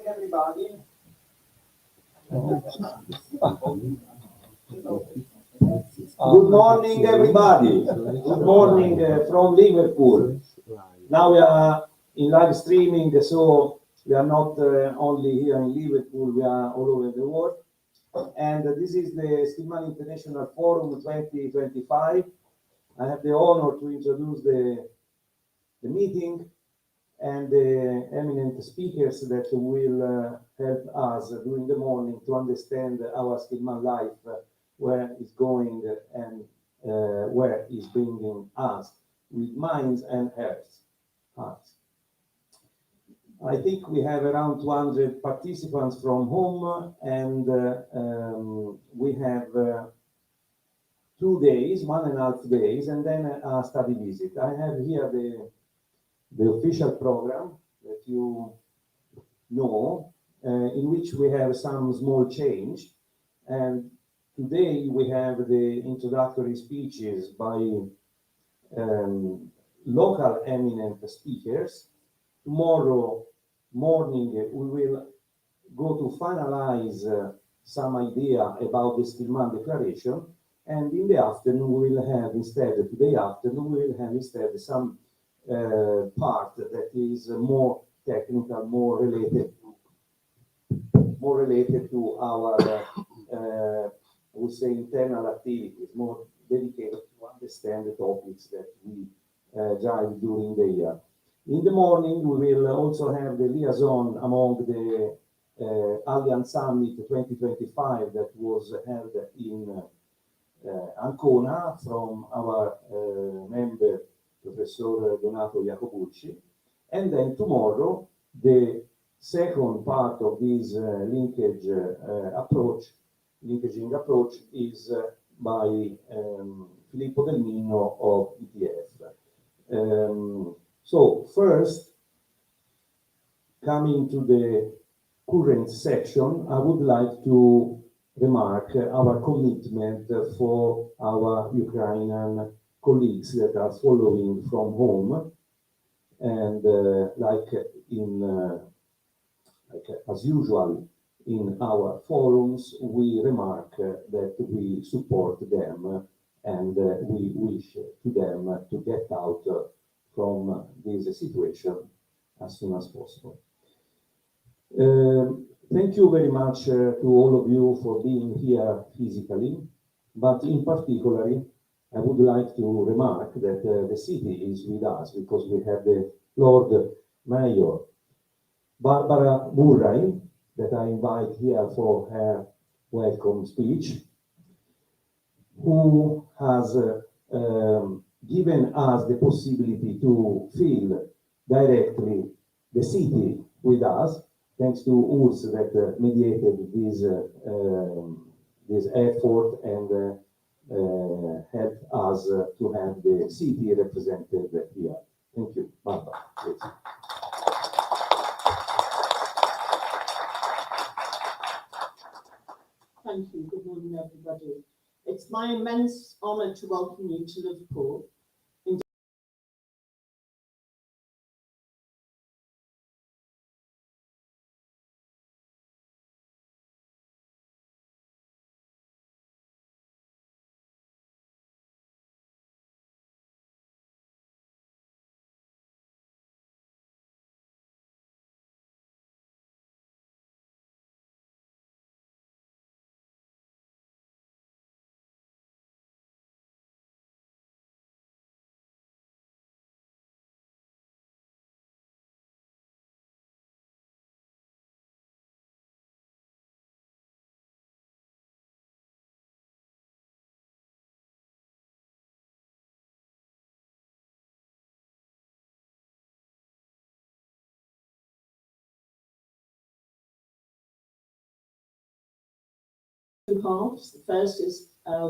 Everybody. Good morning, everybody. Good morning from Liverpool. Now we are in live streaming, so we are not only here in Liverpool, we are all over the world. And this is the Skillman International Forum 2025. I have the honor to introduce the meeting and the eminent speakers that will help us during the morning to understand our Skillman life, where it's going and where it's bringing us with minds and hearts. I think we have around 200 participants from home, and we have 2 days, 1.5 days, and then a study visit. I have here the official program that you know, in which we have some small change. And today we have the introductory speeches by local eminent speakers. Tomorrow morning we will go to finalize some idea about the Skillman Declaration, and in the afternoon we will have today afternoon we will have instead some part that is more technical, more related to our, I would say, internal activities, more dedicated to understand the topics that we drive during the year. In the morning, we will also have the liaison among the Allianz Summit 2025 that was held in Ancona from our member Professor Donato Jacobucci. And then tomorrow, the second part of this linkaging approach is by Filippo Del Mino of ETF. So first, coming to the current section, I would like to remark our commitment for our Ukrainian colleagues that are following from home, and as usual in our forums, we remark that we support them and we wish to them to get out from this situation as soon as possible. Thank you very much to all of you for being here physically, but in particular, I would like to remark that the city is with us because we have the Lord Mayor, Barbara Murray, that I invite here for her welcome speech, who has given us the possibility to feel directly the city with us, thanks to Urs that mediated this effort and helped us to have the city represented here. Thank you, Barbara. Please. Thank you. Good morning, everybody. It's my immense honour to welcome you to Liverpool. Two halves. The first is a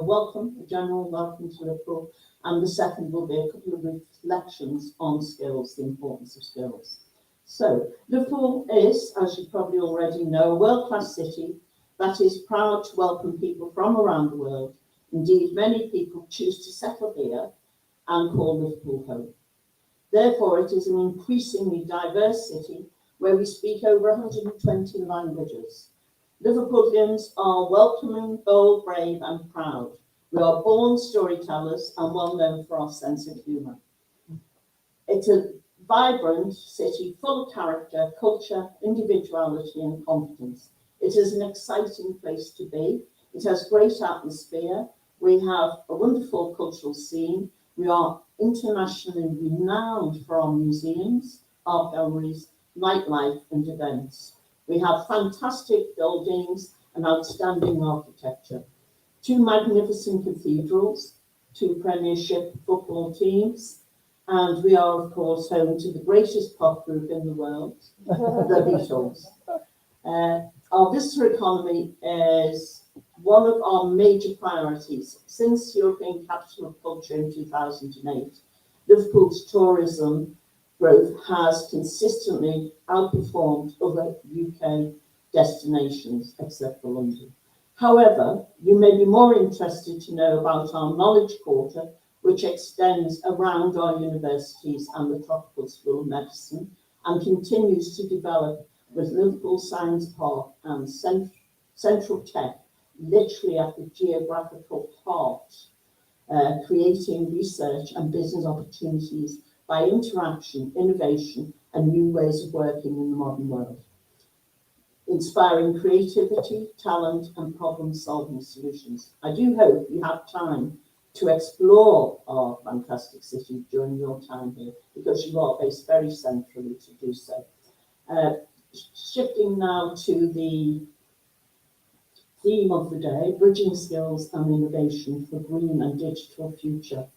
general welcome to Liverpool, and the second will be a couple of reflections on skills, the importance of skills. So, Liverpool is, as you probably already know, a world-class city that is proud to welcome people from around the world. Indeed, many people choose to settle here and call Liverpool home. Therefore, it is an increasingly diverse city where we speak over 120 languages. Liverpudlians are welcoming, bold, brave and proud. We are born storytellers and well known for our sense of humour. It's a vibrant city full of character, culture, individuality and confidence. It is an exciting place to be. It has great atmosphere. We have a wonderful cultural scene. We are internationally renowned for our museums, art galleries, nightlife and events. We have fantastic buildings and outstanding architecture. 2 magnificent cathedrals, 2 Premiership football teams, and we are, of course, home to the greatest pop group in the world, the Beatles. Our visitor economy is one of our major priorities. Since European Capital of Culture in 2008, Liverpool's tourism growth has consistently outperformed other UK destinations, except for London. However, you may be more interested to know about our Knowledge Quarter, which extends around our universities and the Tropical School of Medicine and continues to develop with Liverpool Science Park and Central Tech literally at the geographical heart, creating research and business opportunities by interaction, innovation and new ways of working in the modern world, inspiring creativity, talent and problem-solving solutions. I do hope you have time to explore our fantastic city during your time here, because you are based very centrally to do so. Shifting now to the theme of the day, bridging skills and innovation for green and digital future.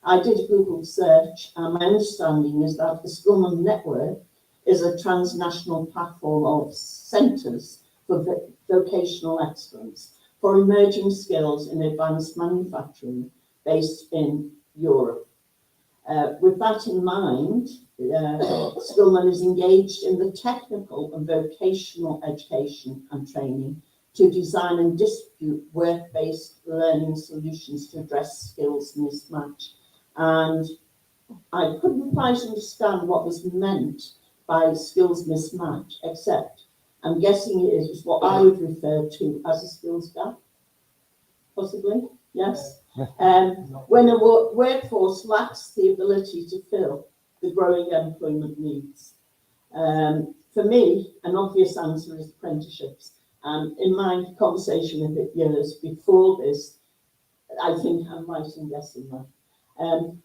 I did a Google search and my understanding is that the Skillman network is a transnational platform of centres for vocational excellence for emerging skills in advanced manufacturing based in Europe. With that in mind, Skillman is engaged in the technical and vocational education and training to design and distribute work-based learning solutions to address skills mismatch. And I couldn't quite understand what was meant by skills mismatch, except I'm guessing it is what I would refer to as a skills gap, possibly, yes? When a workforce lacks the ability to fill the growing employment needs. For me, an obvious answer is apprenticeships. And in my conversation with it years before this, I think I'm right in guessing that.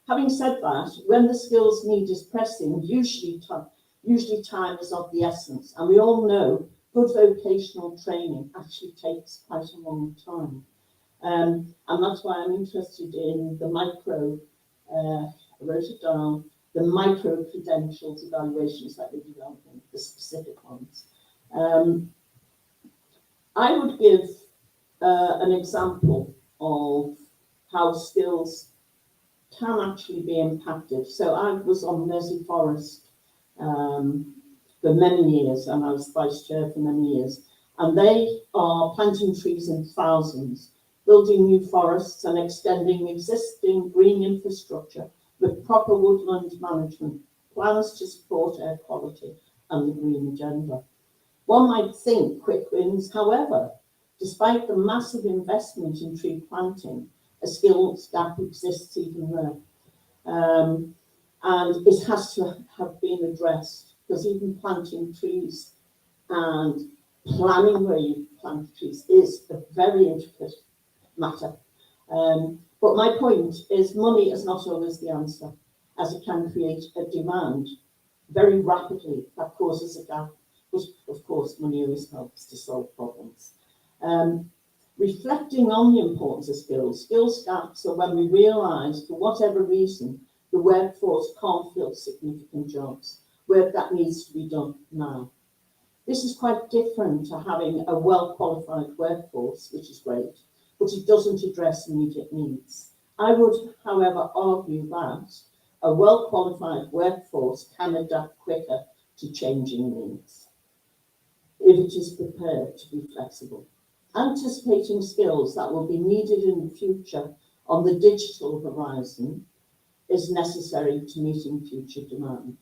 Having said that, when the skills need is pressing, usually time is of the essence. And we all know good vocational training actually takes quite a long time. And that's why I'm interested in the I wrote it down, the micro credentials evaluations that we're developing, the specific ones. I would give an example of how skills can actually be impacted. So I was on Mersey Forest for many years, and I was vice chair for many years. And they are planting trees in thousands, building new forests and extending existing green infrastructure with proper woodland management, plans to support air quality and the green agenda. One might think quick wins, however, despite the massive investment in tree planting, a skills gap exists even there. And it has to have been addressed, because even planting trees and planning where you plant trees is a very intricate matter. But my point is money is not always the answer, as it can create a demand very rapidly that causes a gap, which of course money always helps to solve problems. Reflecting on the importance of skills gaps are when we realise, for whatever reason, the workforce can't fill significant jobs, work that needs to be done now. This is quite different to having a well-qualified workforce, which is great, but it doesn't address immediate needs. I would, however, argue that a well-qualified workforce can adapt quicker to changing needs if it is prepared to be flexible. Anticipating skills that will be needed in the future on the digital horizon is necessary to meeting future demand.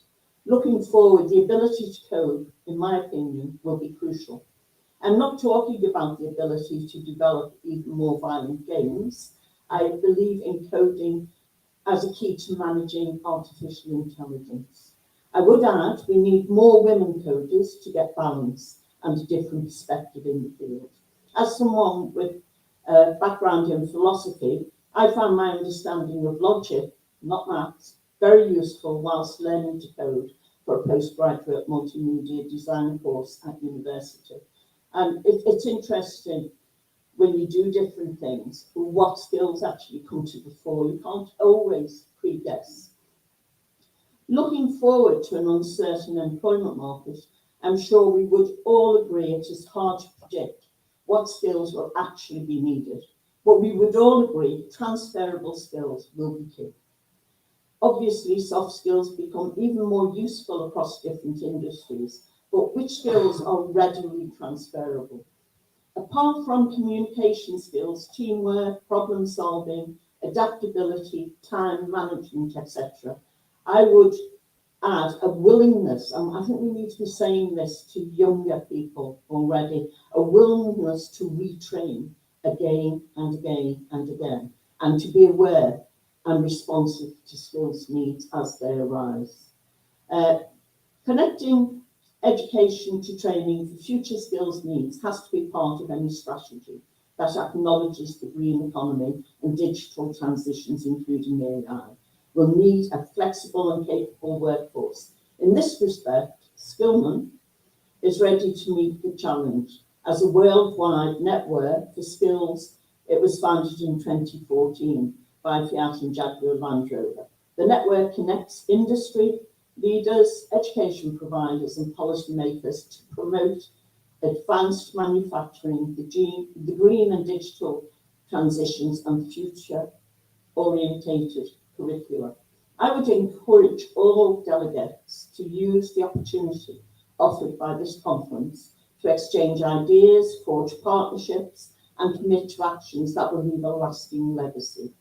Looking forward, the ability to code, in my opinion, will be crucial. I'm not talking about the ability to develop even more violent games. I believe in coding as a key to managing artificial intelligence. I would add we need more women coders to get balance and a different perspective in the field. As someone with a background in philosophy, I found my understanding of logic, not maths, very useful whilst learning to code for a postgraduate multimedia design course at university. And it's interesting when you do different things, what skills actually come to the fore. You can't always pre-guess. Looking forward to an uncertain employment market, I'm sure we would all agree it is hard to predict what skills will actually be needed. But we would all agree transferable skills will be key. Obviously, soft skills become even more useful across different industries, but which skills are readily transferable? Apart from communication skills, teamwork, problem solving, adaptability, time management, etc., I would add a willingness, and I think we need to be saying this to younger people already, a willingness to retrain again and again and again, and to be aware and responsive to skills needs as they arise. Connecting education to training for future skills needs has to be part of any strategy that acknowledges the green economy and digital transitions, including AI. We'll need a flexible and capable workforce. In this respect, Skillman is ready to meet the challenge. As a worldwide network for skills, it was founded in 2014 by Fiat and Jaguar Land Rover. The network connects industry, leaders, education providers and policymakers to promote advanced manufacturing, the green and digital transitions and future-orientated curricula. I would encourage all delegates to use the opportunity offered by this conference to exchange ideas, forge partnerships and commit to actions that will leave a lasting legacy.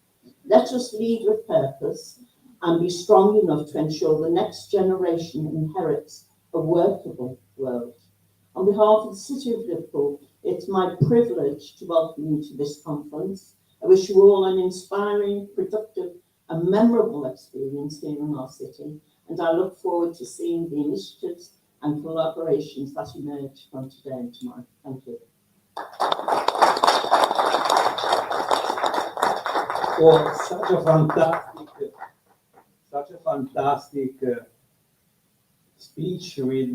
Let us lead with purpose and be strong enough to ensure the next generation inherits a workable world. On behalf of the City of Liverpool, it's my privilege to welcome you to this conference. I wish you all an inspiring, productive and memorable experience here in our city, and I look forward to seeing the initiatives and collaborations that emerge from today and tomorrow. Thank you. For such a fantastic speech with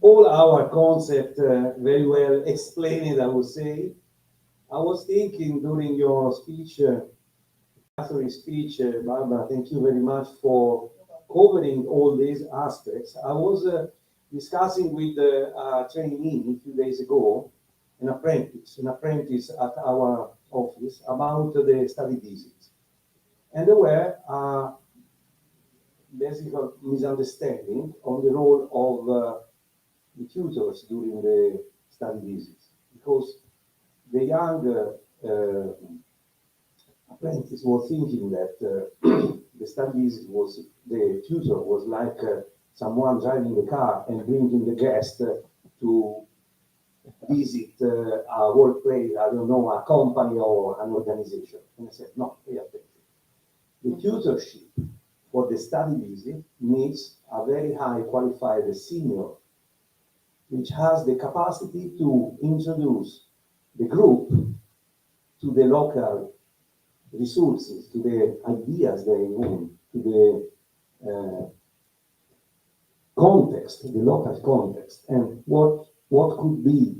all our concept very well explained, I would say. I was thinking during your speech, Barbara, thank you very much for covering all these aspects. I was discussing with a trainee a few days ago, an apprentice at our office about the study visits. And there were basic misunderstanding on the role of the tutors during the study visits, because the young apprentice was thinking that the study visit was, the tutor was like someone driving the car and bringing the guest to visit a workplace, I don't know, a company or an organization. And I said, no, pay attention. The tutorship for the study visit needs a very high qualified senior, which has the capacity to introduce the group to the local resources, to the ideas they want, to the context, the local context. And what could be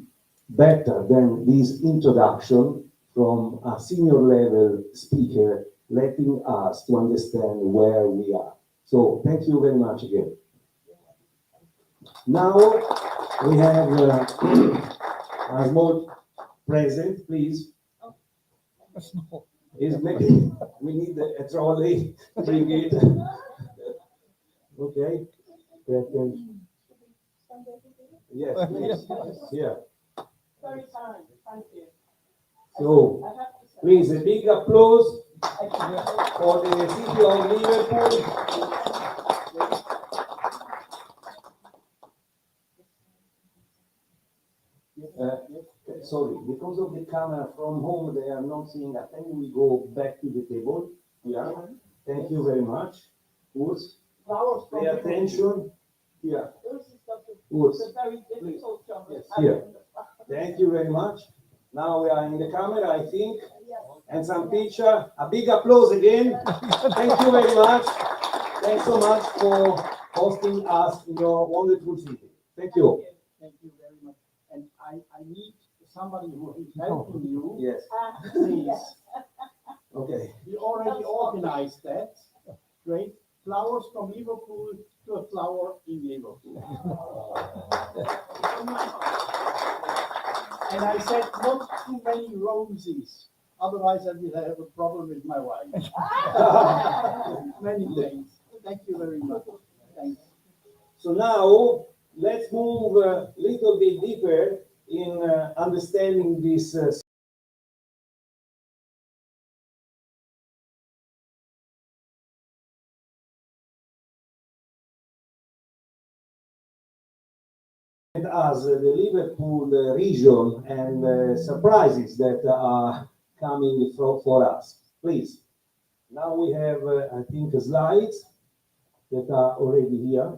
better than this introduction from a senior level speaker, letting us to understand where we are. So thank you very much again. Now we have a small present, please. Is maybe we need a trolley to bring it. Okay. Yes, please. Yeah. Very kind, thank you. So, please, a big applause for the City of Liverpool. sorry, because of the camera from home, they are not seeing that. Then we go back to the table. Yeah. Thank you very much. Urs, Flowers pay attention. Here. It's a very difficult job. Yes, here. Thank you very much. Now we are in the camera, I think. And some picture. A big applause again. Thank you very much. Thanks so much for hosting us in your wonderful city. Thank you. Thank you very much. And I need somebody who is helping you. Yes. Please. Okay. We already organized that. Great. Flowers from Liverpool to a flower in Liverpool. And I said not too many roses. Otherwise I will have a problem with my wife. Many thanks. Thank you very much. Thanks. So now let's move a little bit deeper in understanding this as the Liverpool region and surprises that are coming for us. Please. Now we have, I think, slides that are already here.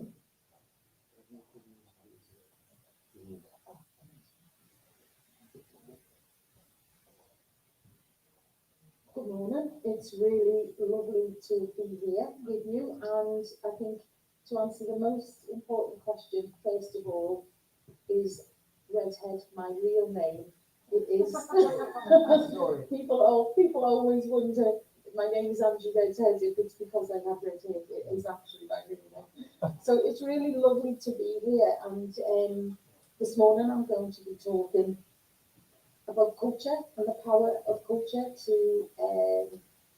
Good morning. It's really lovely to be here with you, and I think to answer the most important question, first of all, is Redhead my real name? It is. People always wonder. My name is Angie Redhead. If it's because I have red hair, it is actually my real name. So it's really lovely to be here, and this morning I'm going to be talking about culture and the power of culture to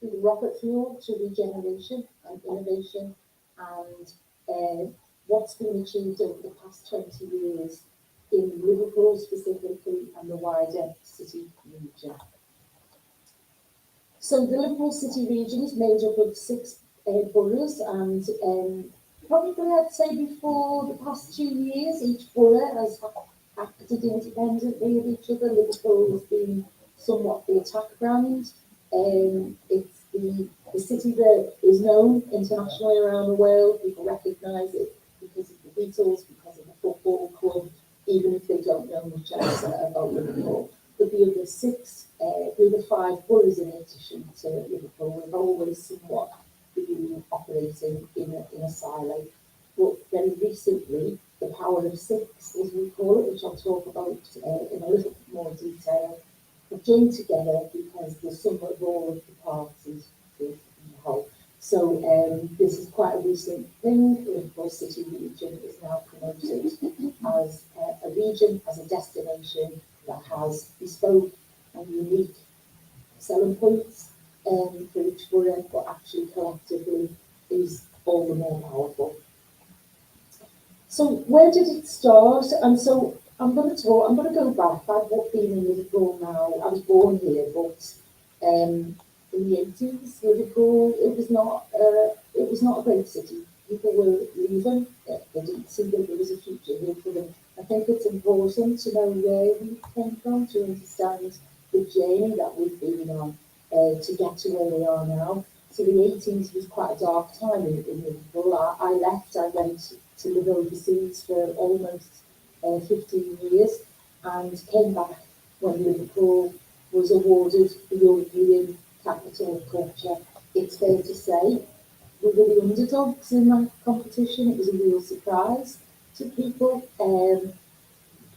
be the rocket fuel to regeneration and innovation, and what's been achieved over the past 20 years in Liverpool specifically and the wider city region. So the Liverpool city region is made up of 6 boroughs, and probably I'd say before the past 2 years, each borough has acted independently of each other. Liverpool has been somewhat the attack brand. It's the city that is known internationally around the world. People recognise it because of the Beatles, because of the football club, even if they don't know much else about Liverpool. But the other 6, the other 5 boroughs in addition to Liverpool have always somewhat been operating in a silo. But very recently, the power of 6, as we call it, which I'll talk about in a little more detail, have joined together because the sum of all of the parts is good in the whole. So this is quite a recent thing. The Liverpool City region is now promoted as a region, as a destination that has bespoke and unique selling points for each borough, but actually collectively is all the more powerful. So where did it start? And so I'm going to go back. I've been in Liverpool now. I was born here, but in the 80s, Liverpool, it was not a great city. People were leaving. They didn't see that there was a future here for them. I think it's important to know where we came from to understand the journey that we've been on to get to where we are now. So the 80s was quite a dark time in Liverpool. I left. I went to live overseas for almost 15 years and came back when Liverpool was awarded the European Capital of Culture. It's fair to say we were the underdogs in that competition. It was a real surprise to people.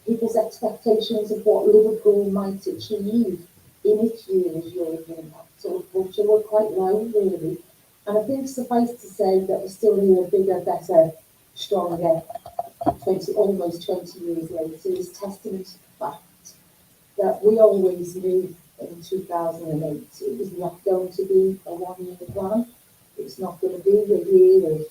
People's expectations of what Liverpool might achieve in its year as European Capital of Culture were quite low, really. And I think suffice to say that we're still here bigger, better, stronger, almost 20 years later is testament to the fact that we always knew in 2008 it was not going to be a one-year plan. It's not going to be a year of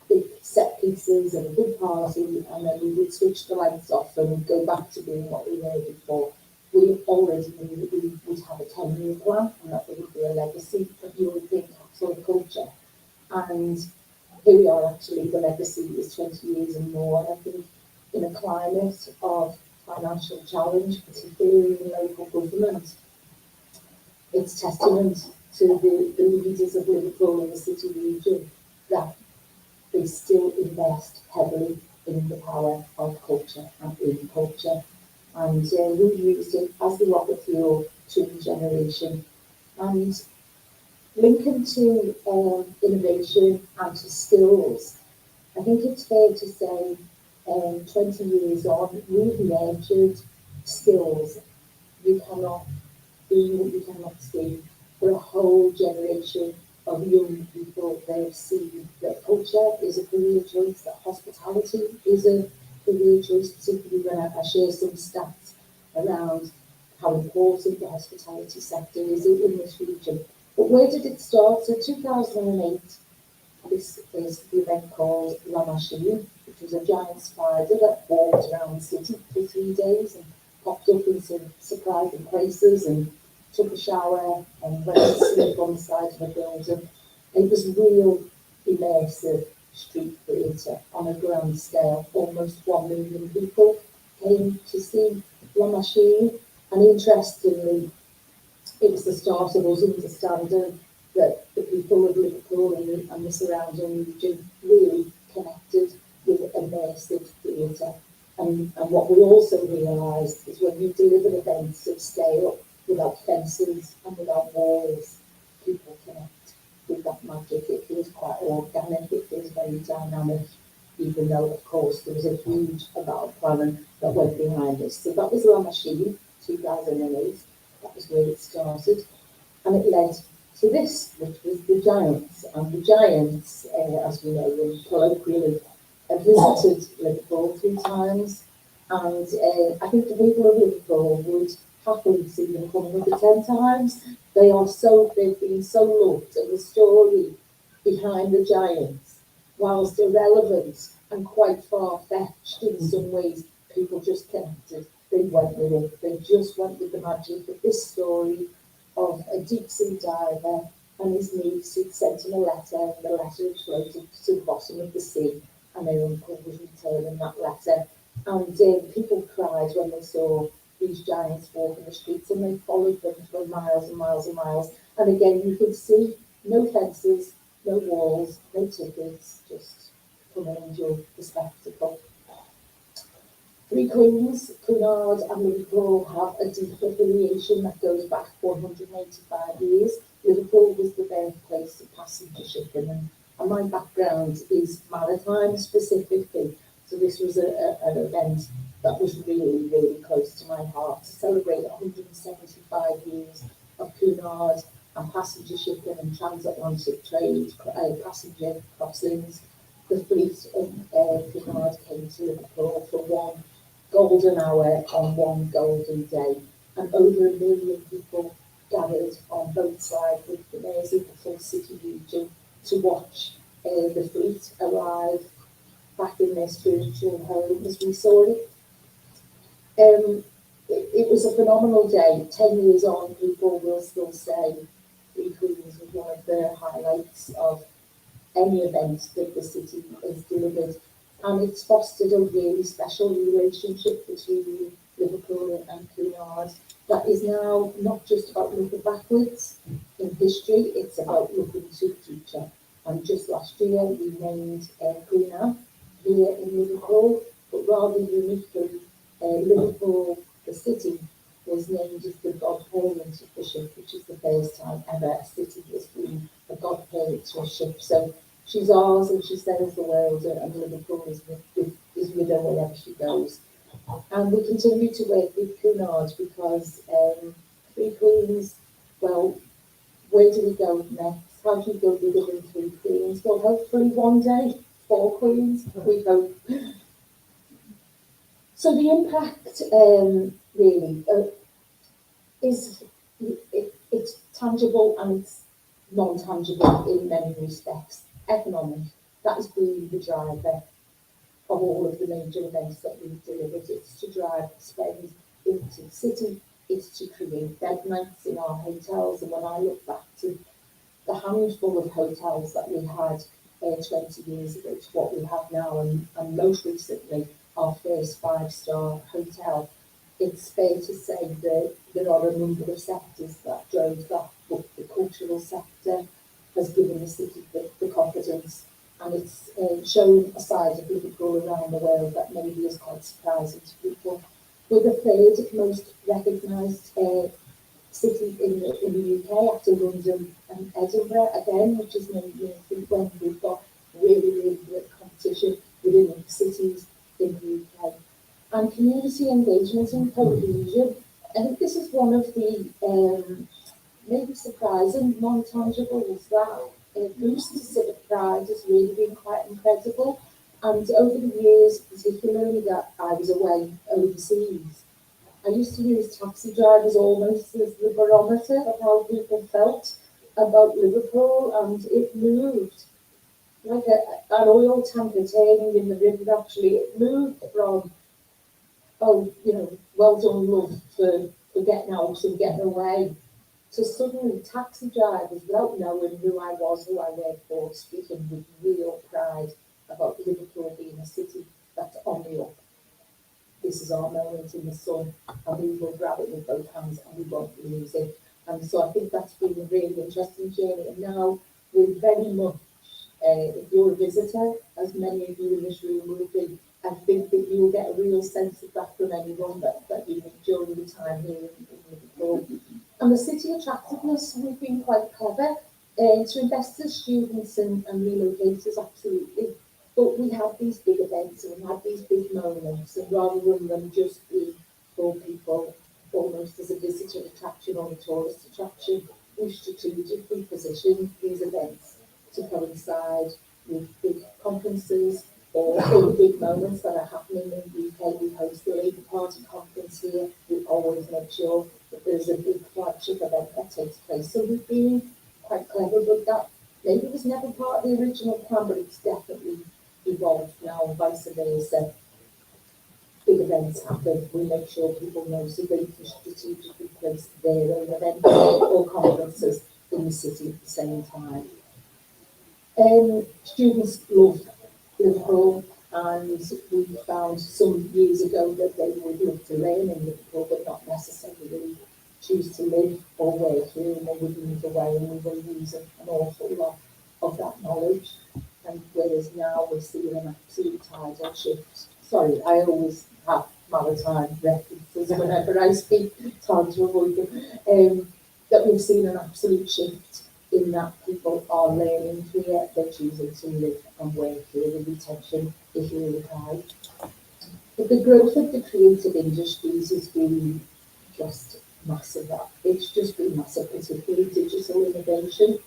big set pieces and a big party, and then we would switch the lights off and go back to being what we were before. We already knew that we would have a 10-year plan and that there would be a legacy of European capital of culture. And here we are, actually, the legacy is 20 years and more. And I think in a climate of financial challenge, particularly in local government. It's testament to the leaders of Liverpool and the city region that they still invest heavily in the power of culture and in culture. And we used it as the rocket fuel to regeneration. And linking to innovation and to skills, I think it's fair to say 20 years on, we've nurtured skills. You cannot be what you cannot see. For a whole generation of young people, they've seen that culture is a career choice, that hospitality is a career choice, particularly when I share some stats around how important the hospitality sector is in this region. But where did it start? So 2008, this is the event called La Machine, which was a giant spider that walked around the city for 3 days and popped up in some surprising places and took a shower and went to sleep on the side of a building. It was real immersive street theatre on a grand scale. Almost 1 million people came to see La Machine, and interestingly, it was the start of us understanding that the people of Liverpool and the surrounding region really connected with immersive theatre. And what we also realised is when you deliver events of scale without fences and without walls, people connect with that magic. It feels quite organic, it feels very dynamic, even though, of course, there was a huge amount of planning that went behind us. So that was La Machine, 2008. That was where it started. And it led to this, which was the Giants. And the Giants, as we know, were colloquially visited Liverpool 3 times. And I think the people of Liverpool would happily see them come another 10 times. They've been so loved, and the story behind the Giants, whilst irrelevant and quite far-fetched in some ways, people just connected. They went with it. They just went with the magic of this story of a deep sea diver and his niece who'd sent him a letter, and the letter had floated to the bottom of the sea, and their uncle was returning that letter. And people cried when they saw these giants walking the streets, and they followed them for miles and miles and miles. And again, you could see no fences, no walls, no tickets, just come and enjoy the spectacle. Three Queens, Cunard and Liverpool have a deep affiliation that goes back 185 years. Liverpool was the birthplace of passenger shipping, and my background is maritime specifically. So this was an event that was really, really close to my heart, to celebrate 175 years of Cunard and passenger shipping and transatlantic trade, passenger crossings. The fleet of Cunard came to Liverpool for one golden hour on one golden day, and over 1 million people gathered on both sides with the mayors of the full city region to watch the fleet arrive back in their spiritual home as we saw it. It was a phenomenal day. 10 years on, people will still say Three Queens was one of the highlights of any event that the city has delivered. And it's fostered a really special relationship between Liverpool and Cunard that is now not just about looking backwards in history, it's about looking to the future. And just last year, we named Cunard here in Liverpool, but rather uniquely, Liverpool, the city, was named as the godparent of the ship, which is the first time ever a city has been a godparent to a ship. So she's ours and she sails the world, and Liverpool is with her wherever she goes. And we continue to work with Cunard because Three Queens, well, where do we go next? How do we go bigger than Three Queens? Well, hopefully one day, 4 Queens, we hope. So the impact really is it's tangible and it's non-tangible in many respects. Economic, that has been the driver of all of the major events that we've delivered. It's to drive spend into the city, it's to create bed nights in our hotels. And when I look back to the handful of hotels that we had 20 years ago to what we have now, and most recently our first 5-star hotel, it's fair to say that there are a number of sectors that drove that, but the cultural sector has given the city the confidence, and it's shown a side of Liverpool around the world that maybe is quite surprising to people. We're the third most recognised city in the UK after London and Edinburgh again, which is made me think when we've got really great competition within the cities in the UK. And community engagement and cohesion. I think this is one of the maybe surprising non-tangibles that boost to civic pride has really been quite incredible. And over the years, particularly that I was away overseas, I used to use taxi drivers almost as the barometer of how people felt about Liverpool, and it moved like an oil tanker turning in the river. Actually, it moved from, oh, well done, love, for getting out and getting away, to suddenly taxi drivers, without knowing who I was, who I worked for, speaking with real pride about Liverpool being a city that's on the up. This is our moment in the sun, and we will grab it with both hands and we won't lose it. And so I think that's been a really interesting journey. And now we're very much, if you're a visitor, as many of you in this room will be, I think that you'll get a real sense of that from anyone that you meet during your time here in Liverpool. And the city attractiveness, we've been quite clever to investors, students and relocators, absolutely. But we have these big events and we have these big moments, and rather than them just be for people almost as a visitor attraction or a tourist attraction, we strategically position these events to coincide with big conferences or other big moments that are happening in the UK. We host the Labour Party conference here. We always make sure that there's a big flagship event that takes place. So we've been quite clever with that. Maybe it was never part of the original plan, but it's definitely evolved now, and vice versa. Big events happen, we make sure people know, so they can strategically place their own events or conferences in the city at the same time. Students love Liverpool, and we found some years ago that they would love to learn in Liverpool, but not necessarily choose to live or work here, and they would move away, and we were losing an awful lot of that knowledge. And whereas now we're seeing an absolute tidal shift. Sorry, I always have maritime references whenever I speak, it's hard to avoid them. That we've seen an absolute shift in that people are learning here, they're choosing to live and work here, the retention is really high. But the growth of the creative industries has been just massive. It's just been massive, particularly digital innovation.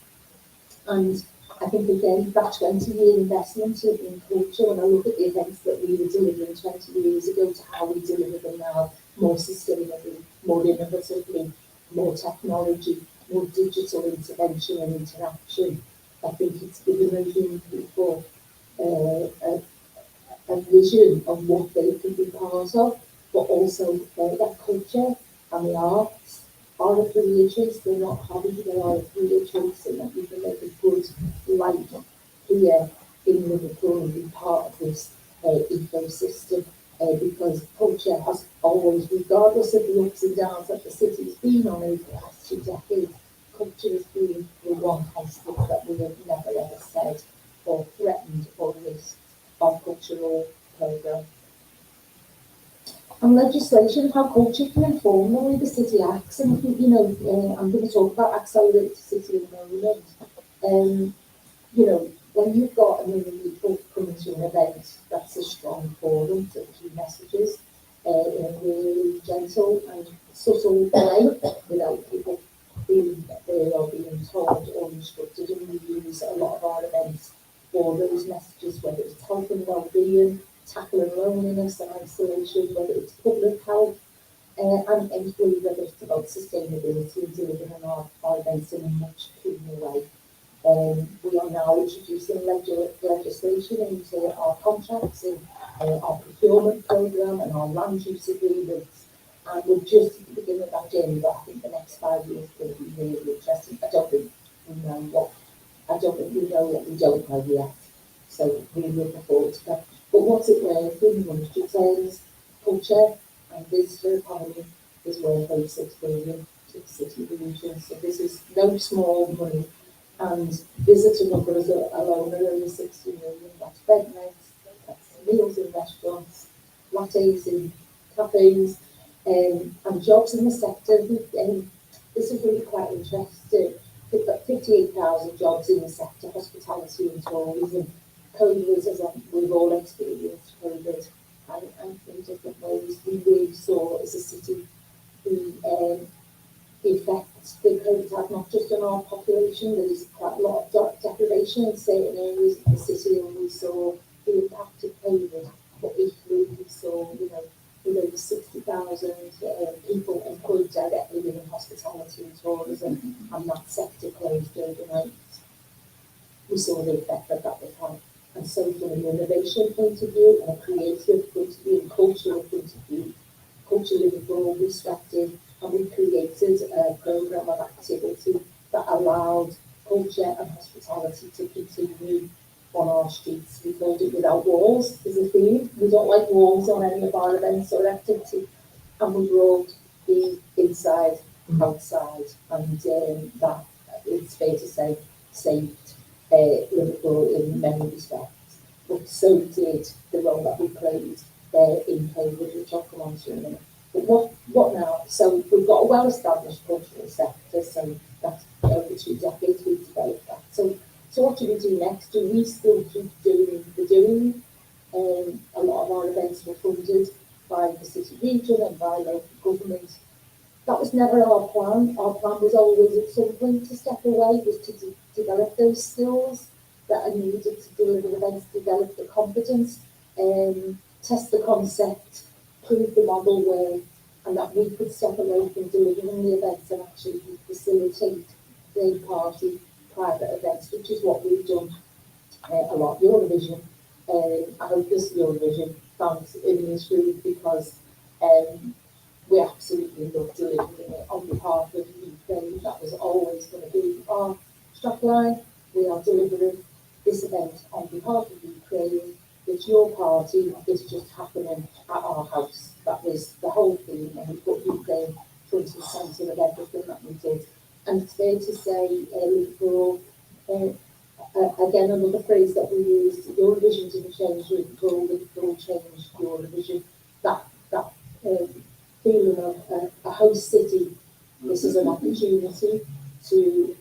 And I think, again, that 20-year investment in culture, when I look at the events that we were delivering 20 years ago to how we deliver them now, more sustainably, more innovatively, more technology, more digital intervention and interaction, I think it's given those young people a vision of what they could be part of, but also that culture and the arts are a career choice. They're not hobby, they are a career choice, and that we can make a good life here in Liverpool and be part of this ecosystem, because culture has always, regardless of the ups and downs that the city's been on over the last 2 decades, culture has been the one constant that we have never ever said or threatened or risked our cultural programme. And legislation, how culture can inform the way the city acts. And I'm going to talk about Accelerate City in a moment. When you've got a million people coming to an event, that's a strong forum to key messages in a really gentle and subtle way, without people feeling that they are being told or instructed. And we use a lot of our events for those messages, whether it's health and well-being, tackling loneliness and isolation, whether it's public health, and equally whether it's about sustainability and delivering on our events in a much cleaner way. We are now introducing legislation into our contracts, in our procurement programme and our land use agreements, and we're just at the beginning of that journey, but I think the next 5 years is going to be really interesting. I don't think we know what we don't know yet, so really looking forward to that. But what's it worth in 100 terms? Culture and visitor economy is worth over 6 billion to the city region. So this is no small money, and visitor numbers alone are over 60 million. That's bed nights, that's meals in restaurants, lattes in cafes, and jobs in the sector. This is really quite interesting. We've got 58,000 jobs in the sector, hospitality and tourism. COVID, as we've all experienced COVID, and in different ways. We really saw as a city the effects that COVID had not just on our population. There is quite a lot of deprivation in certain areas of the city, and we saw the impact of COVID. But equally, we saw, with over 60,000 people employed directly within hospitality and tourism, and that sector closed overnight. We saw the effect that would have. And so from an innovation point of view, and a creative point of view, and cultural point of view, Culture Liverpool restructured, and we created a programme of activity that allowed culture and hospitality to continue on our streets. We called it Without Walls as a theme. We don't like walls on any of our events or activity, and we brought the inside outside, and that, it's fair to say, saved Liverpool in many respects. But so did the role that we played in COVID, which I'll come on to in a minute. But what now? So we've got a well-established cultural sector, so that's over 2 decades we've developed that. So what do we do next? Do we still keep doing the doing? A lot of our events were funded by the city region and by local government. That was never our plan. Our plan was always at some point to step away, was to develop those skills that are needed to deliver events, develop the competence, test the concept, prove the model way, and that we could step away from delivering the events and actually facilitate third-party private events, which is what we've done a lot. Eurovision, I hope this Eurovision thanks in this group, because we absolutely love delivering it on behalf of Ukraine. That was always going to be our strapline. We are delivering this event on behalf of Ukraine. It's your party, it's just happening at our house. That was the whole theme, and we put Ukraine front and centre of everything that we did. And it's fair to say, Liverpool, again, another phrase that we used, Eurovision didn't change Liverpool, Liverpool changed Eurovision. That feeling of a host city. This is an opportunity to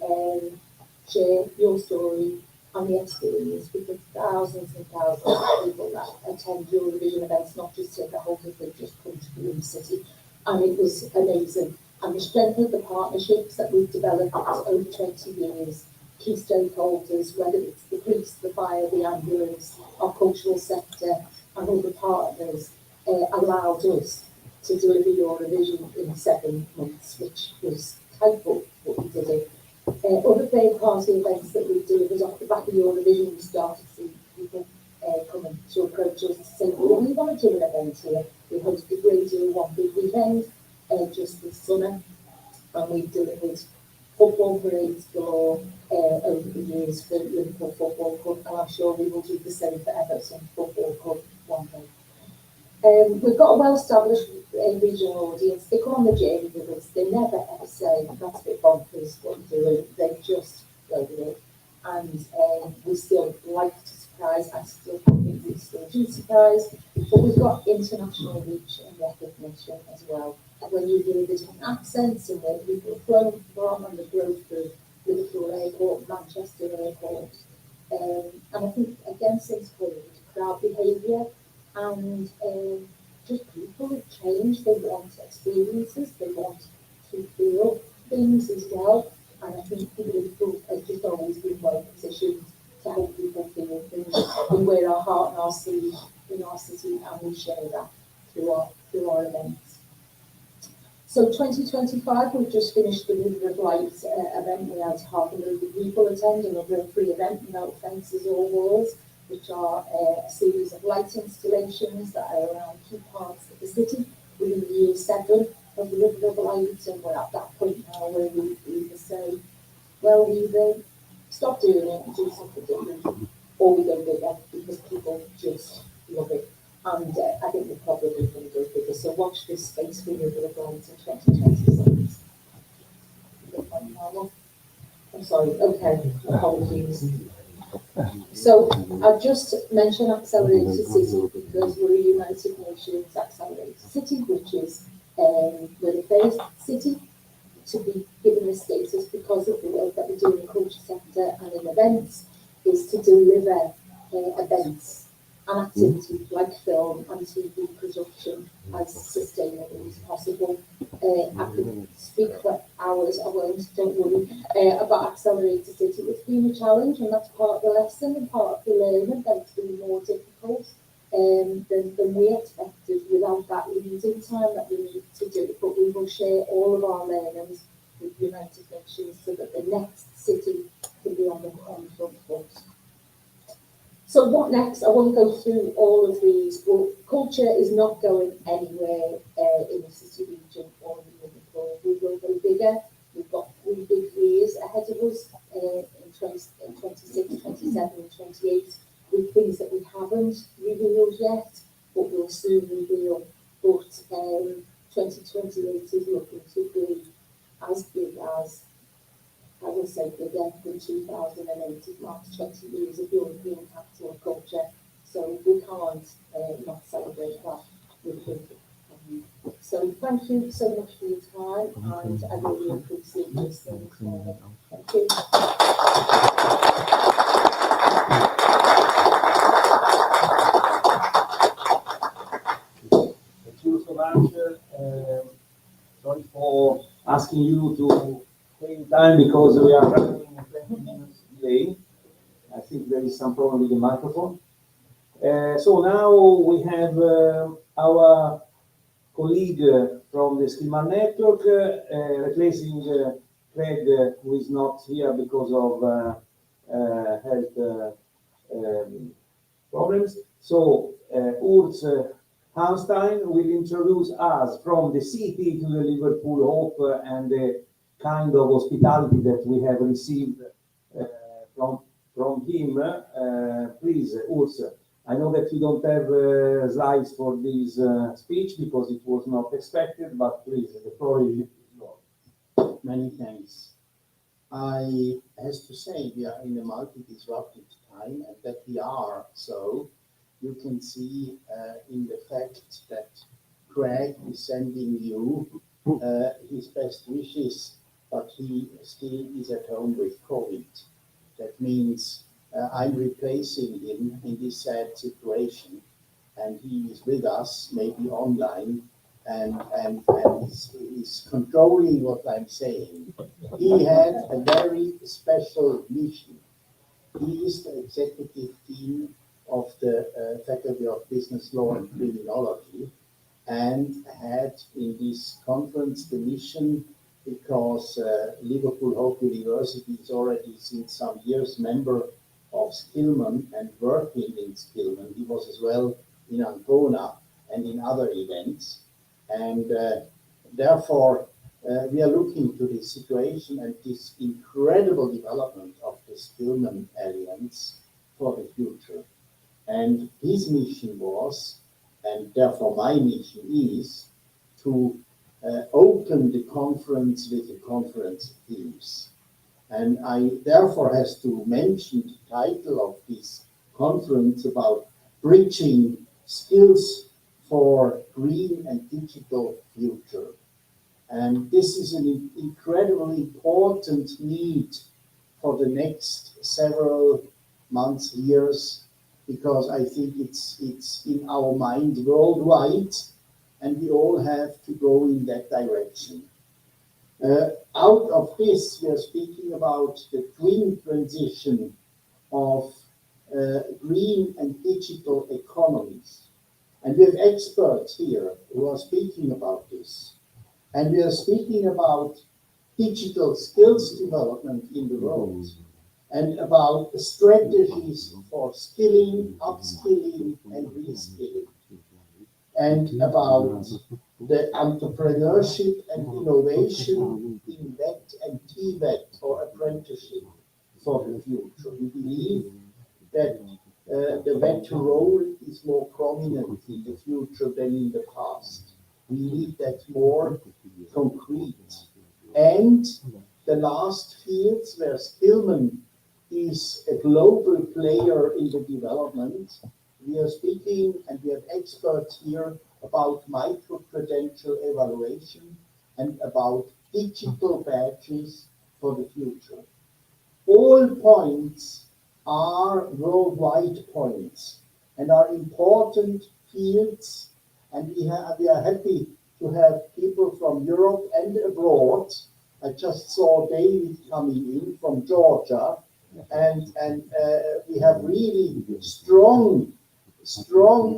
share your story and the experience with the thousands and thousands of people that attend Eurovision events, not just take a hold of, they just come to the city. And it was amazing. And the strength of the partnerships that we've developed over 20 years, key stakeholders, whether it's the police, the fire, the ambulance, our cultural sector, and other partners, allowed us to deliver Eurovision in 7 months, which was thankful that we did it. Other third-party events that we delivered off the back of Eurovision, we started to see people coming to approach us to say, well, we want to do an event here. We hosted DAY1 big weekend just this summer, and we've delivered football parades galore over the years for Liverpool Football Club, and I'm sure we will do the same for Everton Football Club one day. We've got a well-established regional audience. They come on the journey with us. They never ever say, that's a bit bonkers, what you're doing. They just go with it. And we still like to surprise. I still think we still do surprise. But we've got international reach and recognition as well. And when you hear the different accents and where people have flown from, and the growth of Liverpool Airport, Manchester Airport. And I think, again, since COVID, crowd behaviour, and just people have changed. They want experiences, they want to feel things as well. And I think Liverpool has just always been well positioned to help people feel things. We wear our heart and our sleeve in our city, and we share that through our events. So 2025, we've just finished the River of Light event. We had 500 people attend, another free event without fences or walls, which are a series of light installations that are around key parts of the city within year 7 of the River of Light. And we're at that point now where we either say, well, we either stop doing it and do something different, or we go bigger, because people just love it. And I think we're probably going to go bigger. So watch this renewable grant in 2026. I'm sorry, okay, apologies. So I've just mentioned Accelerated City because we're a United Nations Accelerated City, which is we're the first city to be given a status because of the work that we do in the culture sector and in events, is to deliver events and activities like film and TV production as sustainably as possible. I could speak for hours, I won't, don't worry, about Accelerated City. It's been a challenge, and that's part of the lesson and part of the learning, that it's been more difficult than we expected without that leading time that we need to do it. But we will share all of our learnings with United Nations so that the next city can be on the front foot. So what next? I won't go through all of these. Well, culture is not going anywhere in the city region or in Liverpool. We will go bigger. We've got 3 big years ahead of us in 26, 27 and 28 with things that we haven't revealed yet, but we'll soon reveal. But 2028 is looking to be as big as I say, bigger than 2008. It marks 20 years of European capital of culture, so we can't not celebrate that with big. So thank you so much for your time, and I really appreciate listening this morning. Thank you. Thank you so much. Sorry for asking you to take time because we are running 20 minutes delay. I think there is some problem with the microphone. So now we have our colleague from the Skillman network replacing Craig, who is not here because of health problems. So Urs Hanstein will introduce us from the city to the Liverpool Hope and the kind of hospitality that we have received from him. Please, Urs, I know that you don't have slides for this speech because it was not expected, but please, the floor is yours. Many thanks. I has to say we are in a multi-disrupted time, and that we are so. You can see in the fact that Craig is sending you his best wishes, but he still is at home with COVID. That means I'm replacing him in this sad situation, and he is with us, maybe online, and is controlling what I'm saying. He had a very special mission. He is the executive dean of the Faculty of Business Law and Criminology, and had in this conference the mission, because Liverpool Hope University is already since some years member of Skillman and working in Skillman. He was as well in Ancona and in other events, and therefore we are looking to this situation and this incredible development of the Skillman Alliance for the future. And his mission was, and therefore my mission is, to open the conference with the conference themes. And I therefore has to mention the title of this conference about bridging skills for green and digital future. And this is an incredibly important need for the next several months, years, because I think it's in our mind worldwide, and we all have to go in that direction. Out of this, we are speaking about the twin transition of green and digital economies. And we have experts here who are speaking about this. And we are speaking about digital skills development in the world, and about the strategies for skilling, upskilling, and reskilling, and about the entrepreneurship and innovation in VET and TVET, or apprenticeship, for the future. We believe that the VET role is more prominent in the future than in the past. We need that more concrete. And the last fields where Skillman is a global player in the development. We are speaking, and we have experts here, about micro-credential evaluation and about digital badges for the future. All points are worldwide points and are important fields, and we are happy to have people from Europe and abroad. I just saw David coming in from Georgia, and we have really strong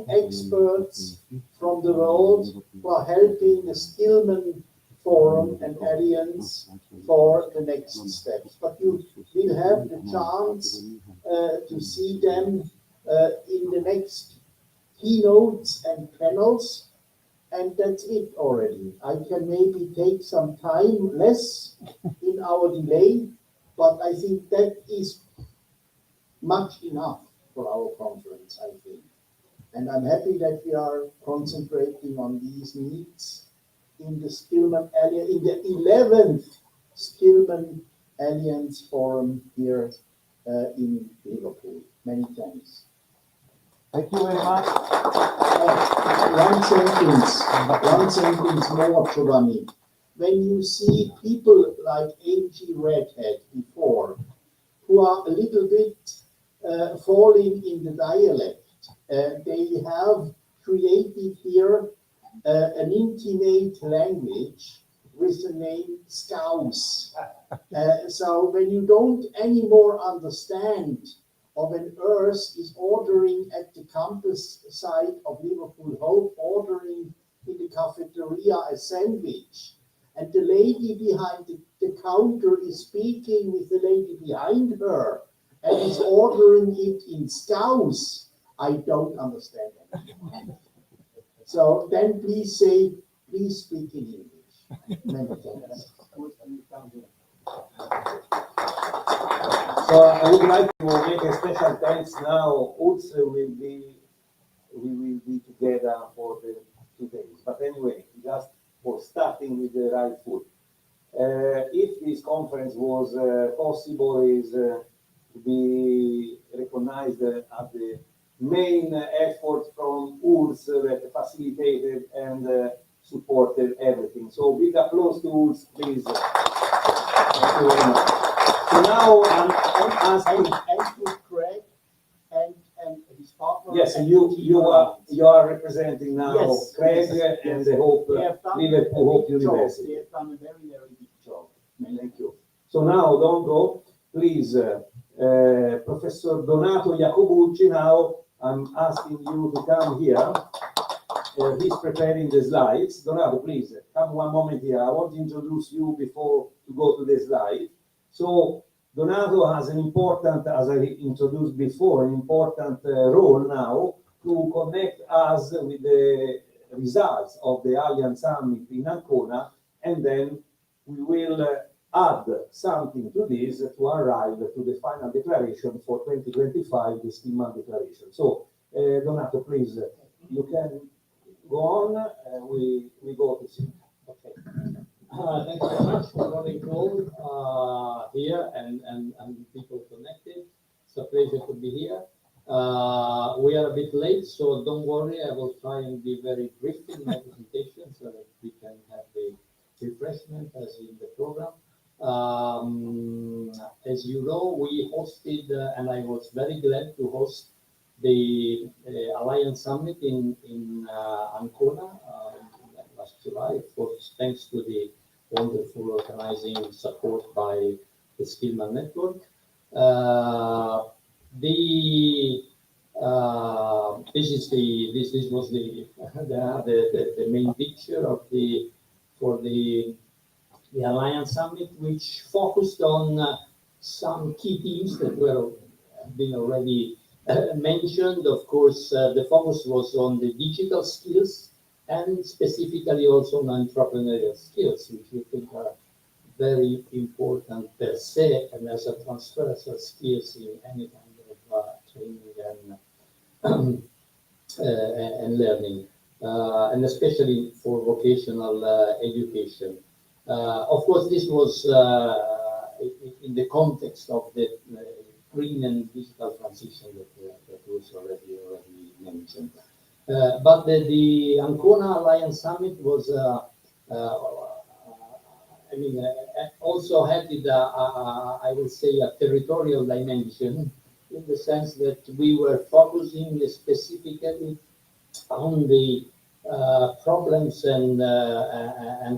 experts from the world who are helping the Skillman Forum and Alliance for the next steps. But you will have the chance to see them in the next keynotes and panels. And that's it already. I can maybe take some time less in our delay, but I think that is much enough for our conference, I think. And I'm happy that we are concentrating on these needs in the Skillman Alliance, in the 11th Skillman Alliance Forum here in Liverpool. Many thanks. Thank you very much. One sentence more, Giovanni. When you see people like A.G. Redhead before, who are a little bit falling in the dialect, they have created here an intimate language with the name Scouse. So when you don't anymore understand, or when Earth is ordering at the campus site of Liverpool Hope, ordering in the cafeteria a sandwich, and the lady behind the counter is speaking with the lady behind her, and is ordering it in Scouse, I don't understand anything. So then please speak in English. Many thanks. So I would like to make a special thanks now. Also, we will be together for the 2 days. But anyway, just for starting with the right foot. If this conference was possible, is to be recognized as the main effort from ULS that facilitated and supported everything. So big applause to ULS, please. Thank you very much. So now I'm asking. And to Craig and his partner. Yes, and you are representing now Yes, Craig yes, and yes. the Hope They have done Liverpool Hope a big job. University. They have done a very, very big job. Thank you. So now don't go, please, Professor Donato Iacobucci. Now I'm asking you to come here. He's preparing the slides. Donato, please come one moment here. I want to introduce you before to go to the slide. So Donato has an important, as I introduced before, an important role now to connect us with the results of the Alliance Summit in Ancona, and then we will add something to this to arrive to the final declaration for 2025, the Skillman Declaration. So Donato, please, you can go on. We go to see. Okay. Thank you very much for running all here and people connected. It's a pleasure to be here. We are a bit late, so don't worry. I will try and be very brief in my presentation so that we can have the refreshment as in the program. As you know, we hosted, and I was very glad to host the Alliance Summit in Ancona last July, of course, thanks to the wonderful organizing support by the Skillman Network. This was the main picture of the Alliance Summit, which focused on some key themes that were been already mentioned. Of course, the focus was on the digital skills and specifically also on entrepreneurial skills, which we think are very important per se and as a transversal skills in any kind of training and learning, and especially for vocational education. Of course, this was in the context of the green and digital transition that was already mentioned. But the Ancona Alliance Summit was, also had, I would say, a territorial dimension, in the sense that we were focusing specifically on the problems and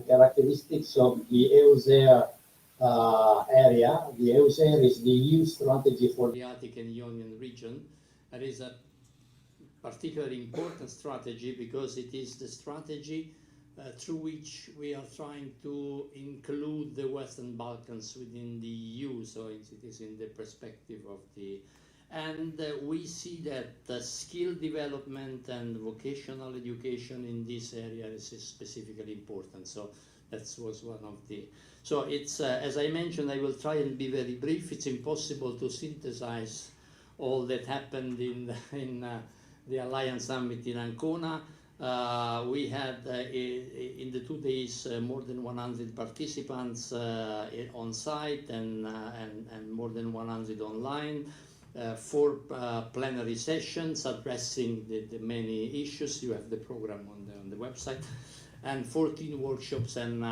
characteristics of the EUSER area. The EUSER is the EU strategy for the Arctic and Ionian region. That is a particularly important strategy because it is the strategy through which we are trying to include the Western Balkans within the EU. So it is in the perspective of the, and we see that skill development and vocational education in this area is specifically important. So that was one of the, so it's, as I mentioned, I will try and be very brief. It's impossible to synthesize all that happened in the Alliance Summit in Ancona. We had in the 2 days more than 100 participants on site and more than 100 online. 4 plenary sessions addressing the many issues. You have the program on the website, and 14 workshops and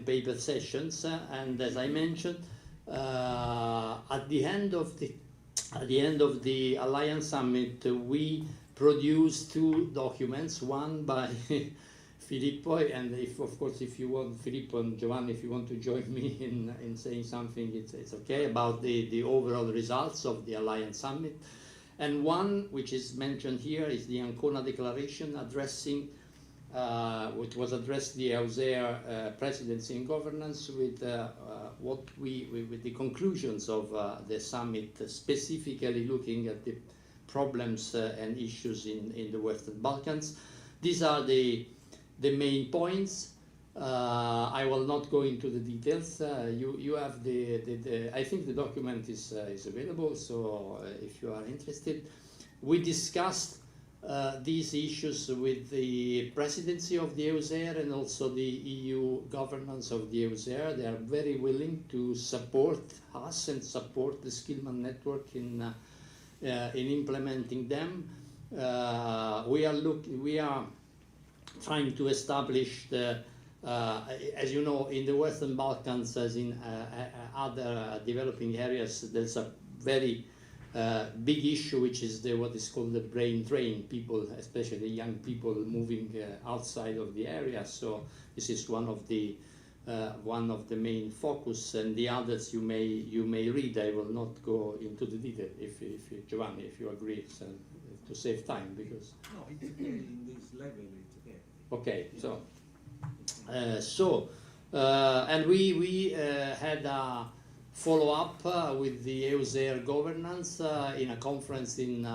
paper sessions. And as I mentioned, at the end of the Alliance Summit, we produced 2 documents, one by Filippo, and of course, if you want, Filippo and Giovanni, if you want to join me in saying something, it's okay, about the overall results of the Alliance Summit. And one, which is mentioned here, is the Ancona Declaration addressing, which was addressed the EUSER presidency and governance with with the conclusions of the summit, specifically looking at the problems and issues in the Western Balkans. These are the main points. I will not go into the details. You have I think the document is available, so if you are interested. We discussed these issues with the presidency of the EUSER and also the EU governance of the EUSER. They are very willing to support us and support the Skillman network in implementing them. We are trying to establish the, as you know, in the Western Balkans, as in other developing areas, there's a very big issue, which is what is called the brain drain. People, especially young people, moving outside of the area. So this is one of the main focus, and the others you may read. I will not go into the detail. If Giovanni, if you agree, so, to save time, because no, it's okay in this level. It's okay. Okay, and we had a follow-up with the EUSER governance in a conference in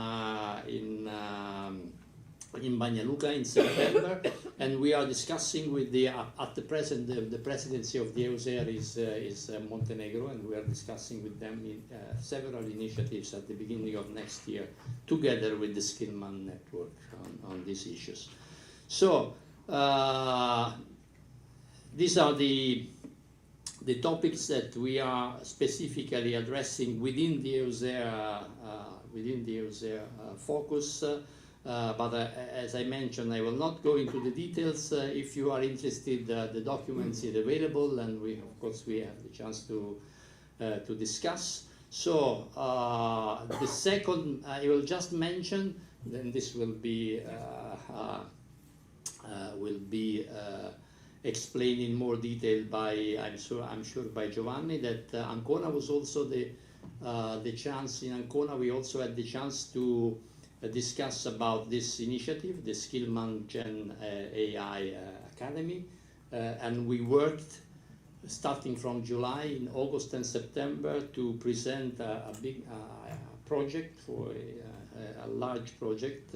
Banja Luka in September, and we are discussing with at the present the presidency of the EUSER is Montenegro, and we are discussing with them several initiatives at the beginning of next year, together with the Skillman network on these issues. So these are the topics that we are specifically addressing within the EUSER focus. But as I mentioned, I will not go into the details. If you are interested, the documents is available, and of course we have the chance to discuss. So the second, I will just mention, then this will be explained in more detail by, I'm sure by Giovanni, that Ancona was also the chance. In Ancona we also had the chance to discuss about this initiative, the Skillman Gen AI Academy, and we worked starting from July, in August and September, to present a big project, for a large project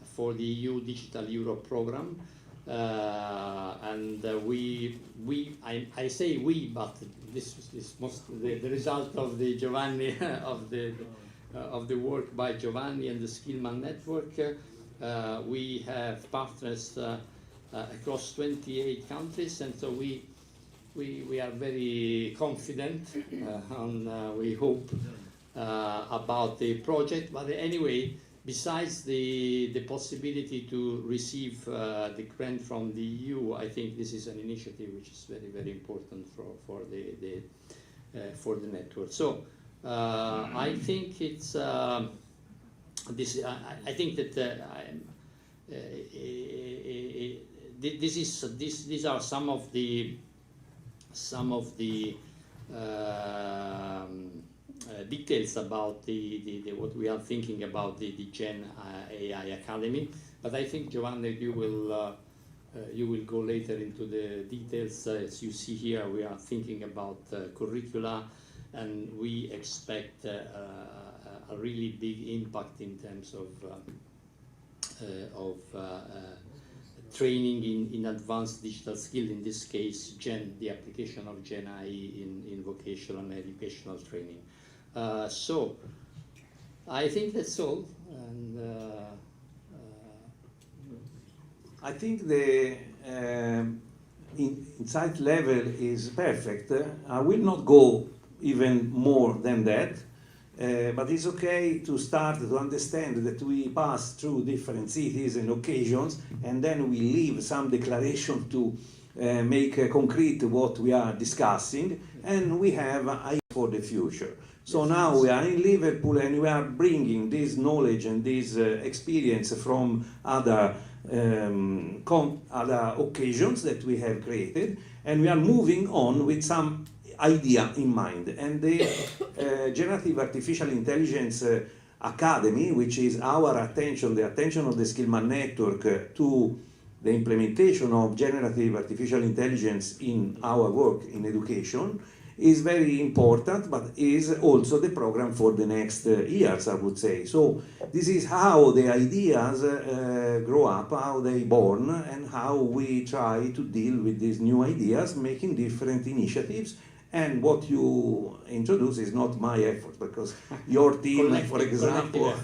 for the EU Digital Europe program. And I say we, but this is mostly the result of the Giovanni of the work by Giovanni and the Skillman network. We have partners across 28 countries, and so we are very confident and we hope about the project. But anyway, besides the possibility to receive the grant from the EU, I think this is an initiative which is very, very important for the network. So I think it's this. I think that these are some of the details about the what we are thinking about the Gen AI Academy. But I think, Giovanni, you will go later into the details. As you see here, we are thinking about curricula, and we expect a really big impact in terms of training in advanced digital skill, in this case the application of Gen AI in vocational and educational training. So I think that's all, and I think the insight level is perfect. I will not go even more than that, but it's okay to start to understand that we pass through different cities and occasions, and then we leave some declaration to make concrete what we are discussing, and we have eye for the future. So now we are in Liverpool, and we are bringing this knowledge and this experience from other occasions that we have created, and we are moving on with some idea in mind. And the Generative Artificial Intelligence Academy, which is our attention, the attention of the Skillman Network to the implementation of generative artificial intelligence in our work in education, is very important, but is also the program for the next years, I would say. So this is how the ideas grow up, how they born, and how we try to deal with these new ideas, making different initiatives. And what you introduce is not my effort, because your team, for example,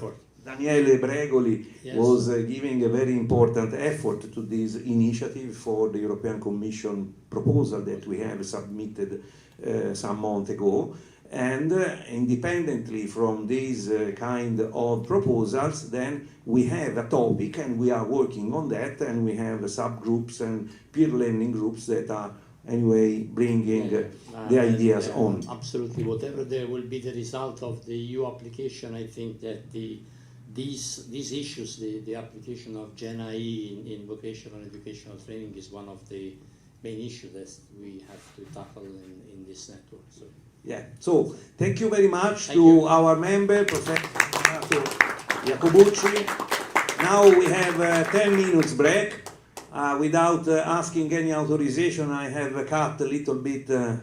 Daniele Bregoli, yes, was giving a very important effort to this initiative for the European Commission proposal that we have submitted some months ago. And independently from these kind of proposals, then we have a topic, and we are working on that, and we have subgroups and peer learning groups that are anyway bringing the ideas on. Absolutely. Whatever there will be the result of the EU application, I think that these issues, the application of Gen AI in vocational and educational training, is one of the main issues that we have to tackle in this network. So. Yeah. So thank you very much to our member, Professor Iacobucci. Now we have 10 minutes break. Without asking any authorization, I have cut a little bit the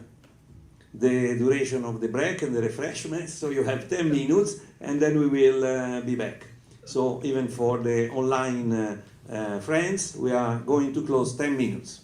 duration of the break and the refreshments, so you have 10 minutes, and then we will be back. So even for the online friends, we are going to close 10 minutes.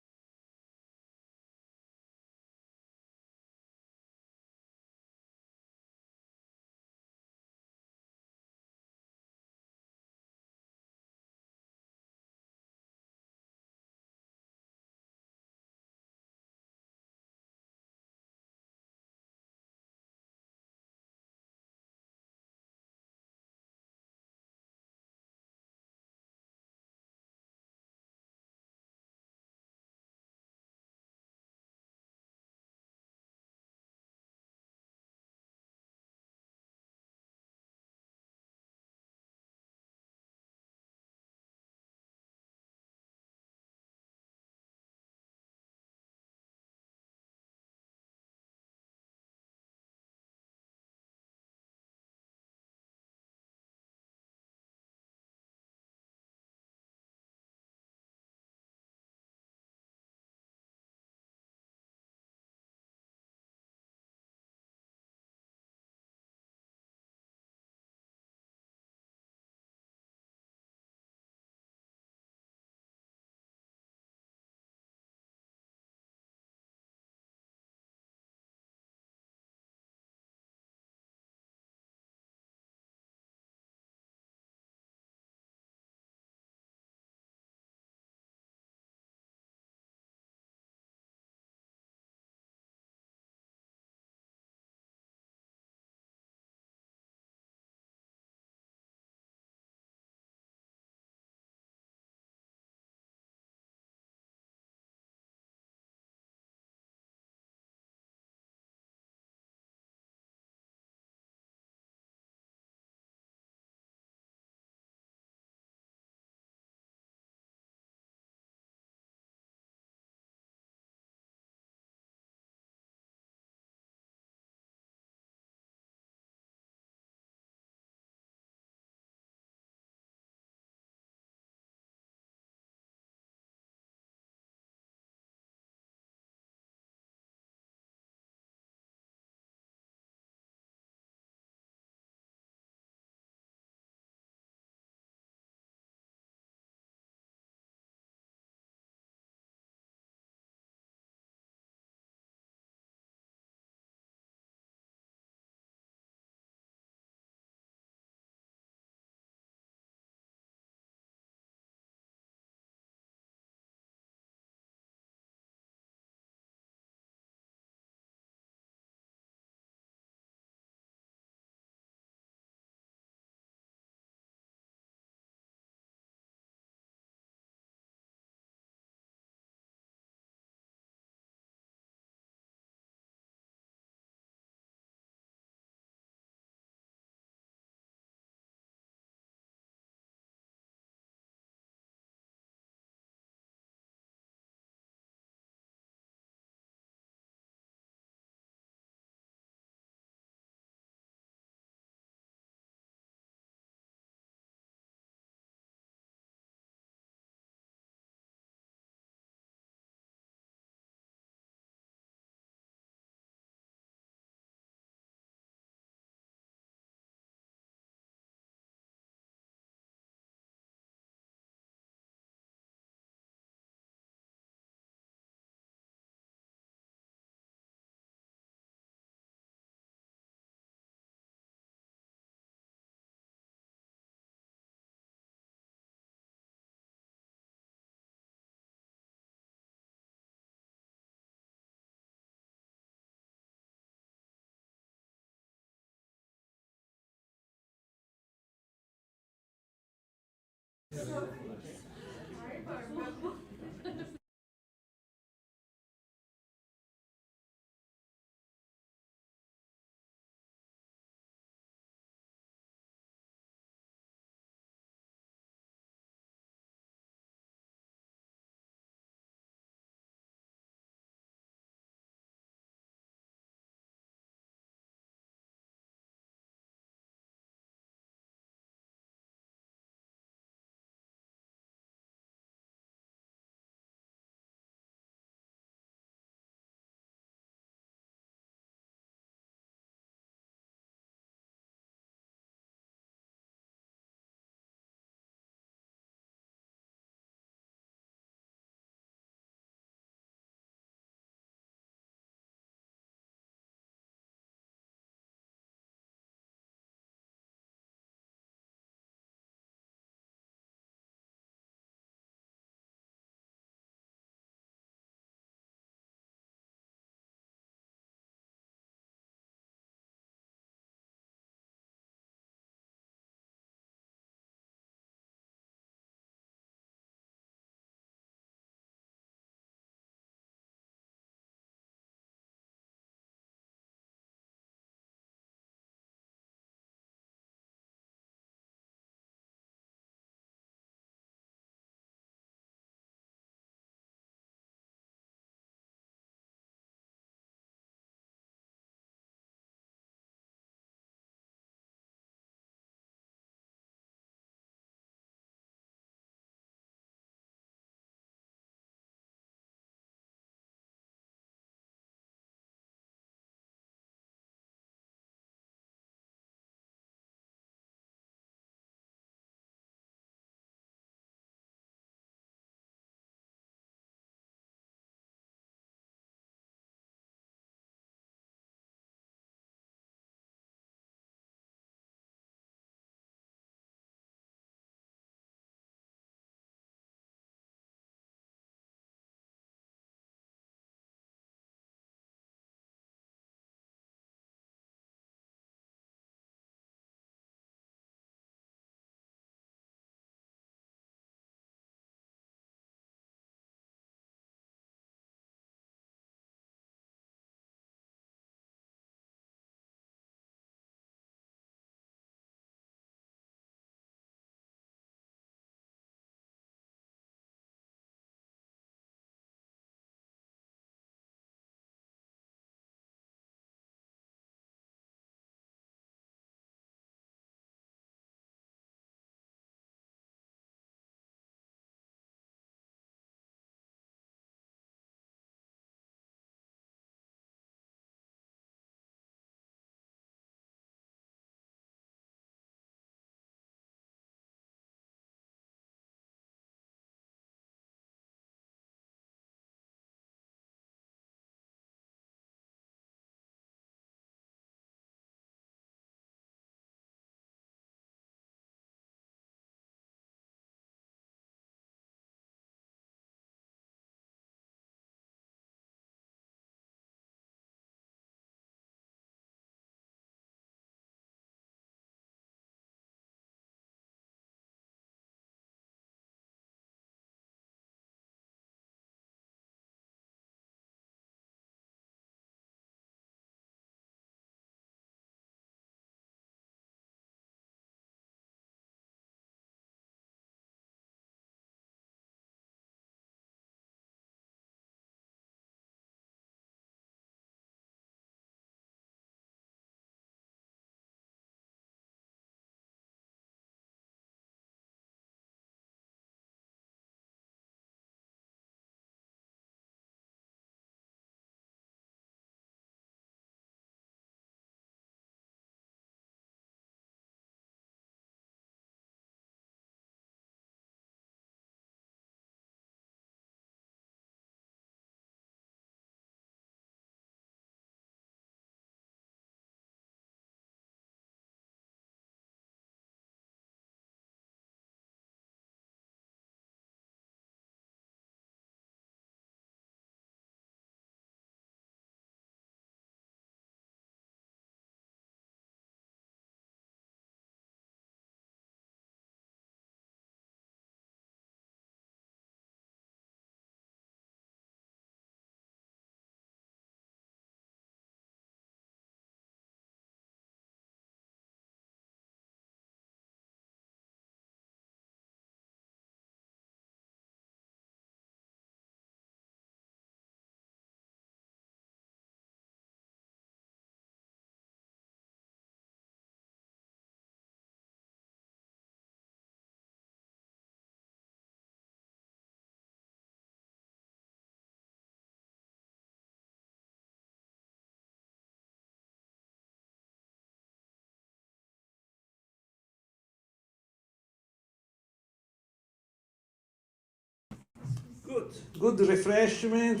good refreshment.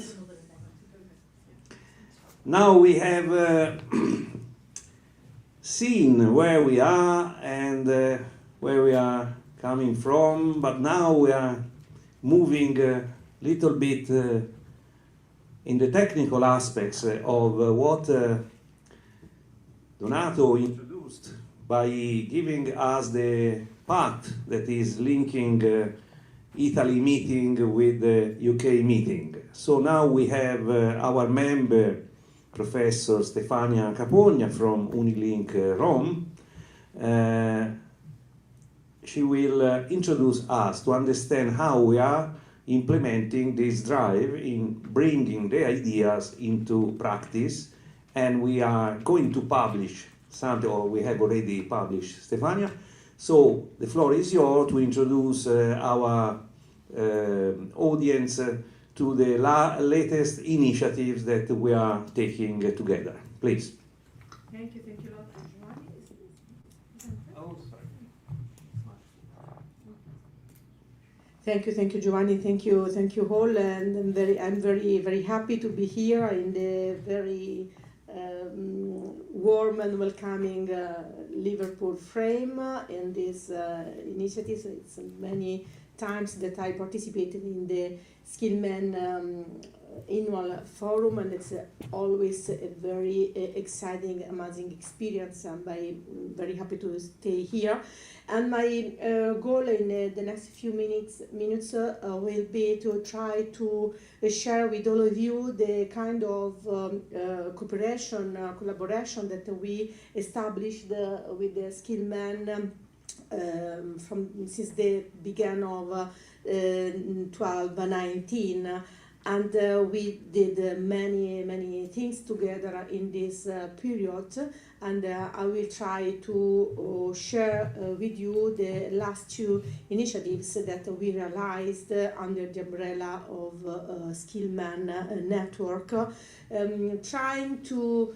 Now we have seen where we are and where we are coming from, but now we are moving a little bit in the technical aspects of what Donato introduced by giving us the path that is linking Italy meeting with the UK meeting. So now we have our member, Professor Stefania Capogna from Unilink Rome. She will introduce us to understand how we are implementing this drive in bringing the ideas into practice, and we are going to publish something, or we have already published, Stefania. So the floor is yours to introduce our audience to the latest initiatives that we are taking together. Please. Thank you a lot, Giovanni. Oh, sorry. Thank you, Giovanni. Thank you all, and I'm very happy to be here in the very warm and welcoming Liverpool frame in this initiative. It's many times that I participated in the Skillman annual forum, and it's always a very exciting, amazing experience. I'm very happy to stay here. And my goal in the next few minutes will be to try to share with all of you the kind of collaboration that we established with the Skillman since the beginning of 12-19. And we did many things together in this period, and I will try to share with you the last two initiatives that we realized under the umbrella of Skillman network, trying to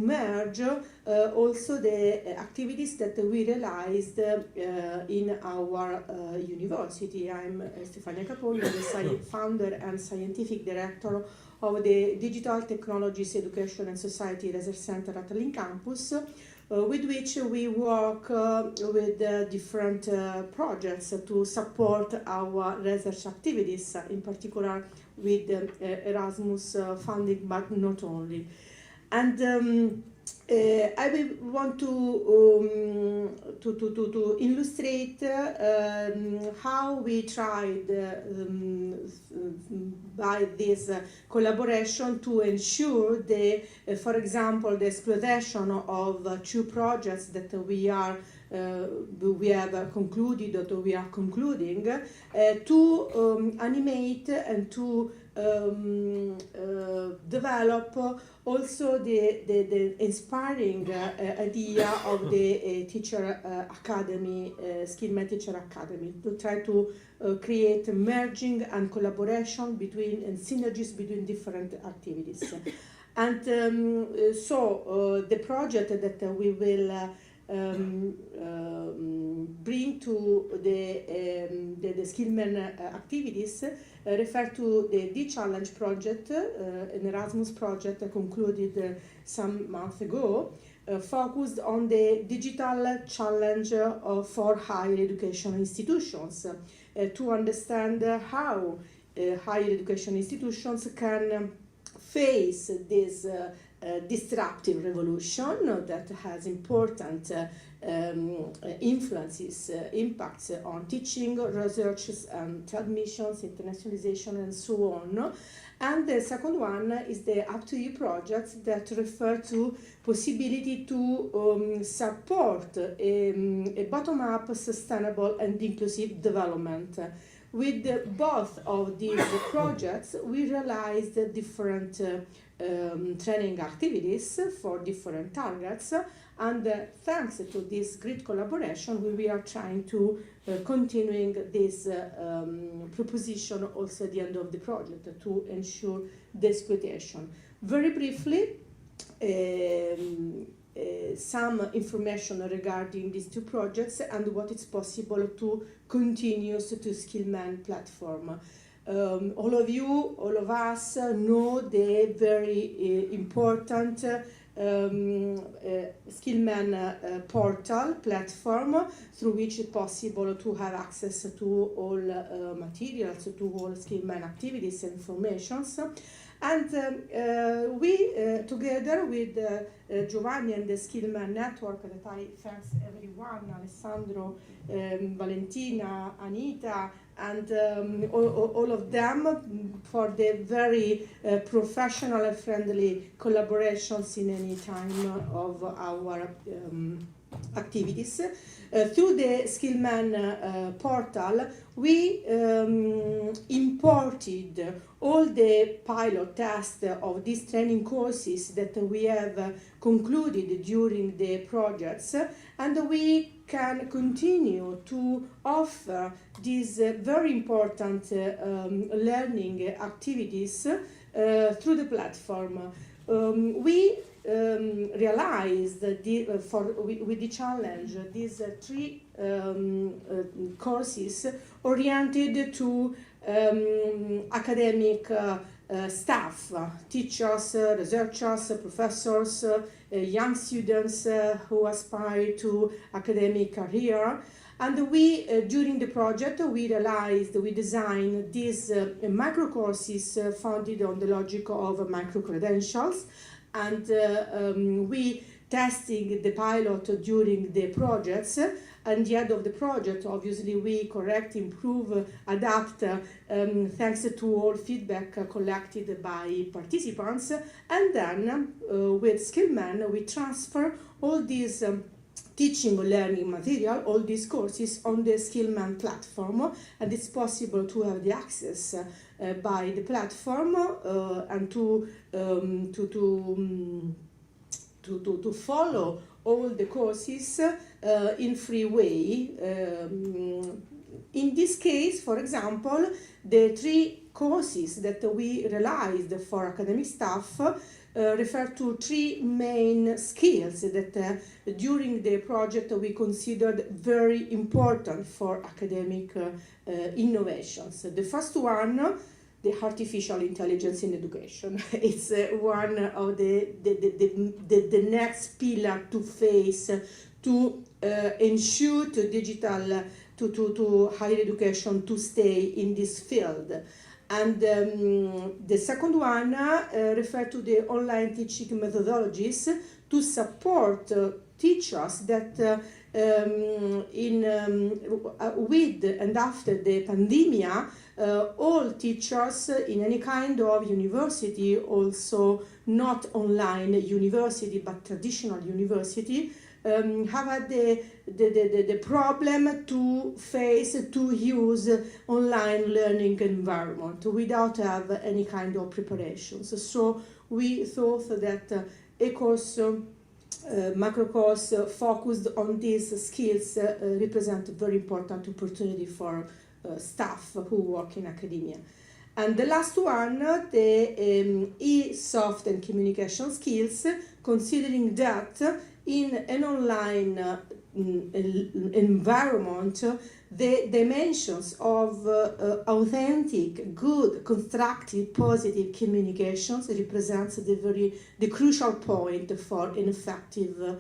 merge also the activities that we realized in our university. I'm Stefania Capogna, the founder and scientific director of the Digital Technologies Education and Society Research Center at Link Campus, with which we work with different projects to support our research activities, in particular with Erasmus funding, but not only. And I will want to illustrate how we tried by this collaboration to ensure the, for example, the exploitation of two projects that we have concluded or we are concluding, to animate and to develop also the inspiring idea of the teacher academy, Skillman Teacher Academy, to try to create merging and collaboration between and synergies between different activities. And so the project that we will bring to the Skillman activities refer to the D-Challenge project, an Erasmus project concluded some months ago, focused on the digital challenge for higher education institutions, to understand how higher education institutions can face this disruptive revolution that has important impacts on teaching, research and admissions, internationalization and so on. And the second one is the Up to You projects that refer to possibility to support a bottom-up, sustainable and inclusive development. With both of these projects, we realized different training activities for different targets, and thanks to this great collaboration, we are trying to continuing this proposition also at the end of the project to ensure the exploitation. Very briefly, some information regarding these two projects and what is possible to continue to Skillman platform. all of you, all of us know the very important Skillman portal platform through which it's possible to have access to all materials, to all Skillman activities and formations. And we, together with Giovanni and the Skillman network, that I thanks everyone, Alessandro, Valentina, Anita, and all of them for the very professional and friendly collaborations in any time of our activities. Through the Skillman portal, we imported all the pilot tests of these training courses that we have concluded during the projects, and we can continue to offer these very important learning activities through the platform. We realized that with the challenge, these three courses oriented to academic staff, teachers, researchers, professors, young students who aspire to academic career. And we, during the project, we designed these micro courses founded on the logic of micro credentials. And we testing the pilot during the projects. And the end of the project, obviously, we correct, improve, adapt, thanks to all feedback collected by participants. And then with Skillman, we transfer all these teaching or learning material, all these courses on the Skillman platform, and it's possible to have the access by the platform and to follow all the courses in free way. In this case, for example, the three courses that we realized for academic staff refer to three main skills that during the project we considered very important for academic innovations. The first one, the artificial intelligence in education. It's one of the next pillar to face to ensure to digital to higher education to stay in this field. And the second one refers to the online teaching methodologies to support teachers that with and after the pandemic, all teachers in any kind of university, also not online university but traditional university, have had the problem to face, to use online learning environment without have any kind of preparations. So we thought that a course, macro course focused on these skills represent a very important opportunity for staff who work in academia. And the last one, the e-soft and communication skills, considering that in an online environment, the dimensions of authentic, good, constructive, positive communications represents the crucial point for an effective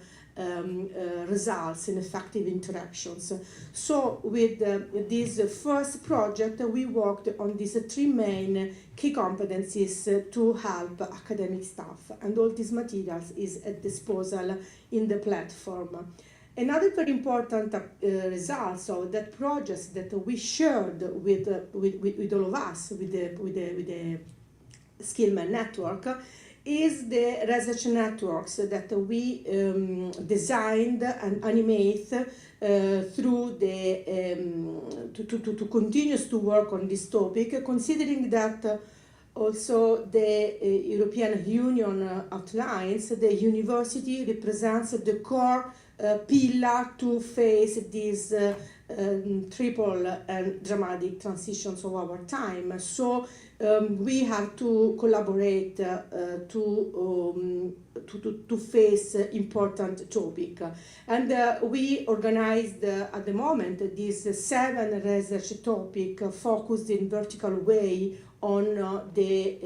results and effective interactions. So with this first project, we worked on these three main key competencies to help academic staff, and all these materials is at disposal in the platform. Another very important results of that project that we shared with all of us, with the Skillman network, is the research networks that we designed and animate through the to continue to work on this topic, considering that also the European Union outlines the university represents the core pillar to face this triple and dramatic transitions of our time. So we have to collaborate to face important topic. And we organized at the moment this 7 research topic focused in vertical way on the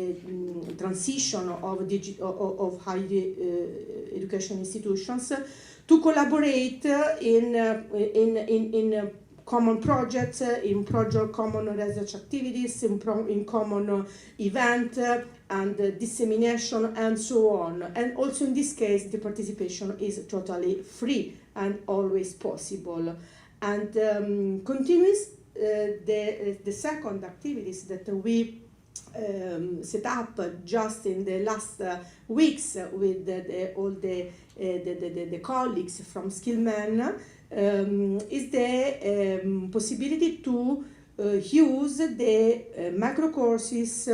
transition of higher education institutions to collaborate in common projects, in common research activities, in common event and dissemination and so on. And also in this case, the participation is totally free and always possible. And continues the second activities that we set up just in the last weeks with all the colleagues from Skillman is the possibility to use the micro courses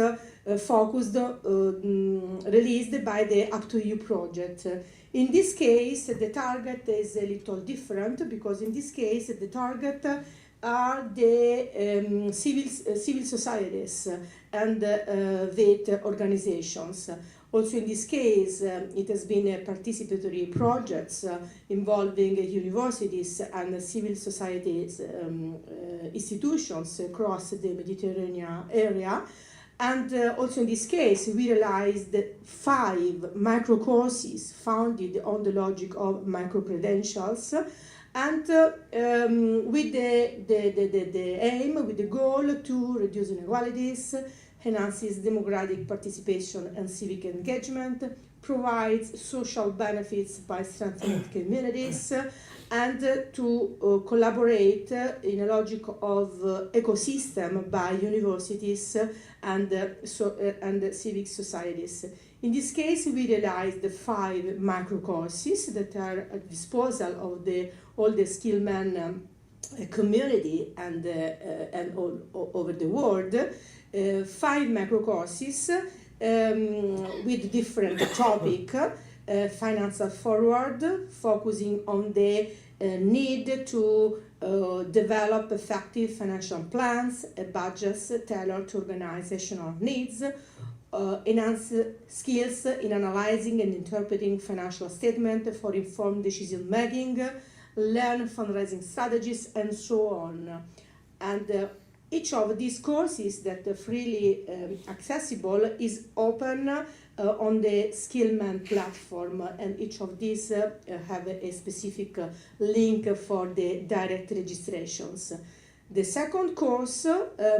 focused released by the Up to You project. In this case, the target is a little different because in this case the target are the civil societies and VET organizations. Also in this case, it has been a participatory projects involving universities and civil societies institutions across the Mediterranean area. And also in this case, we realized 5 micro courses founded on the logic of micro credentials, and with the aim, with the goal to reduce inequalities, enhances democratic participation and civic engagement, provides social benefits by strengthening communities, and to collaborate in a logic of ecosystem by universities and civic societies. In this case, we realized the 5 micro courses that are at disposal of all the Skillman community and all over the world. 5 macro courses with different topic, financial forward, focusing on the need to develop effective financial plans, budgets tailored to organizational needs, enhance skills in analyzing and interpreting financial statements for informed decision making, learn fundraising strategies, and so on. And each of these courses that are freely accessible is open on the Skillman platform, and each of these have a specific link for the direct registrations. The second course,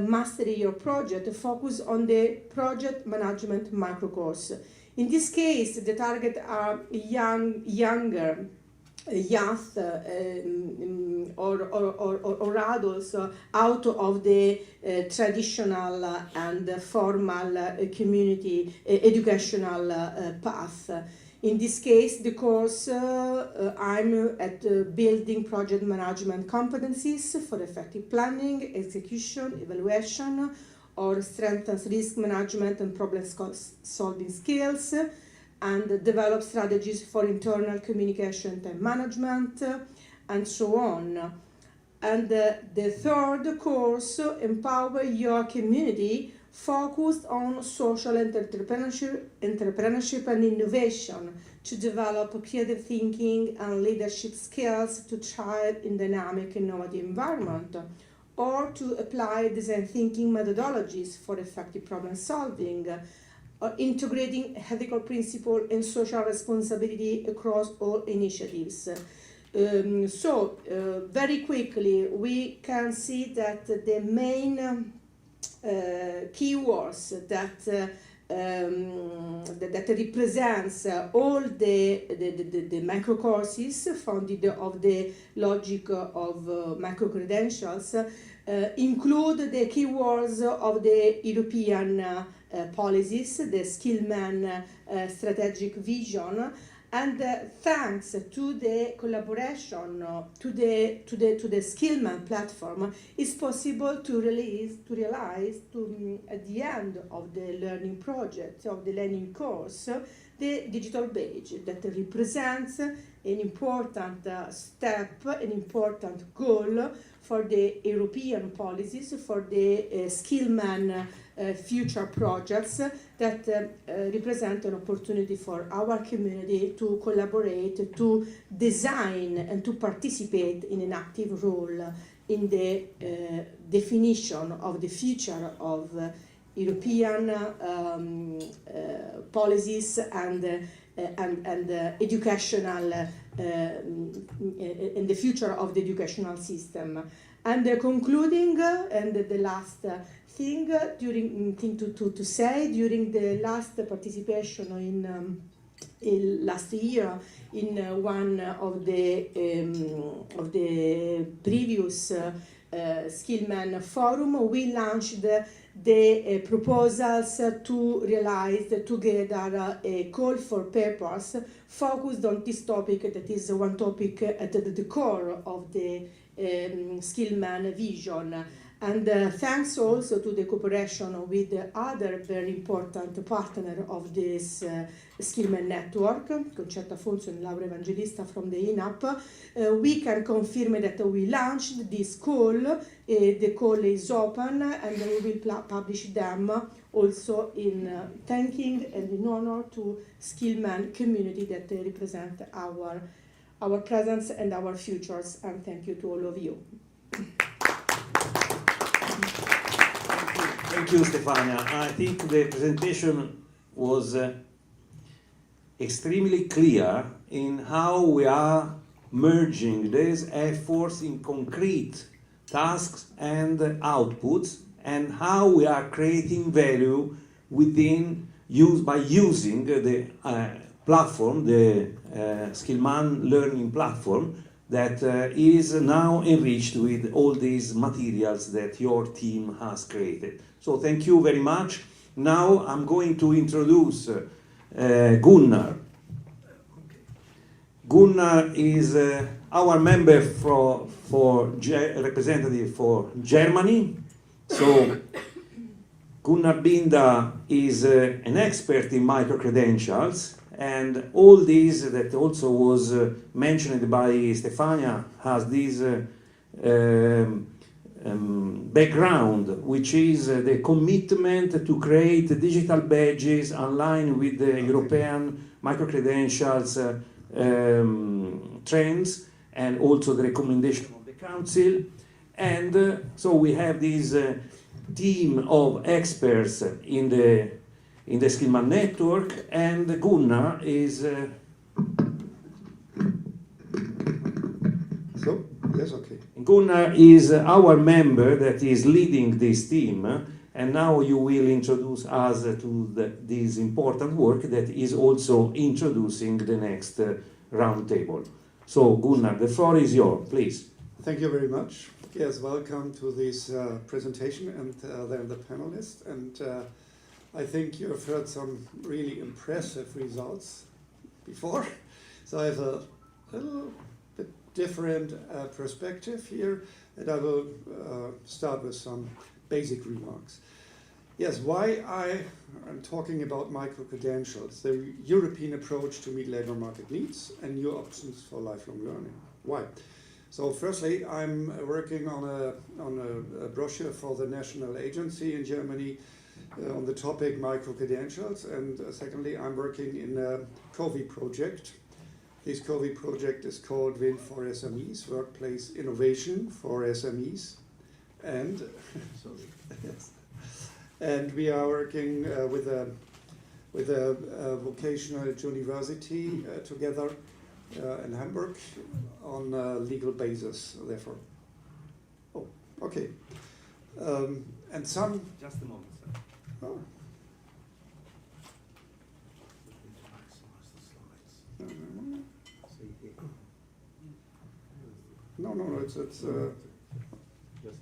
Mastery Your Project, focus on the project management micro course. In this case, the target are younger youth or adults out of the traditional and formal community educational path. In this case, the course I'm at building project management competencies for effective planning, execution, evaluation, or strengthens risk management and problem solving skills, and develop strategies for internal communication, time management, and so on. And the third course, Empower Your Community, focused on social entrepreneurship and innovation to develop creative thinking and leadership skills to thrive in dynamic, innovative environment, or to apply design thinking methodologies for effective problem solving, integrating ethical principle and social responsibility across all initiatives. Very quickly, we can see that the main keywords that represents all the micro courses founded of the logic of micro credentials include the keywords of the European policies, the Skillman strategic vision, and thanks to the collaboration to the Skillman platform, it's possible to realize at the end of the learning project, of the learning course, the digital badge that represents an important step, an important goal for the European policies, for the Skillman future projects that represent an opportunity for our community to collaborate, to design and to participate in an active role in the definition of the future of European policies and educational in the future of the educational system. And concluding, and the last thing to say during the last participation in last year in one of the previous Skillman forum, we launched the proposals to realize together a call for papers focused on this topic that is one topic at the core of the Skillman vision. And thanks also to the cooperation with the other very important partner of this Skillman network, Concetta Afonso and Laura Evangelista from the INAP, we can confirm that we launched this call. The call is open and we will publish them also in thanking and in honor to Skillman community that represent our presence and our futures. And thank you to all of you. Thank you, Stefania. I think the presentation was extremely clear in how we are merging these efforts in concrete tasks and outputs, and how we are creating value by using the platform, the Skillman learning platform, that is now enriched with all these materials that your team has created. So thank you very much. Now I'm going to introduce Gunnar. Gunnar is our member representative for Germany. So Gunnar Binda is an expert in micro-credentials, and all these that also was mentioned by Stefania has this background, which is the commitment to create digital badges aligned with the European micro-credentials trends, and also the recommendation of the Council. And so we have this team of experts in the Skillman network, and Gunnar is Gunnar is our member that is leading this team, and now you will introduce us to this important work that is also introducing the next roundtable. So Gunnar, the floor is yours, please. Thank you very much. Yes, welcome to this presentation, and then the panelists. And I think you have heard some really impressive results before. So I have a little bit different perspective here, and I will start with some basic remarks. Yes, why I am talking about micro-credentials, the European approach to meet labor market needs and new options for lifelong learning. Why? So firstly, I'm working on a brochure for the national agency in Germany on the topic micro-credentials, and secondly, I'm working in a COVI project. This COVI project is called WIN for SMEs, Workplace Innovation for SMEs, and yes. And we are working with a vocational university together in Hamburg on a legal basis, therefore. Oh, okay. And some... Just a moment, sir. Oh. No, it's Just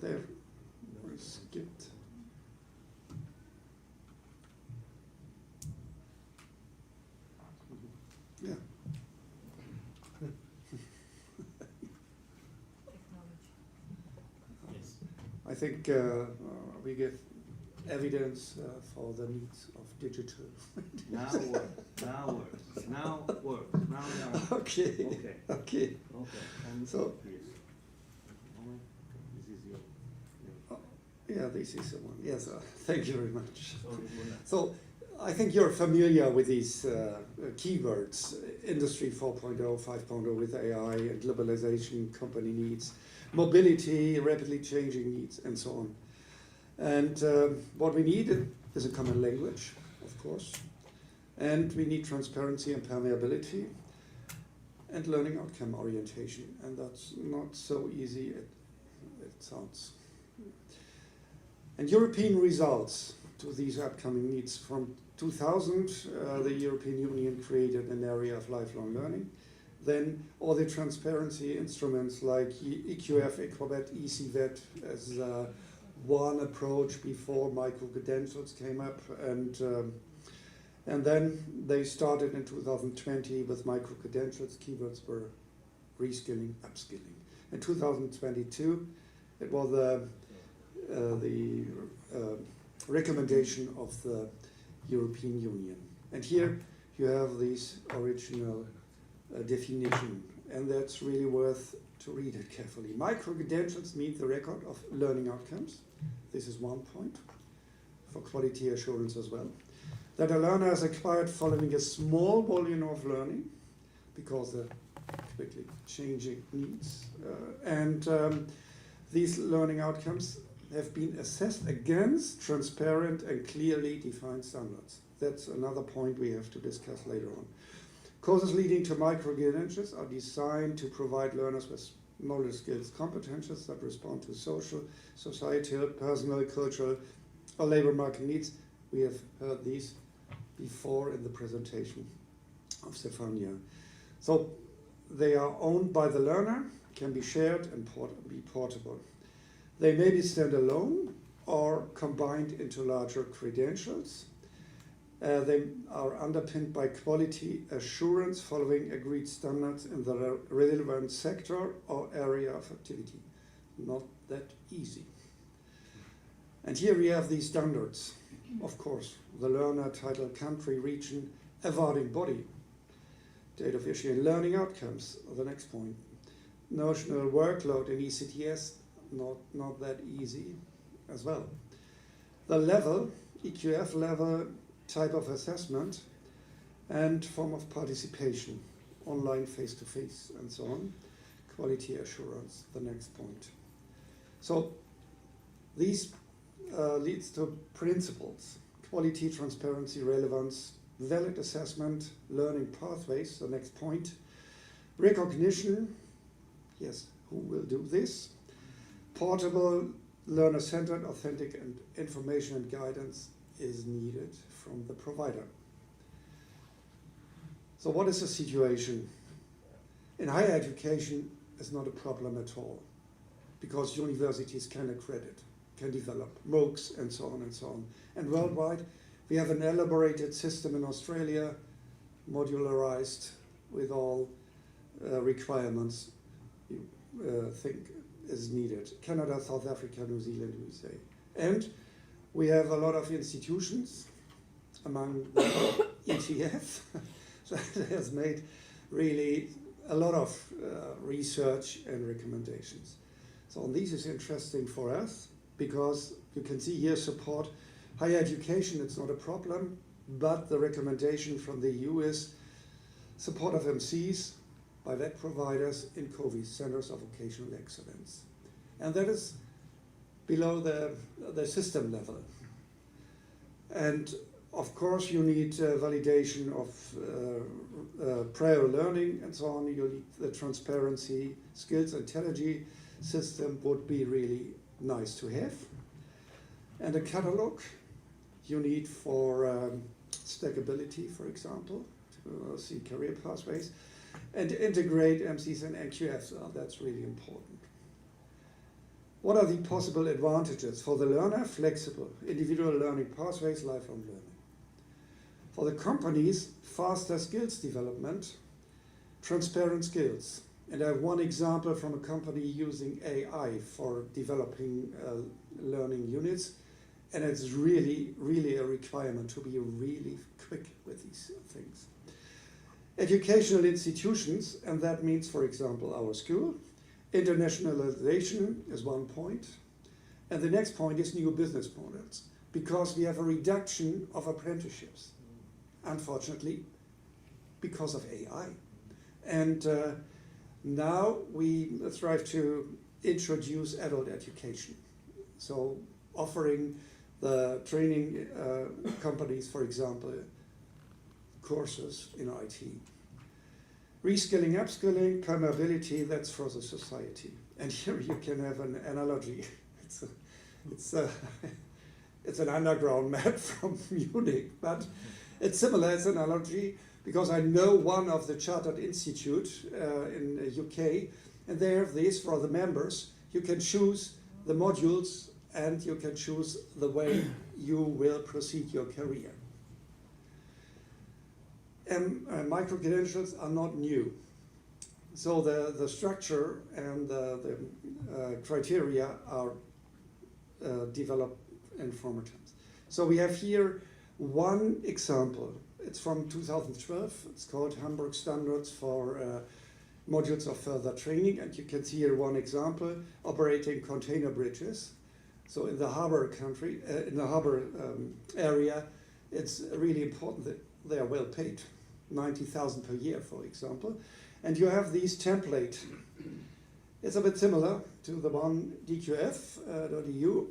there. We skipped. Yeah. I think we give evidence for the needs of digital. Now works. Now works. Now works. Now we are. Okay. Okay. Okay. Okay. And So- please. This is your. Yeah, this is the one. Yes, thank you very much. Sorry for that. So I think you're familiar with these keywords, Industry 4.0, 5.0 with AI and globalization, company needs, mobility, rapidly changing needs, and so on. And what we need is a common language, of course, and we need transparency and permeability and learning outcome orientation, and that's not so easy, it sounds. And European results to these upcoming needs. From 2000, the European Union created an area of lifelong learning. Then all the transparency instruments like EQF, EQUABET, ECVET as one approach before micro-credentials came up. And then they started in 2020 with micro-credentials. Keywords were reskilling, upskilling. In 2022, it was the recommendation of the European Union. And here you have this original definition, and that's really worth to read it carefully. Micro-credentials meet the record of learning outcomes. This is one point for quality assurance as well. That a learner has acquired following a small volume of learning, because of quickly changing needs. These learning outcomes have been assessed against transparent and clearly defined standards. That's another point we have to discuss later on. Courses leading to micro-credentials are designed to provide learners with knowledge, skills, competences that respond to social, societal, personal, cultural, or labor market needs. We have heard these before in the presentation of Stefania. So they are owned by the learner, can be shared and be portable. They may be standalone or combined into larger credentials. They are underpinned by quality assurance following agreed standards in the relevant sector or area of activity. Not that easy. And here we have these standards. Of course, the learner, title, country, region, awarding body, date of issue, and learning outcomes, the next point. Notional workload in ECTS, not that easy as well. The level, EQF level, type of assessment, and form of participation, online, face-to-face, and so on. Quality assurance, the next point. So these leads to principles: quality, transparency, relevance, valid assessment, learning pathways, the next point. Recognition, yes, who will do this? Portable, learner-centered, authentic, and information and guidance is needed from the provider. So what is the situation? In higher education, it's not a problem at all, because universities can accredit, can develop MOOCs, and so on and so on. And worldwide, we have an elaborated system in Australia, modularized with all requirements you think is needed. Canada, South Africa, New Zealand, USA. And we have a lot of institutions, among the ETF, that has made really a lot of research and recommendations. So this is interesting for us, because you can see here support higher education, it's not a problem, but the recommendation from the EU is support of MCs by VET providers in COVI, Centers of Vocational Excellence. And that is below the system level. And of course you need validation of prior learning and so on. You need the transparency, skills, intelligence system would be really nice to have. And a catalog you need for stackability, for example, to see career pathways. And integrate MCs and NQFs, that's really important. What are the possible advantages? For the learner, flexible, individual learning pathways, lifelong learning. For the companies, faster skills development, transparent skills, And I have one example from a company using AI for developing learning units. And it's really, really a requirement to be really quick with these things. Educational institutions, and that means, for example, our school. Internationalization is one point. And the next point is new business models, because we have a reduction of apprenticeships, unfortunately, because of AI. And now we strive to introduce adult education. So offering the training companies, for example, courses in IT. Reskilling, upskilling, permeability, that's for the society. And here you can have an analogy. It's an underground map from Munich, but it's similar as an analogy because I know one of the Chartered Institute in the UK, and they have this for the members. You can choose the modules and you can choose the way you will proceed your career. Micro-credentials are not new. So the structure and the criteria are developed in former times. So we have here one example. It's from 2012. It's called Hamburg Standards for Modules of Further Training. And you can see here one example, operating container bridges. So in the harbor country, in the harbor area, it's really important that they are well paid. 90,000 per year, for example. And you have these template. It's a bit similar to the one DQF.eu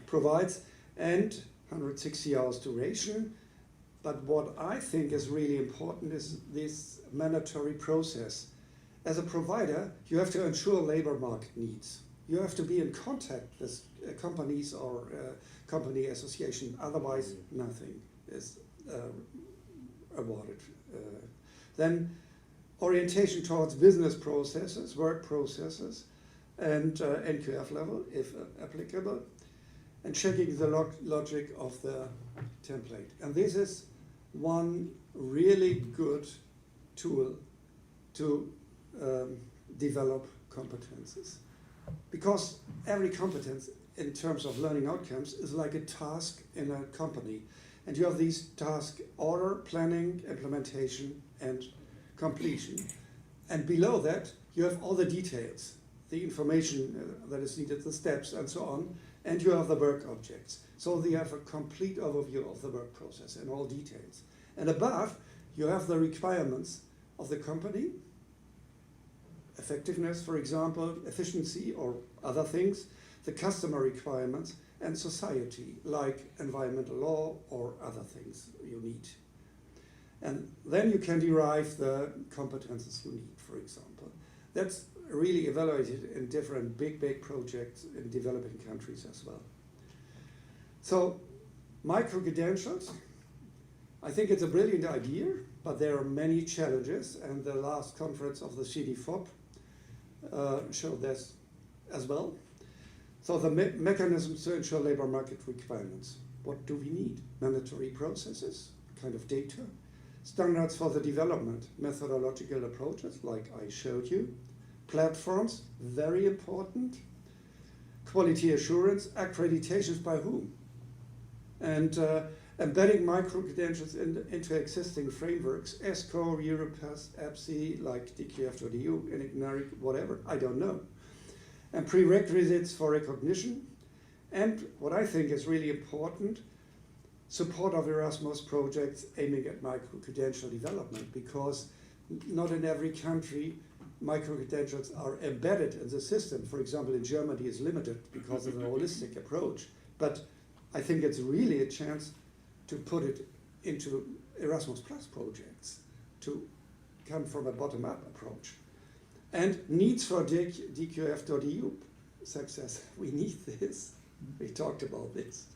provides, and 160 hours duration. But what I think is really important is this mandatory process. As a provider, you have to ensure labor market needs. You have to be in contact with companies or company association, otherwise nothing is awarded. Then orientation towards business processes, work processes, and NQF level, if applicable, and checking the logic of the template. And this is one really good tool to develop competences. Because every competence in terms of learning outcomes is like a task in a company. And you have these tasks: order, planning, implementation, and completion. And below that, you have all the details, the information that is needed, the steps, and so on. And you have the work objects. So you have a complete overview of the work process in all details. And above, you have the requirements of the company, effectiveness, for example, efficiency or other things, the customer requirements, and society, like environmental law or other things you need. And then you can derive the competences you need, for example. That's really evaluated in different big projects in developing countries as well. So, micro-credentials, I think it's a brilliant idea, but there are many challenges, and the last conference of the CDFOP showed this as well. So the mechanisms to ensure labor market requirements. What do we need? Mandatory processes, kind of data, standards for the development, methodological approaches, like I showed you, platforms, very important, quality assurance, accreditations by whom, and embedding micro-credentials into existing frameworks, ESCO, Europass, EPSI, like DQF.eu, Enigmatic, whatever, I don't know. And prerequisites for recognition, and what I think is really important, support of Erasmus projects aiming at micro-credential development, because not in every country micro-credentials are embedded in the system. For example, in Germany it's limited because of the holistic approach, but I think it's really a chance to put it into Erasmus Plus projects, to come from a bottom-up approach. And needs for DQF.eu success. We need this. We talked about this.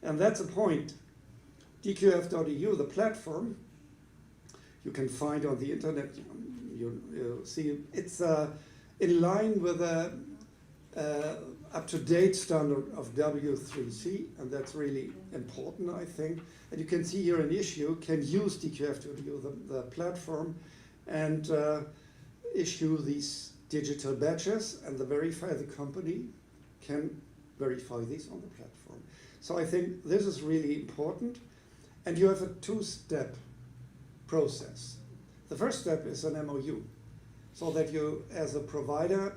And that's a point. DQF.eu, the platform, you can find on the internet. You'll see it's in line with the up-to-date standard of W3C, and that's really important, I think. And you can see here an issue, can use DQF.eu, the platform, and issue these digital badges, and the company can verify these on the platform. So I think this is really important, and you have a two-step process. The first step is an MOU, so that you, as a provider,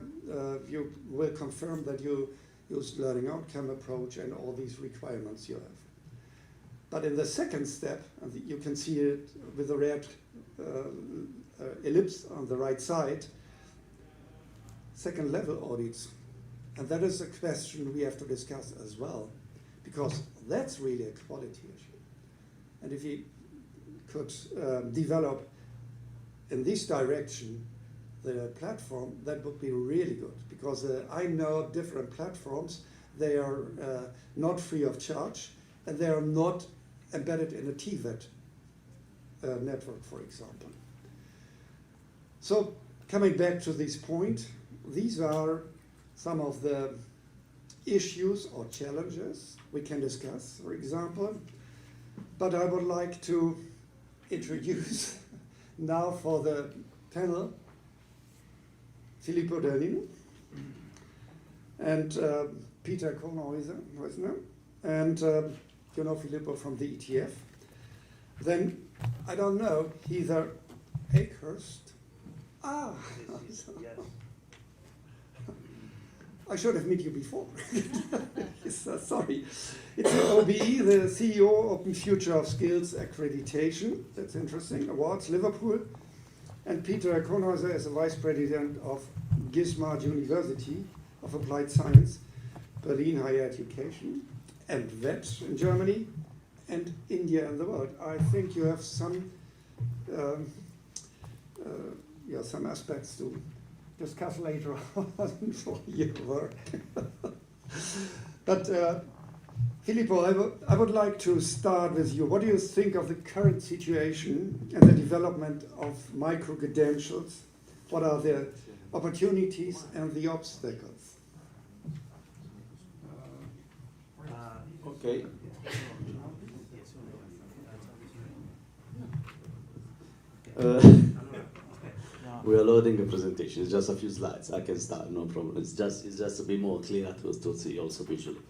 you will confirm that you use learning outcome approach and all these requirements you have. But in the second step, and you can see it with the red ellipse on the right side, second level audits. And that is a question we have to discuss as well, because that's really a quality issue. And if you could develop in this direction the platform, that would be really good, because I know different platforms, they are not free of charge, and they are not embedded in a TVET network, for example. So coming back to this point, these are some of the issues or challenges we can discuss, for example. But I would like to introduce now for the panel Filippo Dellino and Peter Kornhäuser, and you know Filippo from the ETF. Then, I don't know, either Akehurst. Yes. I should have met you before. Sorry. It's OBE, the CEO Open Future of Skills Accreditation. That's interesting. Awards, Liverpool. And Peter Kornhäuser is the Vice President of Gismard University of Applied Science, Berlin Higher Education, and VET in Germany, and India in the world. I think you have some aspects to discuss later on for your work. But Filippo, I would like to start with you. What do you think of the current situation and the development of micro-credentials? What are the opportunities and the obstacles? Okay. We are loading a presentation. It's just a few slides. I can start, no problem. It's just to be more clear to see also visually.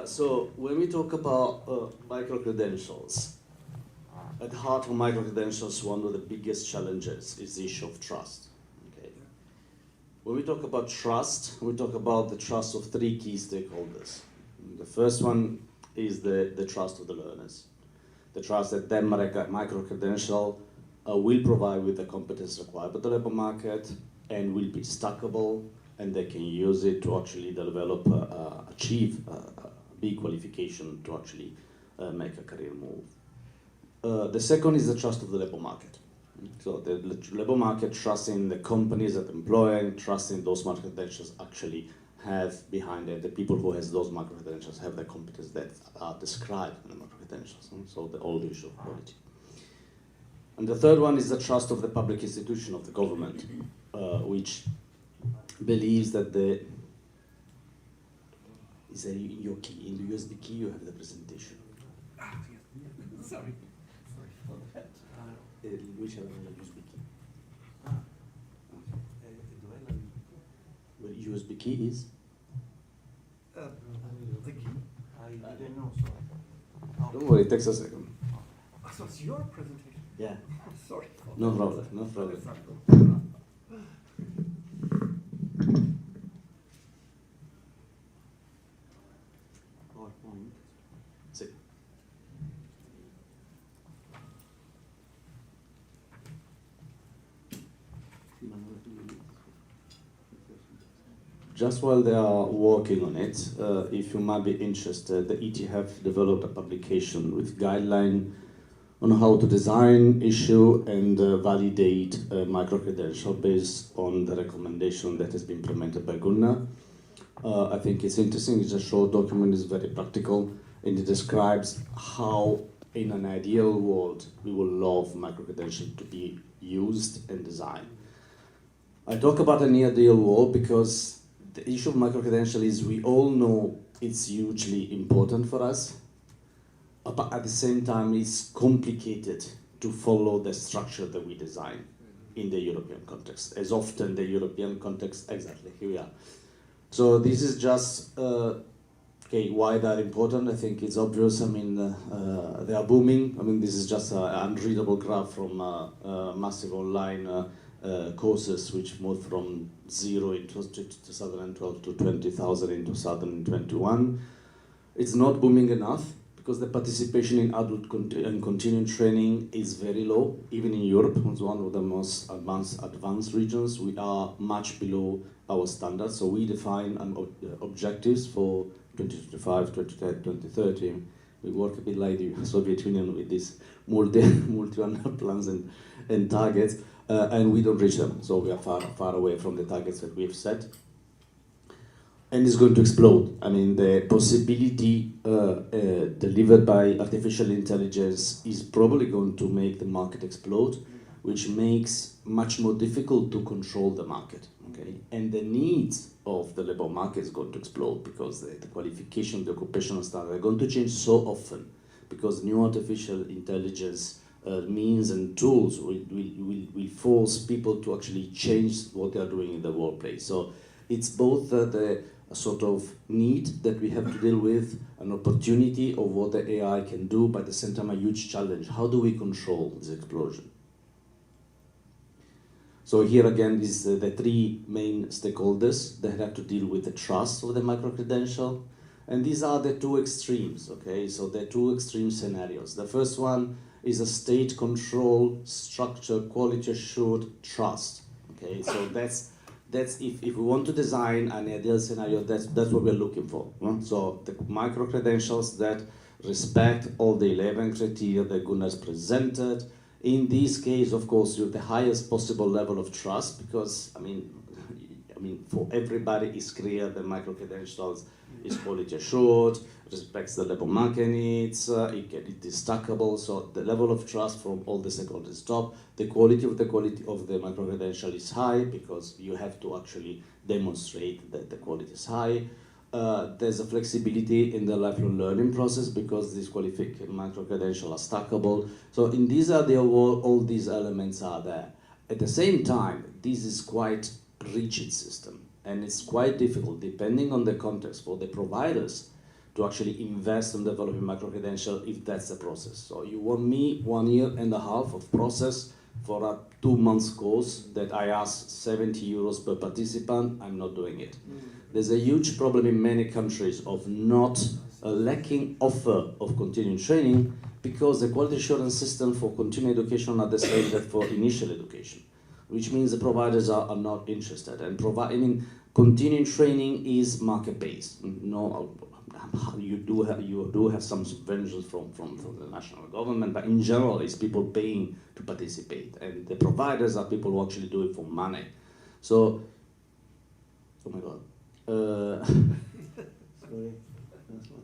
So when we talk about micro-credentials, at the heart of micro-credentials, one of the biggest challenges is the issue of trust. Okay. When we talk about trust, we talk about the trust of three key stakeholders. The first one is the trust of the learners. The trust that their micro-credential will provide with the competence required by the labor market and will be stackable, and they can use it to actually develop, achieve a big qualification to actually make a career move. The second is the trust of the labor market. So the labor market trusting the companies that employ and trusting those micro-credentials actually have behind it, the people who has those micro-credentials have the competence that are described in the micro-credentials. So the old issue of quality. And the third one is the trust of the public institution of the government, which believes that is in your key, in the USB key you have the presentation. Sorry for that. Which are the USB key? Where USB key is? The key? I didn't know, sorry. Don't worry, it takes a second. So it's your presentation? Yeah. Sorry. No problem, no problem. PowerPoint. See. Just while they are working on it, if you might be interested, the ETF developed a publication with guideline on how to design, issue, and validate a micro-credential based on the recommendation that has been implemented by Gunnar. I think it's interesting, it's a short document, it's very practical, and it describes how, in an ideal world, we would love micro-credential to be used and designed. I talk about an ideal world because the issue of micro-credential is we all know it's hugely important for us, but at the same time it's complicated to follow the structure that we design. in the European context. As often the European context, exactly, here we are. So this is just, okay, why they're important. I think it's obvious. I mean, they are booming. I mean, this is just an unreadable graph from massive online courses, which moved from 0 in 2012 to 20,000 in 2021. It's not booming enough because the participation in adult and continuing training is very low. Even in Europe, it's one of the most advanced regions. We are much below our standards. So we define objectives for 2025, 2030. We work a bit like the Soviet Union with these multi-annual plans and targets, and we don't reach them. So we are far away from the targets that we've set. And it's going to explode. I mean, the possibility delivered by artificial intelligence is probably going to make the market explode, which makes much more difficult to control the market. Okay, and the needs of the labor market is going to explode because the qualification, the occupational standards are going to change so often because new artificial intelligence means and tools will force people to actually change what they are doing in the workplace. So it's both the sort of need that we have to deal with, an opportunity of what the AI can do, but at the same time a huge challenge. How do we control this explosion? So here again is the three main stakeholders that have to deal with the trust of the micro-credential. And these are the two extremes, okay? So the two extreme scenarios. The first one is a state control, structure, quality assured trust, okay? So that's if we want to design an ideal scenario, that's what we're looking for. So the micro-credentials that respect all the 11 criteria that Gunnar presented. In this case, of course, you have the highest possible level of trust because, I mean, for everybody it's clear the micro-credentials is quality assured, respects the labor market needs, it is stackable, so the level of trust from all the stakeholders is top. The quality of the micro-credential is high because you have to actually demonstrate that the quality is high. There's a flexibility in the lifelong learning process because these micro-credentials are stackable. So in these all these elements are there. At the same time, this is quite rigid system and it's quite difficult, depending on the context, for the providers to actually invest in developing micro-credential if that's the process. So you want me 1.5 years of process for a 2-month course that I ask 70 euros per participant, I'm not doing it. There's a huge problem in many countries of not lacking offer of continuing training because the quality assurance system for continuing education are the same as for initial education, which means the providers are not interested. And continuing training is market-based. No, you do have some subventions from the national government, but in general, it's people paying to participate, and the providers are people who actually do it for money. So, oh my God.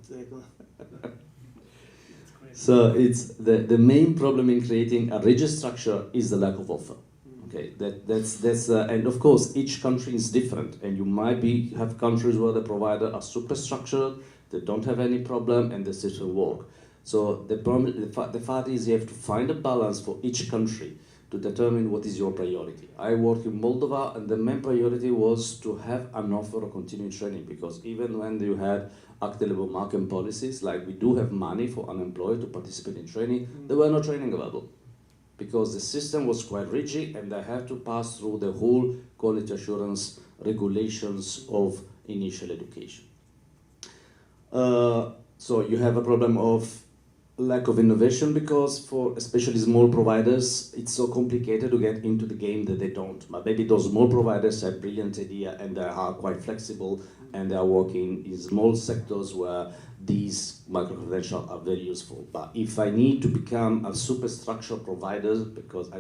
Sorry. So it's the main problem in creating a rigid structure is the lack of offer. Okay, that's and of course each country is different, and you might have countries where the provider are super structured, they don't have any problem, and the system work. So the fact is you have to find a balance for each country to determine what is your priority. I work in Moldova, and the main priority was to have an offer of continuing training, because even when you had active labor market policies, like we do have money for unemployed to participate in training, there were no training available, because the system was quite rigid and they had to pass through the whole quality assurance regulations of initial education. So you have a problem of lack of innovation, because for especially small providers, it's so complicated to get into the game that they don't. But maybe those small providers have brilliant idea and they are quite flexible and they are working in small sectors where these micro-credentials are very useful. But if I need to become a superstructure provider, because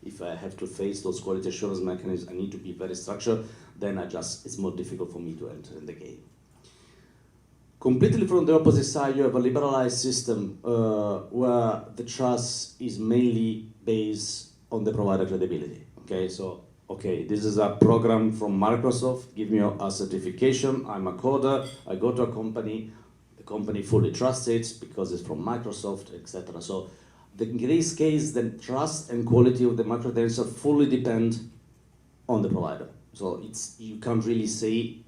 if I have to face those quality assurance mechanisms, I need to be very structured, then it's more difficult for me to enter in the game. Completely from the opposite side, you have a liberalized system where the trust is mainly based on the provider credibility. Okay, so this is a program from Microsoft, give me a certification, I'm a coder, I go to a company, the company fully trusts it because it's from Microsoft, etc. So in this case, the trust and quality of the micro-credential fully depend on the provider. So you can't really say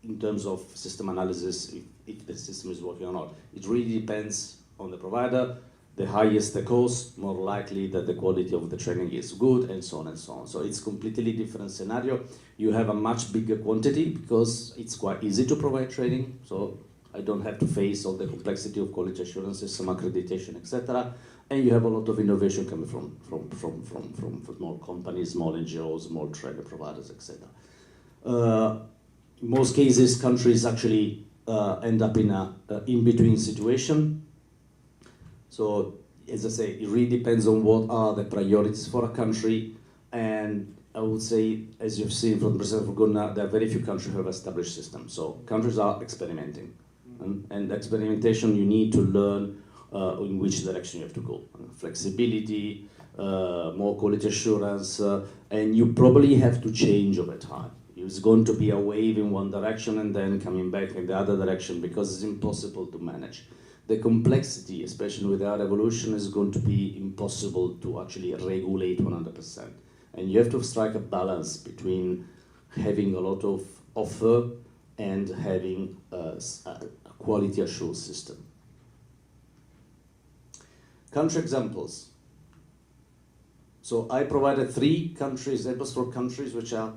in terms of system analysis if the system is working or not. It really depends on the provider. The higher the cost, more likely that the quality of the training is good, and so on and so on. So it's completely different scenario. You have a much bigger quantity because it's quite easy to provide training. So I don't have to face all the complexity of quality assurance system, accreditation, etc. And you have a lot of innovation coming from small companies, small NGOs, small training providers, etc. In most cases, countries actually end up in a in-between situation. So, as I say, it really depends on what are the priorities for a country. And I would say, as you've seen from President Gunnar, there are very few countries who have established systems. So countries are experimenting. And experimentation, you need to learn in which direction you have to go. Flexibility, more quality assurance, and you probably have to change over time. It's going to be a wave in one direction and then coming back in the other direction because it's impossible to manage. The complexity, especially with our evolution, is going to be impossible to actually regulate 100%. And you have to strike a balance between having a lot of offer and having a quality assured system. Country examples. So I provided 3 countries, examples for countries which are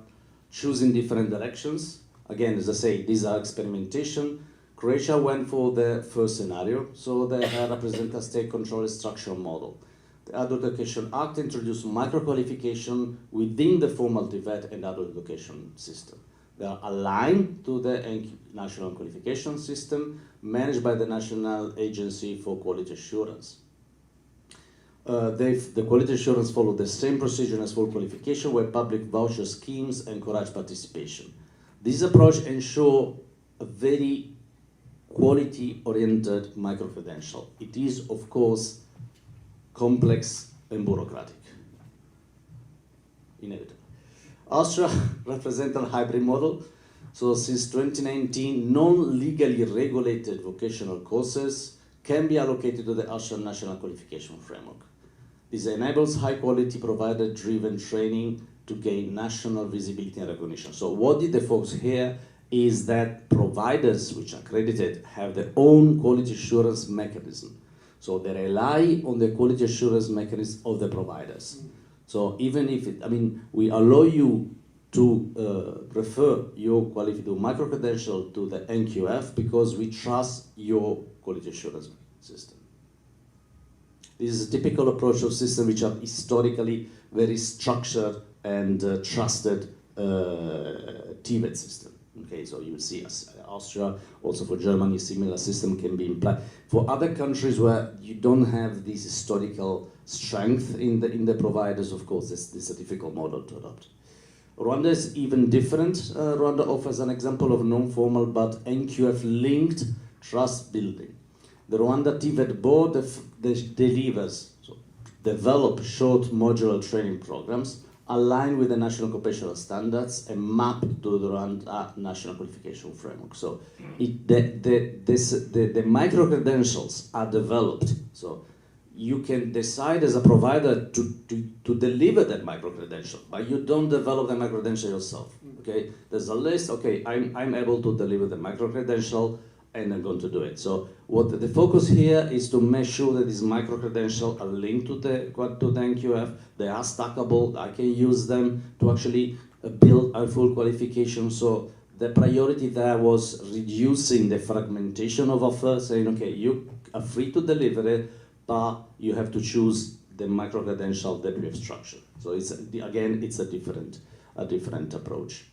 choosing different directions. Again, as I say, these are experimentation. Croatia went for the first scenario, so they represent a state control structural model. The Adult Education Act introduced micro-qualification within the formal TVET and adult education system. They are aligned to the national qualification system managed by the National Agency for Quality Assurance. The quality assurance followed the same procedure as full qualification, where public voucher schemes encourage participation. This approach ensures a very quality-oriented micro-credential. It is, of course, complex and bureaucratic. Inevitable. Austria represents a hybrid model. So since 2019, non-legally regulated vocational courses can be allocated to the Austrian National Qualification Framework. This enables high-quality provider-driven training to gain national visibility and recognition. So what did they focus here is that providers which are accredited have their own quality assurance mechanism. So they rely on the quality assurance mechanism of the providers. So even if we allow you to refer your micro-credential to the NQF because we trust your quality assurance system. This is a typical approach of systems which are historically very structured and trusted TVET system. Okay, so you will see Austria, also for Germany, similar system can be implied. For other countries where you don't have this historical strength in the providers, of course, this is a difficult model to adopt. Rwanda is even different. Rwanda offers an example of non-formal but NQF-linked trust building. The Rwanda TVET board develop short modular training programs aligned with the national occupational standards and mapped to the Rwanda National Qualification Framework. So the micro-credentials are developed. So you can decide as a provider to deliver that micro-credential, but you don't develop the micro-credential yourself. Okay, there's a list. Okay, I'm able to deliver the micro-credential, and I'm going to do it. So what the focus here is to make sure that these micro-credentials are linked to the NQF, they are stackable, I can use them to actually build a full qualification. So the priority there was reducing the fragmentation of offers, saying, okay, you are free to deliver it, but you have to choose the micro-credential that we have structured. So it's a different approach.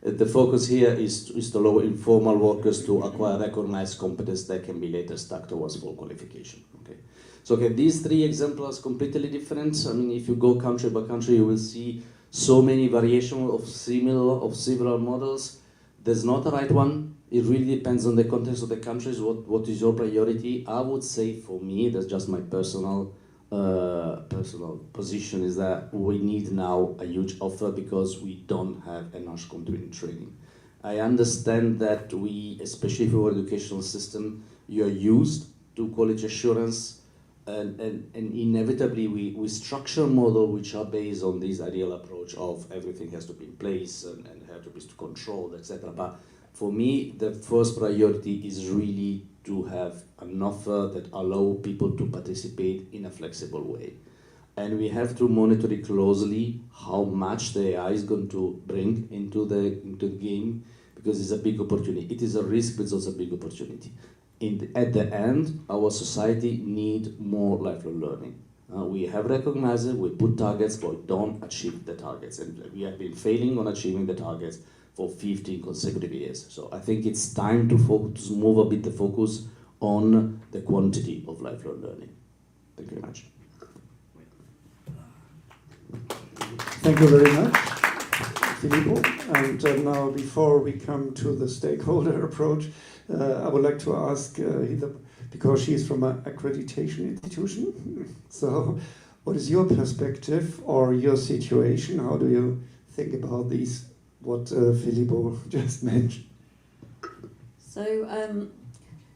The focus here is to allow informal workers to acquire recognized competence that can be later stacked towards full qualification. Okay. So these 3 examples are completely different. If you go country by country, you will see so many variations of similar models. There's not a right one. It really depends on the context of the countries. What is your priority? I would say for me, that's just my personal position, is that we need now a huge offer because we don't have enough continuing training. I understand that we, especially for our educational system, you are used to quality assurance and inevitably we structure models which are based on this ideal approach of everything has to be in place and has to be controlled, etc. But for me, the first priority is really to have an offer that allow people to participate in a flexible way. And we have to monitor it closely how much the AI is going to bring into the game, because it's a big opportunity. It is a risk, but it's also a big opportunity. At the end, our society needs more lifelong learning. We have recognized it, we put targets, but we don't achieve the targets. And we have been failing on achieving the targets for 15 consecutive years. So I think it's time to move a bit the focus on the quantity of lifelong learning. Thank you very much. Thank you very much, Filippo. And now, before we come to the stakeholder approach, I would like to ask Heather, because she's from an accreditation institution. So, what is your perspective or your situation? How do you think about these? What Filippo just mentioned.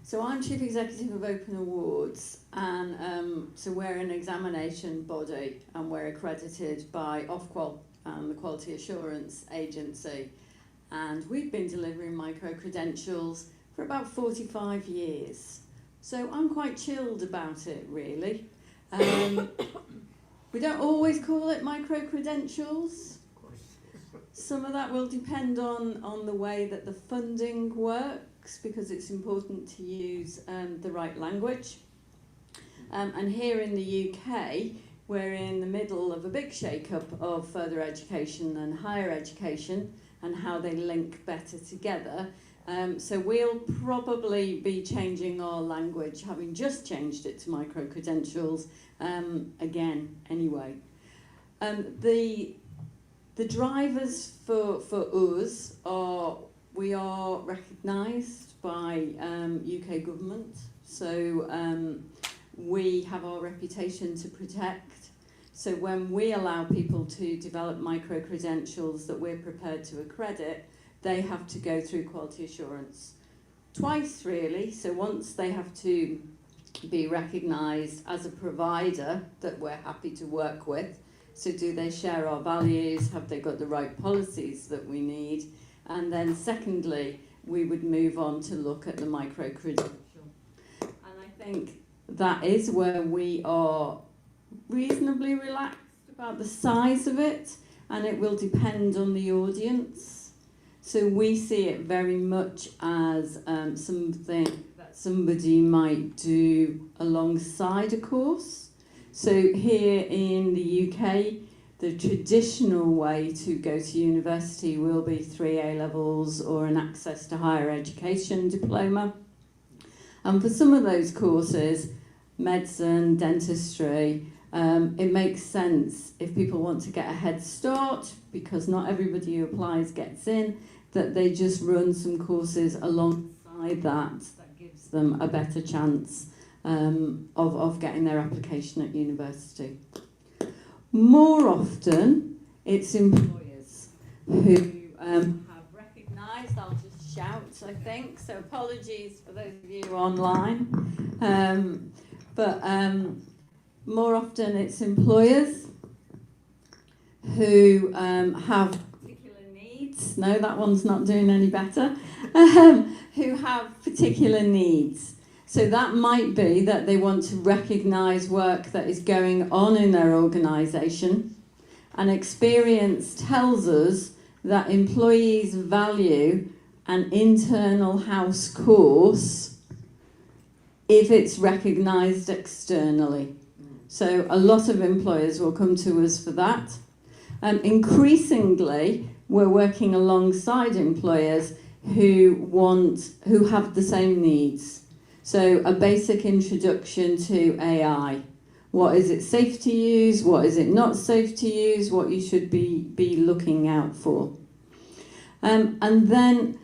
So I'm Chief Executive of Open Awards, and so we're an examination body, and we're accredited by Ofqual, the Quality Assurance Agency, and we've been delivering micro-credentials for about 45 years. So I'm quite chilled about it, really. We don't always call it micro-credentials. Some of that will depend on the way that the funding works, because it's important to use the right language. And here in the UK, we're in the middle of a big shake-up of further education and higher education and how they link better together. So we'll probably be changing our language, having just changed it to micro-credentials again anyway. The drivers for us are, we are recognised by UK government, so we have our reputation to protect. So when we allow people to develop micro-credentials that we're prepared to accredit, they have to go through quality assurance. Twice really, so once they have to be recognised as a provider that we're happy to work with. So do they share our values? Have they got the right policies that we need? And then secondly, we would move on to look at the micro-credential. And I think that is where we are reasonably relaxed about the size of it, and it will depend on the audience. So we see it very much as something that somebody might do alongside a course. So here in the UK, the traditional way to go to university will be 3 A-levels or an access to higher education diploma. And for some of those courses, medicine, dentistry, it makes sense if people want to get a head start, because not everybody who applies gets in, that they just run some courses alongside that gives them a better chance of getting their application at university. More often, it's employers who have recognised, I'll just shout, I think, so apologies for those of you online, but more often it's employers who have particular needs, no, that one's not doing any better, who have particular needs. So that might be that they want to recognise work that is going on in their organisation. And experience tells us that employees value an internal house course if it's recognised externally. So a lot of employers will come to us for that. Increasingly, we're working alongside employers who have the same needs. So a basic introduction to AI. What is it safe to use? What is it not safe to use? What you should be looking out for. And then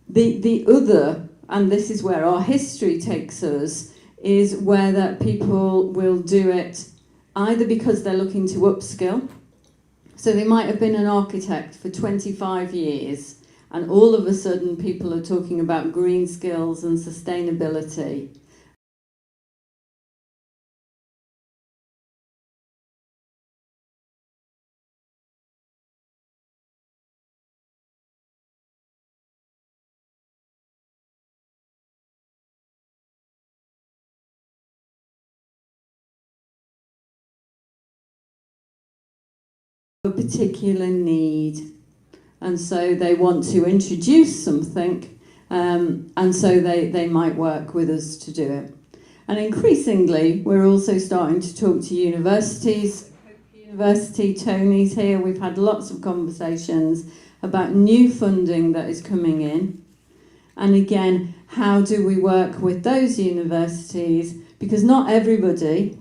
the other, and this is where our history takes us, is where that people will do it either because they're looking to upskill. So they might have been an architect for 25 years, and all of a sudden people are talking about green skills and sustainability. a particular need. And so they want to introduce something, and so they might work with us to do it. And increasingly, we're also starting to talk to universities. University, Tony's here, we've had lots of conversations about new funding that is coming in. And again, how do we work with those universities? Because not everybody,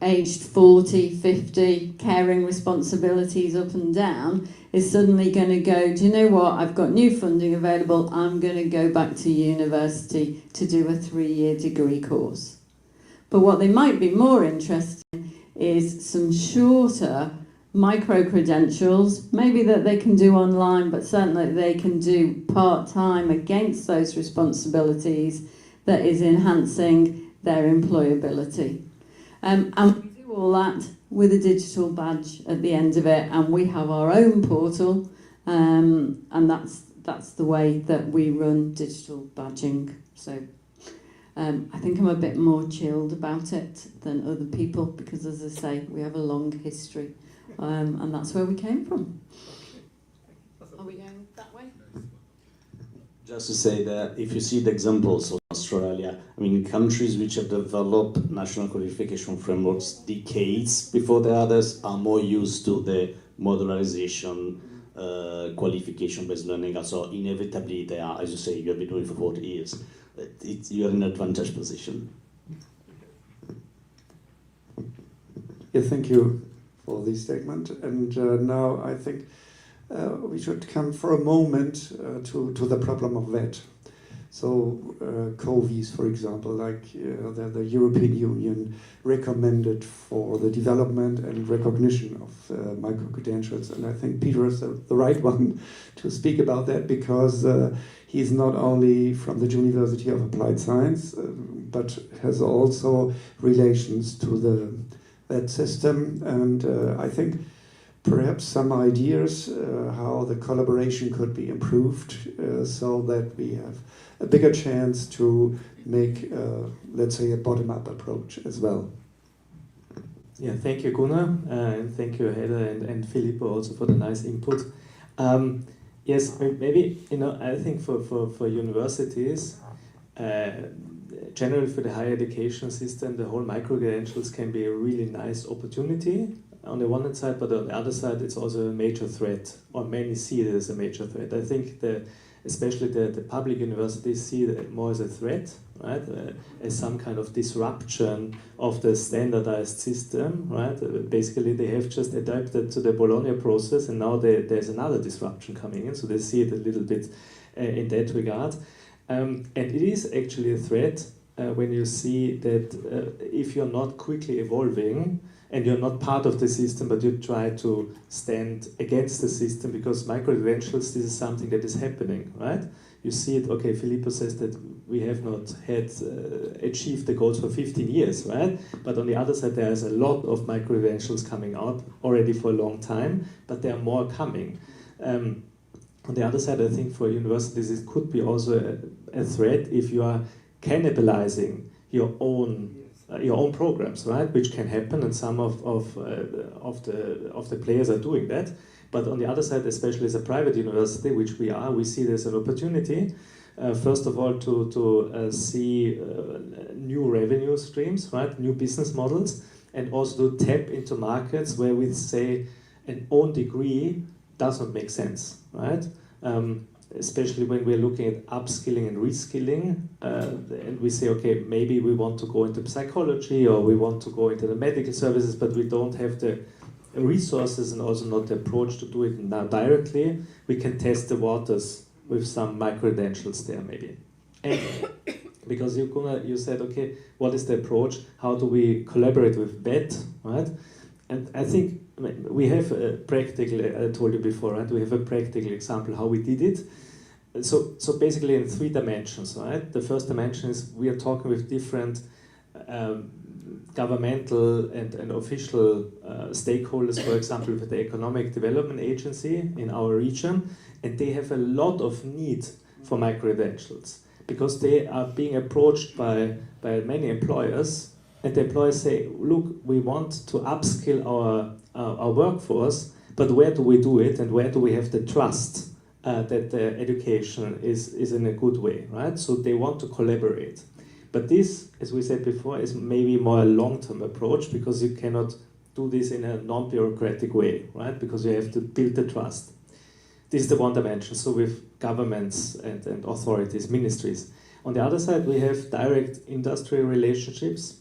aged 40, 50, carrying responsibilities up and down, is suddenly going to go, do you know what, I've got new funding available, I'm going to go back to university to do a 3-year degree course. But what they might be more interested in is some shorter micro-credentials, maybe that they can do online, but certainly they can do part-time against those responsibilities that is enhancing their employability. And we do all that with a digital badge at the end of it, and we have our own portal, and that's the way that we run digital badging. So I think I'm a bit more chilled about it than other people because, as I say, we have a long history, and that's where we came from. Are we going that way? Just to say that if you see the examples of Australia, I mean, countries which have developed national qualification frameworks decades before the others are more used to the modularization, qualification-based learning. So inevitably they are, as you say, you have been doing it for 40 years. You're in an advantage position. Yeah, thank you for this statement. And now I think we should come for a moment to the problem of that. So COVIs, for example, like the European Union recommended for the development and recognition of micro-credentials. And I think Peter is the right one to speak about that because he's not only from the University of Applied Science, but has also relations to that system. And I think perhaps some ideas how the collaboration could be improved so that we have a bigger chance to make, let's say, a bottom-up approach as well. Yeah, thank you, Gunnar, and thank you, Heather and Filippo also for the nice input. Yes, maybe, I think for universities, generally for the higher education system, the whole micro-credentials can be a really nice opportunity on the one hand side, but on the other side, it's also a major threat, or many see it as a major threat. I think especially the public universities see it more as a threat, right? As some kind of disruption of the standardized system, right? Basically, they have just adapted to the Bologna process, and now there's another disruption coming in, so they see it a little bit in that regard. And it is actually a threat when you see that if you're not quickly evolving, and you're not part of the system, but you try to stand against the system, because micro-credentials, this is something that is happening, right? You see it, okay, Filippo says that we have not had achieved the goals for 15 years, right? But on the other side, there is a lot of micro-credentials coming out already for a long time, but there are more coming. On the other side, I think for universities, it could be also a threat if you are cannibalizing your own programs, right? Which can happen, and some of the players are doing that. But on the other side, especially as a private university, which we see there's an opportunity, first of all, to see new revenue streams, right? New business models, and also to tap into markets where we say an own degree does not make sense, right? Especially when we're looking at upskilling and reskilling, and we say, okay, maybe we want to go into psychology or we want to go into the medical services, but we don't have the resources and also not the approach to do it now directly. We can test the waters with some micro-credentials there, maybe. And because you said, okay, what is the approach? How do we collaborate with that, right? And I think we have a practical, I told you before, right? We have a practical example how we did it. So basically in 3 dimensions, right? The first dimension is we are talking with different governmental and official stakeholders, for example, with the Economic Development Agency in our region, and they have a lot of need for micro-credentials because they are being approached by many employers, and the employers say, look, we want to upskill our workforce, But where do we do it, and where do we have the trust that the education is in a good way, right? So they want to collaborate. But this, as we said before, is maybe more a long-term approach, because you cannot do this in a non-bureaucratic way, right? Because you have to build the trust. This is the one dimension, so with governments and authorities, ministries. On the other side, we have direct industrial relationships,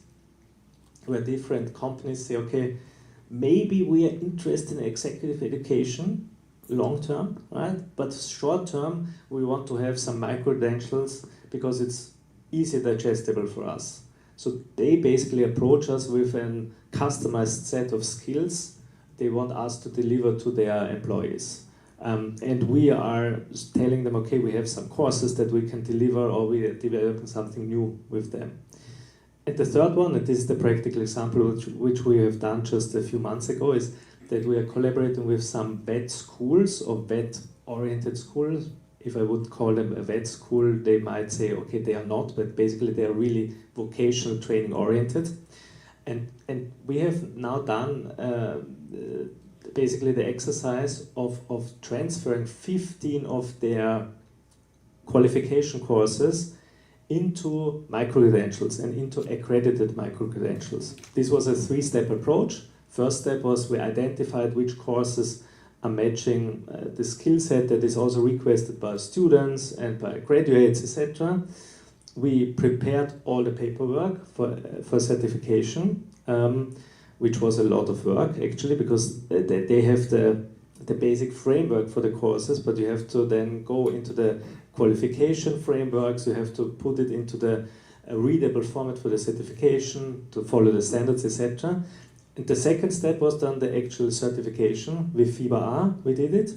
where different companies say, okay, maybe we are interested in executive education, long term, right? But short term, we want to have some micro-credentials because it's easy digestible for us. So they basically approach us with a customized set of skills they want us to deliver to their employees. And we are telling them, okay, we have some courses that we can deliver, or we are developing something new with them. And the third one, and this is the practical example which we have done just a few months ago, is that we are collaborating with some vet schools or vet-oriented schools. If I would call them a vet school, they might say, okay, they are not, but basically they are really vocational training oriented. And we have now done basically the exercise of transferring 15 of their qualification courses into micro-credentials and into accredited micro-credentials. This was a 3-step approach. First step was we identified which courses are matching the skill set that is also requested by students and by graduates, etc. We prepared all the paperwork for certification, which was a lot of work actually, because they have the basic framework for the courses, but you have to then go into the qualification frameworks, you have to put it into the readable format for the certification, to follow the standards, etc. And the second step was then the actual certification with FIBA-A, we did it.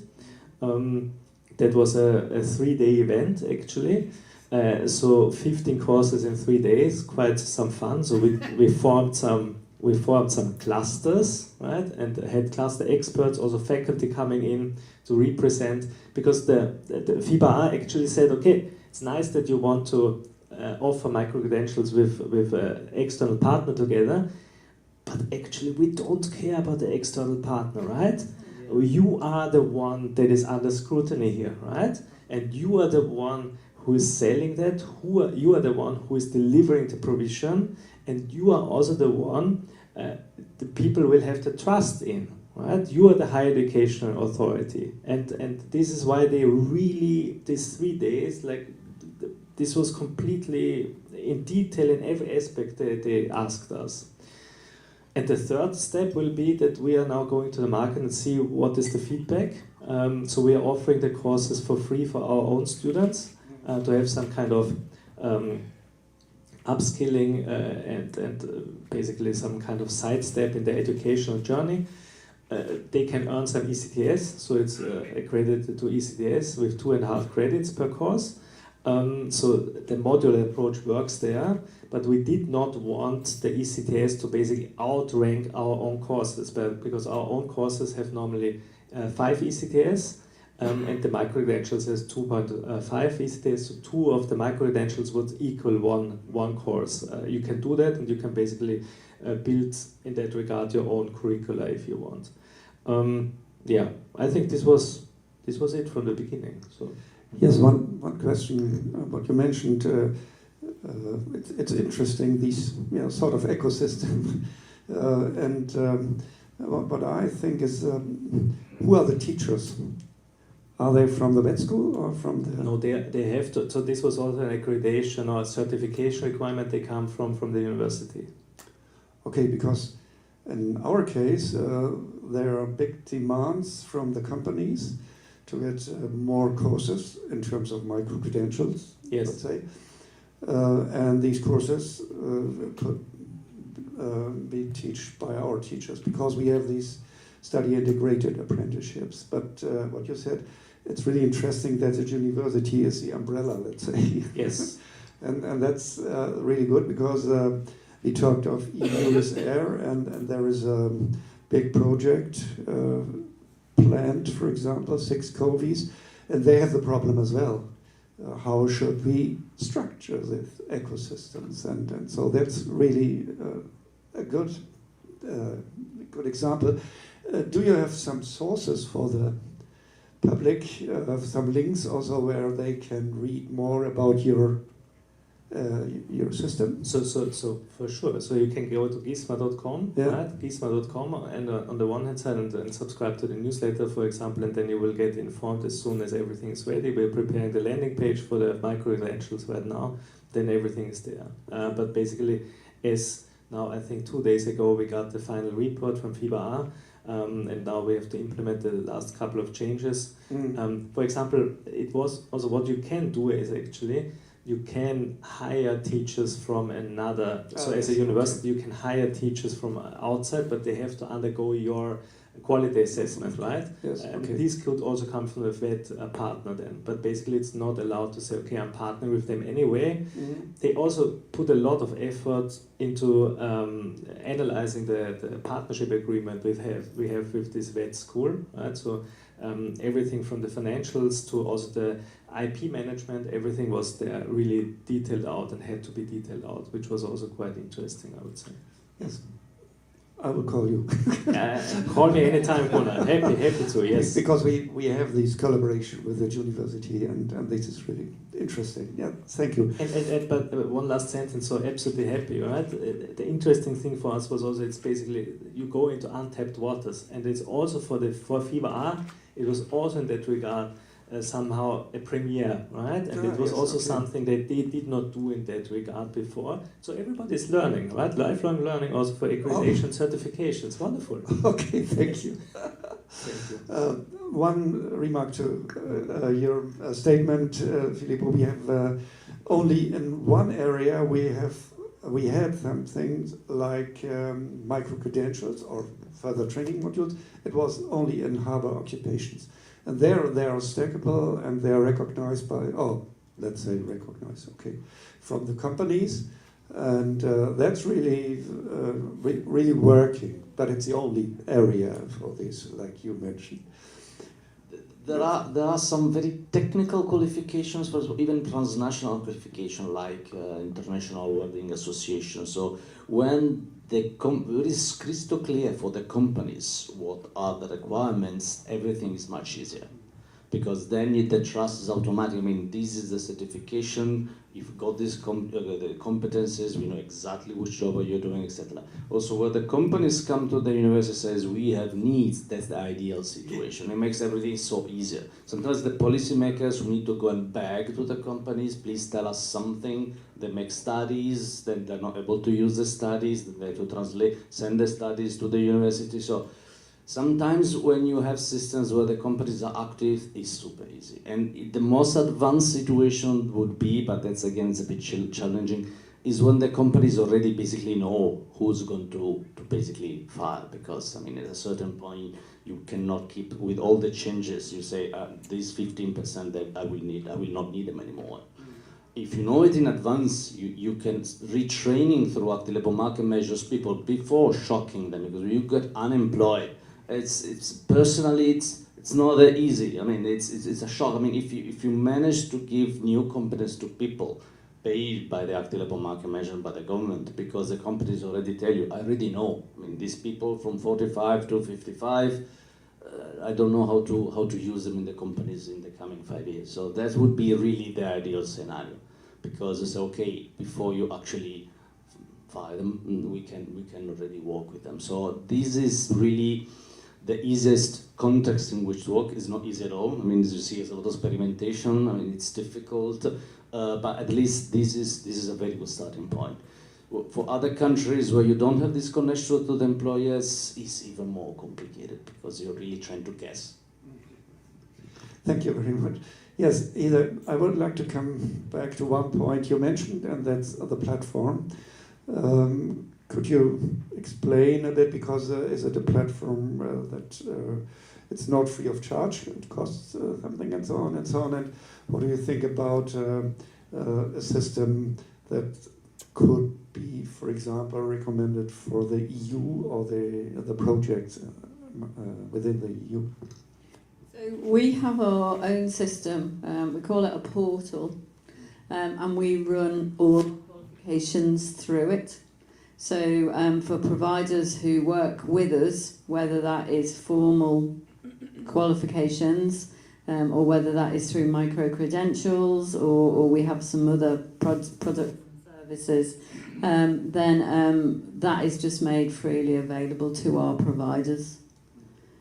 That was a 3-day event actually. So 15 courses in 3 days, quite some fun. So we formed some clusters, right? And had cluster experts, also faculty coming in to represent, because the FIBA-A actually said, okay, it's nice that you want to offer micro-credentials with an external partner together, but actually we don't care about the external partner, right? You are the one that is under scrutiny here, right? And you are the one who is selling that, you are the one who is delivering the provision, and you are also the one the people will have to trust in, right? You are the higher educational authority. And this is why they really, these 3 days, like, this was completely in detail in every aspect they asked us. And the third step will be that we are now going to the market and see what is the feedback. So we are offering the courses for free for our own students to have some kind of upskilling and basically some kind of sidestep in their educational journey. They can earn some ECTS, so it's accredited to ECTS with 2.5 credits per course. So the modular approach works there, but we did not want the ECTS to basically outrank our own courses, because our own courses have normally 5 ECTS, and the micro-credentials has 2.5 ECTS, so 2 of the micro-credentials would equal one course. You can do that, and you can basically build in that regard your own curricula if you want. Yeah, I think this was it from the beginning. So. Yes, one question, what you mentioned, it's interesting, these sort of ecosystem, and what I think is, who are the teachers? Are they from the vet school or from the... No, they have to, so this was also an accreditation or a certification requirement, they come from the university. Okay, because in our case, there are big demands from the companies to get more courses in terms of micro-credentials, yes. let's say. And these courses could be taught by our teachers, because we have these study-integrated apprenticeships. But what you said, it's really interesting that the university is the umbrella, let's say. Yes. and that's really good, because we talked of EU-Air, and there is a big project planned, for example, 6 COVIs, and they have the problem as well. How should we structure the ecosystems? And so that's really a good example. Do you have some sources for the public, some links also where they can read more about your system? So for sure. So you can go to gisma.com, Yeah. right? Gisma.com, and on the one hand side, and subscribe to the newsletter, for example, and then you will get informed as soon as everything is ready. We're preparing the landing page for the micro credentials right now. Then everything is there. But basically, as now I think 2 days ago we got the final report from FIBA, and now we have to implement the last couple of changes. For example, it was also what you can do is actually you can hire teachers from another. So as a university, you can hire teachers from outside, but they have to undergo your quality assessment, right? Yes. And Okay. these could also come from a vet partner then. But basically, it's not allowed to say, okay, I'm partnering with them anyway. They also put a lot of effort into analyzing the partnership agreement we have with this vet school, right? So everything from the financials to also the IP management, everything was there really detailed out and had to be detailed out, which was also quite interesting, I would say. Yes. I will call you. Call me anytime, Gunnar. Happy to, yes. Because we have this collaboration with the university, and this is really interesting. Yeah, thank you. But one last sentence, so absolutely happy, right? The interesting thing for us was also, it's basically, you go into untapped waters, and it's also for FIBA, it was also in that regard somehow a premiere, right? And it was also something that they did not do in that regard before. So everybody's learning, right? Lifelong learning also for accreditation certifications. Wonderful. Okay, thank you. Thank you. One remark to your statement, Filippo. We have only in one area we had some things like micro credentials or further training modules. It was only in harbor occupations. And they are stackable and they are recognized by, from the companies. And that's really, really working. But it's the only area for this, like you mentioned. There are some very technical qualifications, for even transnational qualification, like International Welding Association. So when it is crystal clear for the companies what are the requirements, everything is much easier. Because then the trust is automatic. I mean, this is the certification. You've got these the competences. We know exactly which job are you doing, etc. Also, where the companies come to the university says we have needs. That's the ideal situation. It makes everything so easier. Sometimes the policymakers who need to go and beg to the companies, please tell us something. They make studies, then they're not able to use the studies. Then they have to send the studies to the university. So sometimes when you have systems where the companies are active, it's super easy. And the most advanced situation would be, but that's again, it's a bit challenging, is when the companies already basically know who's going to basically file. Because, I mean, at a certain point, you cannot keep, with all the changes, you say, these 15% that I will not need them anymore. If you know it in advance, you can retraining throughout the labor market measures people before shocking them, because you get unemployed. It's personally, it's not that easy. I mean, it's a shock. I mean, if you manage to give new competence to people paid by the active labor market measure by the government, because the companies already tell you, I already know. I mean, these people from 45 to 55, I don't know how to use them in the companies in the coming 5 years. So that would be really the ideal scenario, because it's okay before you actually fire them, we can already work with them. So this is really the easiest context in which to work. Is not easy at all. I mean, as you see, it's a lot of experimentation. I mean, it's difficult, but at least this is a very good starting point. For other countries where you don't have this connection to the employers, it's even more complicated, because you're really trying to guess. Thank you very much. Yes, I would like to come back to one point you mentioned, and that's the platform. Could you explain a bit, because is it a platform that it's not free of charge, it costs something, and so on and so on, and what do you think about a system that could be, for example, recommended for the EU or the projects within the EU? So we have our own system, we call it a portal, and we run all qualifications through it. So for providers who work with us, whether that is formal qualifications or whether that is through micro-credentials or we have some other product services, then that is just made freely available to our providers.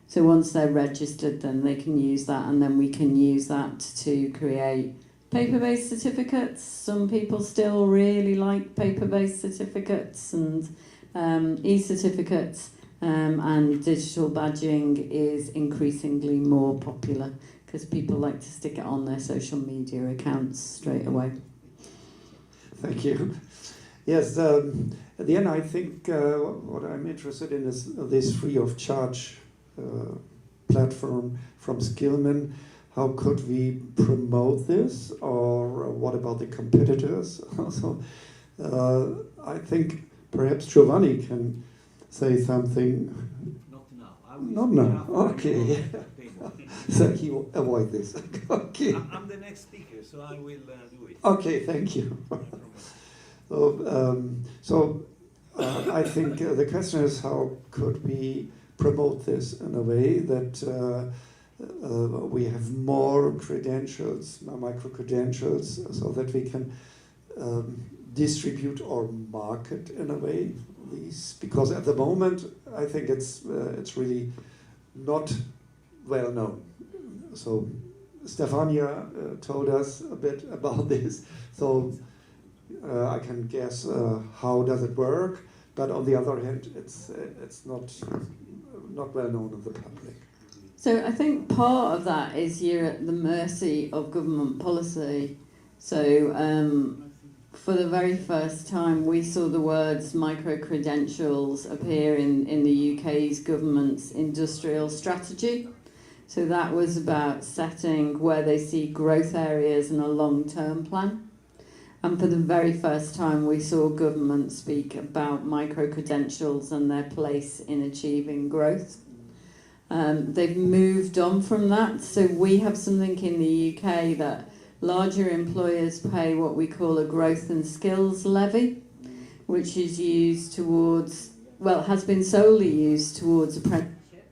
So once they're registered, then they can use that, and then we can use that to create paper-based certificates. Some people still really like paper-based certificates and e-certificates, and digital badging is increasingly more popular because people like to stick it on their social media accounts straight away. Thank you. Yes, at the end I think what I'm interested in is this free of charge platform from Skillman. How could we promote this, or what about the competitors? Also, I think perhaps Giovanni can say something. Not now. Not now. Okay. So he will avoid this. Okay. I'm the next speaker, so I will do it. Okay, thank you. So I think the question is, how could we promote this in a way that we have more credentials, micro-credentials, so that we can distribute or market in a way these, because at the moment I think it's really not well known. So Stefania told us a bit about this, so I can guess how does it work, but on the other hand it's not well known in the public. So I think part of that is you're at the mercy of government policy. So for the very first time, we saw the words micro-credentials appear in the UK's government's industrial strategy. So that was about setting where they see growth areas and a long-term plan. And for the very first time, we saw government speak about micro-credentials and their place in achieving growth. They've moved on from that. So we have something in the UK that larger employers pay what we call a growth and skills levy, which is used towards, well, has been solely used towards apprenticeship.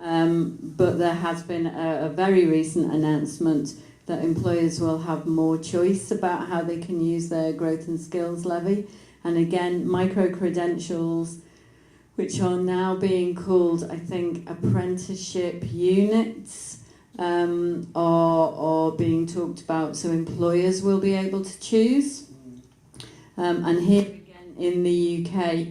But there has been a very recent announcement that employers will have more choice about how they can use their growth and skills levy. And again, micro-credentials, which are now being called, I think, apprenticeship units, are being talked about, so employers will be able to choose. And here again in the UK,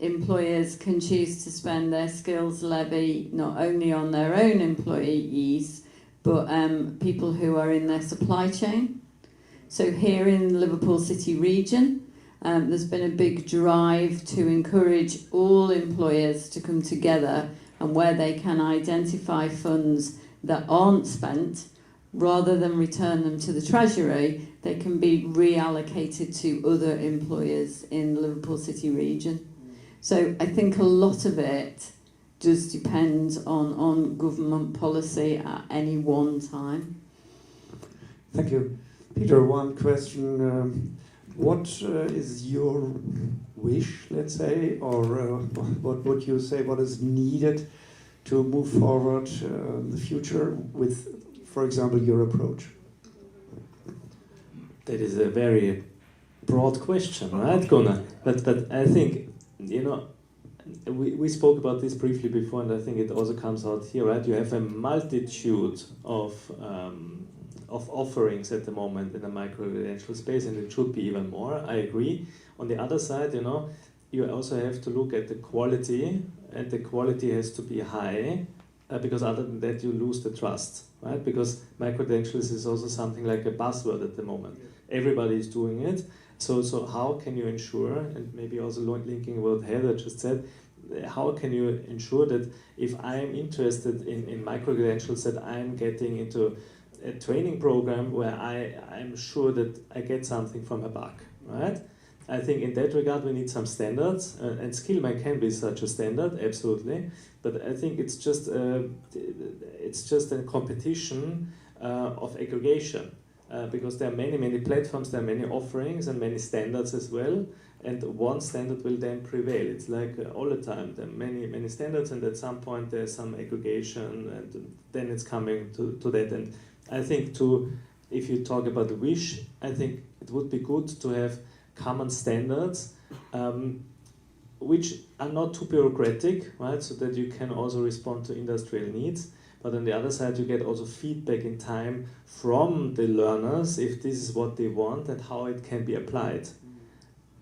employers can choose to spend their skills levy not only on their own employees, but people who are in their supply chain. So here in the Liverpool City region, there's been a big drive to encourage all employers to come together, and where they can identify funds that aren't spent, rather than return them to the Treasury, they can be reallocated to other employers in the Liverpool City region. So I think a lot of it does depend on government policy at any one time. Thank you. Peter, one question. What is your wish, let's say, or what would you say, what is needed to move forward in the future with, for example, your approach? That is a very broad question, right, Gunnar? But I think, you know, we spoke about this briefly before, and I think it also comes out here, right? You have a multitude of offerings at the moment in the micro-credential space, and it should be even more, I agree. On the other side, you know, you also have to look at the quality, and the quality has to be high, because other than that you lose the trust, right? Because micro-credentials is also something like a buzzword at the moment. Everybody is doing it, so how can you ensure, and maybe also linking what Heather just said, how can you ensure that if I am interested in micro-credentials, that I'm getting into a training program where I'm sure that I get something from a buck, right? I think in that regard we need some standards, and Skillman can be such a standard, absolutely. But I think it's just a competition of aggregation, because there are many platforms, there are many offerings and many standards as well. and one standard will then prevail. It's like all the time, there are many standards, and at some point there's some aggregation, and then it's coming to that. And I think if you talk about the wish, I think it would be good to have common standards which are not too bureaucratic, right? So that you can also respond to industrial needs. But on the other side, you get also feedback in time from the learners if this is what they want and how it can be applied.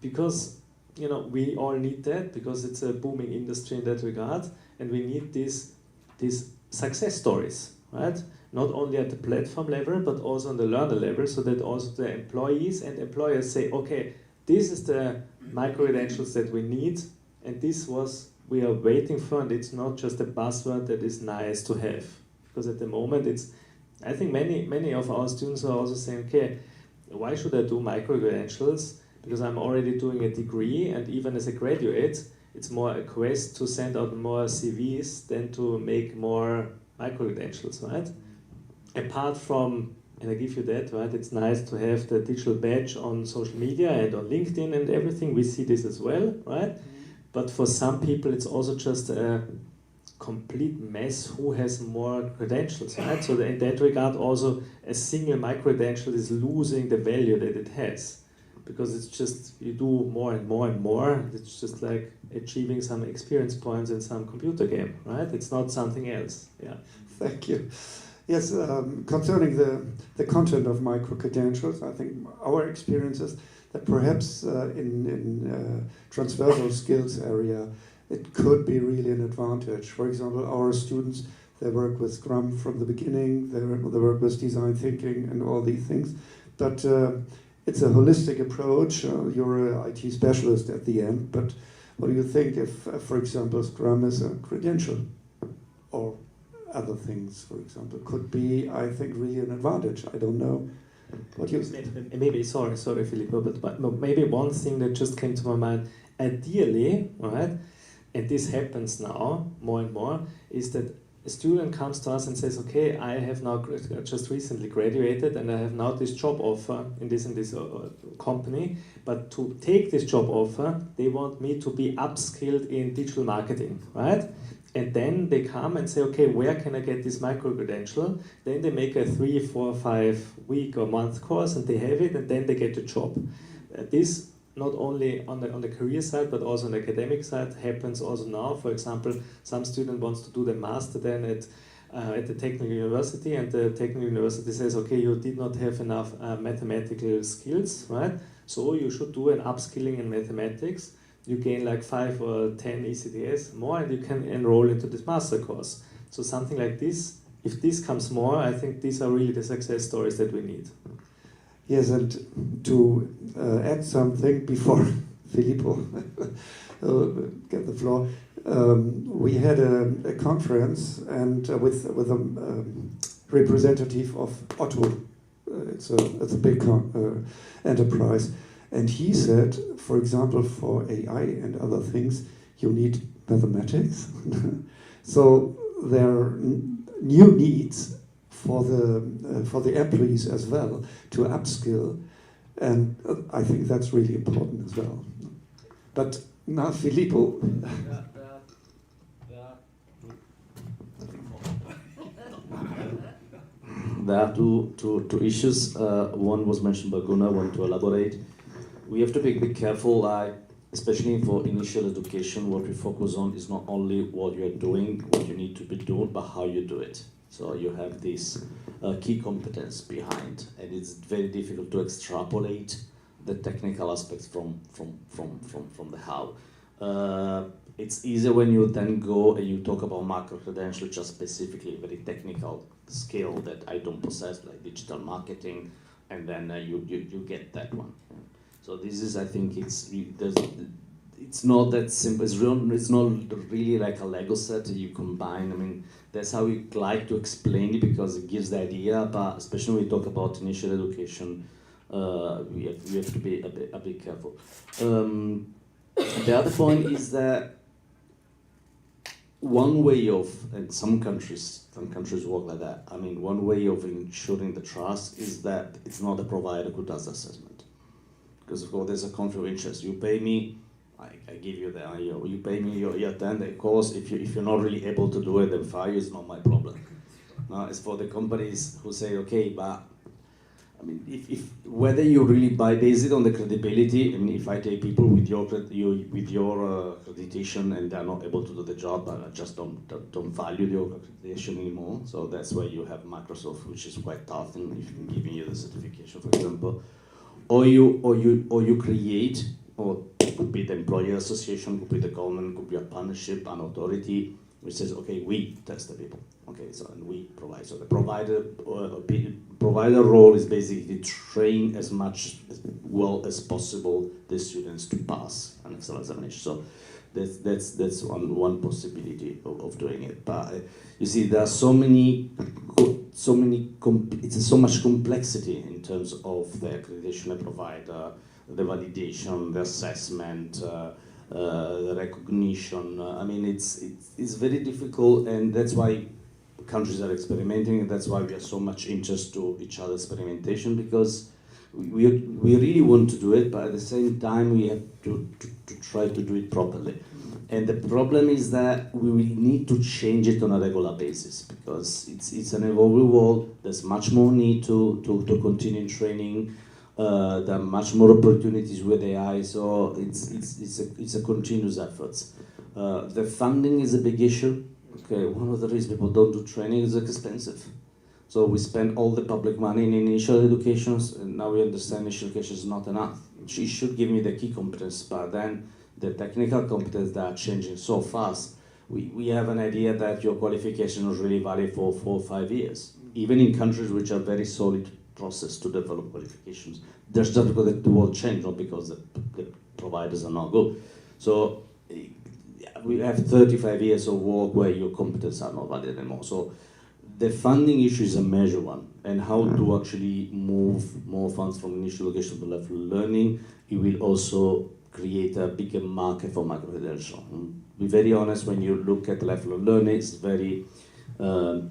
Because we all need that, because it's a booming industry in that regard, and we need these success stories, right? Not only at the platform level, but also on the learner level, so that also the employees and employers say, okay, this is the micro-credentials that we need, and we are waiting for, and it's not just a buzzword that is nice to have. Because at the moment, I think many of our students are also saying, okay, why should I do micro-credentials? Because I'm already doing a degree, and even as a graduate, it's more a quest to send out more CVs than to make more micro-credentials, right? Apart from, and I give you that, right, it's nice to have the digital badge on social media and on LinkedIn and everything, we see this as well, right? But for some people, it's also just a complete mess who has more credentials, right? So in that regard, also a single micro-credential is losing the value that it has. Because it's just, you do more and more and more, it's just like achieving some experience points in some computer game, right? It's not something else, yeah. Thank you. Yes, concerning the content of micro-credentials, I think our experience is that perhaps in transversal skills area, it could be really an advantage. For example, our students, they work with Scrum from the beginning, they work with design thinking and all these things, but it's a holistic approach. You're an IT specialist at the end, but what do you think if, for example, Scrum is a credential, or other things, for example, could be, I think, really an advantage? I don't know. What you think? Maybe, sorry, Filippo, but maybe one thing that just came to my mind, ideally, right, and this happens now more and more, is that a student comes to us and says, okay, I have now just recently graduated and I have now this job offer in this company, but to take this job offer, they want me to be upskilled in digital marketing, right? And then they come and say, okay, where can I get this micro-credential? Then they make a 3, 4, 5 week or month course and they have it, and then they get the job. This not only on the career side, but also on the academic side, happens also now. For example, some student wants to do the master then at the technical university, and the technical university says, okay, you did not have enough mathematical skills, right? So you should do an upskilling in mathematics. You gain like 5 or 10 ECTS more, and you can enroll into this master course. So something like this, if this comes more, I think these are really the success stories that we need. Yes, and to add something before Filippo get the floor, we had a conference and with a representative of Otto. It's a big enterprise, and he said, for example, for AI and other things, you need mathematics. So there are new needs for the employees as well to upskill, and I think that's really important as well. But now, Filippo. There are two issues. One was mentioned by Gunnar. I want to elaborate. We have to be a bit careful, especially for initial education. What we focus on is not only what you are doing, what you need to be doing, but how you do it. So you have this key competence behind, and it's very difficult to extrapolate the technical aspects from the how. It's easier when you then go and you talk about macro credentials, just specifically very technical skill that I don't possess, like digital marketing, and then you get that one. So this is, I think, it's not that simple. It's not really like a Lego set that you combine. I mean, that's how we like to explain it because it gives the idea. But especially when we talk about initial education, we have to be a bit careful. The other point is that one way of, and some countries work like that. I mean, one way of ensuring the trust is that it's not the provider who does the assessment. because of course there's a conflict of interest. You pay me, I give you you pay me, you attend the course. If you're not really able to do it, then fire you is not my problem. Now, it's for the companies who say, okay, but I mean, if whether you really base it on the credibility. I mean, if I take people with your accreditation and they're not able to do the job, I just don't value your accreditation anymore. So that's where you have Microsoft, which is quite tough in giving you the certification, for example. Or you create, or could be the employer association, could be the government, could be a partnership, an authority, which says, okay, we test the people. Okay, so and we provide. So the provider role is basically to train as well as possible the students to pass an external examination. So that's one possibility of doing it. But you see, there are so much complexity in terms of the accreditation provider, the validation, the assessment, the recognition. I mean, it's very difficult, and that's why countries are experimenting, and that's why we have so much interest to each other's experimentation, because we really want to do it, but at the same time we have to try to do it properly. And the problem is that we will need to change it on a regular basis, because it's an evolving world. There's much more need to continue training. There are much more opportunities with AI, so it's a continuous effort. The funding is a big issue. Okay, one of the reasons people don't do training is it's expensive. So we spend all the public money in initial educations, and now we understand initial education is not enough. It should give me the key competence, but then the technical competence that are changing so fast, we have an idea that your qualification is really valid for 4 or 5 years. Even in countries which are very solid process to develop qualifications. There's just because the world changed, not because the providers are not good. So we have 35 years of work where your competence are not valid anymore. So the funding issue is a major one, and how to actually move more funds from initial education to lifelong learning. It will also create a bigger market for micro-credential. Be very honest, when you look at lifelong learning, it's very non-equal,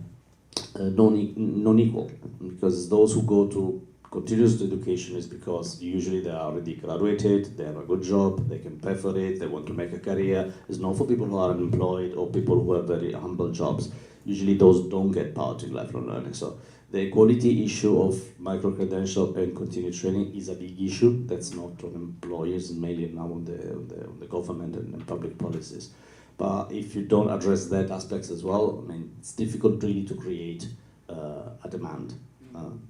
because those who go to continuous education is because usually they are already graduated, they have a good job, they can pay for it, they want to make a career. It's not for people who are unemployed or people who have very humble jobs. Usually those don't get part in lifelong learning. So the equality issue of micro-credential and continued training is a big issue. That's not on employers, mainly now on the government and public policies. But if you don't address that aspects as well, I mean, it's difficult really to create a demand,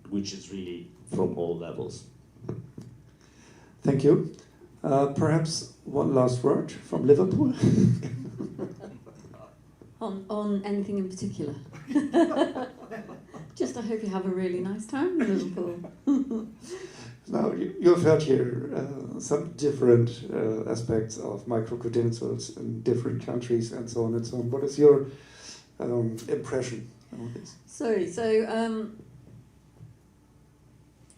which is really from all levels. Thank you. Perhaps one last word from Liverpool. On anything in particular? Just I hope you have a really nice time in Liverpool. Now, you've heard here some different aspects of micro-credentials in different countries and so on and so on. What is your impression on this? So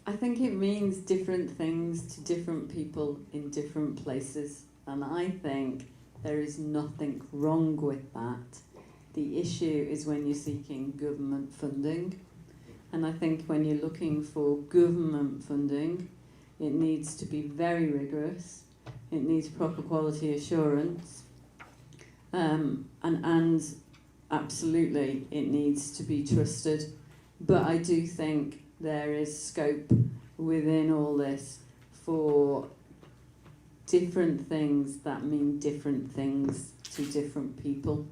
I think it means different things to different people in different places, and I think there is nothing wrong with that. The issue is when you're seeking government funding. And I think when you're looking for government funding, it needs to be very rigorous. It needs proper quality assurance. And absolutely, it needs to be trusted. But I do think there is scope within all this for different things that mean different things to different people.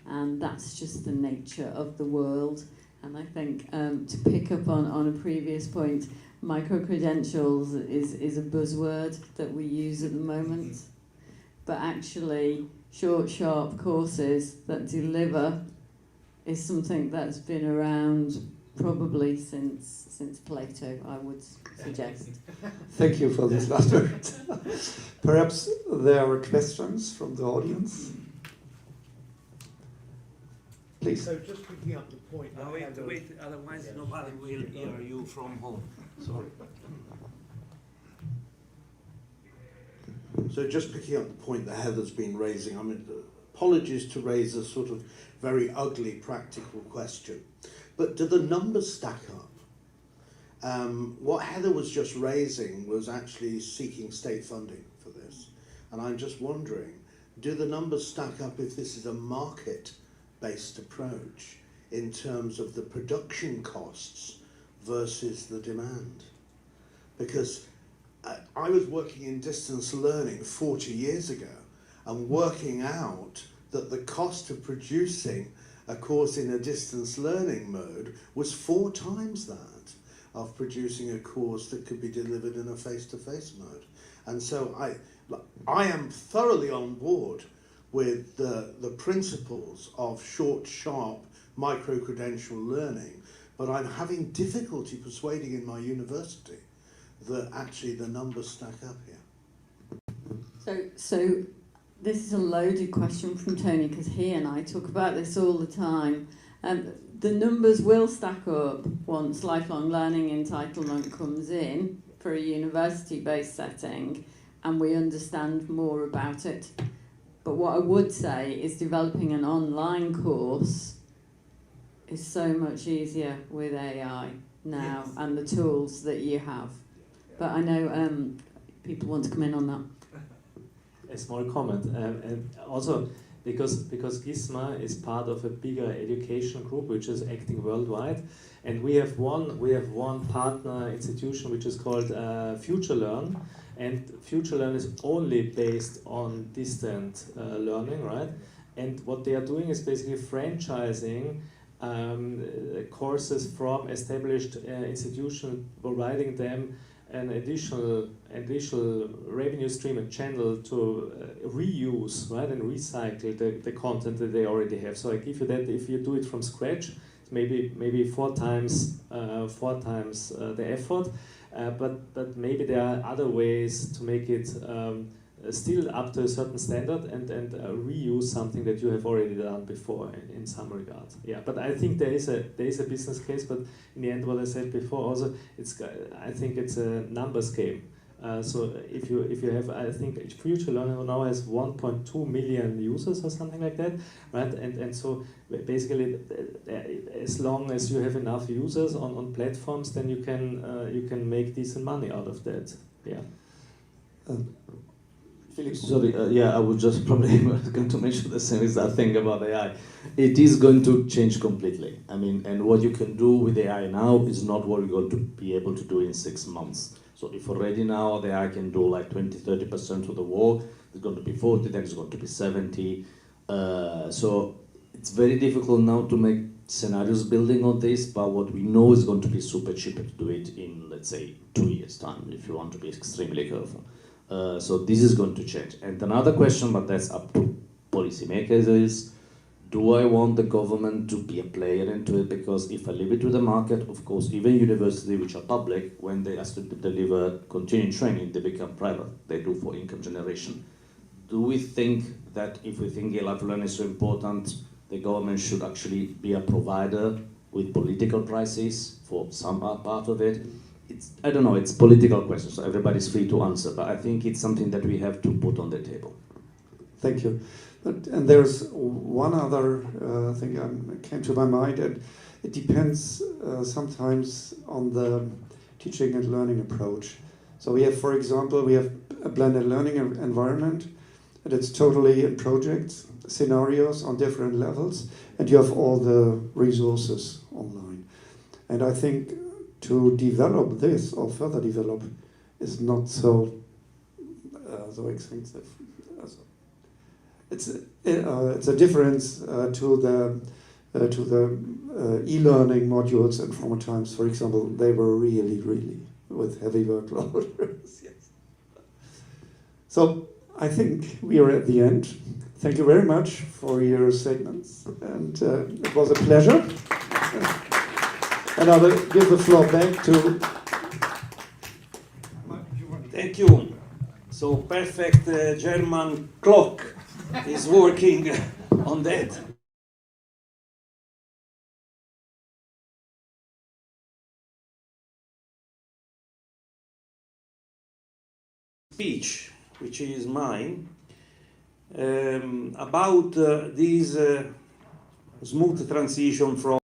And that's just the nature of the world. And I think to pick up on a previous point, micro-credentials is a buzzword that we use at the moment. But actually, short, sharp courses that deliver is something that's been around probably since Plato, I would suggest. Thank you for this last word. Perhaps there are questions from the audience. Please. So just picking up the point. No, wait, otherwise nobody will hear you from home. Sorry. So just picking up the point that Heather's been raising, I mean, apologies to raise a sort of very ugly practical question, but do the numbers stack up? What Heather was just raising was actually seeking state funding for this. And I'm just wondering, do the numbers stack up if this is a market-based approach in terms of the production costs versus the demand? Because I was working in distance learning 40 years ago and working out that the cost of producing a course in a distance learning mode was 4 times that of producing a course that could be delivered in a face-to-face mode. And so I am thoroughly on board with the principles of short, sharp, micro-credential learning, but I'm having difficulty persuading in my university that actually the numbers stack up here. So this is a loaded question from Tony, because he and I talk about this all the time. The numbers will stack up once lifelong learning entitlement comes in for a university-based setting and we understand more about it. But what I would say is developing an online course is so much easier with AI now and the tools that you have. But I know people want to come in on that. A small comment, and also because GISMA is part of a bigger education group which is acting worldwide, and we have one partner institution which is called FutureLearn, and FutureLearn is only based on distant learning, right? And what they are doing is basically franchising courses from established institutions, providing them an additional revenue stream and channel to reuse, right, and recycle the content that they already have. So I give you that if you do it from scratch, maybe 4 times the effort, but maybe there are other ways to make it still up to a certain standard and reuse something that you have already done before in some regard. Yeah, but I think there is a business case. But in the end, what I said before also, I think it's a numbers game. So if you have, I think FutureLearn now has 1.2 million users or something like that, right? And so basically, as long as you have enough users on platforms, then you can make decent money out of that. Yeah. Sorry, I was just probably going to mention the same exact thing about AI. It is going to change completely. I mean, and what you can do with AI now is not what you're going to be able to do in 6 months. So if already now the AI can do like 20-30% of the work, it's going to be 40, then it's going to be 70. So it's very difficult now to make scenarios building on this, but what we know is going to be super cheap to do it in, let's say, 2 years' time, if you want to be extremely careful. So this is going to change. And another question, but that's up to policymakers, is do I want the government to be a player into it? Because if I leave it to the market, of course, even universities which are public, when they ask to deliver continuing training, they become private. They do for income generation. Do we think that if we think lifelong learning is so important, the government should actually be a provider with political prices for some part of it? I don't know, it's political questions, so everybody's free to answer, but I think it's something that we have to put on the table. Thank you. And there's one other thing that came to my mind, and it depends sometimes on the teaching and learning approach. So we have, for example, a blended learning environment, and it's totally in projects, scenarios on different levels, and you have all the resources online. And I think to develop this or further develop is not so expensive. It's a difference to the e-learning modules in former times. For example, they were really with heavy workload. Yes. So I think we are at the end. Thank you very much for your statements, and it was a pleasure. And I will give the floor back to... Thank you. So perfect German clock is working on that. Speech, which is mine, about this smooth transition from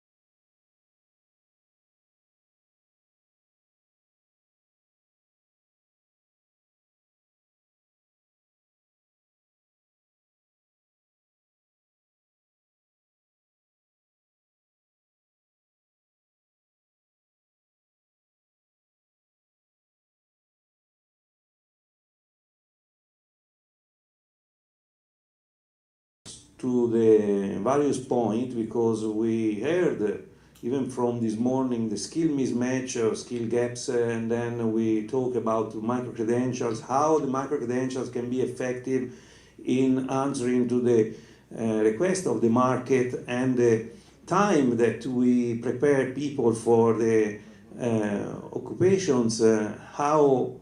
to the various points, because we heard even from this morning the skill mismatch or skill gaps, and then we talk about micro-credentials, how the micro-credentials can be effective in answering to the request of the market, and the time that we prepare people for the occupations, how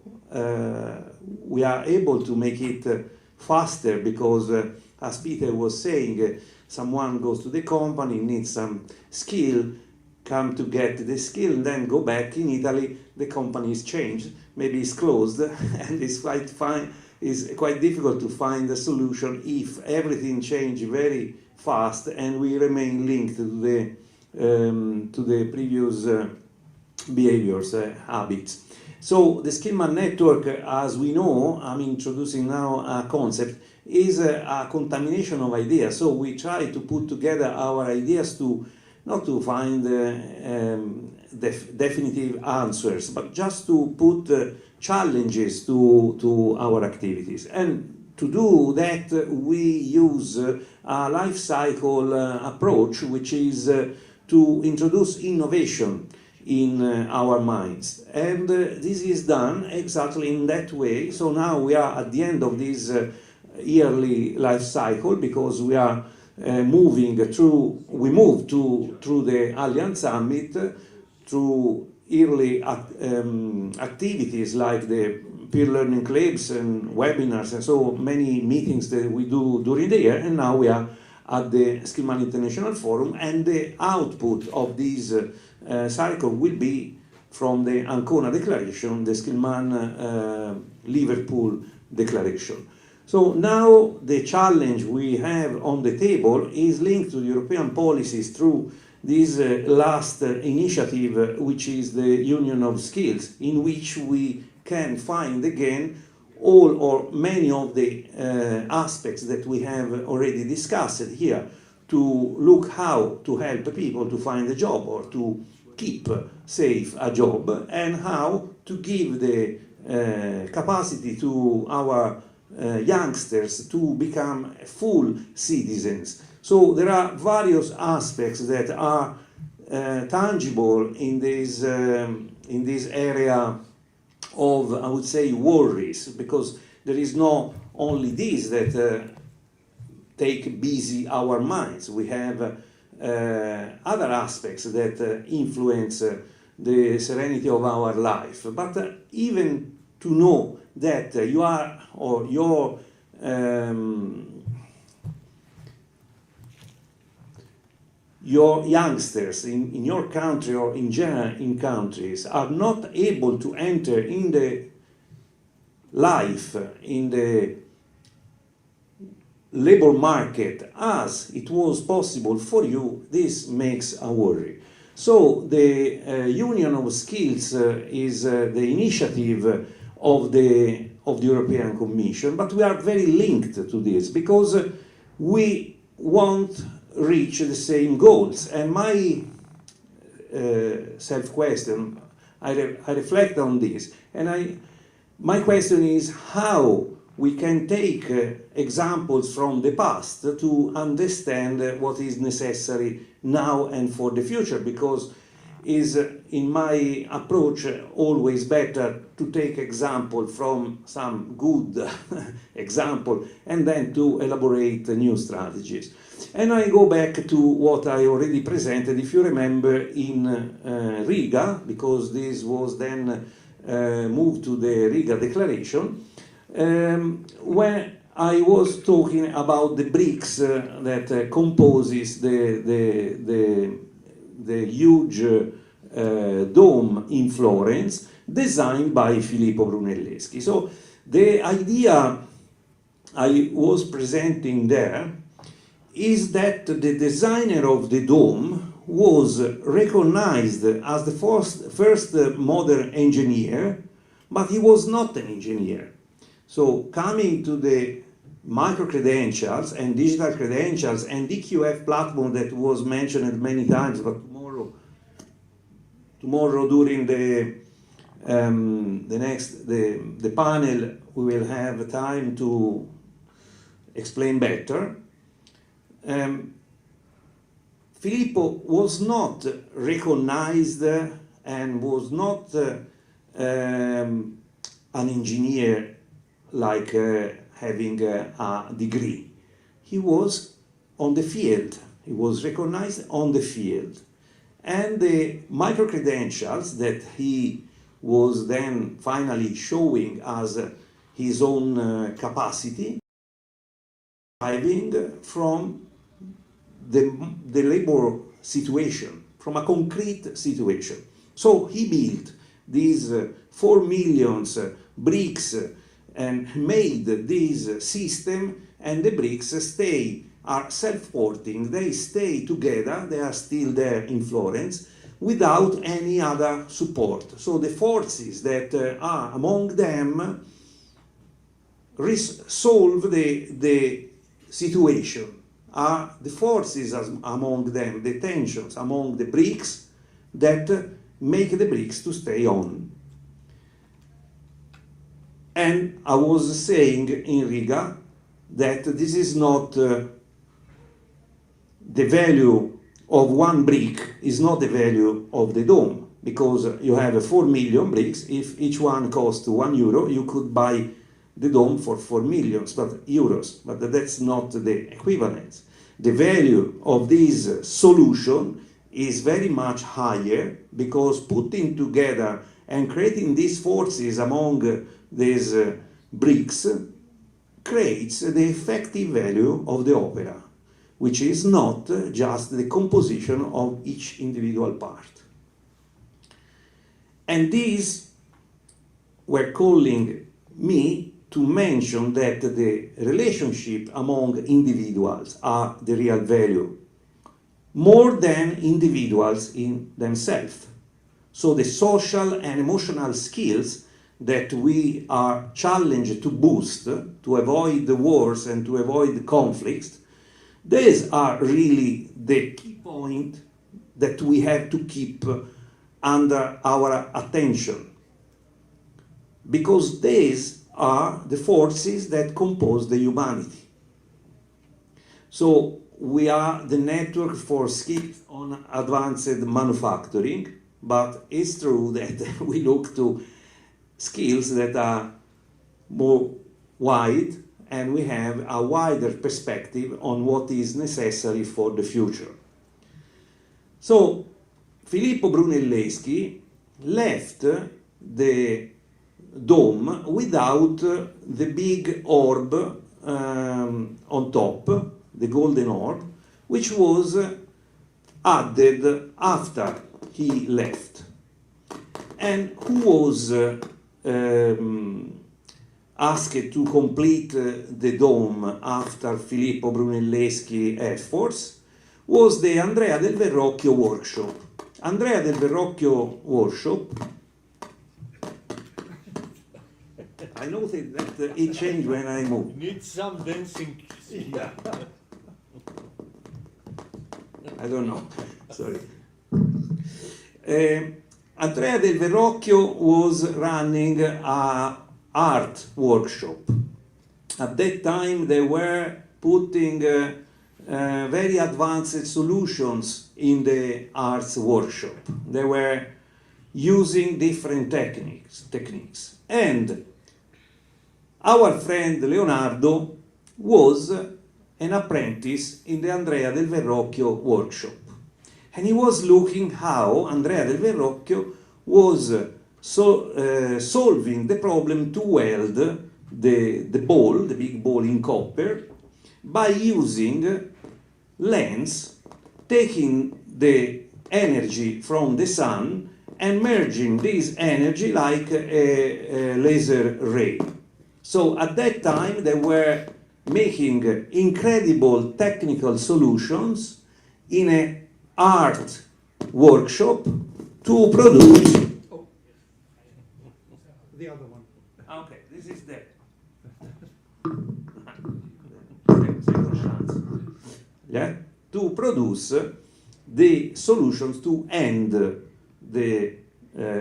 we are able to make it faster, because as Peter was saying, someone goes to the company, needs some skill, come to get the skill, and then go back. In Italy, the company is changed, maybe it's closed, and it's quite difficult to find a solution if everything changes very fast and we remain linked to the previous behaviors, habits. So the Skillman network, as we know, I'm introducing now a concept, is a contamination of ideas. So we try to put together our ideas not to find definitive answers, but just to put challenges to our activities. And to do that, we use a life cycle approach, which is to introduce innovation in our minds. And this is done exactly in that way. So now we are at the end of this yearly life cycle, because we are moving through the Allianz Summit, through yearly activities like the peer learning clubs and webinars, and so many meetings that we do during the year. And now we are at the Skillman International Forum, and the output of this cycle will be from the Ancona Declaration, the Skillman Liverpool Declaration. So now the challenge we have on the table is linked to the European policies through this last initiative, which is the Union of Skills, in which we can find again all or many of the aspects that we have already discussed here, to look how to help people to find a job or to keep safe a job, and how to give the capacity to our youngsters to become full citizens. So there are various aspects that are tangible in this area of, I would say, worries, because there is not only this that take busy our minds. We have other aspects that influence the serenity of our life. But even to know that you are, or your youngsters in your country, or in general in countries, are not able to enter in the life, in the labor market as it was possible for you, this makes a worry. So the Union of Skills is the initiative of the European Commission, but we are very linked to this, because we won't reach the same goals. And my self-question, I reflect on this, and my question is how we can take examples from the past to understand what is necessary now and for the future, because is in my approach always better to take example from some good example and then to elaborate new strategies. And I go back to what I already presented, if you remember, in Riga, because this was then moved to the Riga Declaration, where I was talking about the bricks that composes the huge dome in Florence, designed by Filippo Brunelleschi. So the idea I was presenting there is that the designer of the dome was recognized as the first modern engineer, but he was not an engineer. So coming to the micro-credentials and digital credentials and DQF platform that was mentioned many times, but tomorrow during the panel we will have time to explain better. Filippo was not recognized and was not an engineer like having a degree. He was on the field. He was recognized on the field. And the micro-credentials that he was then finally showing as his own capacity, deriving from the labor situation, from a concrete situation. So he built these 4 million bricks and made this system, and the bricks are self-porting, they stay together, they are still there in Florence, without any other support. So the forces that are among them solve the situation, are the forces among them, the tensions among the bricks that make the bricks to stay on. And I was saying in Riga that this is not the value of one brick is not the value of the dome, because you have 4 million bricks. If each one costs €1, you could buy the dome for 4 million euros, but that's not the equivalent. The value of this solution is very much higher, because putting together and creating these forces among these bricks creates the effective value of the opera, which is not just the composition of each individual part. And these were calling me to mention that the relationship among individuals are the real value, more than individuals in themselves. So the social and emotional skills that we are challenged to boost to avoid the wars and to avoid the conflicts, these are really the key point that we have to keep under our attention, because these are the forces that compose the humanity. So we are the network for skills on advanced manufacturing, but it's true that we look to skills that are more wide, and we have a wider perspective on what is necessary for the future. So Filippo Brunelleschi left the dome without the big orb on top, the golden orb, which was added after he left. And who was asked to complete the dome after Filippo Brunelleschi efforts was the Andrea del Verrocchio workshop. Andrea del Verrocchio workshop, I noted that it changed when I moved. Need some dancing. Yeah. I don't know, sorry. Andrea del Verrocchio was running an art workshop. At that time they were putting very advanced solutions in the arts workshop. They were using different techniques. And our friend Leonardo was an apprentice in the Andrea del Verrocchio workshop. And he was looking how Andrea del Verrocchio was solving the problem to weld the big ball in copper, by using lens, taking the energy from the sun and merging this energy like a laser ray. So at that time they were making incredible technical solutions in an art workshop to produce. The other one. Okay, this is that. Second chance. Yeah? To produce the solutions to end the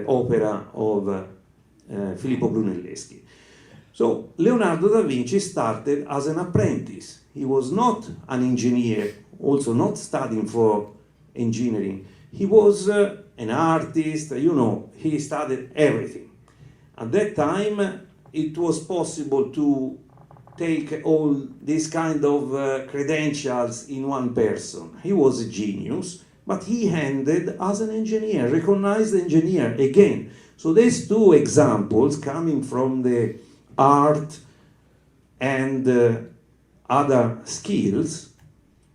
opera of Filippo Brunelleschi. So Leonardo da Vinci started as an apprentice. he was not an engineer, also not studying for engineering. He was an artist, you know, he studied everything. At that time, it was possible to take all these kind of credentials in one person. He was a genius, but he ended as an engineer, recognized engineer again. So these two examples coming from the art and other skills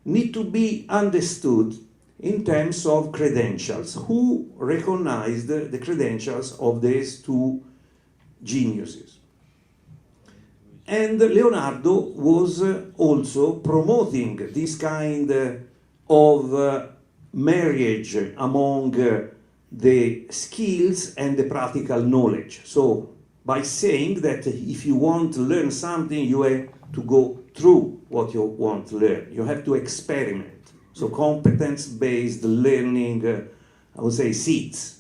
need to be understood in terms of credentials. Who recognized the credentials of these two geniuses? And Leonardo was also promoting this kind of marriage among the skills and the practical knowledge. So by saying that if you want to learn something, you have to go through what you want to learn. You have to experiment. So competence-based learning, I would say, seeds.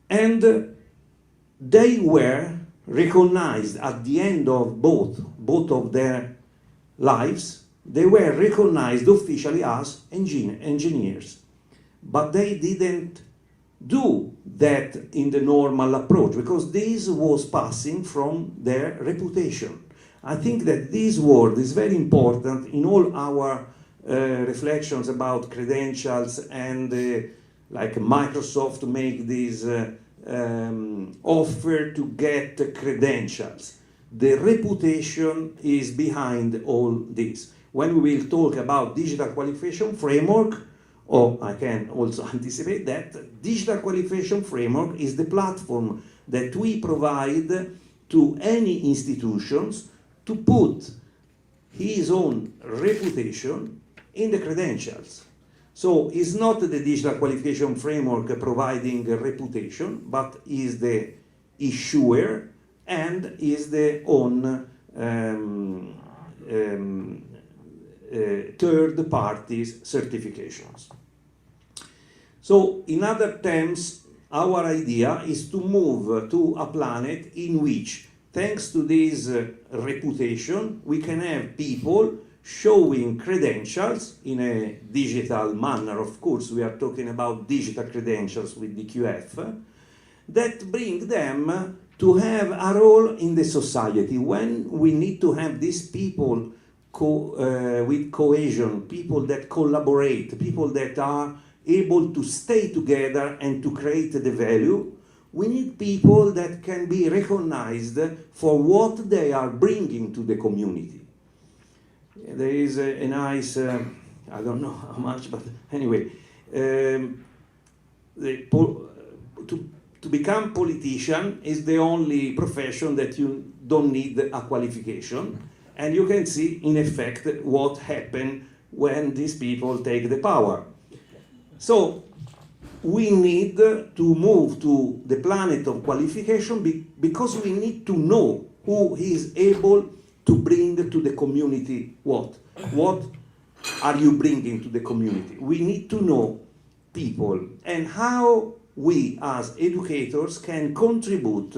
And they were recognized at the end of both of their lives. They were recognized officially as engineers. But they didn't do that in the normal approach, because this was passing from their reputation. I think that this word is very important in all our reflections about credentials, and like Microsoft make this offer to get credentials. The reputation is behind all this. When we will talk about digital qualification framework, or I can also anticipate that digital qualification framework is the platform that we provide to any institutions to put his own reputation in the credentials. So it's not the digital qualification framework providing a reputation, but is the issuer and is the own third parties certifications. So in other terms, our idea is to move to a planet in which, thanks to this reputation, we can have people showing credentials in a digital manner. Of course, we are talking about digital credentials with DQF, that bring them to have a role in the society. When we need to have these people with cohesion, people that collaborate, people that are able to stay together and to create the value, we need people that can be recognized for what they are bringing to the community. There is a nice, I don't know how much, but anyway, to become politician is the only profession that you don't need a qualification. And you can see, in effect, what happened when these people take the power. So we need to move to the planet of qualification because we need to know who is able to bring to the community what. What are you bringing to the community? We need to know people and how we as educators can contribute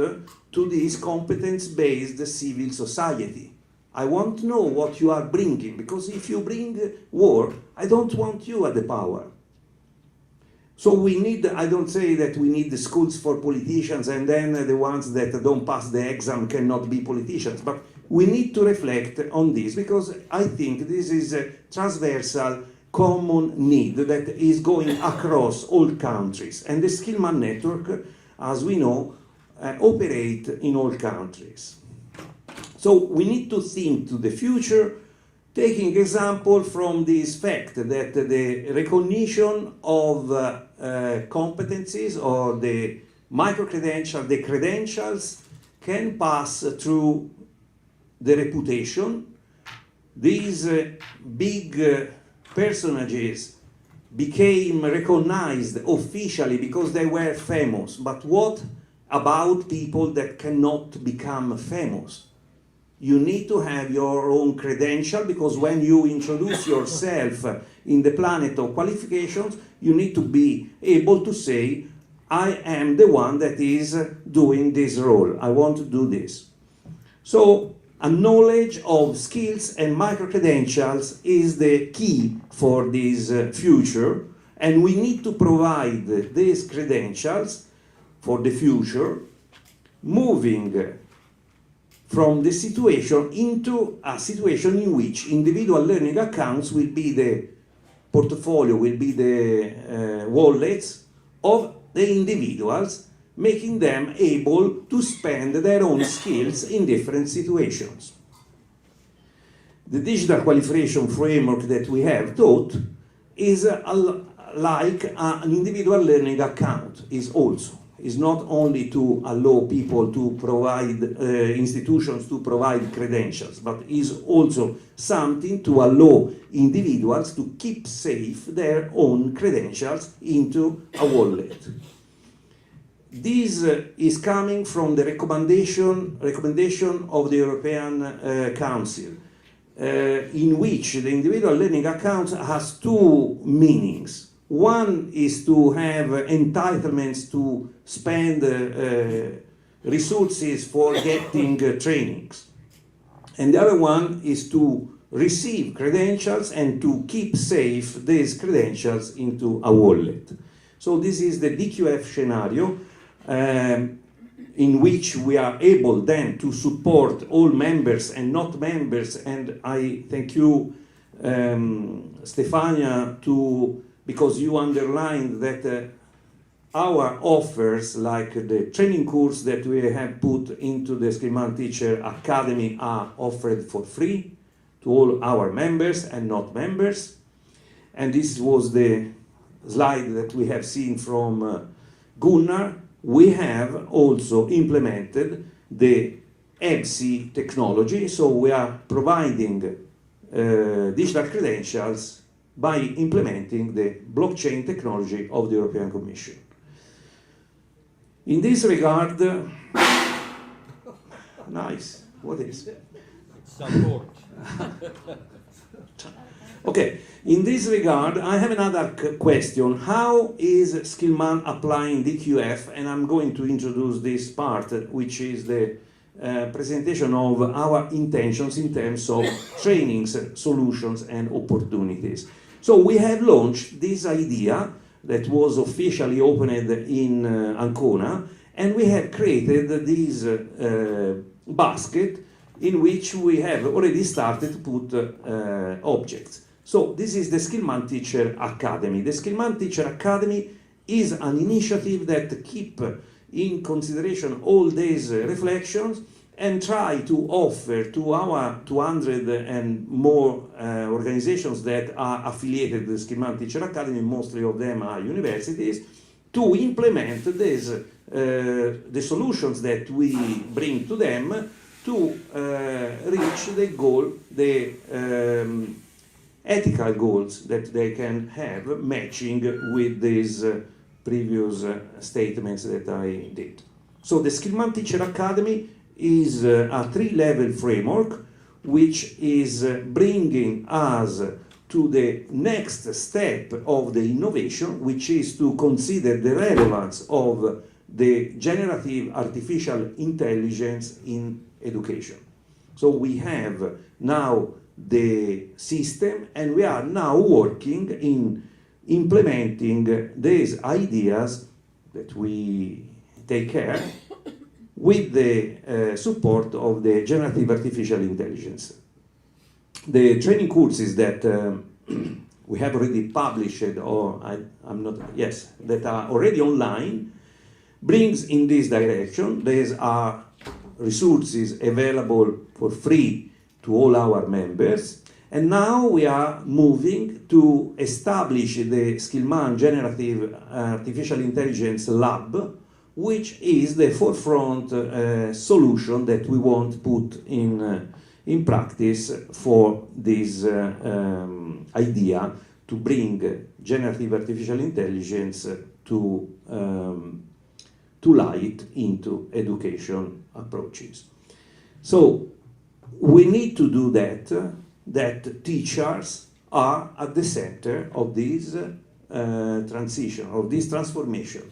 to this competence-based civil society. I want to know what you are bringing, because if you bring war, I don't want you at the power. So we need, I don't say that we need the schools for politicians and then the ones that don't pass the exam cannot be politicians, but we need to reflect on this, because I think this is a transversal common need that is going across all countries. And the Skillman network, as we know, operate in all countries. So we need to think to the future, taking example from this fact that the recognition of competencies or the micro-credentials, the credentials can pass through the reputation. These big personages became recognized officially because they were famous. But what about people that cannot become famous? You need to have your own credential, because when you introduce yourself in the planet of qualifications, you need to be able to say, I am the one that is doing this role. I want to do this. So a knowledge of skills and micro-credentials is the key for this future, and we need to provide these credentials for the future, moving from the situation into a situation in which individual learning accounts will be the portfolio, will be the wallets of the individuals, making them able to spend their own skills in different situations. The digital qualification framework that we have taught is like an individual learning account is not only to allow people to provide, institutions to provide credentials, but is also something to allow individuals to keep safe their own credentials into a wallet. This is coming from the recommendation of the European Council, in which the individual learning account has two meanings. One is to have entitlements to spend resources for getting trainings. And the other one is to receive credentials and to keep safe these credentials into a wallet. So this is the DQF scenario, in which we are able then to support all members and not members. And I thank you, Stefania, because you underlined that our offers, like the training course that we have put into the Skillman Teacher Academy, are offered for free to all our members and not members. And this was the slide that we have seen from Gunnar. We have also implemented the EBSI technology, so we are providing digital credentials by implementing the blockchain technology of the European Commission. In this regard, nice, what is? Support. Okay, in this regard, I have another question. How is Skillman applying DQF? And I'm going to introduce this part, which is the presentation of our intentions in terms of trainings, solutions, and opportunities. So we have launched this idea that was officially opened in Ancona, and we have created this basket in which we have already started to put objects. So this is the Skillman Teacher Academy. The Skillman Teacher Academy is an initiative that keeps in consideration all these reflections and try to offer to our 200 and more organizations that are affiliated with the Skillman Teacher Academy, mostly of them are universities, to implement this, the solutions that we bring to them to reach the goal, the ethical goals that they can have, matching with these previous statements that I did. So the Skillman Teacher Academy is a three-level framework which is bringing us to the next step of the innovation, which is to consider the relevance of the generative artificial intelligence in education. So we have now the system, and we are now working in implementing these ideas that we take care with the support of the generative artificial intelligence. The training courses that we have already published, or that are already online, brings in this direction. These are resources available for free to all our members. And now we are moving to establish the Skillman Generative Artificial Intelligence Lab, which is the forefront solution that we want to put in practice for this idea to bring generative artificial intelligence to light into education approaches. So we need to do that teachers are at the center of this transition, of this transformation.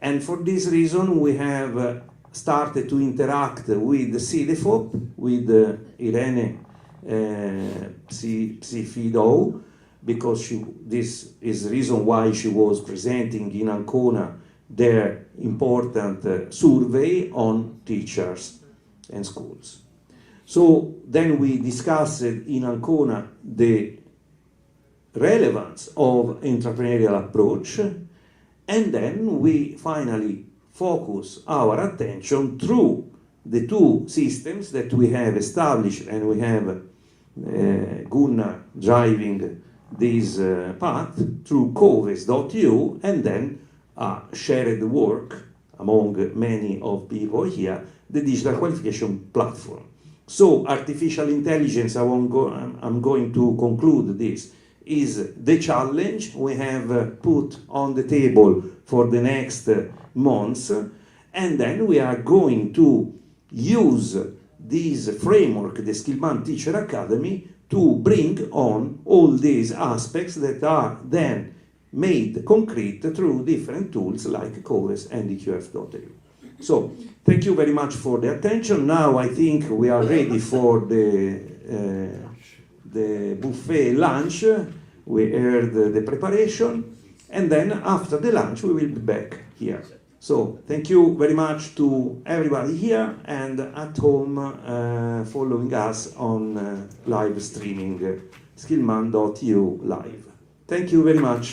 And for this reason, we have started to interact with the CDFOP, with Irene Psifido, because this is the reason why she was presenting in Ancona their important survey on teachers and schools. So then we discussed in Ancona the relevance of entrepreneurial approach, and then we finally focus our attention through the two systems that we have established, and we have Gunnar driving this path through coves.eu, and then shared work among many of people here, the digital qualification platform. So artificial intelligence, I'm going to conclude this, is the challenge we have put on the table for the next months, and then we are going to use this framework, the Skillman Teacher Academy, to bring on all these aspects that are then made concrete through different tools like COVES and EQF.eu. So, thank you very much for the attention. Now I think we are ready for the buffet lunch. We heard the preparation, and then after the lunch we will be back here. So, thank you very much to everybody here and at home following us on live streaming, Skillman.eu live. Thank you very much.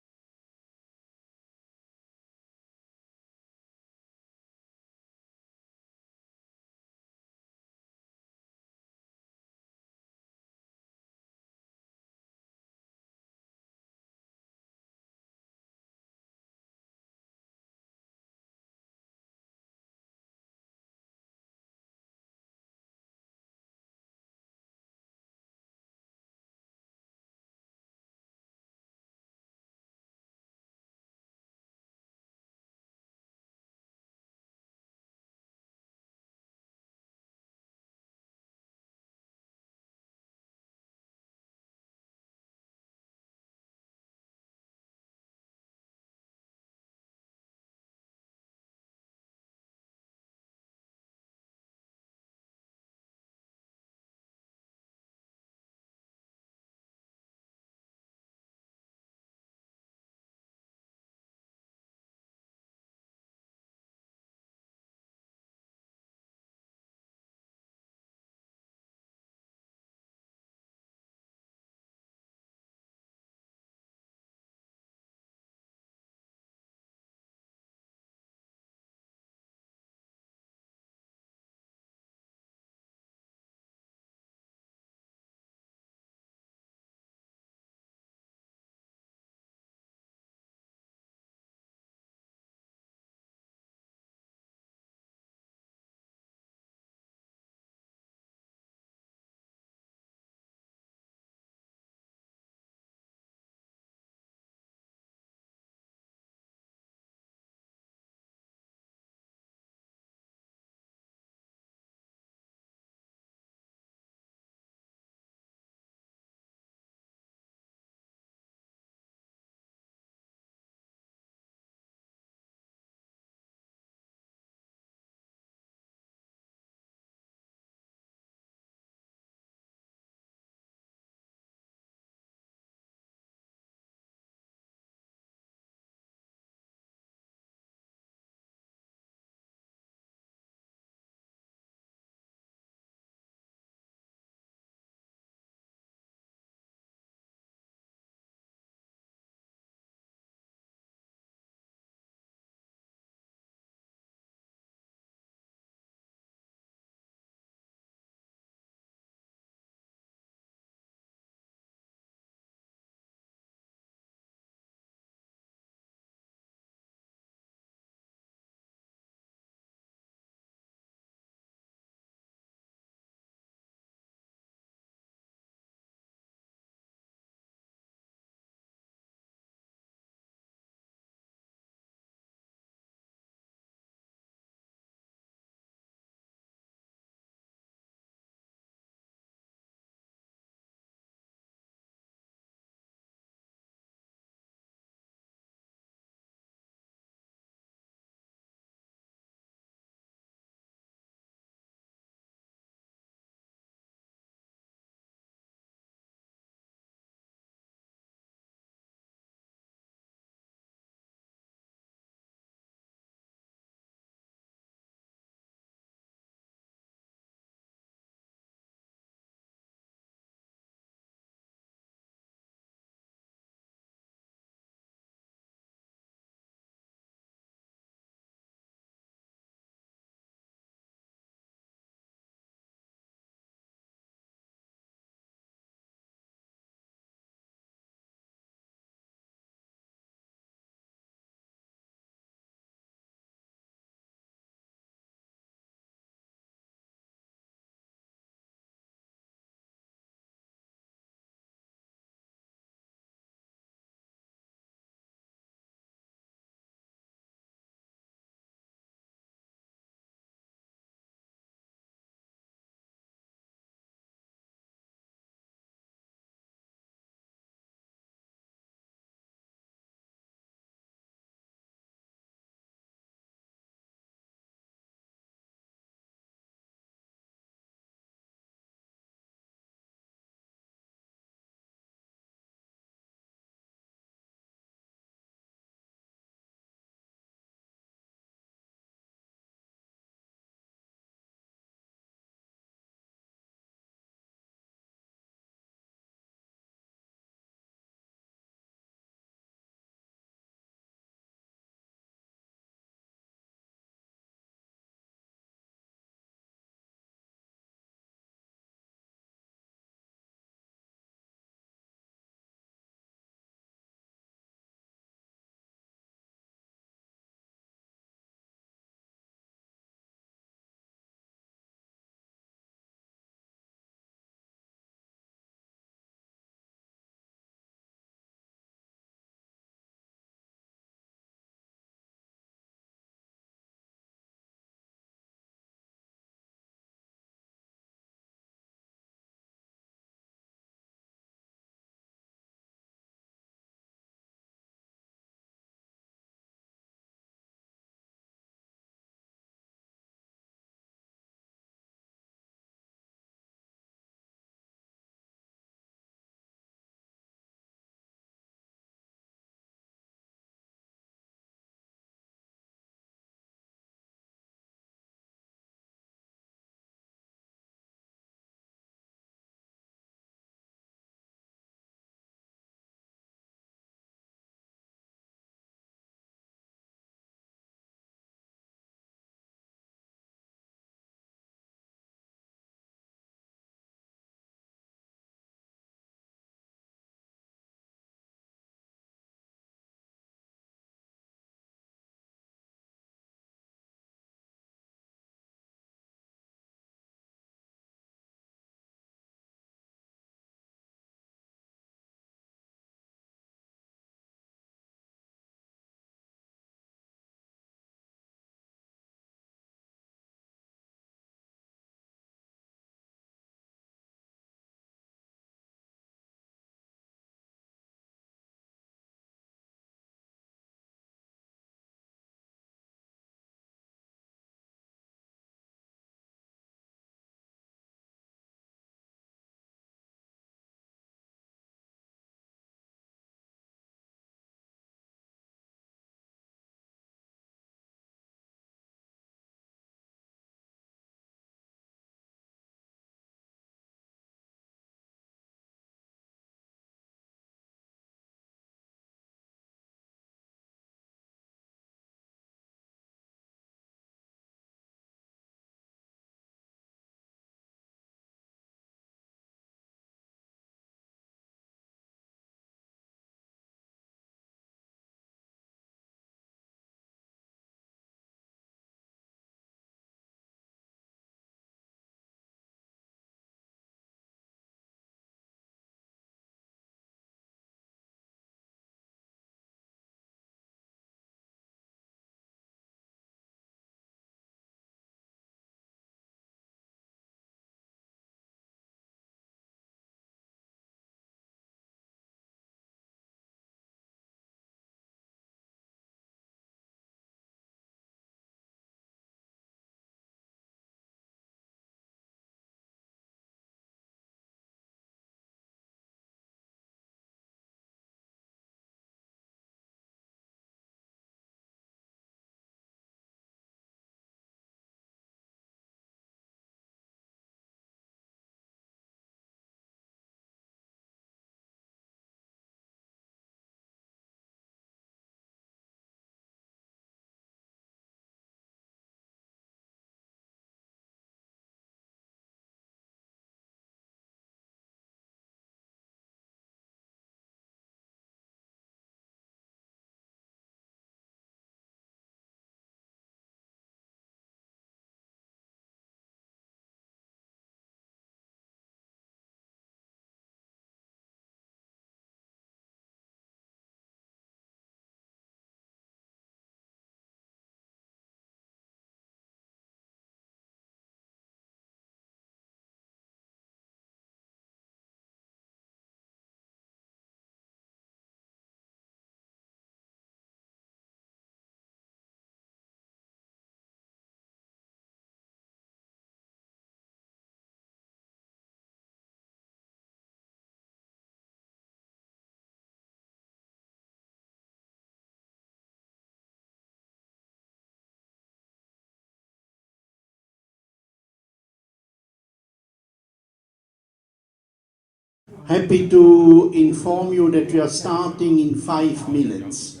Happy to inform you that we are starting in 5 minutes.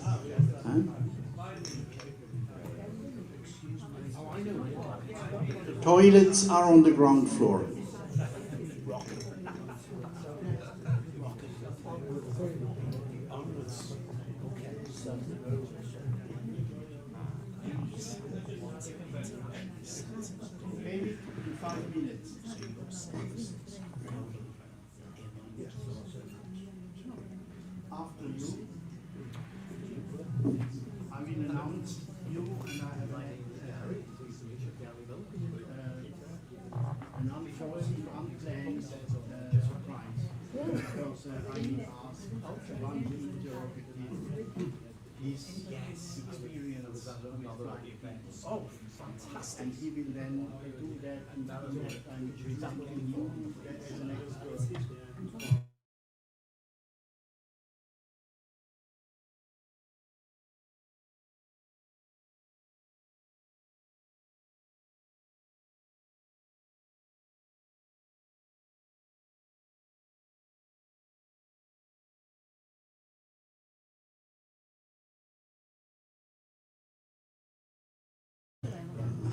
The toilets are on the ground floor. Maybe in 5 minutes. After you, I will announce you and I have an unforeseen, unplanned surprise. Because I will ask one interrogative his experience with blind people. Oh, fantastic! And he will then do that in that time presenting you as an expert.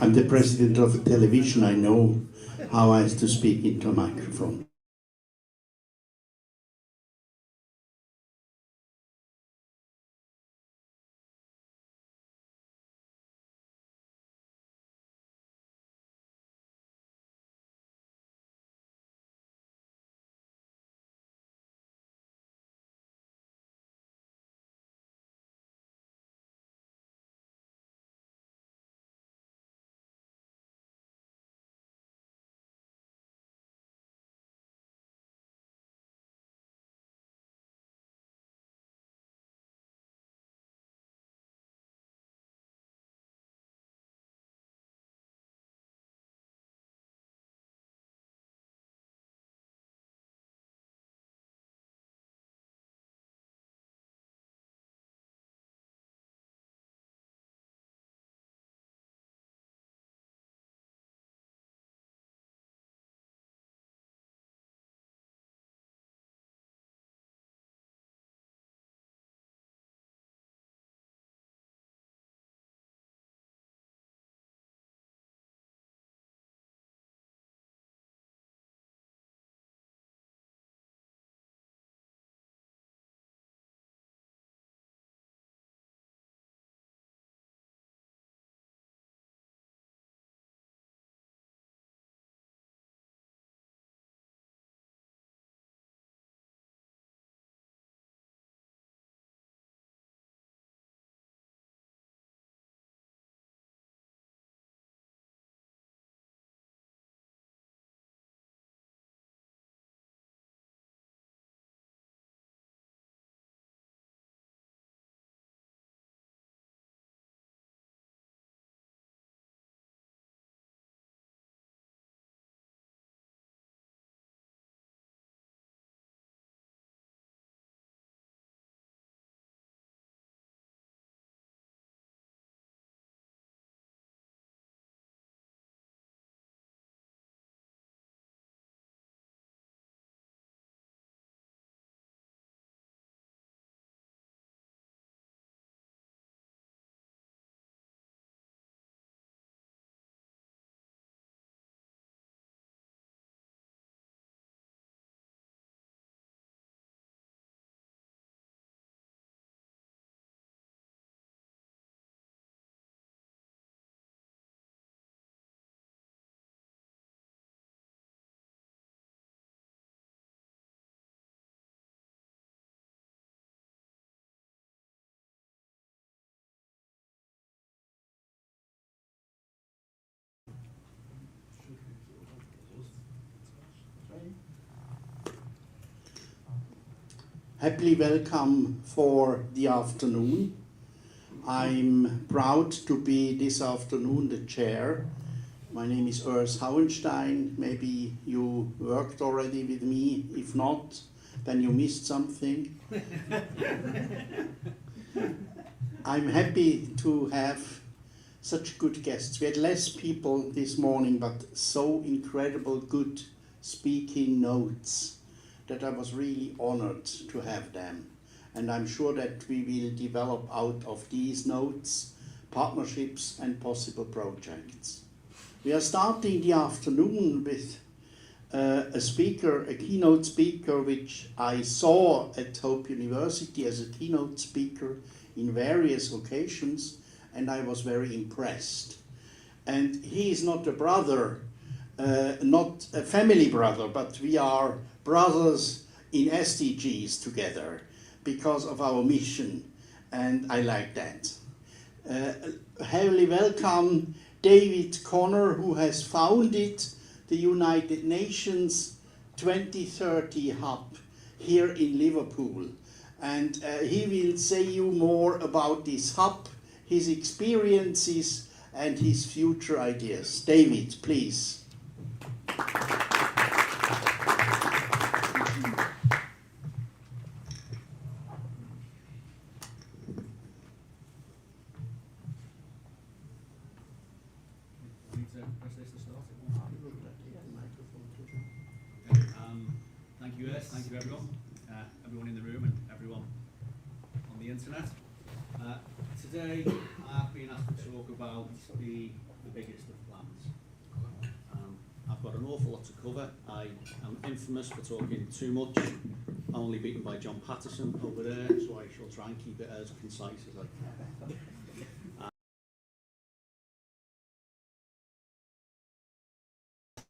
I'm the president of a television. I know how I have to speak into a microphone. Happily welcome for the afternoon. I'm proud to be this afternoon the chair. My name is Urs Hauenstein. Maybe you worked already with me. If not, then you missed something. I'm happy to have such good guests. We had less people this morning, but so incredible good speaking notes that I was really honored to have them. And I'm sure that we will develop out of these notes partnerships and possible projects. We are starting the afternoon with a keynote speaker, which I saw at Hope University as a keynote speaker in various occasions, and I was very impressed. And he is not a brother, not a family brother, but we are brothers in SDGs together because of our mission, and I like that. Heavily welcome David Connor, who has founded the United Nations 2030 Hub here in Liverpool. And he will say you more about this hub, his experiences, and his future ideas. David, please. Thank you, Urs. Thank you, everyone. Everyone in the room and everyone on the internet. Today, I've been asked to talk about the biggest of plans. I've got an awful lot to cover. I am infamous for talking too much, only beaten by John Patterson over there, so I shall try and keep it as concise as I can.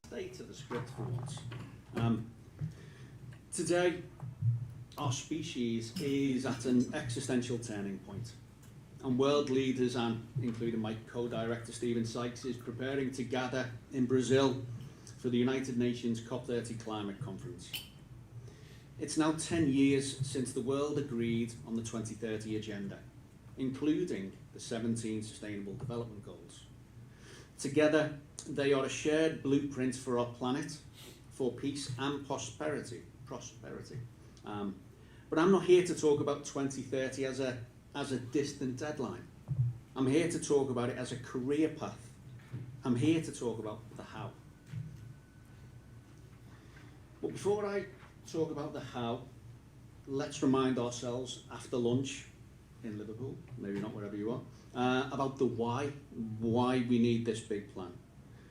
Stay to the script for once. Today, our species is at an existential turning point, and world leaders, and including my co-director Stephen Sykes, is preparing to gather in Brazil for the United Nations COP30 climate conference. It's now 10 years since the world agreed on the 2030 agenda, including the 17 Sustainable Development Goals. Together, they are a shared blueprint for our planet, for peace and prosperity. But I'm not here to talk about 2030 as a distant deadline. I'm here to talk about it as a career path. I'm here to talk about the how. But before I talk about the how, let's remind ourselves after lunch in Liverpool, maybe not wherever you are, about the why we need this big plan.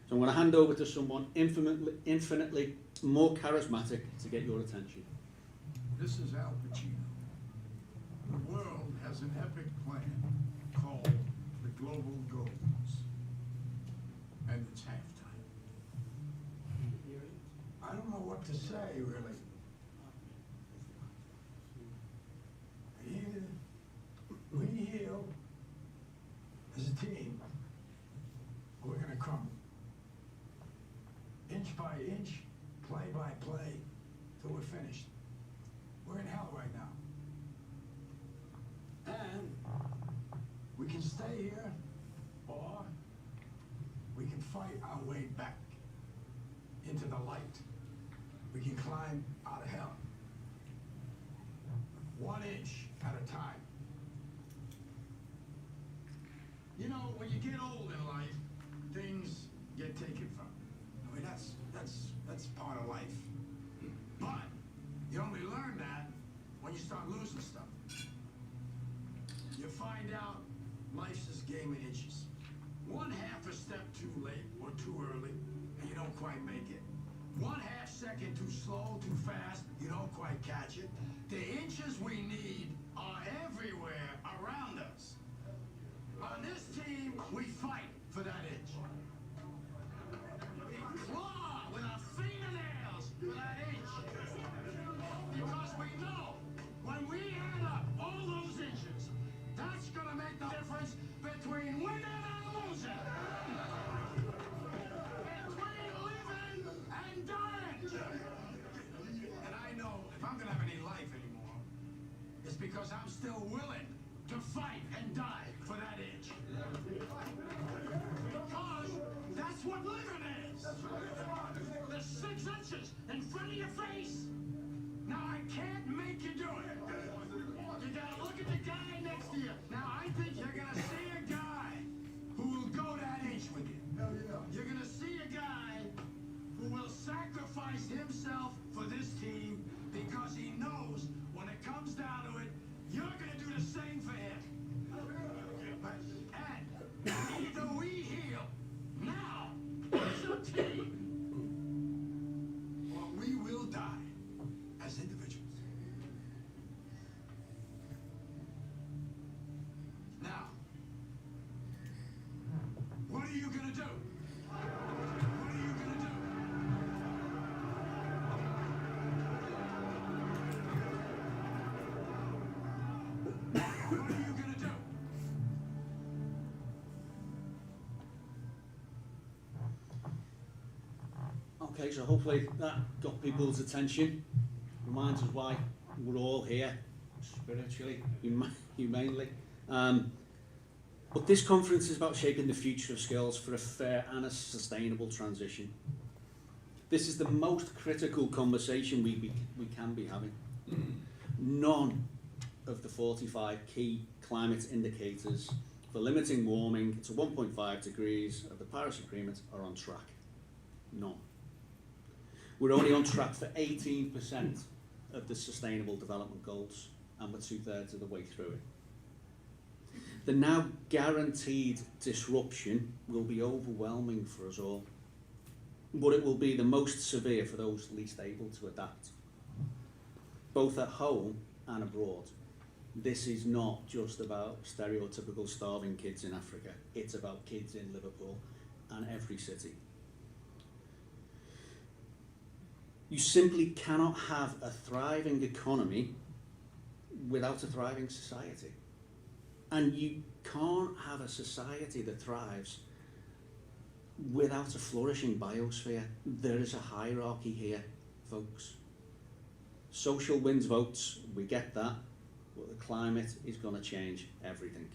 So I'm going to hand over to someone infinitely more charismatic to get your attention. This is Al Pacino. The world has an epic plan called the Global Goals. And it's halftime. I don't know what to say, really. Either we heal as a team, or we're going to crumble. Inch by inch, play by play, till we're finished. We're in hell right now. And we can stay here, or we can fight our way back into the light. We can climb out of hell. 1 inch at a time. You know, when you get old in life, things get taken from you. I mean, that's part of life. But you only learn that when you start losing stuff. You find out life's this game of inches. 1/2 a step too late or too early, and you don't quite make it. 1/2 second too slow, too fast, you don't quite catch it. The inches we need are everywhere around us. On this team, we fight for that inch. We claw with our fingernails for that inch. Because we know when we add up all those inches, that's going to make the difference between winning and losing. Between living and dying. And I know if I'm going to have any life anymore, it's because I'm still willing to fight and die for that inch. Because that's what living is. The 6 inches in front of your face. Now I can't make you do it. You gotta look at the guy next to you. Now I think you're gonna see a guy who will go that inch with you. You're gonna see a guy who will sacrifice himself for this team What are you gonna do? Okay, so hopefully that got people's attention. Reminds us why we're all here, spiritually, humanely. But this conference is about shaping the future of skills for a fair and a sustainable transition. This is the most critical conversation we can be having. None of the 45 key climate indicators for limiting warming to 1.5 degrees of the Paris Agreement are on track. None. We're only on track for 18% of the Sustainable Development Goals, and we're 2/3 of the way through it. The now guaranteed disruption will be overwhelming for us all, but it will be the most severe for those least able to adapt, both at home and abroad. This is not just about stereotypical starving kids in Africa, it's about kids in Liverpool and every city. You simply cannot have a thriving economy without a thriving society. And you can't have a society that thrives without a flourishing biosphere. There is a hierarchy here, folks. Social wins votes, we get that, but the climate is going to change everything.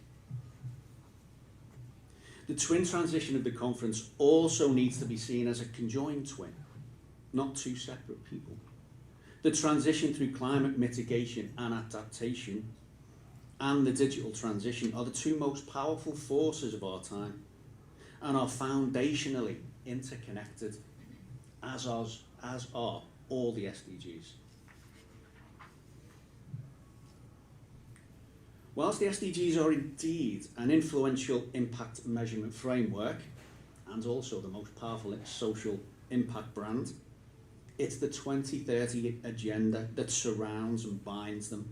The twin transition of the conference also needs to be seen as a conjoined twin, not two separate people. The transition through climate mitigation and adaptation and the digital transition are the two most powerful forces of our time and are foundationally interconnected, as are all the SDGs. Whilst the SDGs are indeed an influential impact measurement framework and also the most powerful social impact brand, it's the 2030 agenda that surrounds and binds them,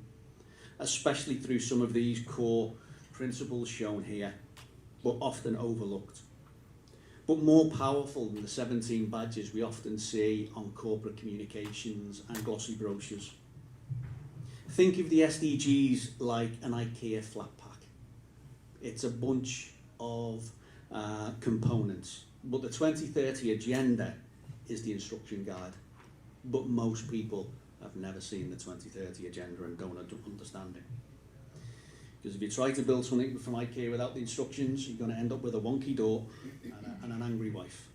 especially through some of these core principles shown here, but often overlooked. But more powerful than the 17 badges we often see on corporate communications and glossy brochures. Think of the SDGs like an IKEA flat pack. It's a bunch of components, but the 2030 agenda is the instruction guide. But most people have never seen the 2030 agenda and don't understand it. Because if you try to build something from IKEA without the instructions, you're going to end up with a wonky door and an angry wife.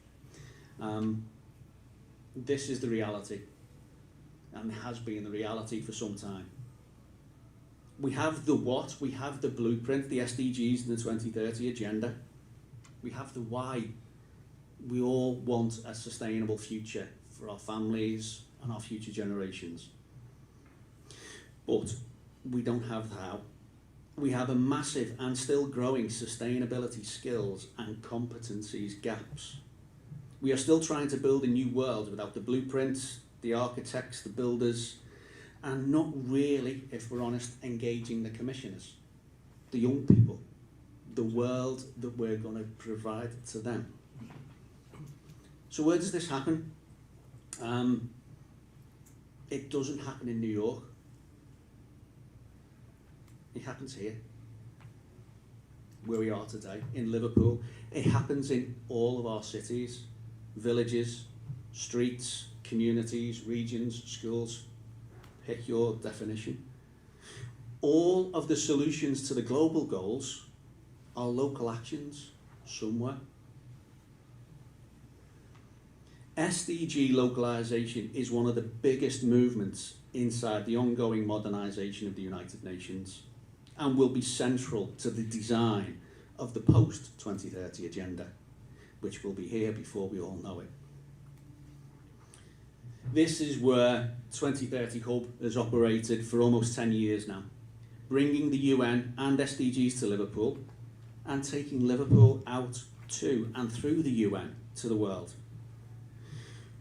This is the reality, and has been the reality for some time. We have the what, we have the blueprint, the SDGs and the 2030 agenda. We have the why. We all want a sustainable future for our families and our future generations. But we don't have the how. We have a massive and still growing sustainability skills and competencies gaps. We are still trying to build a new world without the blueprints, the architects, the builders, and not really, if we're honest, engaging the commissioners, the young people, the world that we're going to provide to them. So where does this happen? It doesn't happen in New York. It happens here, where we are today, in Liverpool. It happens in all of our cities, villages, streets, communities, regions, schools. Pick your definition. All of the solutions to the global goals are local actions somewhere. SDG localization is one of the biggest movements inside the ongoing modernization of the United Nations and will be central to the design of the post-2030 agenda, which will be here before we all know it. This is where 2030 Hub has operated for almost 10 years now, bringing the UN and SDGs to Liverpool and taking Liverpool out to and through the UN to the world.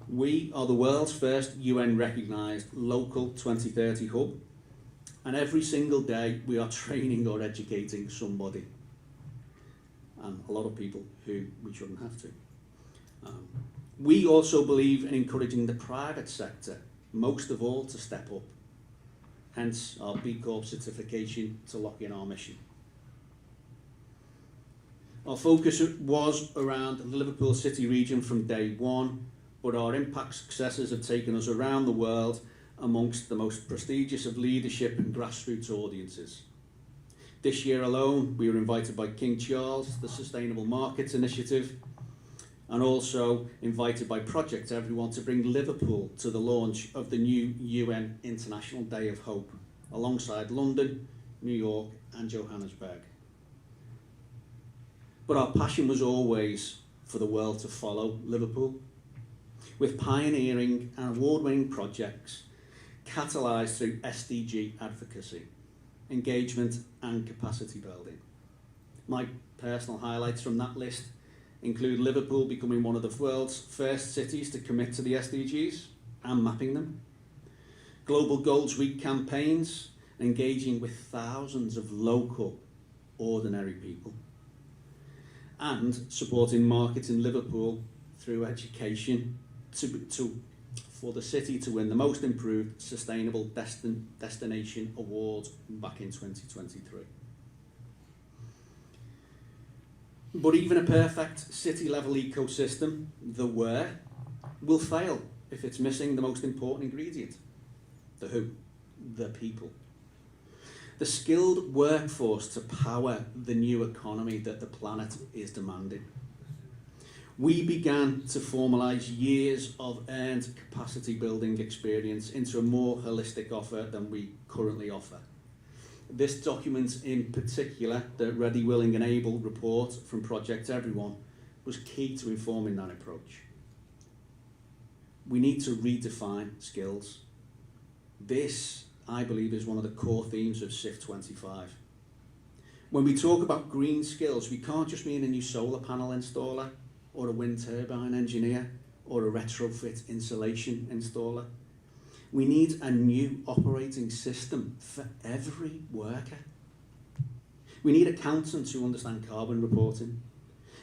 We are the world's first UN recognised local 2030 hub, and every single day we are training or educating somebody, and a lot of people who we shouldn't have to. We also believe in encouraging the private sector, most of all, to step up. hence our B Corp certification to lock in our mission. Our focus was around the Liverpool City region from day one, but our impact successes have taken us around the world amongst the most prestigious of leadership and grassroots audiences. This year alone, we were invited by King Charles, the Sustainable Markets Initiative, and also invited by Project Everyone to bring Liverpool to the launch of the new UN International Day of Hope, alongside London, New York, and Johannesburg. But our passion was always for the world to follow Liverpool, with pioneering and award-winning projects catalysed through SDG advocacy, engagement and capacity building. My personal highlights from that list include Liverpool becoming one of the world's first cities to commit to the SDGs and mapping them, Global Goals Week campaigns engaging with thousands of local, ordinary people, and supporting markets in Liverpool through education for the city to win the Most Improved Sustainable Destination Award back in 2023. But even a perfect city-level ecosystem, the where, will fail if it's missing the most important ingredient, the who, the people. The skilled workforce to power the new economy that the planet is demanding. We began to formalise years of earned capacity building experience into a more holistic offer than we currently offer. This document in particular, the Ready, Willing and Able report from Project Everyone, was key to informing that approach. We need to redefine skills. This, I believe, is one of the core themes of SIF 25. When we talk about green skills, we can't just mean a new solar panel installer, or a wind turbine engineer, or a retrofit insulation installer. We need a new operating system for every worker. We need accountants who understand carbon reporting.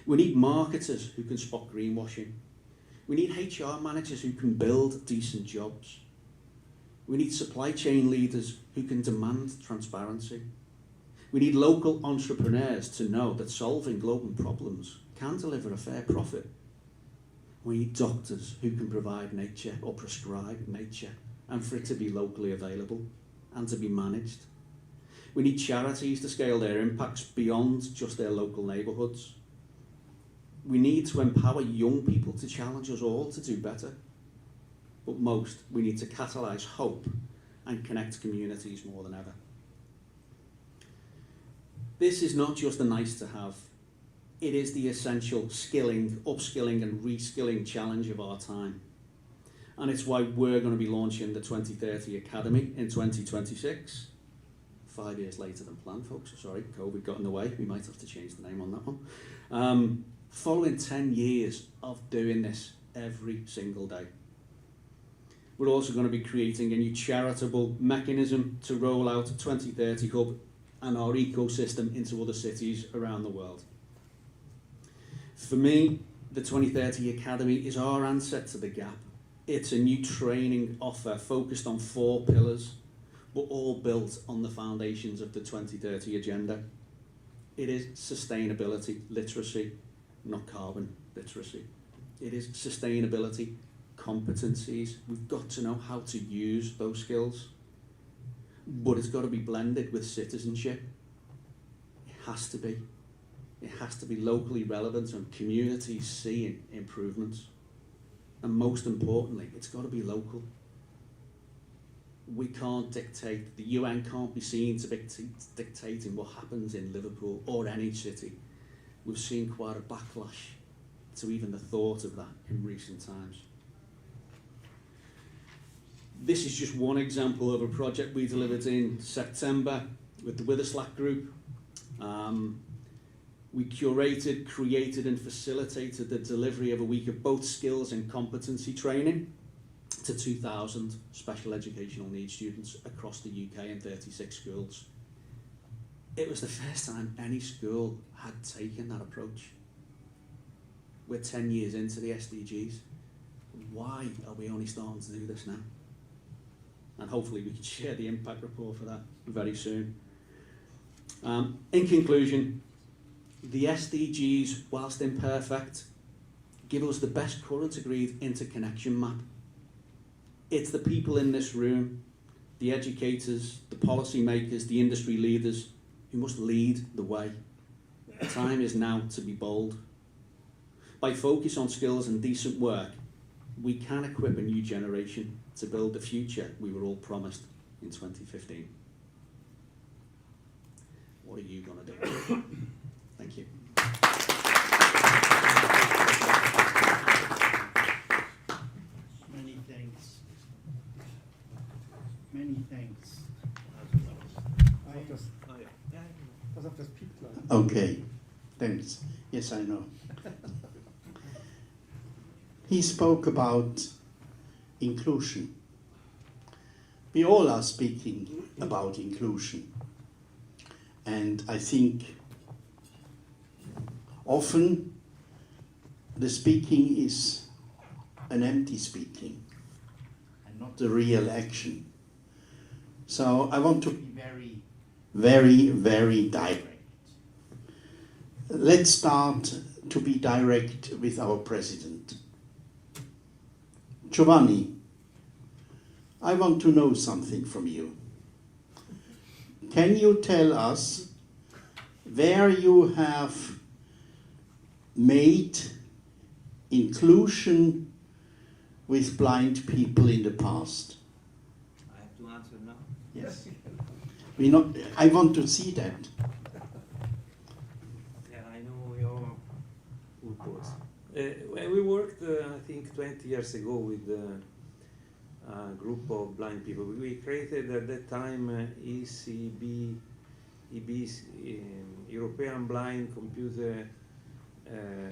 We need marketers who can spot greenwashing. We need HR managers who can build decent jobs. We need supply chain leaders who can demand transparency. We need local entrepreneurs to know that solving global problems can deliver a fair profit. We need doctors who can provide nature or prescribe nature and for it to be locally available and to be managed. We need charities to scale their impacts beyond just their local neighbourhoods. We need to empower young people to challenge us all to do better. But most, we need to catalyse hope and connect communities more than ever. This is not just a nice to have. It is the essential skilling, upskilling and reskilling challenge of our time. And it's why we're going to be launching the 2030 Academy in 2026. 5 years later than planned, folks. Sorry, COVID got in the way. We might have to change the name on that one. Following 10 years of doing this every single day. We're also going to be creating a new charitable mechanism to roll out 2030 Hub and our ecosystem into other cities around the world. For me, the 2030 Academy is our answer to the gap. It's a new training offer focused on 4 pillars, but all built on the foundations of the 2030 agenda. It is sustainability literacy, not carbon literacy. It is sustainability competencies. We've got to know how to use those skills, but it's got to be blended with citizenship. It has to be. It has to be locally relevant and communities seeing improvements. And most importantly, it's got to be local. We can't dictate, the UN can't be seen to be dictating what happens in Liverpool or any city. We've seen quite a backlash to even the thought of that in recent times. This is just one example of a project we delivered in September with the Witherslack Group. We curated, created and facilitated the delivery of a week of both skills and competency training to 2,000 special educational needs students across the UK in 36 schools. It was the first time any school had taken that approach. We're 10 years into the SDGs. Why are we only starting to do this now? and hopefully we can share the impact report for that very soon. In conclusion, the SDGs, whilst imperfect, give us the best current agreed interconnection map. It's the people in this room, the educators, the policy makers, the industry leaders, who must lead the way. The time is now to be bold. By focus on skills and decent work, we can equip a new generation to build the future we were all promised in 2015. What are you going to do? Thank you. Many thanks. Many thanks. Okay, thanks. Yes, I know. He spoke about inclusion. We all are speaking about inclusion. And I think often the speaking is an empty speaking and not the real action. So I want to be very direct. Let's start to be direct with our president. Giovanni, I want to know something from you. Can you tell us where you have made inclusion with blind people in the past? I have to answer now? Yes. I want to see that. Yeah, I know your Reports. We worked, I think, 20 years ago with a group of blind people. We created at that time EB's European Blind Computer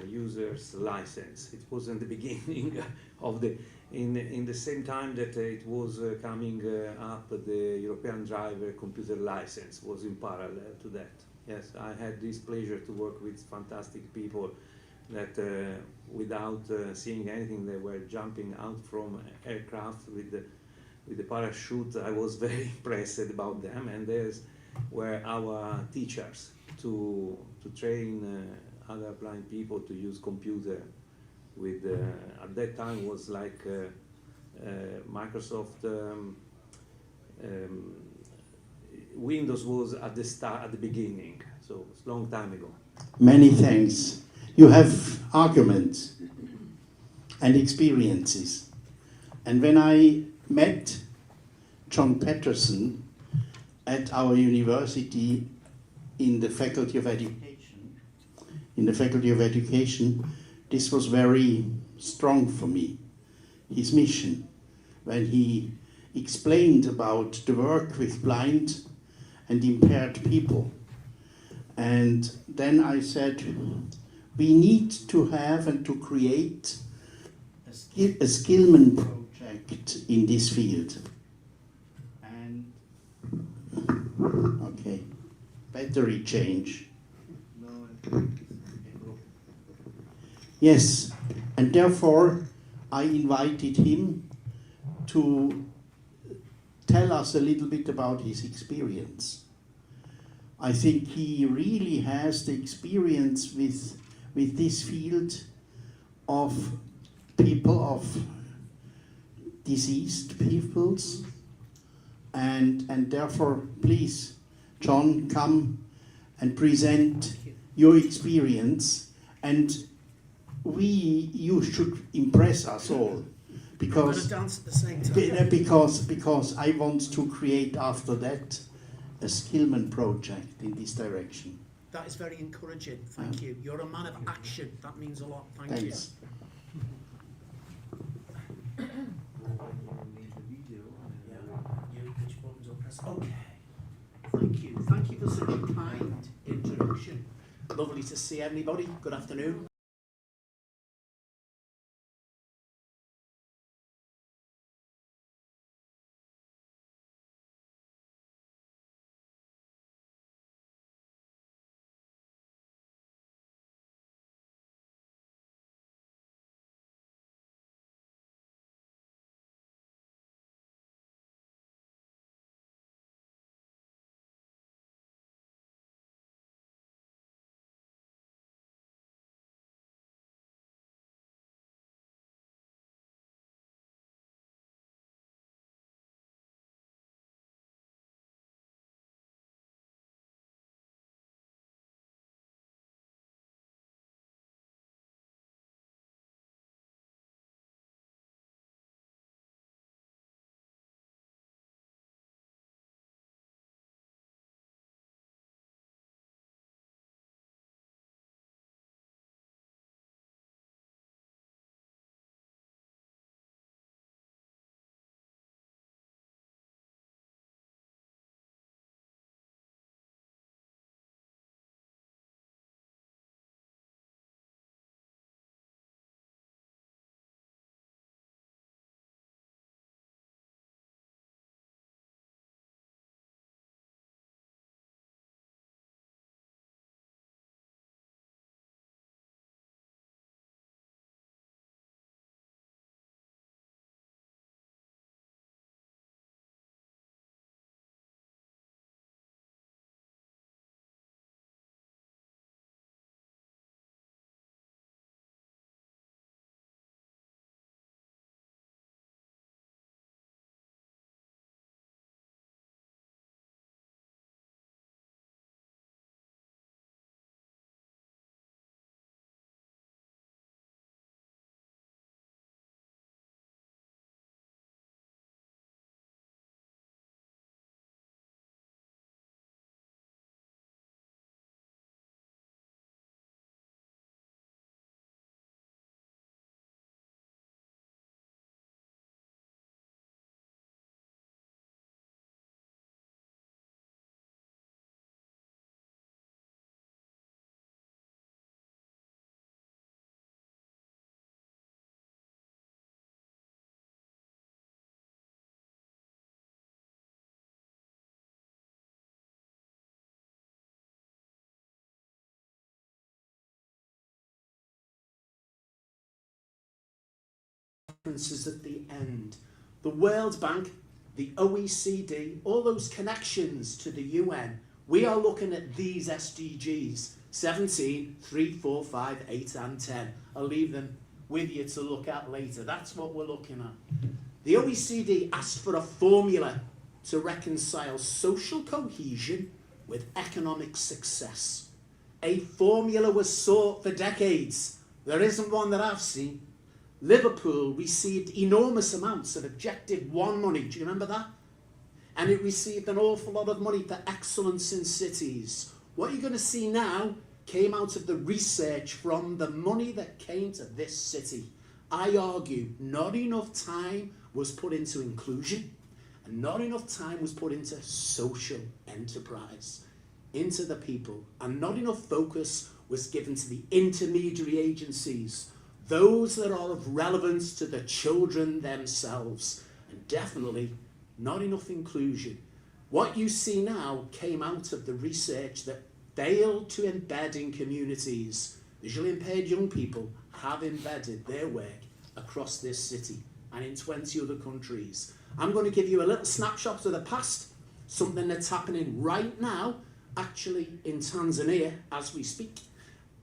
Users License. It was in the beginning of in the same time that it was coming up, the European Driver Computer License was in parallel to that. Yes, I had this pleasure to work with fantastic people that without seeing anything, they were jumping out from aircraft with the parachute. I was very impressed about them, and these were our teachers to train other blind people to use computer with, at that time was like Microsoft Windows was at the beginning, so it's a long time ago. Many thanks. You have arguments and experiences. And when I met John Patterson at our university in the Faculty of Education, this was very strong for me, his mission, when he explained about the work with blind and impaired people. And then I said, we need to have and to create a Skillman project in this field. And, okay, battery change. Yes, and therefore I invited him to tell us a little bit about his experience. I think he really has the experience with this field of people, of diseased peoples, and therefore, please, John, come and present your experience, and you should impress us all, because dance at the same time. because I want to create after that a Skillman project in this direction. That is very encouraging. Thank you. You're a man of action. That means a lot. Thanks. Okay. Thank you. Thank you for such a kind introduction. Lovely to see everybody. Good afternoon. references at the end. The World Bank, the OECD, all those connections to the UN, we are looking at these SDGs, 17, 3, 4, 5, 8 and 10. I'll leave them with you to look at later. That's what we're looking at. The OECD asked for a formula to reconcile social cohesion with economic success. A formula was sought for decades. There isn't one that I've seen. Liverpool received enormous amounts of Objective 1 money. Do you remember that? And it received an awful lot of money for excellence in cities. What you're going to see now came out of the research from the money that came to this city. I argue not enough time was put into inclusion, and not enough time was put into social enterprise, into the people, and not enough focus was given to the intermediary agencies, those that are of relevance to the children themselves, and definitely not enough inclusion. What you see now came out of the research that failed to embed in communities. Visually impaired young people have embedded their work across this city and in 20 other countries. I'm going to give you a little snapshot of the past, something that's happening right now, actually in Tanzania as we speak,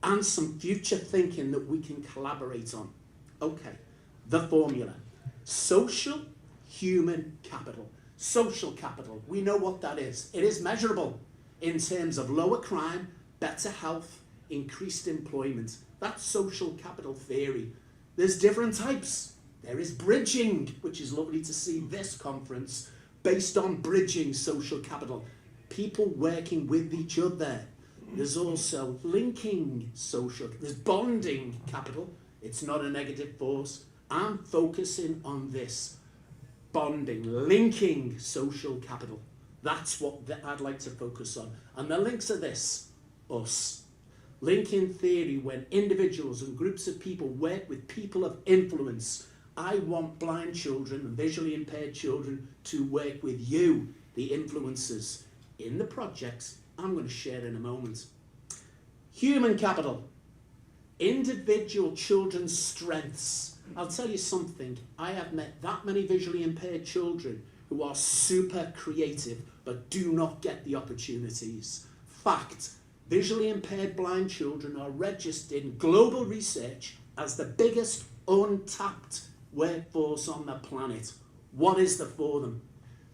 and some future thinking that we can collaborate on. Okay, the formula. Social human capital. Social capital, we know what that is. It is measurable in terms of lower crime, better health, increased employment. That's social capital theory. There's different types. There is bridging, which is lovely to see this conference based on bridging social capital. People working with each other. There's also linking social, there's bonding capital. It's not a negative force. I'm focusing on this. Bonding, linking social capital. That's what I'd like to focus on. And the links are this, us. Linking theory, when individuals and groups of people work with people of influence. I want blind children and visually impaired children to work with you, the influencers, in the projects I'm going to share in a moment. Human capital. Individual children's strengths. I'll tell you something, I have met that many visually impaired children who are super creative but do not get the opportunities. Fact, visually impaired blind children are registered in global research as the biggest untapped workforce on the planet. What is there for them?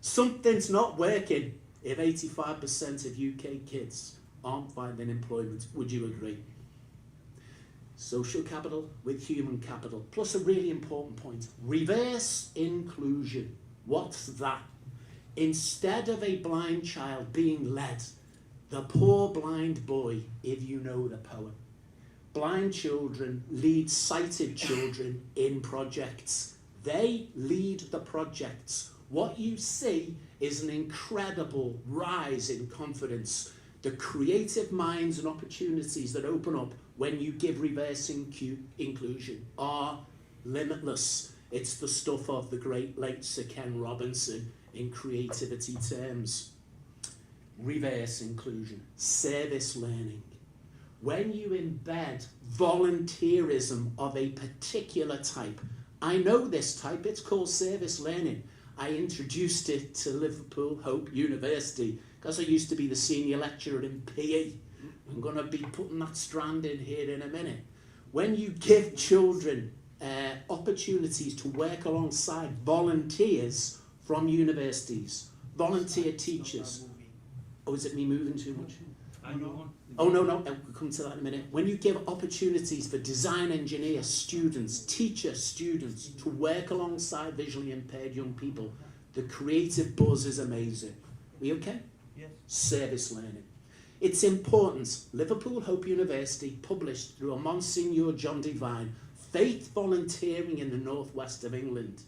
Something's not working if 85% of UK kids aren't finding employment. Would you agree? Social capital with human capital. Plus a really important point. Reverse inclusion. What's that? Instead of a blind child being led, the poor blind boy, if you know the poem. Blind children lead sighted children in projects. They lead the projects. What you see is an incredible rise in confidence. The creative minds and opportunities that open up when you give reverse inclusion are limitless. It's the stuff of the great late Sir Ken Robinson in creativity terms. Reverse inclusion, service learning. When you embed volunteerism of a particular type, I know this type, it's called service learning. I introduced it to Liverpool Hope University because I used to be the senior lecturer in PE. I'm going to be putting that strand in here in a minute. When you give children opportunities to work alongside volunteers from universities, volunteer teachers. Oh, is it me moving too much? Oh, no, we'll come to that in a minute. When you give opportunities for design engineer students, teacher students, to work alongside visually impaired young people, the creative buzz is amazing. We okay? Yes. Service learning. It's important. Liverpool Hope University published through a Monsignor John Devine, Faith Volunteering in the Northwest of England.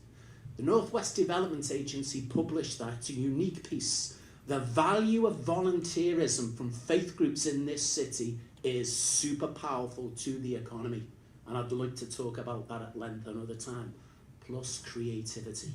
The Northwest Development Agency published that. It's a unique piece. The value of volunteerism from faith groups in this city is super powerful to the economy. And I'd like to talk about that at length another time. Plus creativity.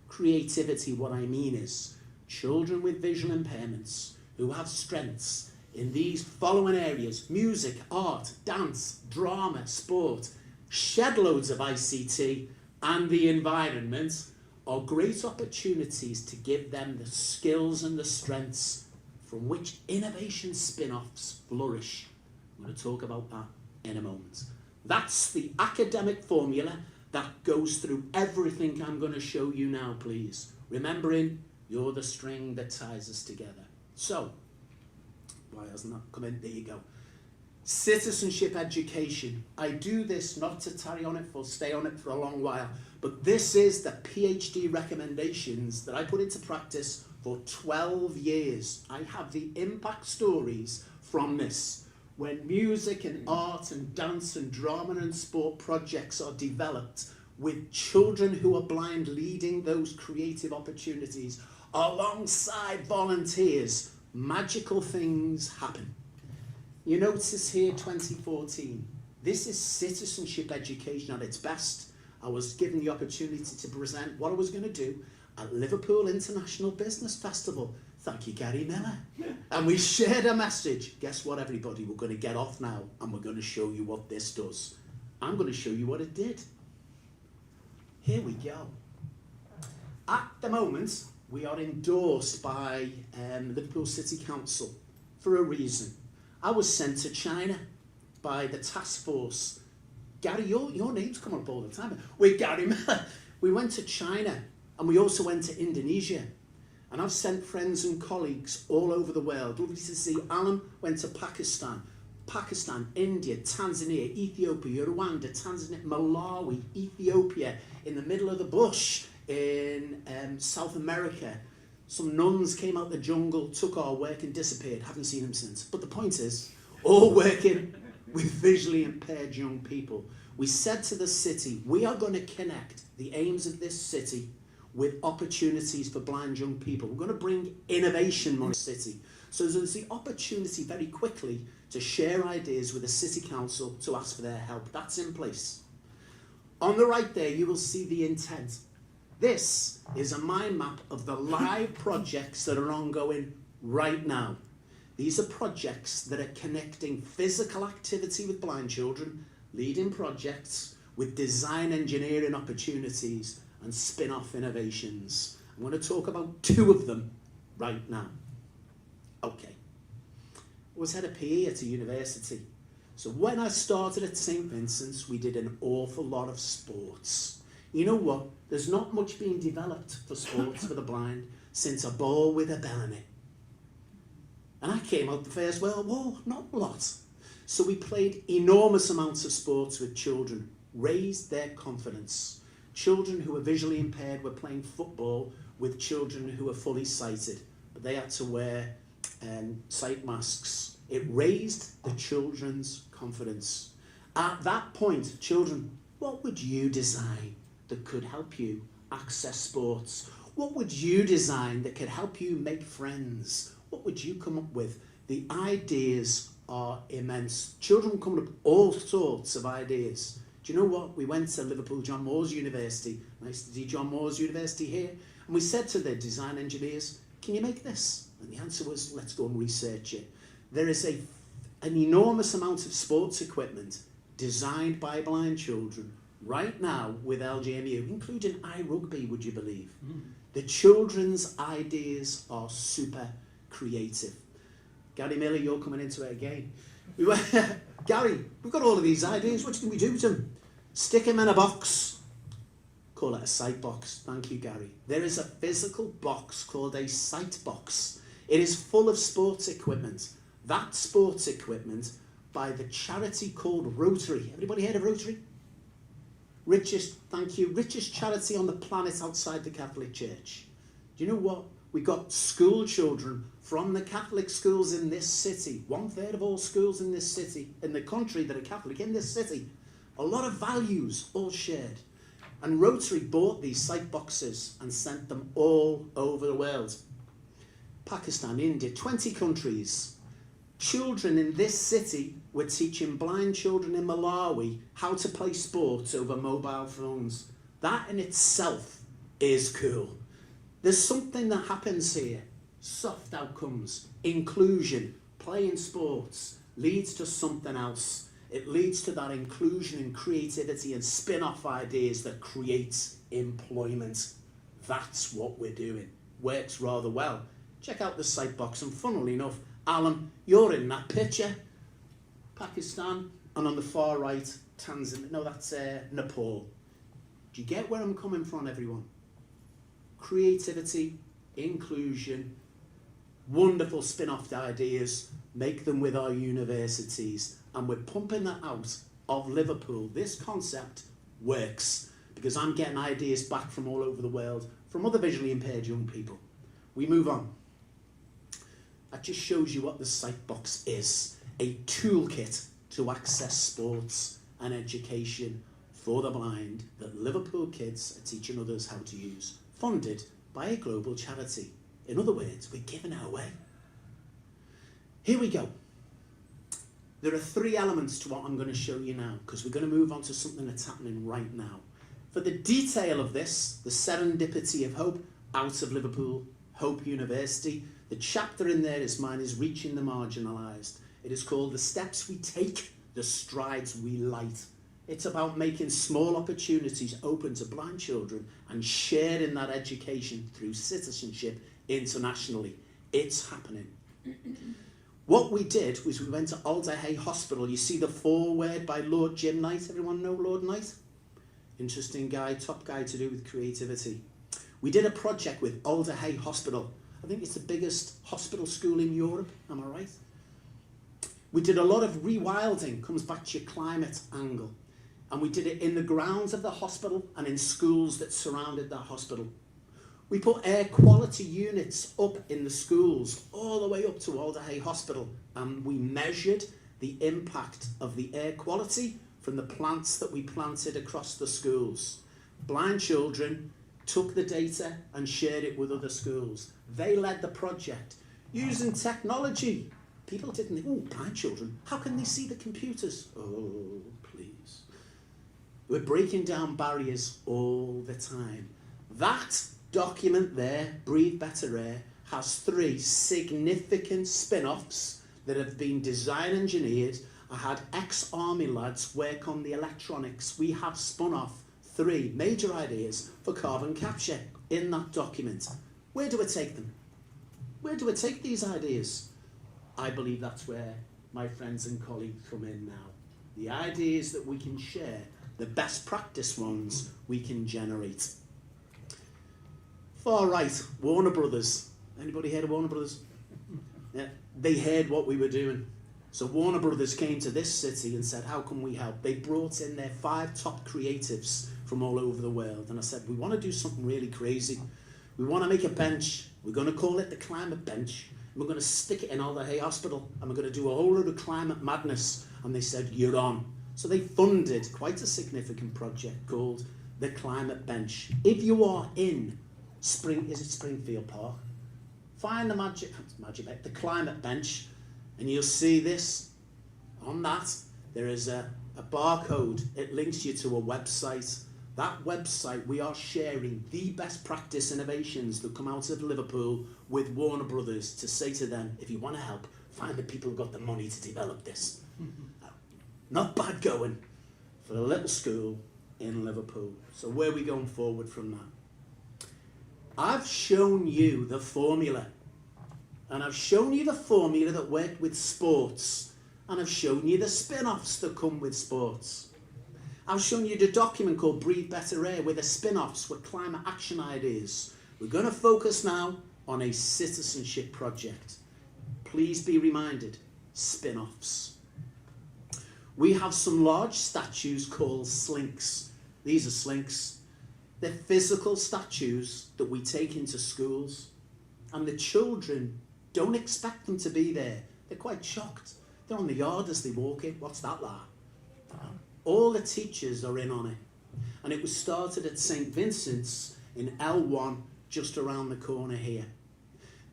Creativity, what I mean is children with visual impairments who have strengths in these following areas: music, art, dance, drama, sport, shed loads of ICT, and the environment are great opportunities to give them the skills and the strengths from which innovation spin-offs flourish. I'm going to talk about that in a moment. That's the academic formula that goes through everything I'm going to show you now, please. Remembering, you're the string that ties us together. So, why hasn't that come in? There you go. Citizenship education. I do this not to tarry on it or stay on it for a long while, but this is the PhD recommendations that I put into practice for 12 years. I have the impact stories from this. When music and art and dance and drama and sport projects are developed with children who are blind leading those creative opportunities alongside volunteers, magical things happen. You notice here 2014. This is citizenship education at its best. I was given the opportunity to present what I was going to do at Liverpool International Business Festival. Thank you, Gary Miller. And we shared a message. Guess what, everybody? We're going to get off now and we're going to show you what this does. I'm going to show you what it did. Here we go. At the moment, we are endorsed by Liverpool City Council for a reason. I was sent to China by the task force. Gary, your name's come up all the time. With Gary Miller. We went to China and we also went to Indonesia. And I've sent friends and colleagues all over the world. Lovely to see Alan went to Pakistan, India, Tanzania, Ethiopia, Rwanda, Tanzania, Malawi, Ethiopia, in the middle of the bush in South America. Some nuns came out the jungle, took our work and disappeared. Haven't seen them since. But the point is, all working with visually impaired young people. We said to the city, we are going to connect the aims of this city with opportunities for blind young people. We're going to bring innovation money to the city. So there's the opportunity very quickly to share ideas with the city council to ask for their help. That's in place. On the right there, you will see the intent. This is a mind map of the live projects that are ongoing right now. These are projects that are connecting physical activity with blind children, leading projects with design engineering opportunities and spin-off innovations. I'm going to talk about 2 of them right now. Okay. I was head of PE at a university. So when I started at St. Vincent's, we did an awful lot of sports. You know what? There's not much being developed for sports for the blind since a ball with a bell in it. And I came out the First World War, not a lot. So we played enormous amounts of sports with children, raised their confidence. Children who were visually impaired were playing football with children who were fully sighted, but they had to wear sight masks. It raised the children's confidence. At that point, children, what would you design that could help you access sports? What would you design that could help you make friends? What would you come up with? The ideas are immense. Children come up with all sorts of ideas. Do you know what? We went to Liverpool John Moores University. Nice to see John Moores University here. And we said to the design engineers, can you make this? And the answer was, let's go and research it. There is an enormous amount of sports equipment designed by blind children right now with LGMU, including iRugby, would you believe? The children's ideas are super creative. Gary Miller, you're coming into it again. We went, Gary, we've got all of these ideas. What can we do to them? Stick them in a box. Call it a sight box. Thank you, Gary. There is a physical box called a sight box. It is full of sports equipment. That sports equipment by the charity called Rotary. Everybody heard of Rotary? Richest, thank you, richest charity on the planet outside the Catholic Church. Do you know what? We got school children from the Catholic schools in this city. 1/3 of all schools in this city, in the country that are Catholic, in this city. A lot of values all shared. And Rotary bought these sight boxes and sent them all over the world. Pakistan, India, 20 countries. Children in this city were teaching blind children in Malawi how to play sports over mobile phones. That in itself is cool. There's something that happens here. Soft outcomes, inclusion, playing sports leads to something else. It leads to that inclusion and creativity and spin-off ideas that creates employment. That's what we're doing. Works rather well. Check out the site box, and funnily enough, Alan, you're in that picture. Pakistan, and on the far right, Tanzania. No, that's Nepal. Do you get where I'm coming from, everyone? Creativity, inclusion, wonderful spin-off ideas, make them with our universities, and we're pumping that out of Liverpool. This concept works because I'm getting ideas back from all over the world, from other visually impaired young people. We move on. That just shows you what the site box is, a toolkit to access sports and education for the blind that Liverpool kids are teaching others how to use, funded by a global charity. In other words, we're giving it away. Here we go. There are 3 elements to what I'm going to show you now, because we're going to move on to something that's happening right now. For the detail of this, the serendipity of hope out of Liverpool, Hope University, the chapter in there is mine, is Reaching the Marginalised. It is called The Steps We Take, the Strides We Light. It's about making small opportunities open to blind children and sharing that education through citizenship internationally. It's happening. What we did was we went to Alder Hey Hospital. You see the foreword by Lord Jim Knight. Everyone know Lord Knight? Interesting guy, top guy to do with creativity. We did a project with Alder Hey Hospital. I think it's the biggest hospital school in Europe, am I right? We did a lot of rewilding, comes back to your climate angle. And we did it in the grounds of the hospital and in schools that surrounded that hospital. We put air quality units up in the schools, all the way up to Alder Hey Hospital, and we measured the impact of the air quality from the plants that we planted across the schools. Blind children took the data and shared it with other schools. They led the project using technology. People didn't think, oh, blind children, how can they see the computers? Oh, please. We're breaking down barriers all the time. That document there, Breathe Better Air, has 3 significant spin-offs that have been design engineered. I had ex-army lads work on the electronics. We have spun off 3 major ideas for carbon capture in that document. Where do I take them? Where do I take these ideas? I believe that's where my friends and colleagues come in now. The ideas that we can share, the best practice ones we can generate. Far right, Warner Brothers. Anybody heard of Warner Brothers? Yeah, they heard what we were doing. So Warner Brothers came to this city and said, how can we help? They brought in their 5 top creatives from all over the world. And I said, we want to do something really crazy. We want to make a bench. We're going to call it the Climate Bench. We're going to stick it in Alder Hey Hospital. And we're going to do a whole load of climate madness. And they said, you're on. So they funded quite a significant project called the Climate Bench. If you are in Springfield Park, find the the Climate Bench, and you'll see this. On that, there is a barcode. It links you to a website. That website, we are sharing the best practice innovations that come out of Liverpool with Warner Brothers to say to them, if you want to help, find the people who got the money to develop this. Not bad going for a little school in Liverpool. So where are we going forward from that? I've shown you the formula. And I've shown you the formula that worked with sports. And I've shown you the spin-offs that come with sports. I've shown you the document called Breathe Better Air with the spin-offs with climate action ideas. We're going to focus now on a citizenship project. Please be reminded, spin-offs. We have some large statues called slinks. These are slinks. They're physical statues that we take into schools, and the children don't expect them to be there. They're quite shocked. They're on the yard as they walk in. What's that like? All the teachers are in on it. And it was started at St. Vincent's in L1, just around the corner here.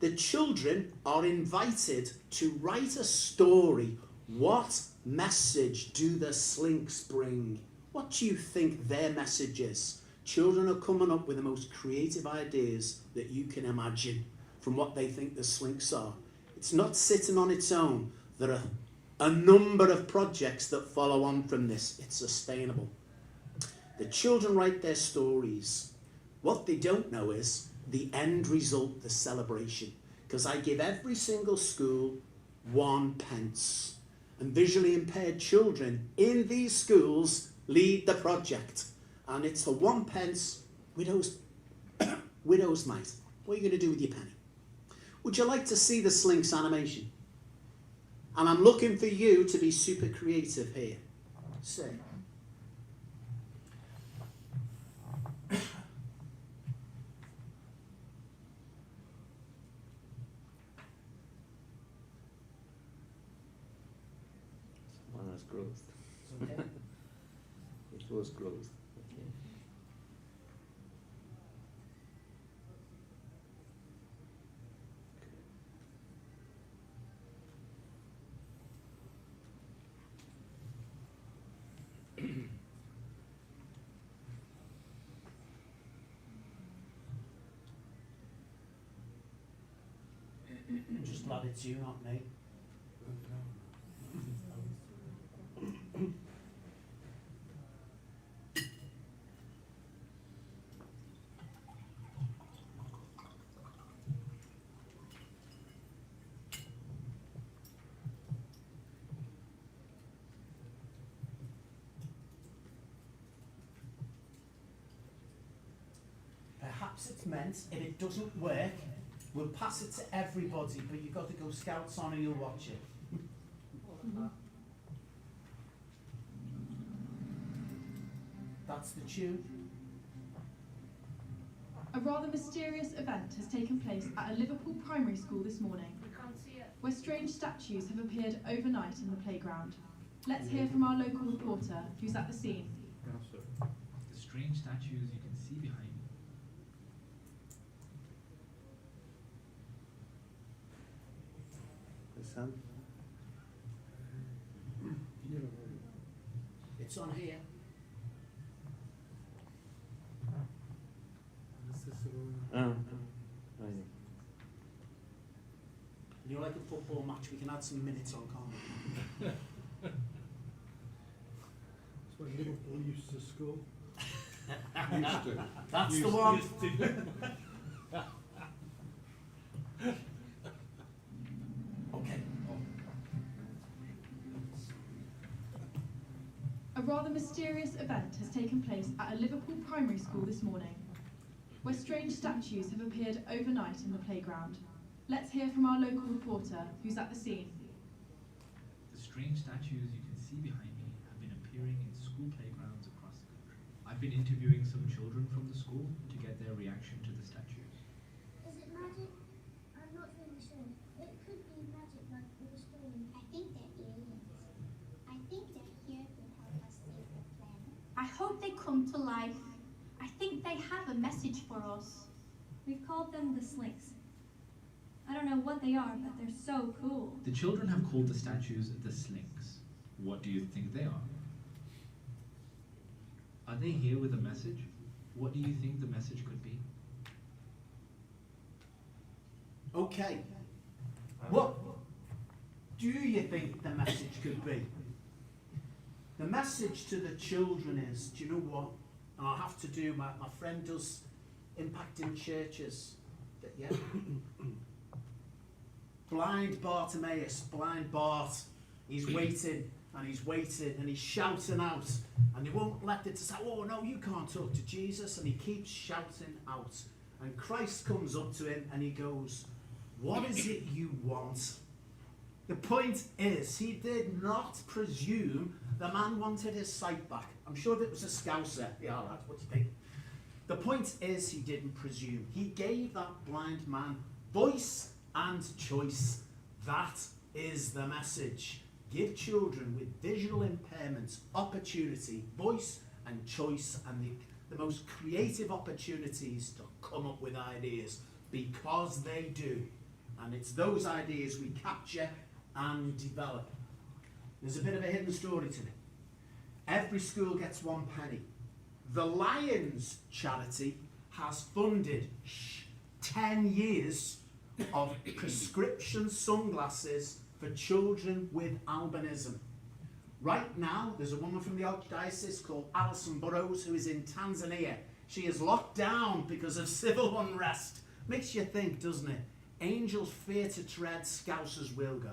The children are invited to write a story. What message do the slinks bring? What do you think their message is? Children are coming up with the most creative ideas that you can imagine from what they think the slinks are. It's not sitting on its own. There are a number of projects that follow on from this. It's sustainable. The children write their stories. What they don't know is the end result, the celebration. Because I give every single school 1 pence. And visually impaired children in these schools lead the project. And it's for 1 pence, widow's mite. What are you going to do with your penny? Would you like to see the Slinks animation? And I'm looking for you to be super creative here. Say. One was closed. Okay. It was closed. Okay. I'm just glad it's you, not me. Perhaps it's meant, if it doesn't work, we'll pass it to everybody, but you've got to go Scouts on or you'll watch it. That's the tune. A rather mysterious event has taken place at a Liverpool primary school this morning, where strange statues have appeared overnight in the playground. Let's hear from our local reporter, who's at the scene. The strange statues you can see behind me. Listen. It's on here. You know, like a football match, we can add some minutes on, can't we? That's when Liverpool used to score. Used to. That's Used the one. used to. Okay. A rather mysterious event has taken place at a Liverpool primary school this morning, where strange statues have appeared overnight in the playground. Let's hear from our local reporter, who's at the scene. The strange statues you can see behind me have been appearing in school playgrounds across the country. I've been interviewing some children from the school to get their reaction to the statues. Is it magic? I'm not really sure. It could be magic like the story. I think they're aliens. I think they're here to help us save the planet. I hope they come to life. I think they have a message for us. We've called them the Slinks. I don't know what they are, but they're so cool. The children have called the statues the Slinks. What do you think they are? Are they here with a message? What do you think the message could be? Okay. What do you think the message could be? The message to the children is, do you know what? And I'll have to do, my friend does impact in churches. Yeah. Blind Bartimaeus, blind Bart, he's waiting and he's waiting and he's shouting out and they won't let it to say, oh no, you can't talk to Jesus, and he keeps shouting out and Christ comes up to him and he goes, what is it you want? The point is, he did not presume the man wanted his sight back. I'm sure that was a Scouser. Yeah, lad, what do you think? The point is, he didn't presume. He gave that blind man voice and choice. That is the message. Give children with visual impairments opportunity, voice and choice, and the most creative opportunities to come up with ideas, because they do. And it's those ideas we capture and develop. There's a bit of a hidden story to it. Every school gets 1 penny. The Lions charity has funded 10 years of prescription sunglasses for children with albinism. Right now, there's a woman from the Archdiocese called Alison Burrows who is in Tanzania. She is locked down because of civil unrest. Makes you think, doesn't it? Angels fear to tread, Scousers will go.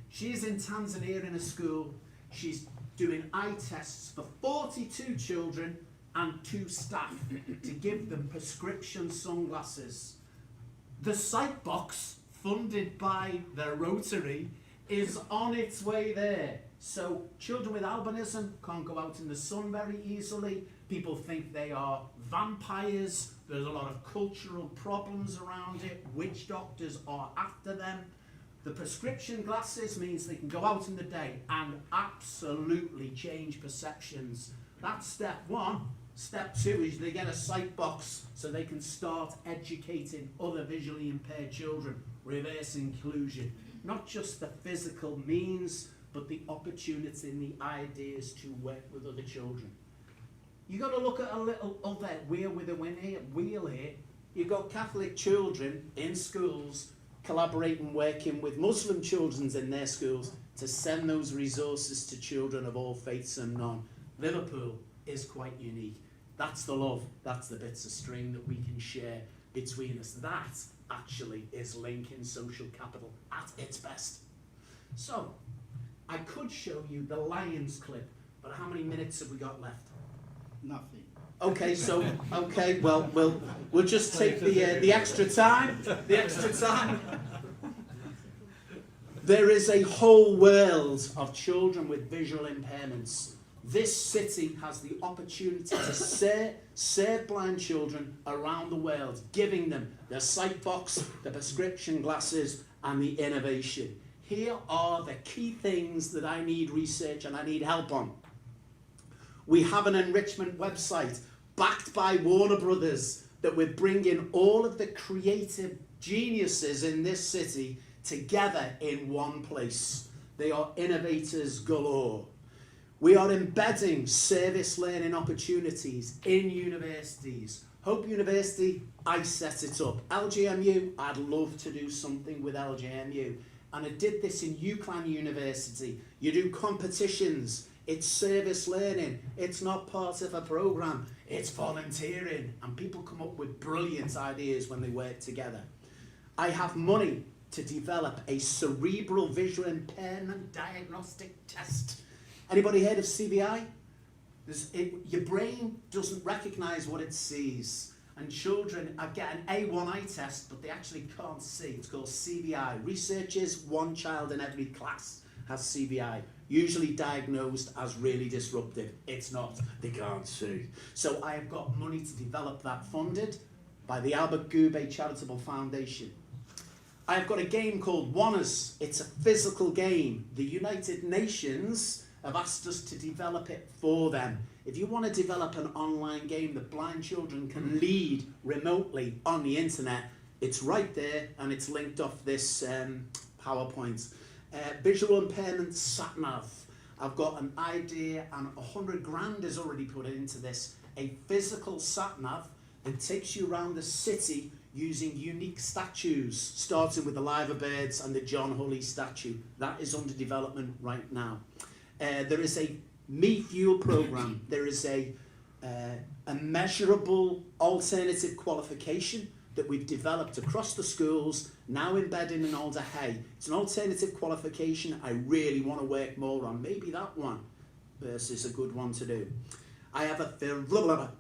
She's in Tanzania in a school. She's doing eye tests for 42 children and 2 staff to give them prescription sunglasses. The sight box, funded by the Rotary, is on its way there. So children with albinism can't go out in the sun very easily. People think they are vampires. There's a lot of cultural problems around it. Witch doctors are after them. The prescription glasses means they can go out in the day and absolutely change perceptions. That's step 1. Step 2 is they get a sight box so they can start educating other visually impaired children. Reverse inclusion. Not just the physical means, but the opportunity and the ideas to work with other children. You got to look at a little other wheel with a wheel here. You've got Catholic children in schools collaborating, working with Muslim children in their schools to send those resources to children of all faiths and none. Liverpool is quite unique. That's the love, that's the bits of string that we can share between us. That actually is linking social capital at its best. So, I could show you the Lions clip, but how many minutes have we got left? Nothing. Okay, so, okay, well, we'll just take the extra time. The extra time. There is a whole world of children with visual impairments. This city has the opportunity to serve blind children around the world, giving them the sight box, the prescription glasses, and the innovation. Here are the key things that I need research and I need help on. We have an enrichment website backed by Warner Brothers that we're bringing all of the creative geniuses in this city together in one place. They are innovators galore. We are embedding service learning opportunities in universities. Hope University, I set it up. LGMU, I'd love to do something with LGMU. And I did this in UCLan University. You do competitions. It's service learning. It's not part of a program. It's volunteering. And people come up with brilliant ideas when they work together. I have money to develop a cerebral visual impairment diagnostic test. Anybody heard of CVI? Your brain doesn't recognize what it sees. And children get an A1 eye test, but they actually can't see. It's called CVI. Researchers, 1 child in every class has CVI, usually diagnosed as really disruptive. It's not, they can't see. So I have got money to develop that, funded by the Albert Goubet Charitable Foundation. I've got a game called Wanners. It's a physical game. The United Nations have asked us to develop it for them. If you want to develop an online game that blind children can lead remotely on the internet, it's right there and it's linked off this PowerPoint. Visual impairment sat-nav. I've got an idea and 100 grand is already put into this. A physical sat-nav that takes you around the city using unique statues, starting with the Liver Birds and the John Hulley statue. That is under development right now. There is a Me Fuel program. There is a measurable alternative qualification that we've developed across the schools, now embedded in Alder Hey. It's an alternative qualification I really want to work more on. Maybe that one is a good one to do. I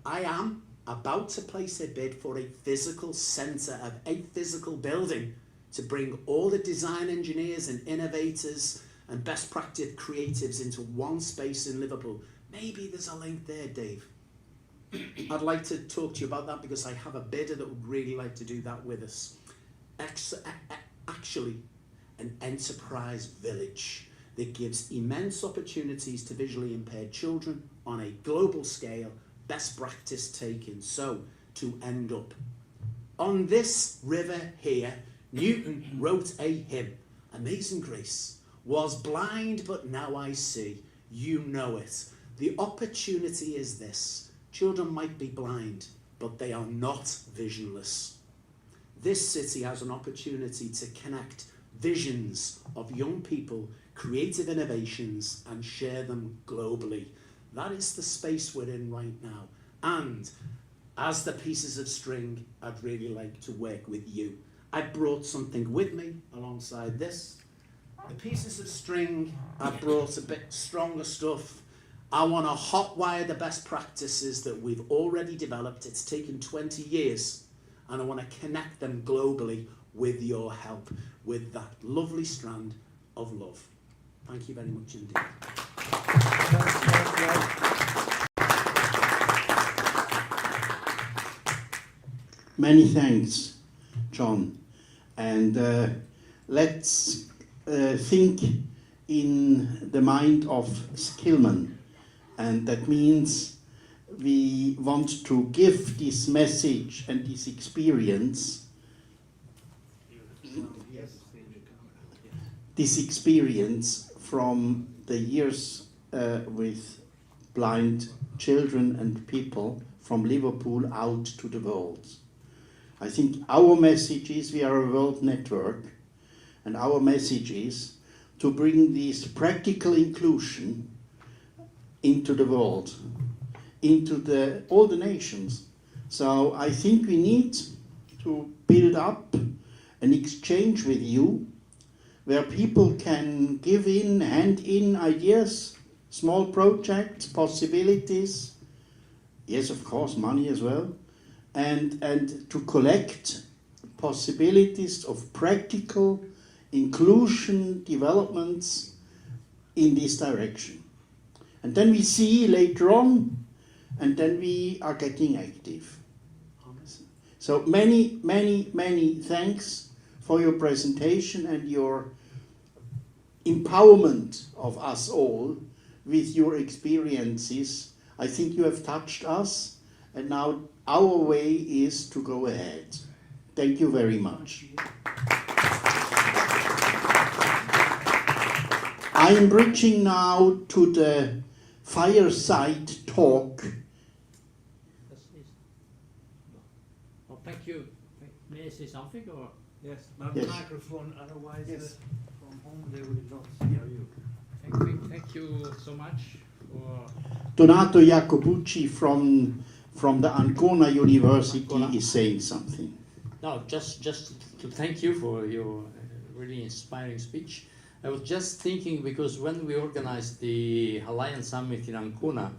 am about to place a bid for a physical centre of a physical building to bring all the design engineers and innovators and best practice creatives into one space in Liverpool. Maybe there's a link there, Dave. I'd like to talk to you about that because I have a bidder that would really like to do that with us. Actually, an enterprise village that gives immense opportunities to visually impaired children on a global scale, best practice taken. So, to end up, on this river here, Newton wrote a hymn, Amazing Grace. Was blind, but now I see. You know it. The opportunity is this. Children might be blind, but they are not visionless. This city has an opportunity to connect visions of young people, creative innovations, and share them globally. That is the space we're in right now. And as the pieces of string, I'd really like to work with you. I brought something with me alongside this. The pieces of string, I brought a bit stronger stuff. I want to hotwire the best practices that we've already developed. It's taken 20 years, and I want to connect them globally with your help, with that lovely strand of love. Thank you very much indeed. Many thanks, John. And let's think in the mind of Skillman. And that means we want to give this message and this experience from the years with blind children and people from Liverpool out to the world. I think our message is we are a world network, and our message is to bring this practical inclusion into the world, into all the nations. So I think we need to build up an exchange with you where people can hand in ideas, small projects, possibilities, yes, of course, money as well, and to collect possibilities of practical inclusion developments in this direction. And then we see later on, and then we are getting active. So many, many, many thanks for your presentation and your empowerment of us all with your experiences. I think you have touched us, and now our way is to go ahead. Thank you very much. I am bridging now to the fireside talk. Well, thank you. May I say something, or? Yes, Yes. microphone, otherwise Yes. from home they will not hear you. Thank you so much for Donato Jacobucci from the Ancona University is saying something. No, just to thank you for your really inspiring speech. I was just thinking, because when we organized the Alliance Summit in Ancona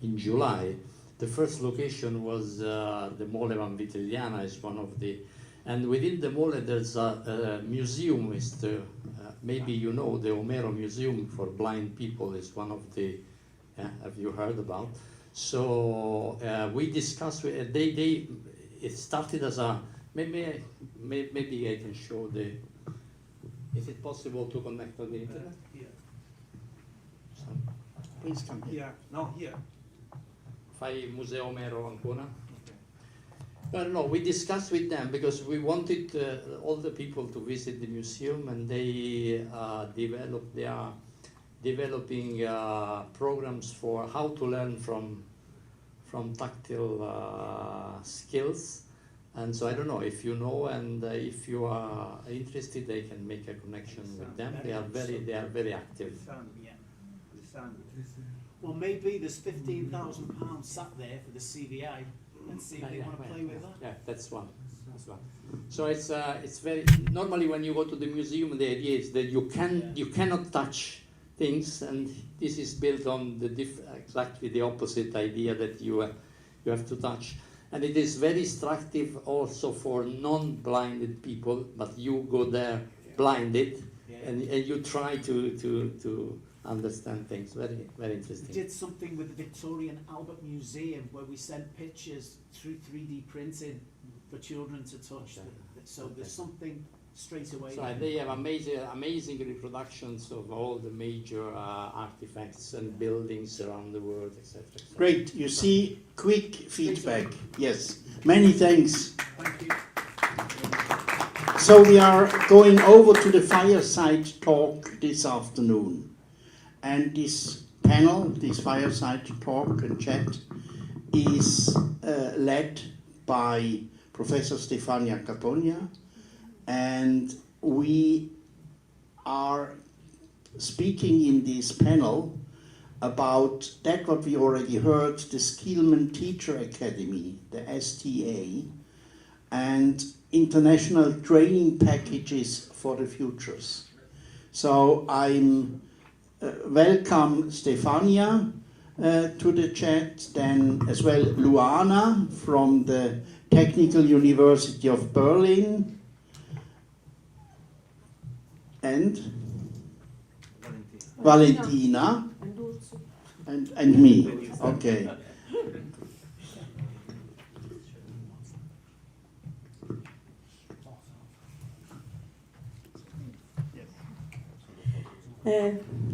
in July, the first location was the Mole Van Vitelliana, is one of the, and within the Mole there's a museum, maybe you know, the Omero Museum for Blind People is one of the, have you heard about? So we discussed, it started as a, maybe I can show the, is it possible to connect on the internet? Here. Please come here. Here. No, here. Fai Museo Omero Ancona? Well, no, we discussed with them because we wanted all the people to visit the museum, and they are developing programs for how to learn from tactile skills. And so I don't know if you know, and if you are interested, they can make a connection with them. They are very active. Well, maybe there's £15,000 sat there for the CVA, and see if they want to play with that. Yeah, that's one. So it's very, normally when you go to the museum, the idea is that you cannot touch things, and this is built on exactly the opposite idea that you have to touch. And it is very instructive also for non-blinded people, but you go there blinded, and you try to understand things. Very, very interesting. We did something with the Victoria and Albert Museum where we sent pictures through 3D printing for children to touch. So there's something straight away. So they have amazing reproductions of all the major artifacts and buildings around the world, etc. Great. You see, quick feedback. Yes. Many thanks. Thank you. So we are going over to the fireside talk this afternoon. And this panel, this fireside talk and chat, is led by Professor Stefania Capogna, and we are speaking in this panel about that what we already heard, the Skillman Teacher Academy, the STA, and international training packages for the futures. So I'm welcome Stefania to the chat, then as well Luana from the Technical University of Berlin, and Valentina, and me. Okay.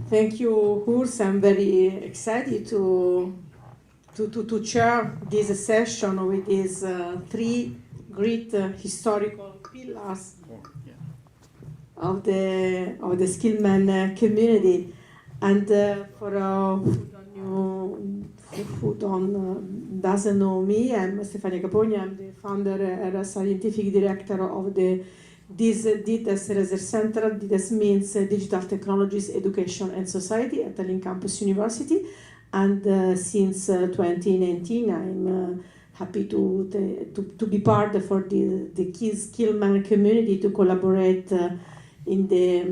Thank you, Urs. I'm very excited to chair this session with these three great historical pillars of the Skillman community. And for who doesn't know me, I'm Stefania Capogna. I'm the founder and scientific director of the DITES Research Center. DITES means Digital Technologies, Education and Society at the Link Campus University. And since 2019, I'm happy to be part for the Skillman community to collaborate in the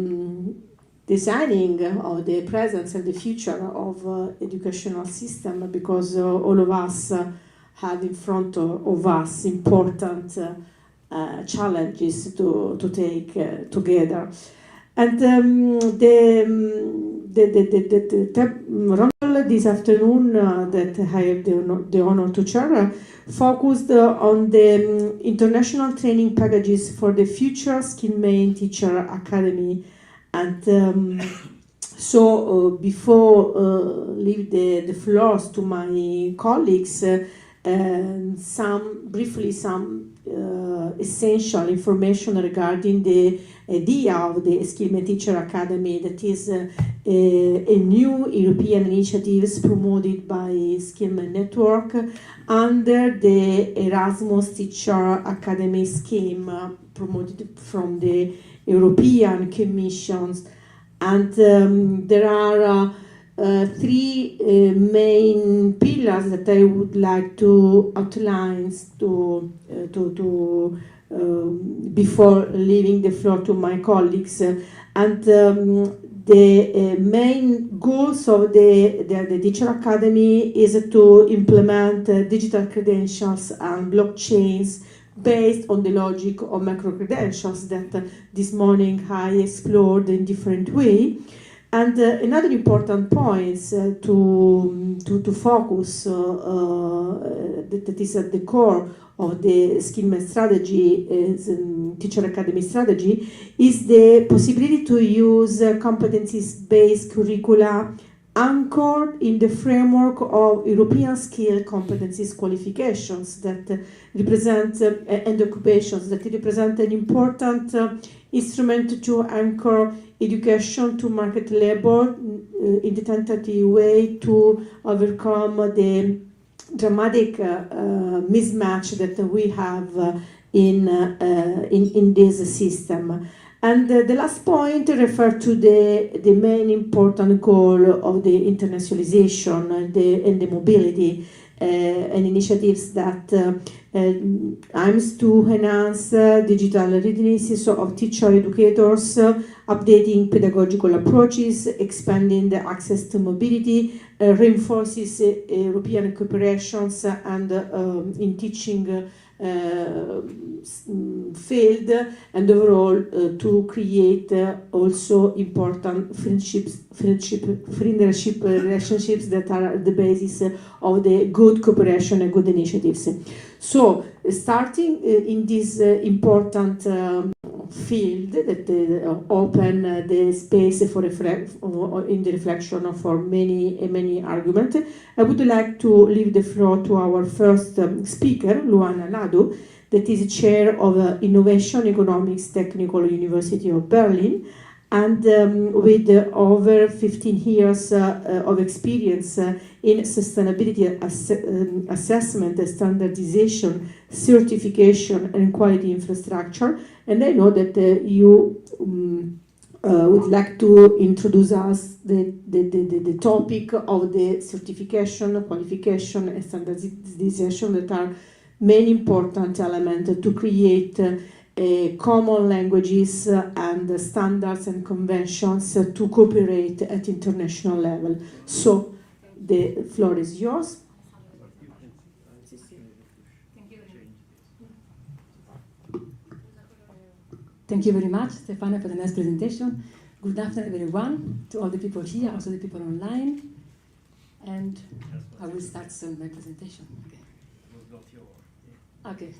designing of the present and the future of educational system, because all of us have in front of us important challenges to take together. And the roundtable this afternoon that I have the honor to chair focused on the international training packages for the future Skillman Teacher Academy. And so before leave the floors to my colleagues, some essential information regarding the idea of the Skillman Teacher Academy, that is a new European initiative promoted by Skillman Network under the Erasmus Teacher Academy scheme promoted from the European Commissions. And there are three main pillars that I would like to outline before leaving the floor to my colleagues. And the main goals of the Teacher Academy is to implement digital credentials and blockchains based on the logic of micro-credentials that this morning I explored in different way. And another important point to focus that is at the core of the Skillman strategy, Teacher Academy strategy, is the possibility to use competencies-based curricula anchored in the framework of European skill competencies qualifications that represent and occupations that represent an important instrument to anchor education to market labor in the tentative way to overcome the dramatic mismatch that we have in this system. And the last point refers to the main important goal of the internationalization and the mobility and initiatives that aims to enhance digital readiness of teacher educators, updating pedagogical approaches, expanding the access to mobility, reinforces European cooperations and in teaching field, and overall to create also important friendship relationships that are the basis of the good cooperation and good initiatives. So starting in this important field that open the space for in the reflection for many arguments, I would like to leave the floor to our first speaker, Luana Ladu, that is chair of Innovation Economics Technical University of Berlin, and with over 15 years of experience in sustainability assessment, standardization, certification, and quality infrastructure. And I know that you would like to introduce us the topic of the certification, qualification, and standardization that are main important elements to create common languages and standards and conventions to cooperate at international level. So the floor is yours. Thank you very much, Stefania, for the nice presentation. Good afternoon, everyone, to all the people here, also the people online. And I will start soon my presentation. Okay.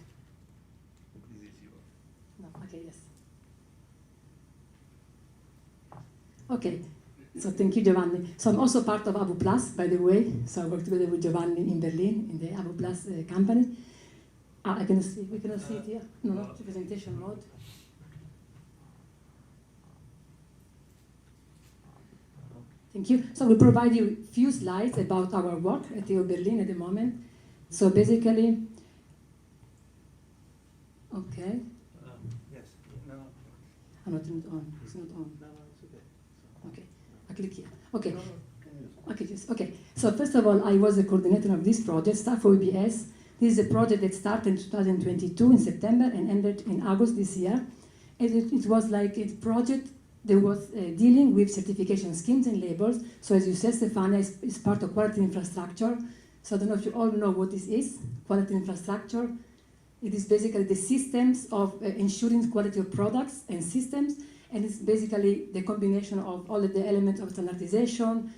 No, okay, yes. Okay, so thank you, Giovanni. So I'm also part of Abu Plus, by the way. So I work together with Giovanni in Berlin, in the Abu Plus company. I cannot see, we cannot see it here. No, not the presentation mode. Thank you. So we'll provide you a few slides about our work at TU Berlin at the moment. So basically, okay. Yes. No. I'm not on. It's not on. No, it's okay. Okay. I click here. Okay. Okay. Just okay. So first of all, I was the coordinator of this project, Staff for OBS. This is a project that started in 2022 in September and ended in August this year. And it was like a project that was dealing with certification schemes and labels. So as you said, Stefania is part of quality infrastructure. So I don't know if you all know what this is, quality infrastructure. It is basically the systems of ensuring quality of products and systems, and it's basically the combination of all of the elements of standardization,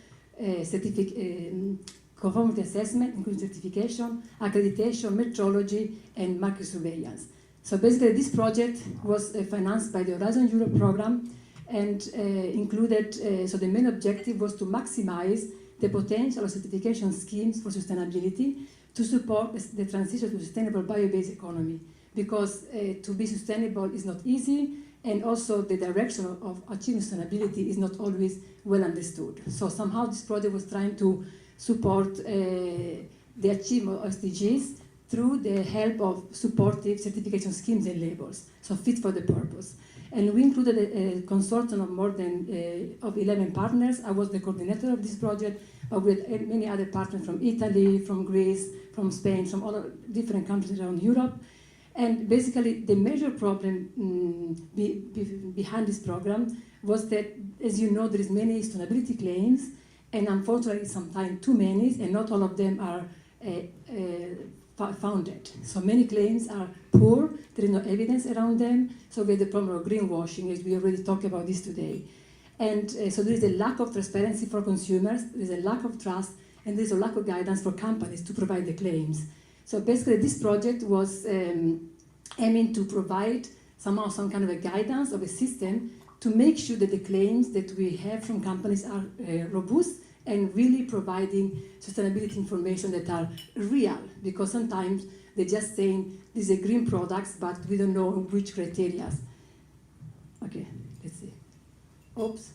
conformity assessment, including certification, accreditation, metrology, and market surveillance. So basically this project was financed by the Horizon Europe program, and included, so the main objective was to maximize the potential of certification schemes for sustainability to support the transition to sustainable bio-based economy, because to be sustainable is not easy, and also the direction of achieving sustainability is not always well understood. So somehow this project was trying to support the achievement of SDGs through the help of supportive certification schemes and labels, so fit for the purpose. And we included a consortium of more than of 11 partners. I was the coordinator of this project, but with many other partners from Italy, from Greece, from Spain, from all different countries around Europe. And basically, the major problem behind this program was that, as you know, there is many sustainability claims, and unfortunately, sometimes too many, and not all of them are founded. So many claims are poor, there is no evidence around them, so we have the problem of greenwashing, as we already talked about this today. And so there is a lack of transparency for consumers, there is a lack of trust, and there is a lack of guidance for companies to provide the claims. So basically this project was aiming to provide somehow some kind of a guidance of a system to make sure that the claims that we have from companies are robust and really providing sustainability information that are real, because sometimes they're just saying these are green products, but we don't know which criteria. Okay, let's see. Oops,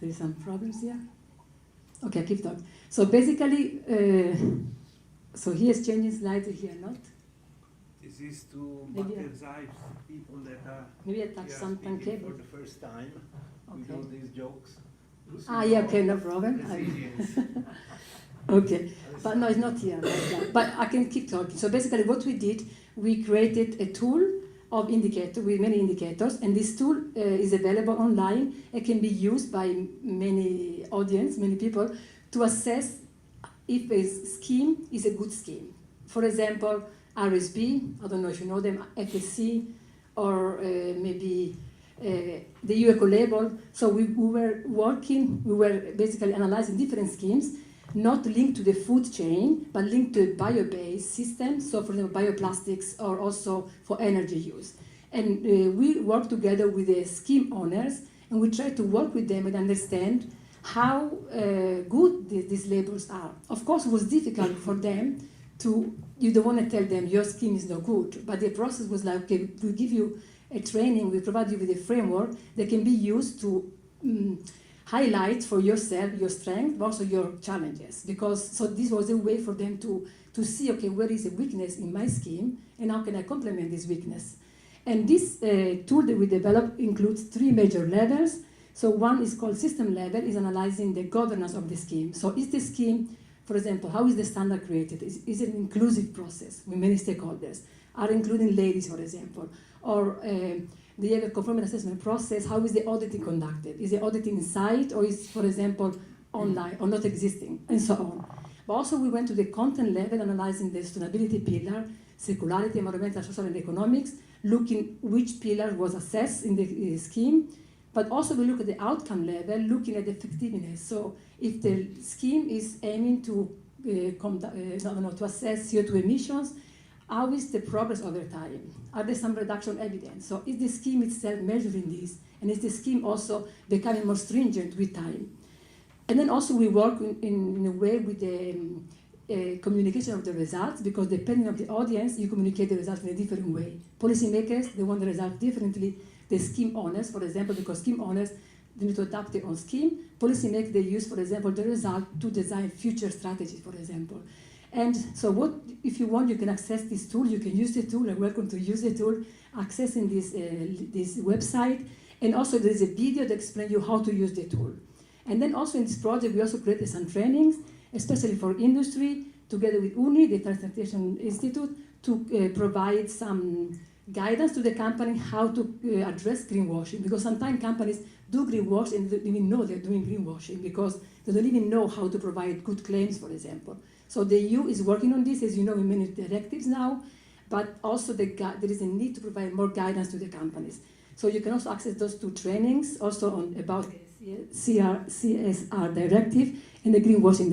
there is some problems here. Okay, I keep talking. So basically, so here's changing slides, here not. This is to Maybe materialize people that are maybe I touch some speaking cable. for the first time. We Okay. do these jokes. Yeah, okay, no problem. Okay, but no, it's not here. But I can keep talking. So basically what we did, we created a tool of indicator with many indicators, and this tool is available online. It can be used by many audience, many people, to assess if a scheme is a good scheme. For example, RSB, I don't know if you know them, FSC, or maybe the EU Eco-Label. So we were basically analyzing different schemes, not linked to the food chain, but linked to a bio-based system, so for example, bioplastics, or also for energy use. And we work together with the scheme owners, and we try to work with them and understand how good these labels are. Of course, it was difficult for them to, you don't want to tell them your scheme is no good, but the process was like, okay, we give you a training, we provide you with a framework that can be used to highlight for yourself your strength, but also your challenges. Because, so this was a way for them to see, okay, where is a weakness in my scheme, and how can I complement this weakness? And this tool that we developed includes 3 major levels. So one is called system level, is analyzing the governance of the scheme. So is the scheme, for example, how is the standard created? Is it an inclusive process with many stakeholders? Are including ladies, for example? Or do you have a conformity assessment process? How is the auditing conducted? Is the auditing inside, or is, for example, online or not existing, and so on. But also we went to the content level, analyzing the sustainability pillar, circularity, environmental, social, and economics, looking which pillar was assessed in the scheme. But also we look at the outcome level, looking at the effectiveness. So if the scheme is aiming to to assess CO2 emissions, how is the progress over time? Are there some reduction evidence? So is the scheme itself measuring this? And is the scheme also becoming more stringent with time? And then also we work in a way with the communication of the results, because depending on the audience, you communicate the results in a different way. Policymakers, they want the results differently. The scheme owners, for example, because scheme owners, they need to adapt their own scheme. Policymakers, they use, for example, the result to design future strategies, for example. And so what, if you want, you can access this tool, you can use the tool, and welcome to use the tool, accessing this website. And also there is a video that explains you how to use the tool. And then also in this project, we also created some trainings, especially for industry, together with UNI, the Transportation Institute, to provide some guidance to the company how to address greenwashing. Because sometimes companies do greenwash and they don't even know they're doing greenwashing because they don't even know how to provide good claims, for example. So the EU is working on this, as you know, in many directives now, but also there is a need to provide more guidance to the companies. So you can also access those 2 trainings, also on about CSR directive and the greenwashing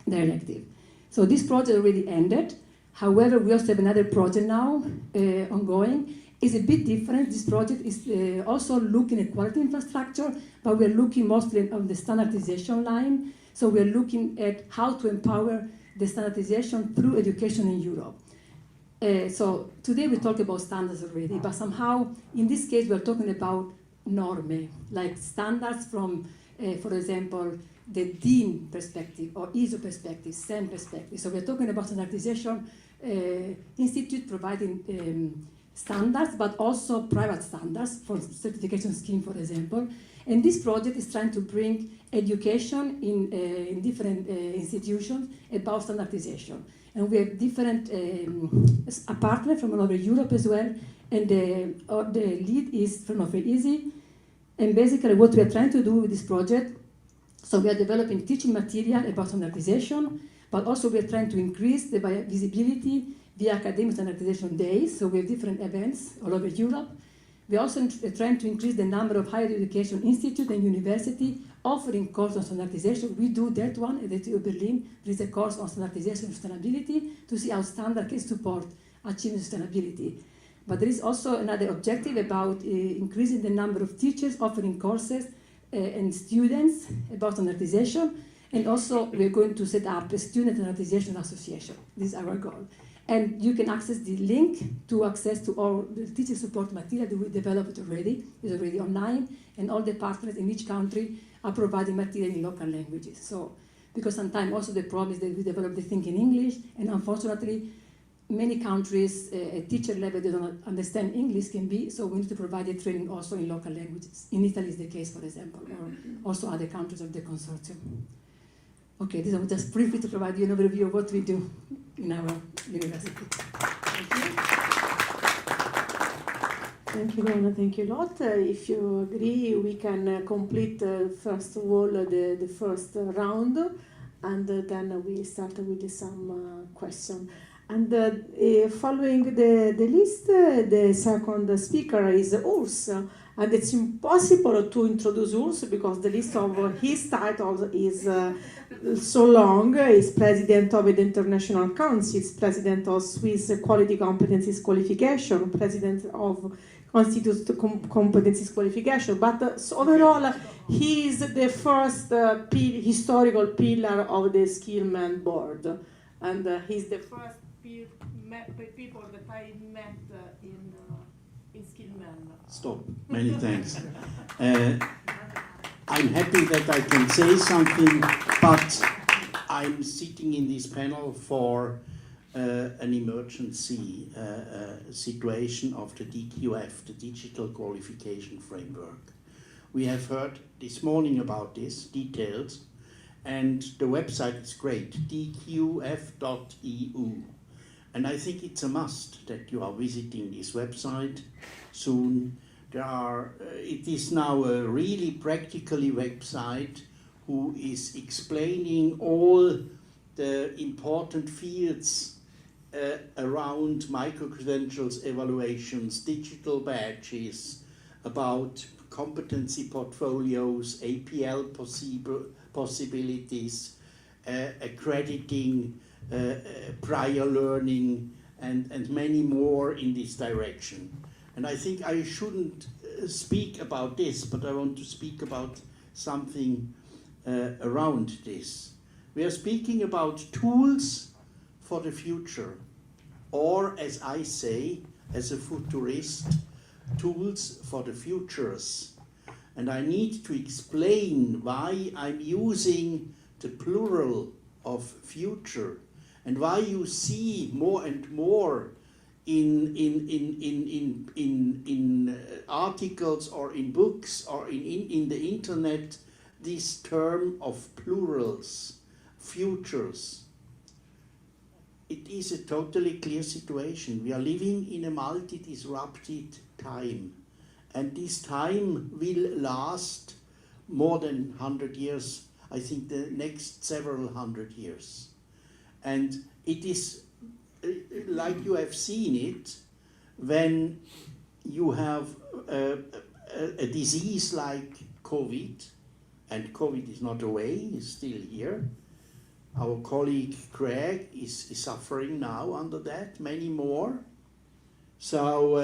directive. So this project already ended. However, we also have another project now ongoing. It's a bit different. This project is also looking at quality infrastructure, but we're looking mostly on the standardization line. So we're looking at how to empower the standardization through education in Europe. So today we talk about standards already, but somehow in this case we're talking about norme, like standards from, for example, the DIN perspective or ISO perspective, SEM perspective. So we're talking about standardization institute providing standards, but also private standards for certification scheme, for example. And this project is trying to bring education in different institutions about standardization. And we have different partners from all over Europe as well. And the lead is from Over Easy. And basically what we are trying to do with this project, so we are developing teaching material about standardization, but also we are trying to increase the visibility via academic standardization days. So we have different events all over Europe. We are also trying to increase the number of higher education institutes and universities offering courses on standardization. We do that one at the TU Berlin. There is a course on standardization and sustainability to see how standard can support achieving sustainability. But there is also another objective about increasing the number of teachers offering courses and students about standardization. And also we're going to set up a student standardization association. This is our goal. And you can access the link to access to all the teacher support material that we developed already. It's already online, and all the partners in each country are providing material in local languages. So, because sometimes also the problem is that we develop the thing in English, and unfortunately, many countries at teacher level they don't understand English can be, so we need to provide the training also in local languages. In Italy is the case, for example, or also other countries of the consortium. Okay, this is just briefly to provide you an overview of what we do in our university. Thank you, Lorna. Thank you a lot. If you agree, we can complete first of all the first round, and then we start with some questions. And following the list, the second speaker is Urs. And it's impossible to introduce Urs because the list of his titles is so long. He's president of the International Council, he's president of Swiss Quality Competencies Qualification, president of Constitute Competencies Qualification. But overall, he is the first historical pillar of the Skillman board. And he's the first people that I met in Skillman. Stop. Many thanks. I'm happy that I can say something, but I'm sitting in this panel for an emergency situation of the DQF, the Digital Qualification Framework. We have heard this morning about this, details, and the website is great, dqf.eu. And I think it's a must that you are visiting this website soon. It is now a really practically website who is explaining all the important fields around micro-credentials evaluations, digital badges, about competency portfolios, APL possibilities, accrediting, prior learning, and many more in this direction. And I think I shouldn't speak about this, but I want to speak about something around this. We are speaking about tools for the future, or as I say, as a futurist, tools for the futures. And I need to explain why I'm using the plural of future, and why you see more and more in articles or in books or in the internet this term of plurals, futures. It is a totally clear situation. We are living in a multi-disrupted time, and this time will last more than 100 years, I think the next several 100 years. And it is like you have seen it when you have a disease like COVID, and COVID is not away, it's still here. Our colleague Craig is suffering now under that, many more. So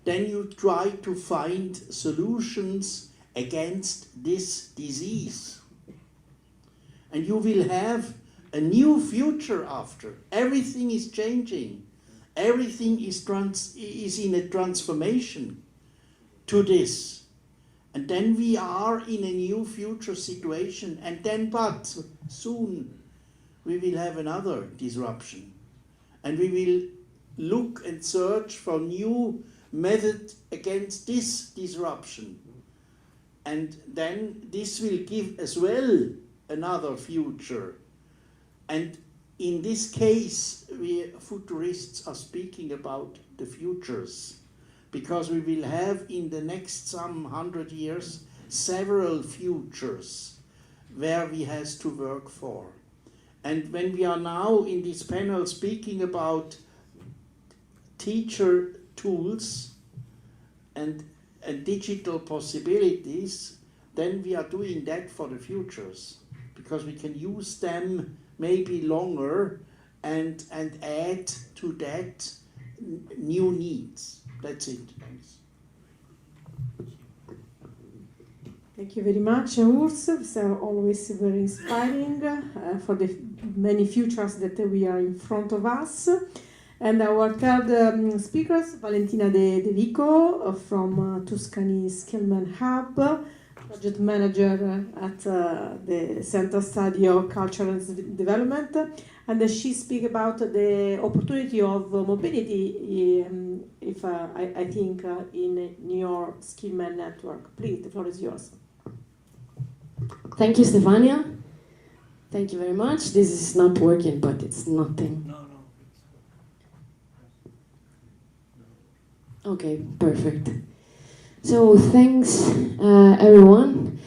then you try to find solutions against this disease. And you will have a new future after. Everything is changing. Everything is in a transformation to this. And then we are in a new future situation. And then, but soon, we will have another disruption. And we will look and search for new methods against this disruption. And then this will give as well another future. And in this case, we futurists are speaking about the futures, because we will have in the next some 100 years several futures where we has to work for. And when we are now in this panel speaking about teacher tools and digital possibilities, then we are doing that for the futures, because we can use them maybe longer and add to that new needs. That's it. Thanks. Thank you very much, Urs. It's always very inspiring for the many futures that we are in front of us. And our third speakers, Valentina De Vico from Tuscany Skillman Hub, project manager at the Center Study of Culture and Development, and she speaks about the opportunity of mobility, I think, in your Skillman network. Please, the floor is yours. Thank you, Stefania. Thank you very much. This is not working, but it's nothing. Okay, perfect. So thanks, everyone.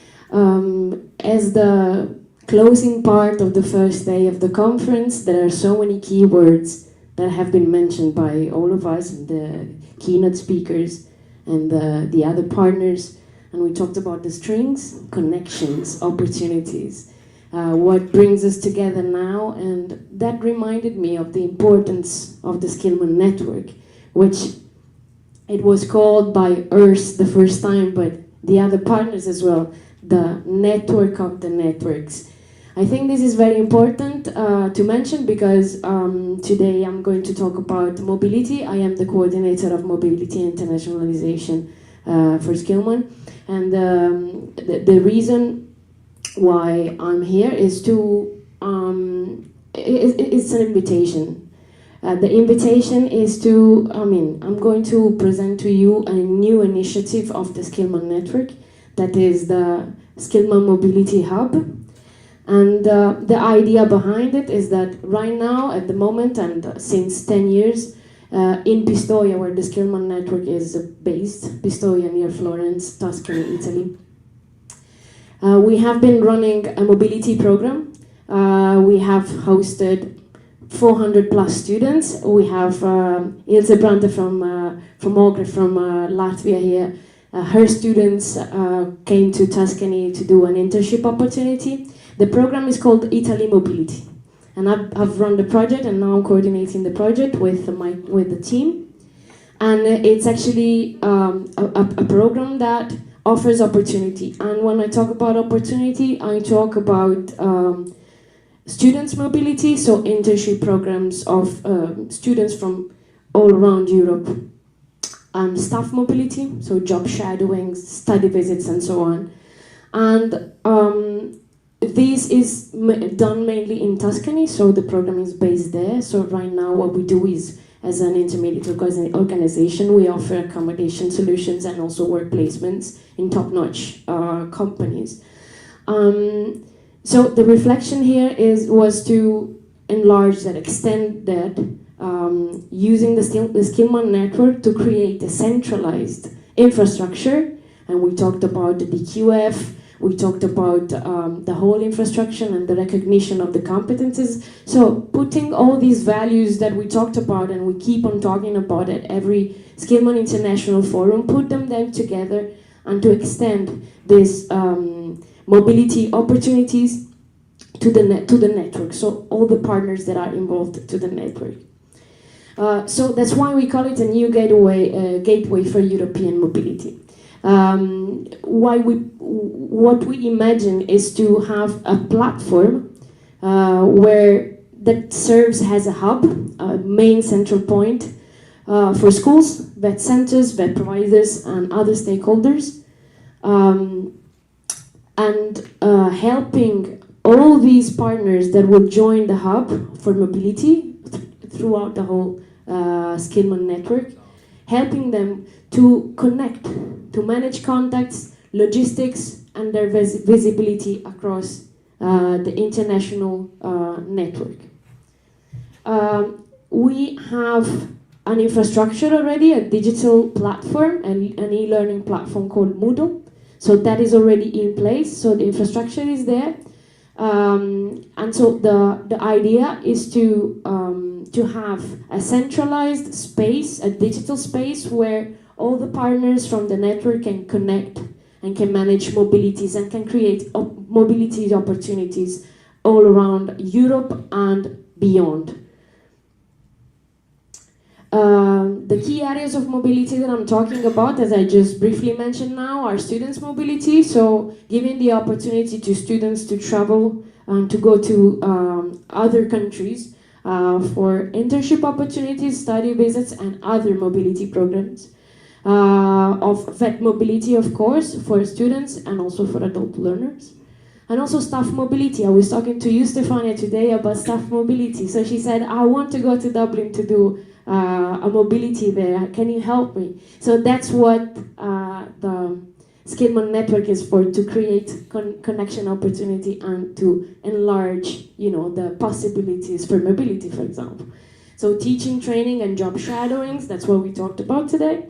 As the closing part of the first day of the conference, there are so many keywords that have been mentioned by all of us, the keynote speakers and the other partners. And we talked about the strings, connections, opportunities, what brings us together now. And that reminded me of the importance of the Skillman network, which it was called by Urs the first time, but the other partners as well, the network of the networks. I think this is very important to mention, because today I'm going to talk about mobility. I am the coordinator of mobility and internationalization for Skillman. And the reason why I'm here is to, it's an invitation. The invitation is to, I'm going to present to you a new initiative of the Skillman network, that is the Skillman Mobility Hub. And the idea behind it is that right now, at the moment, and since 10 years, in Pistoia, where the Skillman network is based, Pistoia near Florence, Tuscany, Italy, we have been running a mobility program. We have hosted 400 plus students. We have Ilse Brante from Ogre, from Latvia here. Her students came to Tuscany to do an internship opportunity. The program is called Italy Mobility. And I've run the project, and now I'm coordinating the project with the team. And it's actually a program that offers opportunity. And when I talk about opportunity, I talk about students' mobility, so internship programs of students from all around Europe, and staff mobility, so job shadowing, study visits, and so on. And this is done mainly in Tuscany, so the program is based there. So right now what we do is, as an intermediate organization, we offer accommodation solutions and also work placements in top-notch companies. So the reflection here was to enlarge that, extend that, using the Skillman network to create a centralized infrastructure. And we talked about the DQF, we talked about the whole infrastructure and the recognition of the competences. So putting all these values that we talked about, and we keep on talking about at every Skillman International Forum, put them together and to extend this mobility opportunities to the network, so all the partners that are involved to the network. So that's why we call it a new gateway for European mobility. What we imagine is to have a platform that serves as a hub, a main central point for schools, vet centers, vet providers, and other stakeholders, and helping all these partners that will join the hub for mobility throughout the whole Skillman network, helping them to connect, to manage contacts, logistics, and their visibility across the international network. We have an infrastructure already, a digital platform, an e-learning platform called Moodle. So that is already in place, so the infrastructure is there. And so the idea is to have a centralized space, a digital space, where all the partners from the network can connect and can manage mobilities and can create mobility opportunities all around Europe and beyond. The key areas of mobility that I'm talking about, as I just briefly mentioned now, are students' mobility, so giving the opportunity to students to travel and to go to other countries for internship opportunities, study visits, and other mobility programs. Of vet mobility, of course, for students and also for adult learners. And also staff mobility. I was talking to you, Stefania, today about staff mobility. So she said, I want to go to Dublin to do a mobility there. Can you help me? So that's what the Skillman network is for, to create connection opportunity and to enlarge, the possibilities for mobility, for example. So teaching, training, and job shadowings, that's what we talked about today.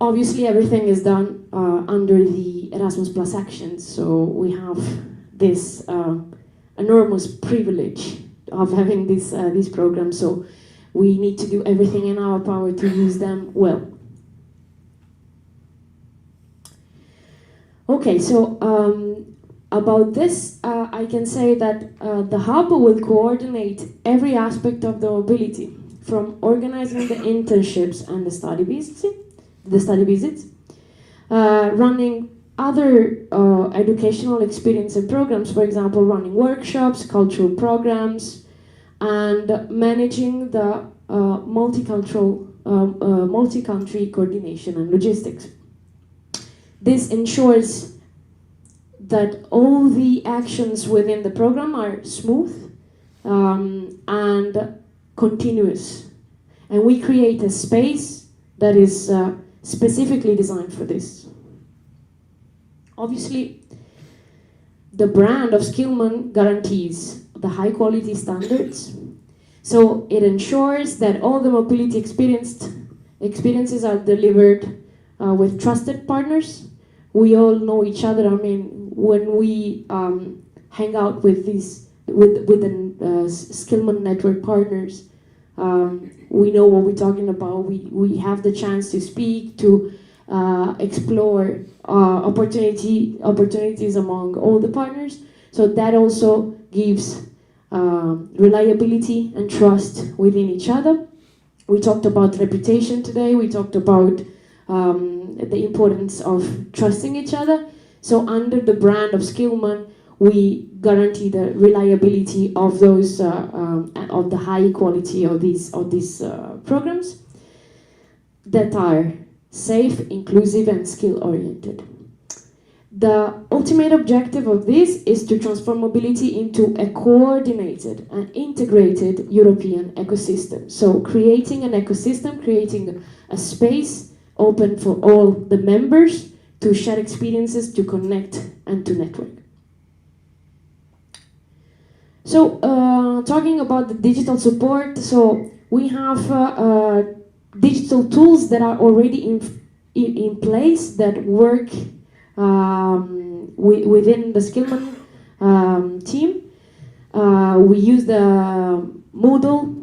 Obviously, everything is done under the Erasmus Plus actions, so we have this enormous privilege of having these programs, so we need to do everything in our power to use them well. Okay, so about this, I can say that the hub will coordinate every aspect of the mobility, from organizing the internships and the study visits, running other educational experience and programs, for example, running workshops, cultural programs, and managing the multi-country coordination and logistics. This ensures that all the actions within the program are smooth and continuous. And we create a space that is specifically designed for this. Obviously, the brand of Skillman guarantees the high quality standards. So it ensures that all the mobility experiences are delivered with trusted partners. We all know each other. I mean, when we hang out with the Skillman network partners, we know what we're talking about. We have the chance to speak, to explore opportunities among all the partners. So that also gives reliability and trust within each other. We talked about reputation today. We talked about the importance of trusting each other. So under the brand of Skillman, we guarantee the reliability of those of the high quality of these programs that are safe, inclusive, and skill-oriented. The ultimate objective of this is to transform mobility into a coordinated and integrated European ecosystem. So creating an ecosystem, creating a space open for all the members to share experiences, to connect, and to network. So talking about the digital support, so we have digital tools that are already in place that work within the Skillman team. We use the Moodle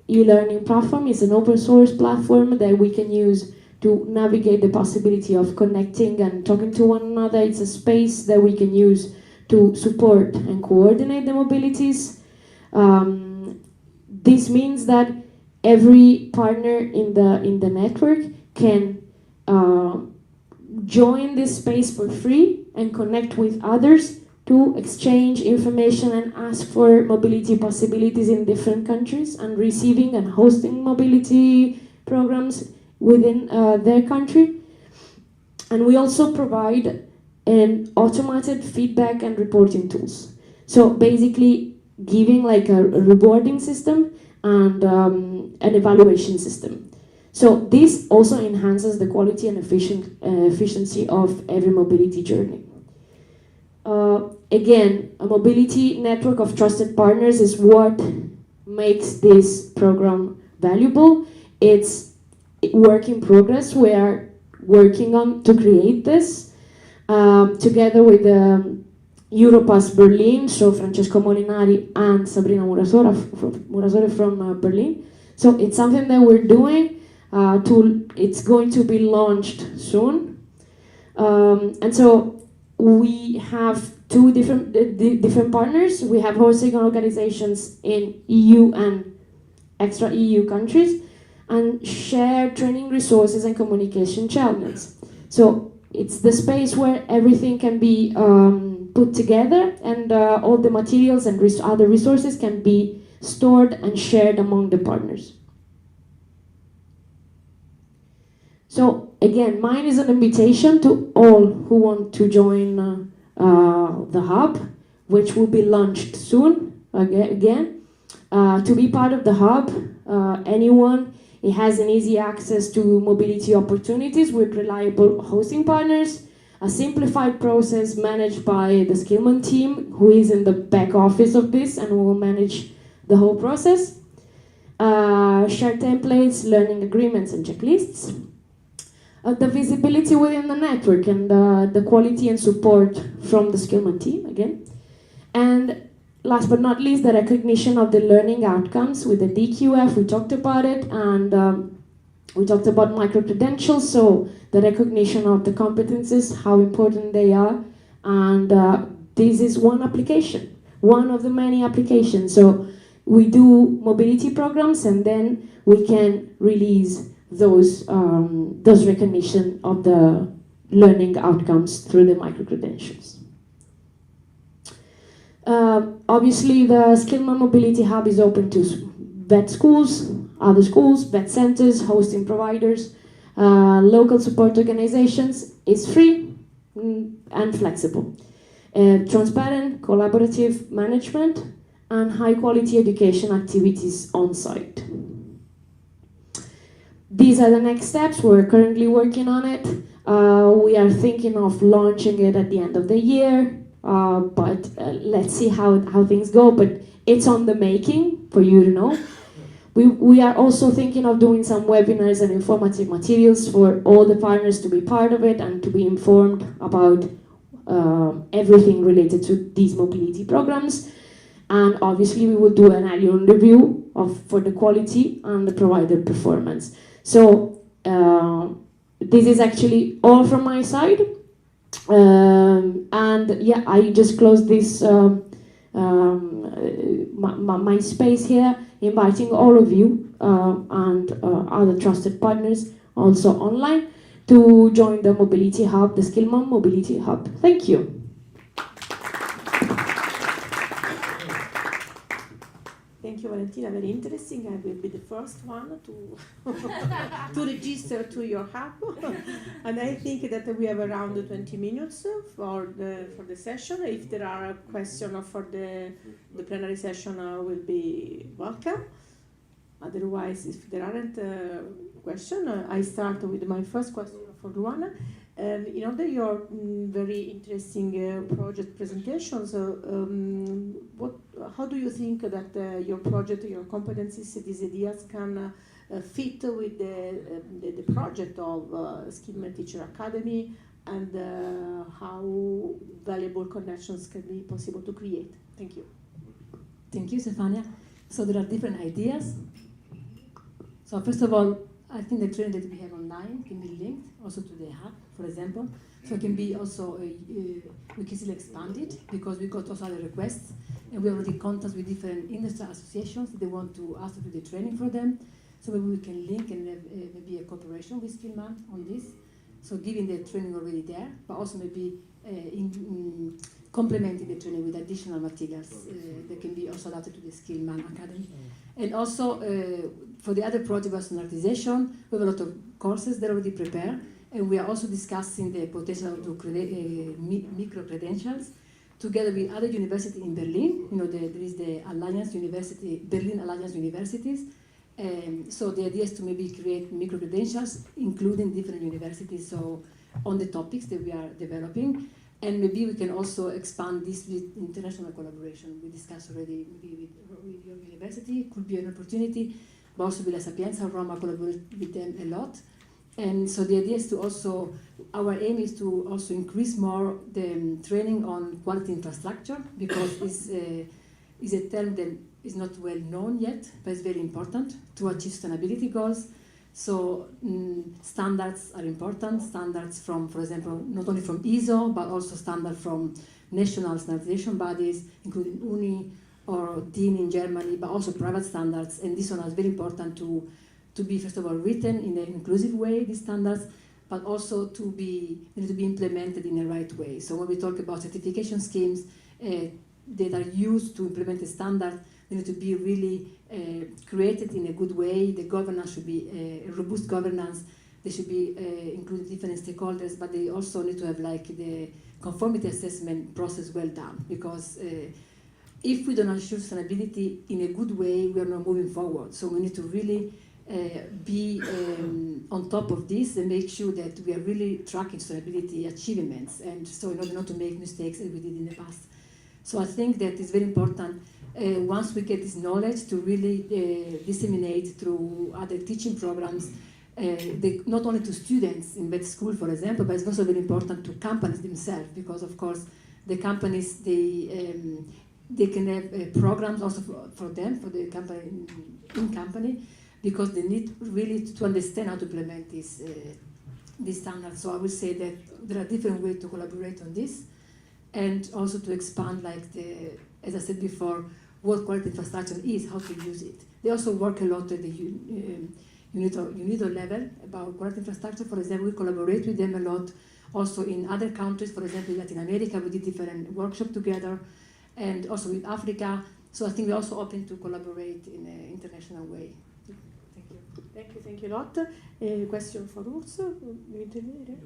e-learning platform. It's an open source platform that we can use to navigate the possibility of connecting and talking to one another. It's a space that we can use to support and coordinate the mobilities. This means that every partner in the network can join this space for free and connect with others to exchange information and ask for mobility possibilities in different countries, and receiving and hosting mobility programs within their country. And we also provide an automated feedback and reporting tools. So basically giving like a rewarding system and an evaluation system. So this also enhances the quality and efficiency of every mobility journey. Again, a mobility network of trusted partners is what makes this program valuable. It's work in progress. We are working on to create this together with Europass Berlin, so Francesco Molinari and Sabrina Murasore from Berlin. So it's something that we're doing. It's going to be launched soon. And so we have two different partners. We have hosting organizations in EU and extra EU countries, and share training resources and communication channels. So it's the space where everything can be put together, and all the materials and other resources can be stored and shared among the partners. So again, mine is an invitation to all who want to join the hub, which will be launched soon again. To be part of the hub, anyone, it has an easy access to mobility opportunities with reliable hosting partners, a simplified process managed by the Skillman team, who is in the back office of this and will manage the whole process. Share templates, learning agreements, and checklists. The visibility within the network and the quality and support from the Skillman team, again. And last but not least, the recognition of the learning outcomes with the DQF. We talked about it, and we talked about micro-credentials, so the recognition of the competences, how important they are. And this is one application, one of the many applications. So we do mobility programs, and then we can release those recognition of the learning outcomes through the micro-credentials. Obviously, the Skillman Mobility Hub is open to vet schools, other schools, vet centers, hosting providers, local support organizations. It's free and flexible. Transparent, collaborative management, and high quality education activities on site. These are the next steps. We're currently working on it. We are thinking of launching it at the end of the year, but let's see how things go. But it's on the making, for you to know. We are also thinking of doing some webinars and informative materials for all the partners to be part of it and to be informed about everything related to these mobility programs. And obviously we will do an annual review for the quality and the provider performance. So this is actually all from my side. And yeah, I just closed this my space here, inviting all of you and other trusted partners also online to join the Mobility Hub, the Skillman Mobility Hub. Thank you. Thank you, Valentina. Very interesting. I will be the first one to to register to your hub. And I think that we have around 20 minutes for the session. If there are questions for the plenary session, will be welcome. Otherwise, if there aren't questions, I start with my first question for Luana. In order your very interesting project presentations, how do you think that your project, your competencies, these ideas can fit with the project of Skillman Teacher Academy, and how valuable connections can be possible to create? Thank you. Thank you, Stefania. So there are different ideas. So first of all, I think the training that we have online can be linked also to the hub, for example. So it can be also, we can still expand it because we got also other requests, and we already contact with different industry associations that they want to ask to do the training for them. So maybe we can link and have maybe a cooperation with Skillman on this. So giving the training already there, but also maybe complementing the training with additional materials that can be also adapted to the Skillman Academy. And also, for the other project of standardization, we have a lot of courses that are already prepared, and we are also discussing the potential to create micro-credentials together with other universities in Berlin. You know, there is the Alliance University, Berlin Alliance Universities. So the idea is to maybe create micro-credentials, including different universities, so on the topics that we are developing. And maybe we can also expand this with international collaboration. We discussed already maybe with your university, it could be an opportunity, but also with La Sapienza Roma, collaborate with them a lot. And so the idea is to also, our aim is to also increase more the training on quality infrastructure, because it's a term that is not well known yet, but it's very important to achieve sustainability goals. So standards are important, standards from, for example, not only from ISO, but also standards from national standardization bodies, including UNI or DIN in Germany, but also private standards. And this one is very important to be, first of all, written in an inclusive way, these standards, but also to be implemented in the right way. So when we talk about certification schemes that are used to implement a standard, they need to be really created in a good way. The governance should be a robust governance. They should be including different stakeholders, but they also need to have like the conformity assessment process well done. Because if we don't ensure sustainability in a good way, we are not moving forward. So we need to really be on top of this and make sure that we are really tracking sustainability achievements, and so in order not to make mistakes as we did in the past. So I think that it's very important once we get this knowledge to really disseminate through other teaching programs, not only to students in vet school, for example, but it's also very important to companies themselves, because of course the companies, they can have programs also for them, for the company, in company, because they need really to understand how to implement this standards. So I would say that there are different ways to collaborate on this, and also to expand, like as I said before, what quality infrastructure is, how to use it. They also work a lot at the UNIDO level about quality infrastructure. For example, we collaborate with them a lot. Also in other countries, for example, in Latin America, we did different workshops together, and also with Africa. So I think we're also open to collaborate in an international way. Thank you. Thank you a lot. A question for Urs? You have 10 minutes.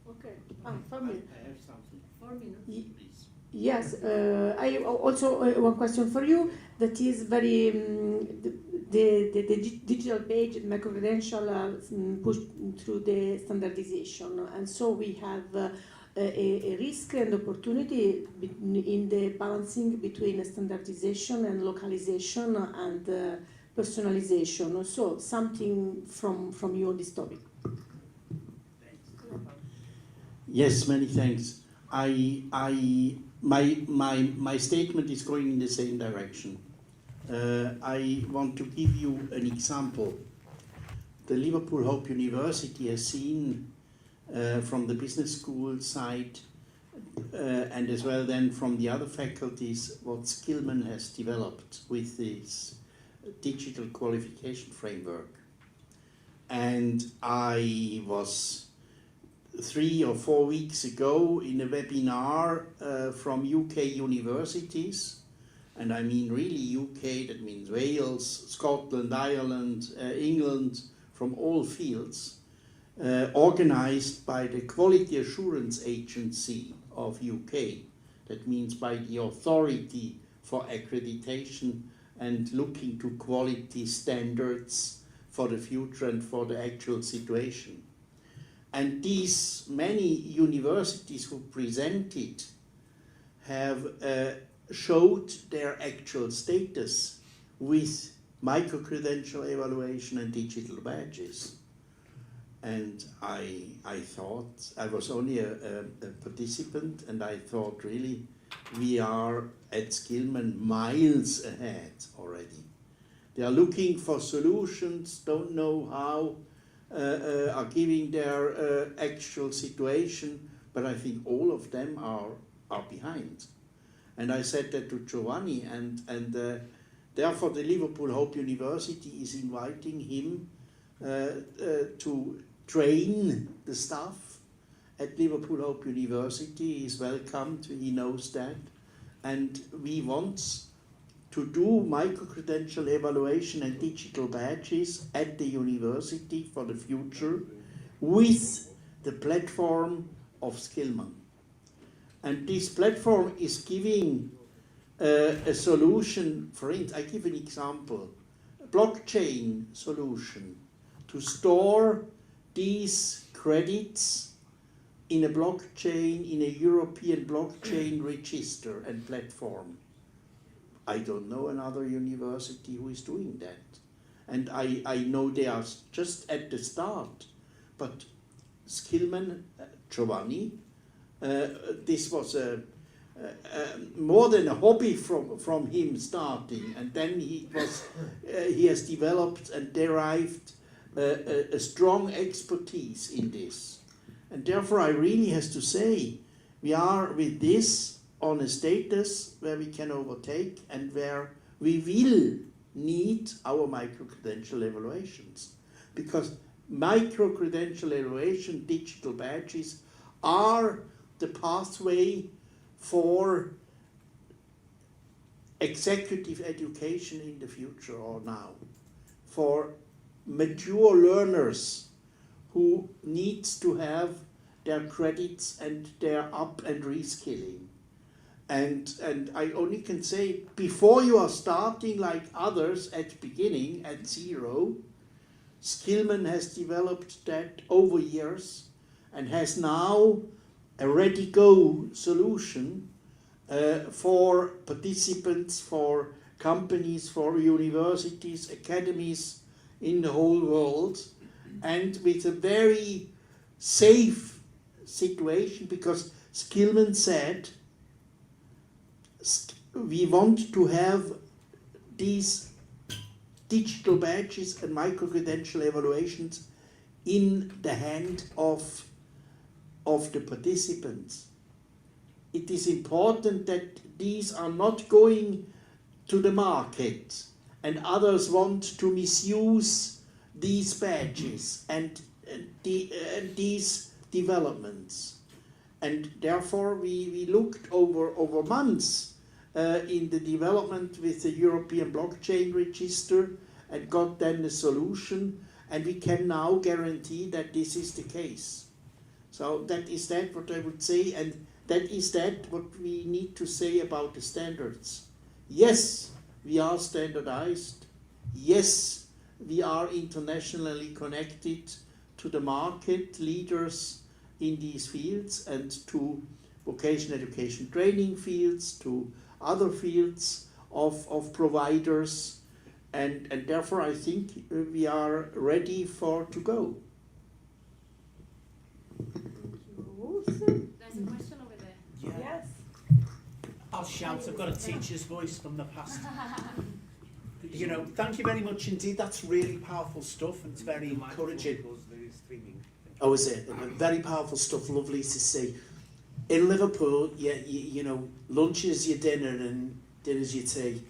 Okay. 5 minutes. I have something. 4 minutes, please. Yes, I also one question for you that is very the digital page and micro-credential pushed through the standardization, and so we have a risk and opportunity in the balancing between standardization and localization and personalization. So something from you on this topic. Yes, many thanks. My statement is going in the same direction. I want to give you an example. The Liverpool Hope University has seen from the business school side and as well then from the other faculties what Skillman has developed with this digital qualification framework. And I was 3 or 4 weeks ago in a webinar from UK universities, and I mean really UK, that means Wales, Scotland, Ireland, England, from all fields, organized by the Quality Assurance Agency of UK. That means by the authority for accreditation and looking to quality standards for the future and for the actual situation. And these many universities who presented have showed their actual status with micro-credential evaluation and digital badges. And I thought, I was only a participant, and I thought really we are at Skillman miles ahead already. They are looking for solutions, don't know how, are giving their actual situation, but I think all of them are behind. And I said that to Giovanni, and therefore the Liverpool Hope University is inviting him to train the staff at Liverpool Hope University. He is welcomed, he knows that. And we want to do micro-credential evaluation and digital badges at the university for the future with the platform of Skillman. And this platform is giving a solution, for instance, I give an example, a blockchain solution to store these credits in a blockchain, in a European blockchain register and platform. I don't know another university who is doing that. And I know they are just at the start. But Skillman, Giovanni, this was more than a hobby from him starting. And then he has developed and derived a strong expertise in this. And therefore I really has to say, we are with this on a status where we can overtake and where we will need our micro-credential evaluations. Because micro-credential evaluation, digital badges, are the pathway for executive education in the future or now. For mature learners who needs to have their credits and their up and reskilling. And I only can say, before you are starting like others at beginning, at zero, Skillman has developed that over years and has now a ready-go solution for participants, for companies, for universities, academies in the whole world, and with a very safe situation, because Skillman said, we want to have these digital badges and micro-credential evaluations in the hand of the participants. It is important that these are not going to the market and others want to misuse these badges and these developments. And therefore we looked over months in the development with the European blockchain register and got then a solution, and we can now guarantee that this is the case. So that is what I would say, and That is that what we need to say about the standards. Yes, we are standardized. Yes, we are internationally connected to the market leaders in these fields and to vocational education training fields, to other fields of providers, and therefore I think we are ready to go. There's a question over there. Yeah. Yes. I'll shout, I've got a teacher's voice from the past. You know, thank you very much indeed. That's really powerful stuff and it's very encouraging. Oh, is it? Very powerful stuff, lovely to see. In Liverpool, you know, lunch is your dinner and dinner's your tea.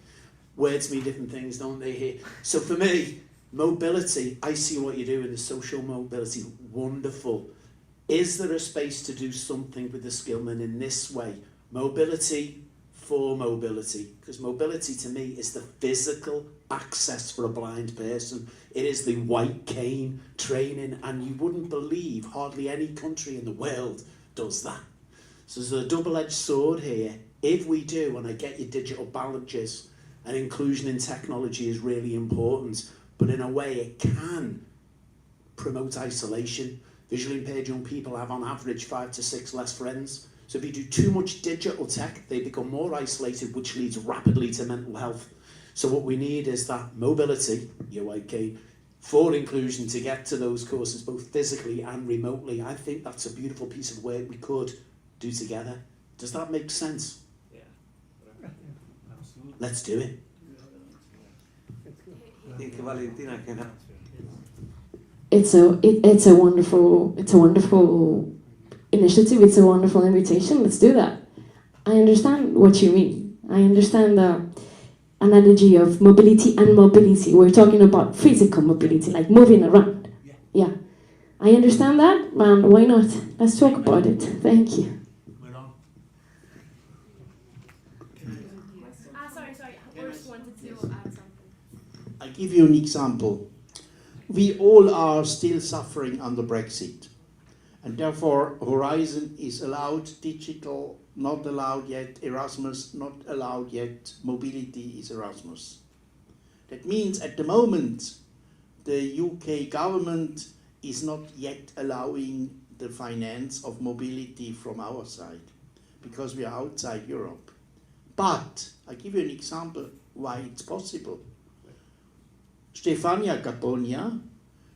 Words mean different things, don't they, here? So for me, mobility, I see what you do in the social mobility, wonderful. Is there a space to do something with the Skillman in this way? Mobility for mobility, because mobility to me is the physical access for a blind person. It is the white cane training, and you wouldn't believe hardly any country in the world does that. So there's a double-edged sword here. If we do, and I get your digital badges, and inclusion in technology is really important, but in a way it can promote isolation. Visually impaired young people have on average 5 to 6 less friends. So if you do too much digital tech, they become more isolated, which leads rapidly to mental health. So what we need is that mobility, your white cane, for inclusion to get to those courses, both physically and remotely. I think that's a beautiful piece of work we could do together. Does that make sense? Yeah. Absolutely. Let's do it. I think Valentina can. It's a wonderful initiative. It's a wonderful invitation. Let's do that. I understand what you mean. I understand the analogy of mobility and mobility. We're talking about physical mobility, like moving around. Yeah. I understand that, and why not? Let's talk about it. Thank you. Sorry. Horst wanted to add something. I'll give you an example. We all are still suffering under Brexit, and therefore Horizon is allowed, digital not allowed yet, Erasmus not allowed yet, mobility is Erasmus. That means at the moment the UK government is not yet allowing the finance of mobility from our side because we are outside Europe. But I'll give you an example why it's possible. Stefania Gaponia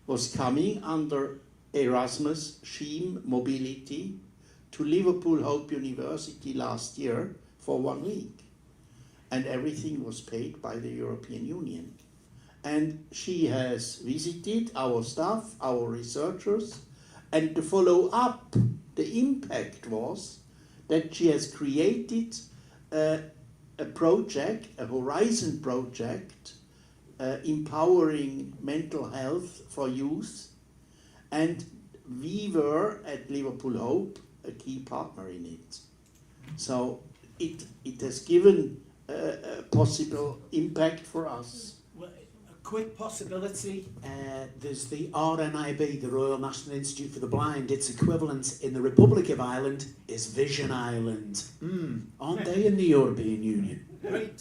was coming under Erasmus scheme mobility to Liverpool Hope University last year for 1 week. And everything was paid by the European Union. And she has visited our staff, our researchers, and to follow up, the impact was that she has created a project, a Horizon project, empowering mental health for youth, and we were at Liverpool Hope a key partner in it. So it has given a possible impact for us. Well, a quick possibility, there's the RNIB, the Royal National Institute for the Blind. Its equivalent in the Republic of Ireland is Vision Ireland. Aren't they in the European Union? Right.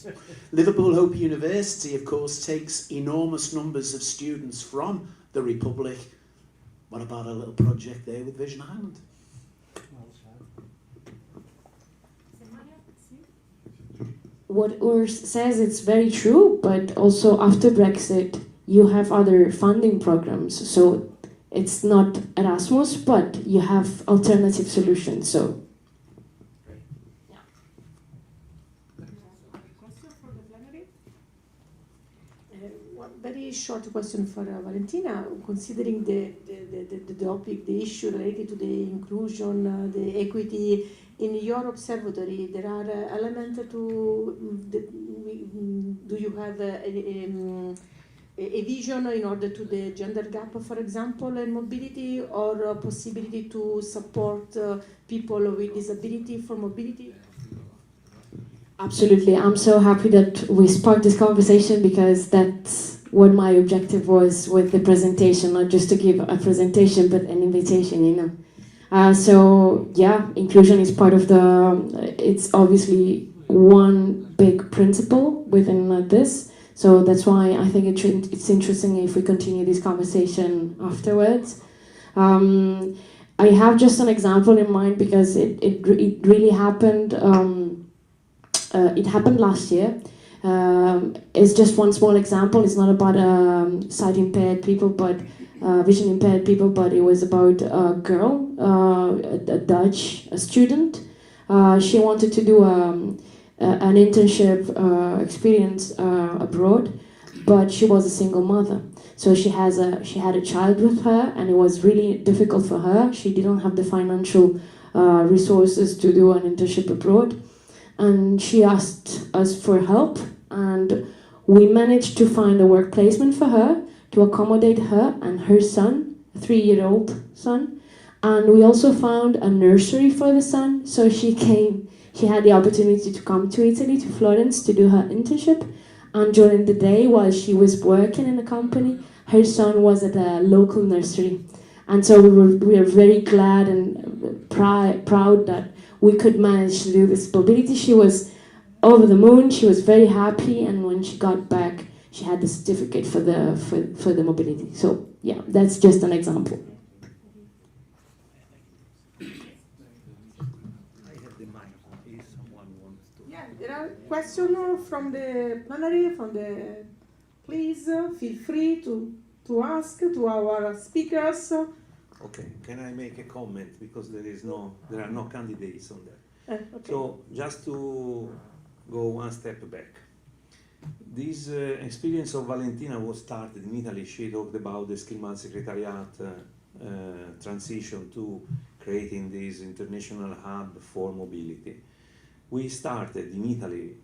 Liverpool Hope University, of course, takes enormous numbers of students from the Republic. What about a little project there with Vision Ireland? What Urs says, it's very true, but also after Brexit, you have other funding programs. So it's not Erasmus, but you have alternative solutions. So. Very short question for Valentina. Considering the topic, the issue related to the inclusion, the equity in your observatory, there are elements to. Do you have a vision in order to the gender gap, for example, and mobility, or a possibility to support people with disability for mobility? Absolutely. I'm so happy that we sparked this conversation, because that's what my objective was with the presentation, not just to give a presentation, but an invitation, So yeah, inclusion is part of the, it's obviously one big principle within this. So that's why I think it's interesting if we continue this conversation afterwards. I have just an example in mind because it really happened. It happened last year. It's just one small example. It's not about sight impaired people, but vision impaired people, but it was about a girl, a Dutch student. She wanted to do an internship experience abroad, but she was a single mother. So she had a child with her, and it was really difficult for her. She didn't have the financial resources to do an internship abroad, and she asked us for help, and we managed to find a work placement for her to accommodate her and her son, a 3-year-old son. And we also found a nursery for the son, so she had the opportunity to come to Italy, to Florence, to do her internship. And during the day, while she was working in the company, her son was at a local nursery. And so we were very glad and proud that we could manage to do this mobility. She was over the moon, she was very happy, and when she got back, she had the certificate for the mobility. So yeah, that's just an example. Yeah, there are questions from the plenary, please feel free to ask to our speakers. Okay, can I make a comment, because there are no candidates on that. Okay. So just to go one step back. This experience of Valentina was started in Italy. She talked about the Skillman Secretariat transition to creating this international hub for mobility. We started in Italy,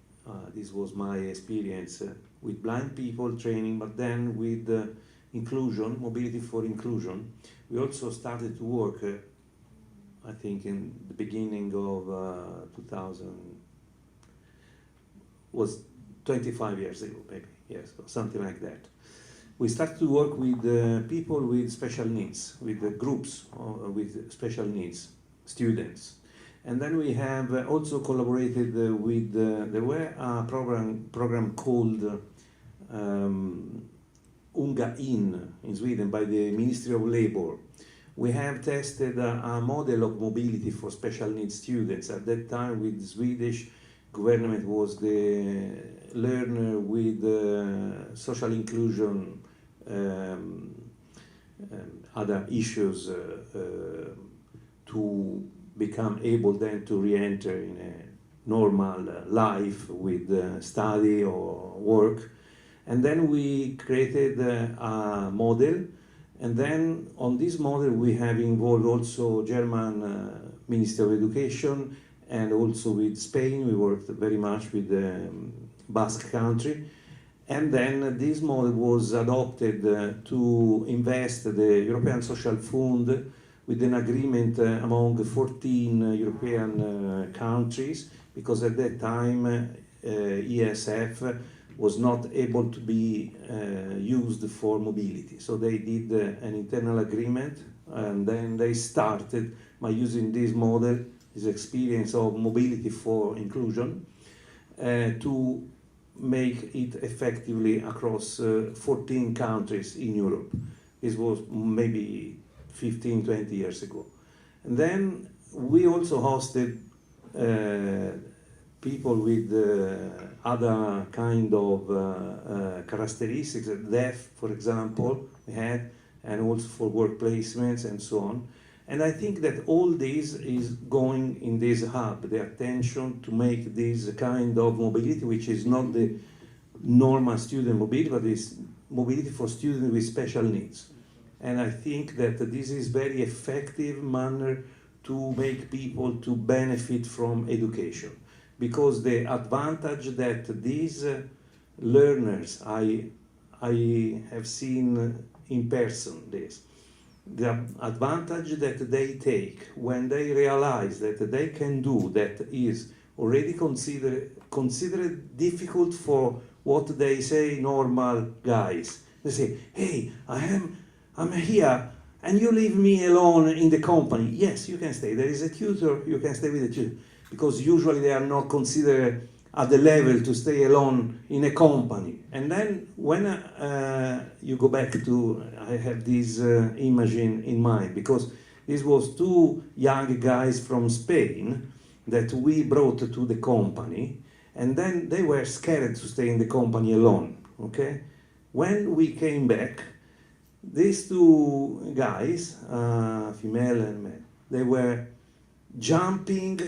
this was my experience, with blind people training, but then with inclusion, mobility for inclusion. We also started to work, I think in the beginning of 2000, was 25 years ago, maybe, yes, or something like that. We started to work with people with special needs, with groups with special needs, students. And then we have also collaborated with, there were a program called Unga in Sweden by the Ministry of Labor. We have tested a model of mobility for special needs students. At that time, with the Swedish government was the learner with social inclusion, other issues to become able then to re-enter in a normal life with study or work. And then we created a model, and then on this model we have involved also German Ministry of Education, and also with Spain. We worked very much with the Basque country. And then this model was adopted to invest the European Social Fund with an agreement among 14 European countries, because at that time ESF was not able to be used for mobility. So they did an internal agreement, and then they started by using this model, this experience of mobility for inclusion, to make it effectively across 14 countries in Europe. This was maybe 15, 20 years ago. And then we also hosted people with other kind of characteristics, deaf, for example, we had, and also for work placements and so on. And I think that all this is going in this hub, the attention to make this kind of mobility, which is not the normal student mobility, but is mobility for students with special needs. And I think that this is very effective manner to make people to benefit from education. Because the advantage that these learners, I have seen in person this, the advantage that they take when they realize that they can do that is already considered difficult for what they say normal guys. They say, hey, I'm here, and you leave me alone in the company. Yes, you can stay. There is a tutor, you can stay with the tutor. Because usually they are not considered at the level to stay alone in a company. And then when you go back to, I have this image in mind, because this was two young guys from Spain that we brought to the company, and then they were scared to stay in the company alone, okay? When we came back, these two guys, female and male, they were jumping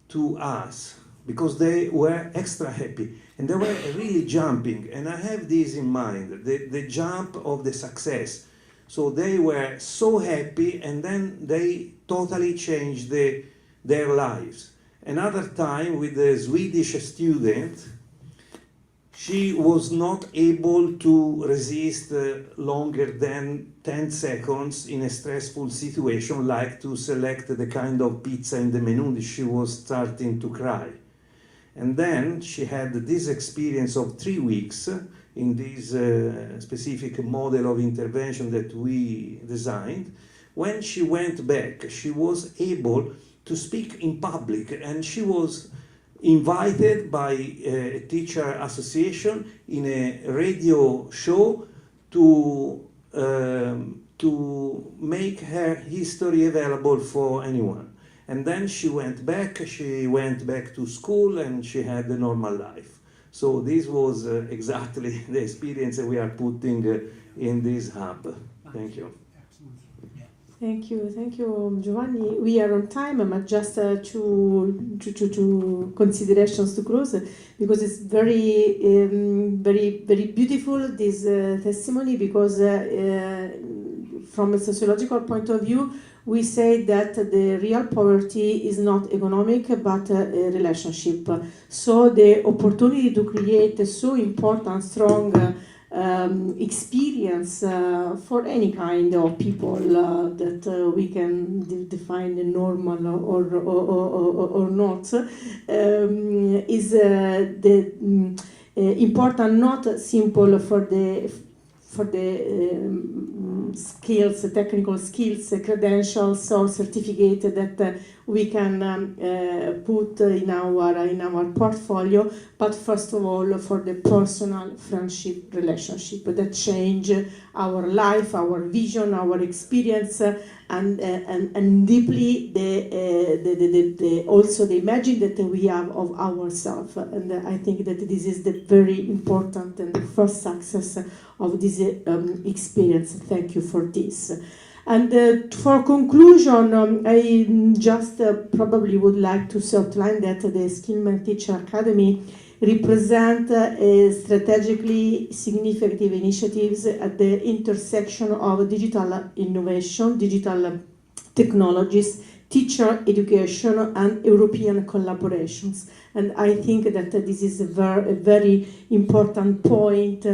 to us because they were extra happy, and they were really jumping, and I have this in mind, the jump of the success. So they were so happy, and then they totally changed their lives. Another time with the Swedish student, she was not able to resist longer than 10 seconds in a stressful situation, like to select the kind of pizza in the menu. She was starting to cry. And then she had this experience of 3 weeks in this specific model of intervention that we designed. When she went back, she was able to speak in public, and she was invited by a teacher association in a radio show to make her history available for anyone. And then she went back to school, and she had a normal life. So this was exactly the experience that we are putting in this hub. Thank you. Thank you, Giovanni. We are on time, but just two considerations to close, because it's very beautiful, this testimony, because from a sociological point of view, we say that the real poverty is not economic, but a relationship. So the opportunity to create a so important, strong experience for any kind of people that we can define normal or not is important, not simple for the skills, technical skills, credentials or certificate that we can put in our portfolio, but first of all for the personal friendship relationship that change our life, our vision, our experience, and deeply also the imagine that we have of ourselves. And I think that this is the very important and the first success of this experience. Thank you for this. And for conclusion, I just probably would like to outline that the Skillman Teacher Academy represent strategically significant initiatives at the intersection of digital innovation, digital technologies, teacher education, and European collaborations. And I think that this is a very important point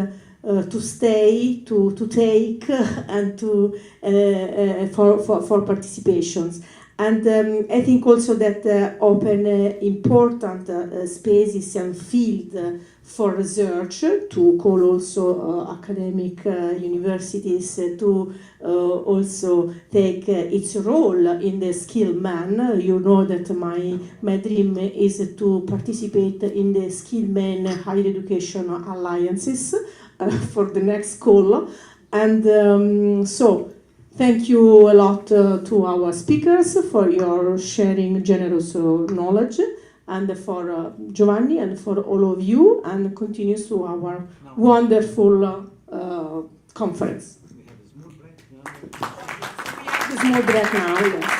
to stay, to take, and to for participations. And I think also that open important spaces and field for research to call also academic universities to also take its role in the Skillman. You know that my dream is to participate in the Skillman Higher Education Alliances for the next call. And so thank you a lot to our speakers for your sharing generous knowledge, and for Giovanni and for all of you, and continues to our wonderful conference. We have a small break now. Yes.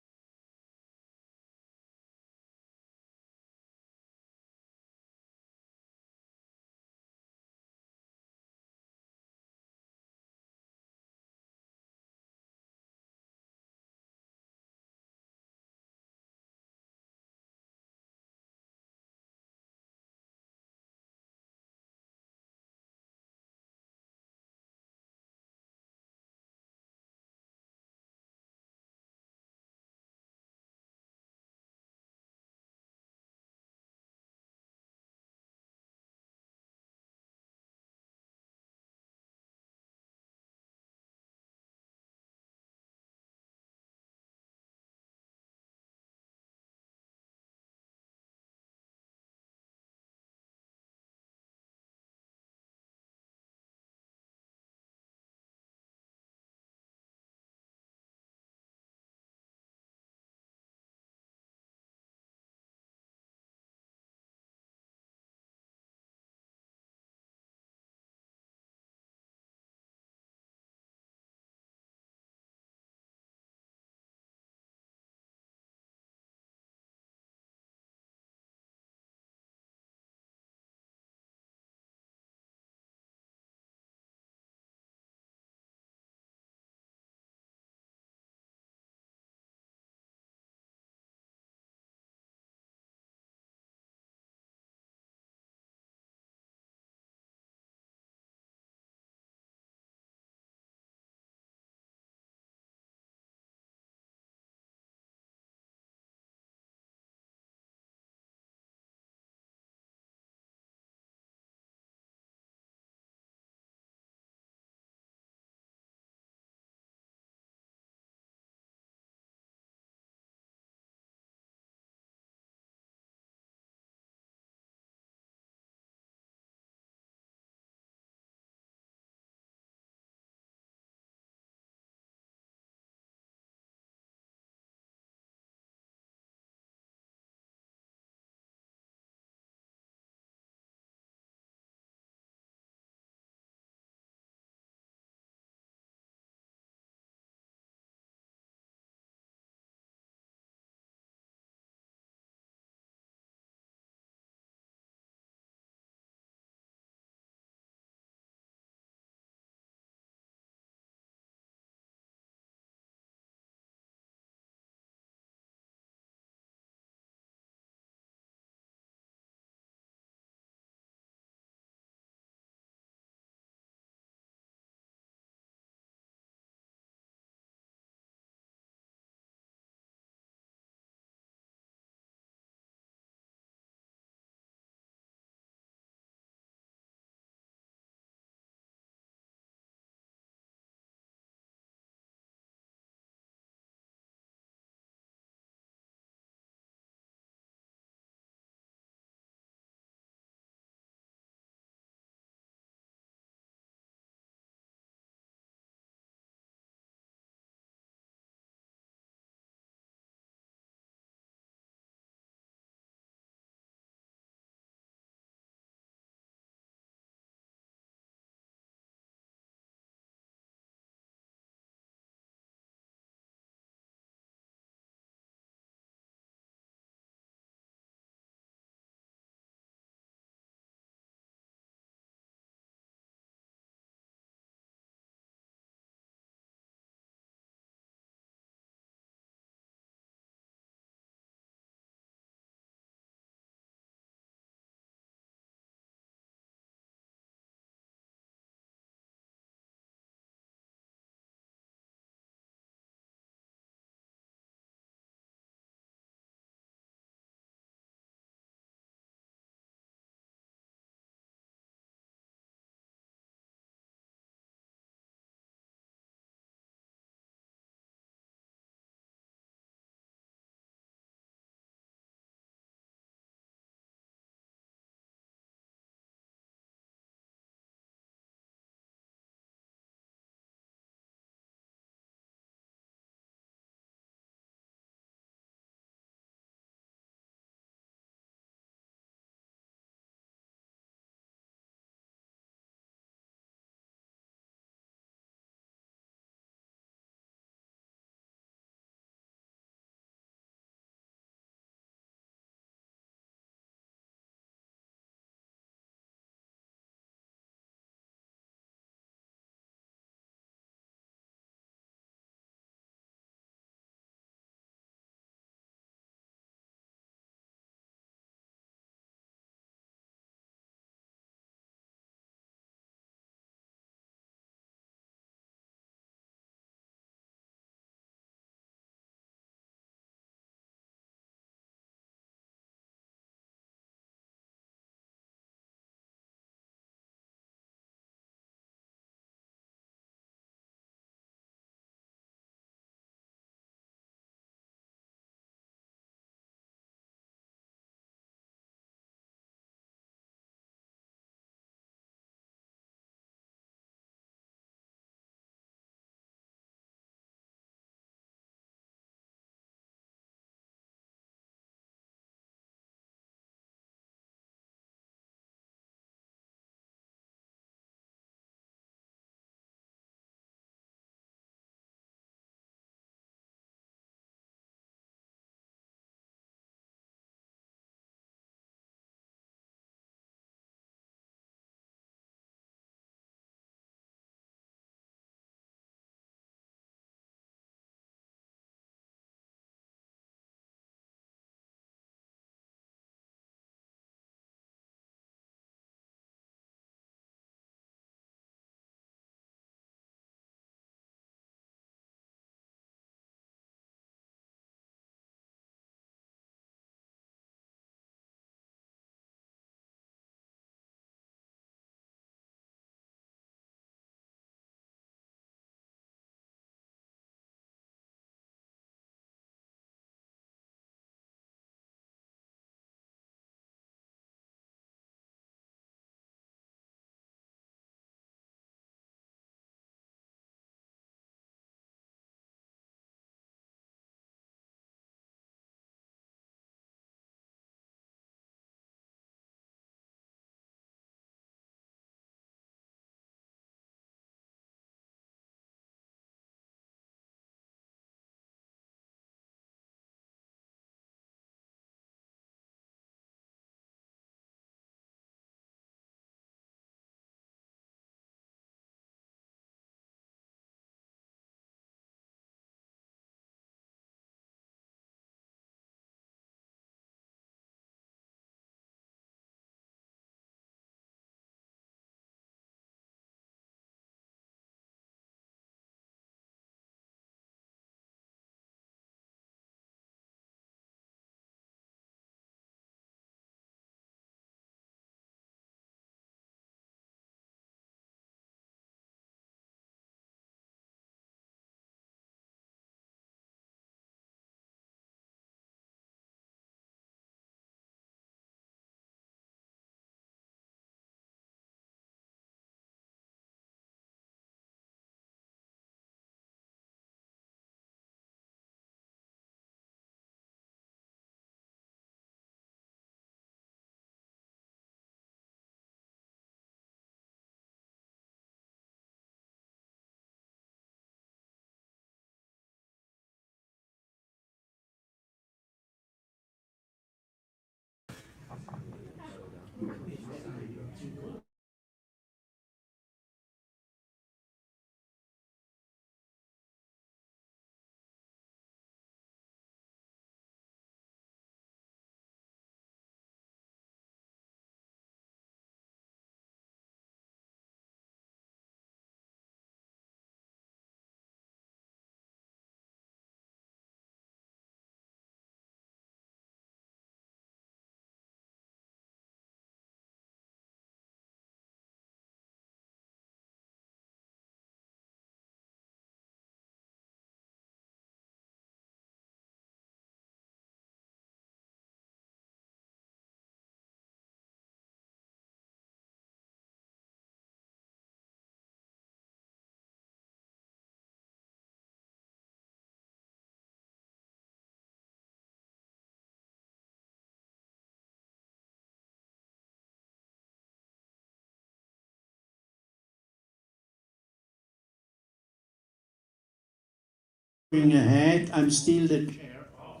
Going ahead, I'm still the chair of.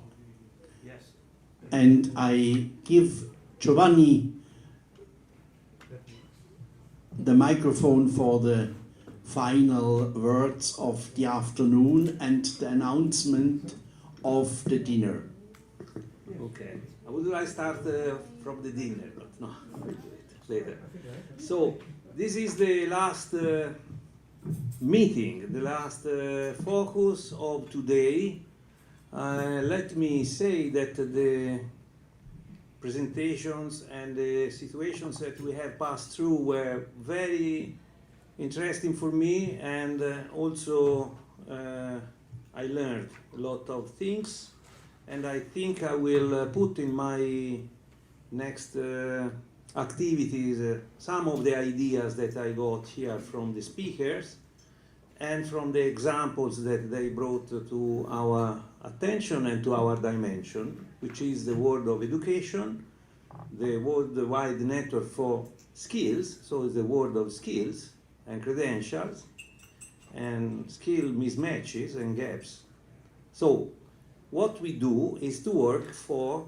Yes. And I give Giovanni the microphone for the final words of the afternoon and the announcement of the dinner. Okay. I would like to start from the dinner, but no, I'll do it later. So, this is the last meeting, the last focus of today. Let me say that the presentations and the situations that we have passed through were very interesting for me, and also I learned a lot of things, and I think I will put in my next activities some of the ideas that I got here from the speakers and from the examples that they brought to our attention and to our dimension, which is the world of education, the worldwide network for skills, so it's the world of skills and credentials, and skill mismatches and gaps. So what we do is to work for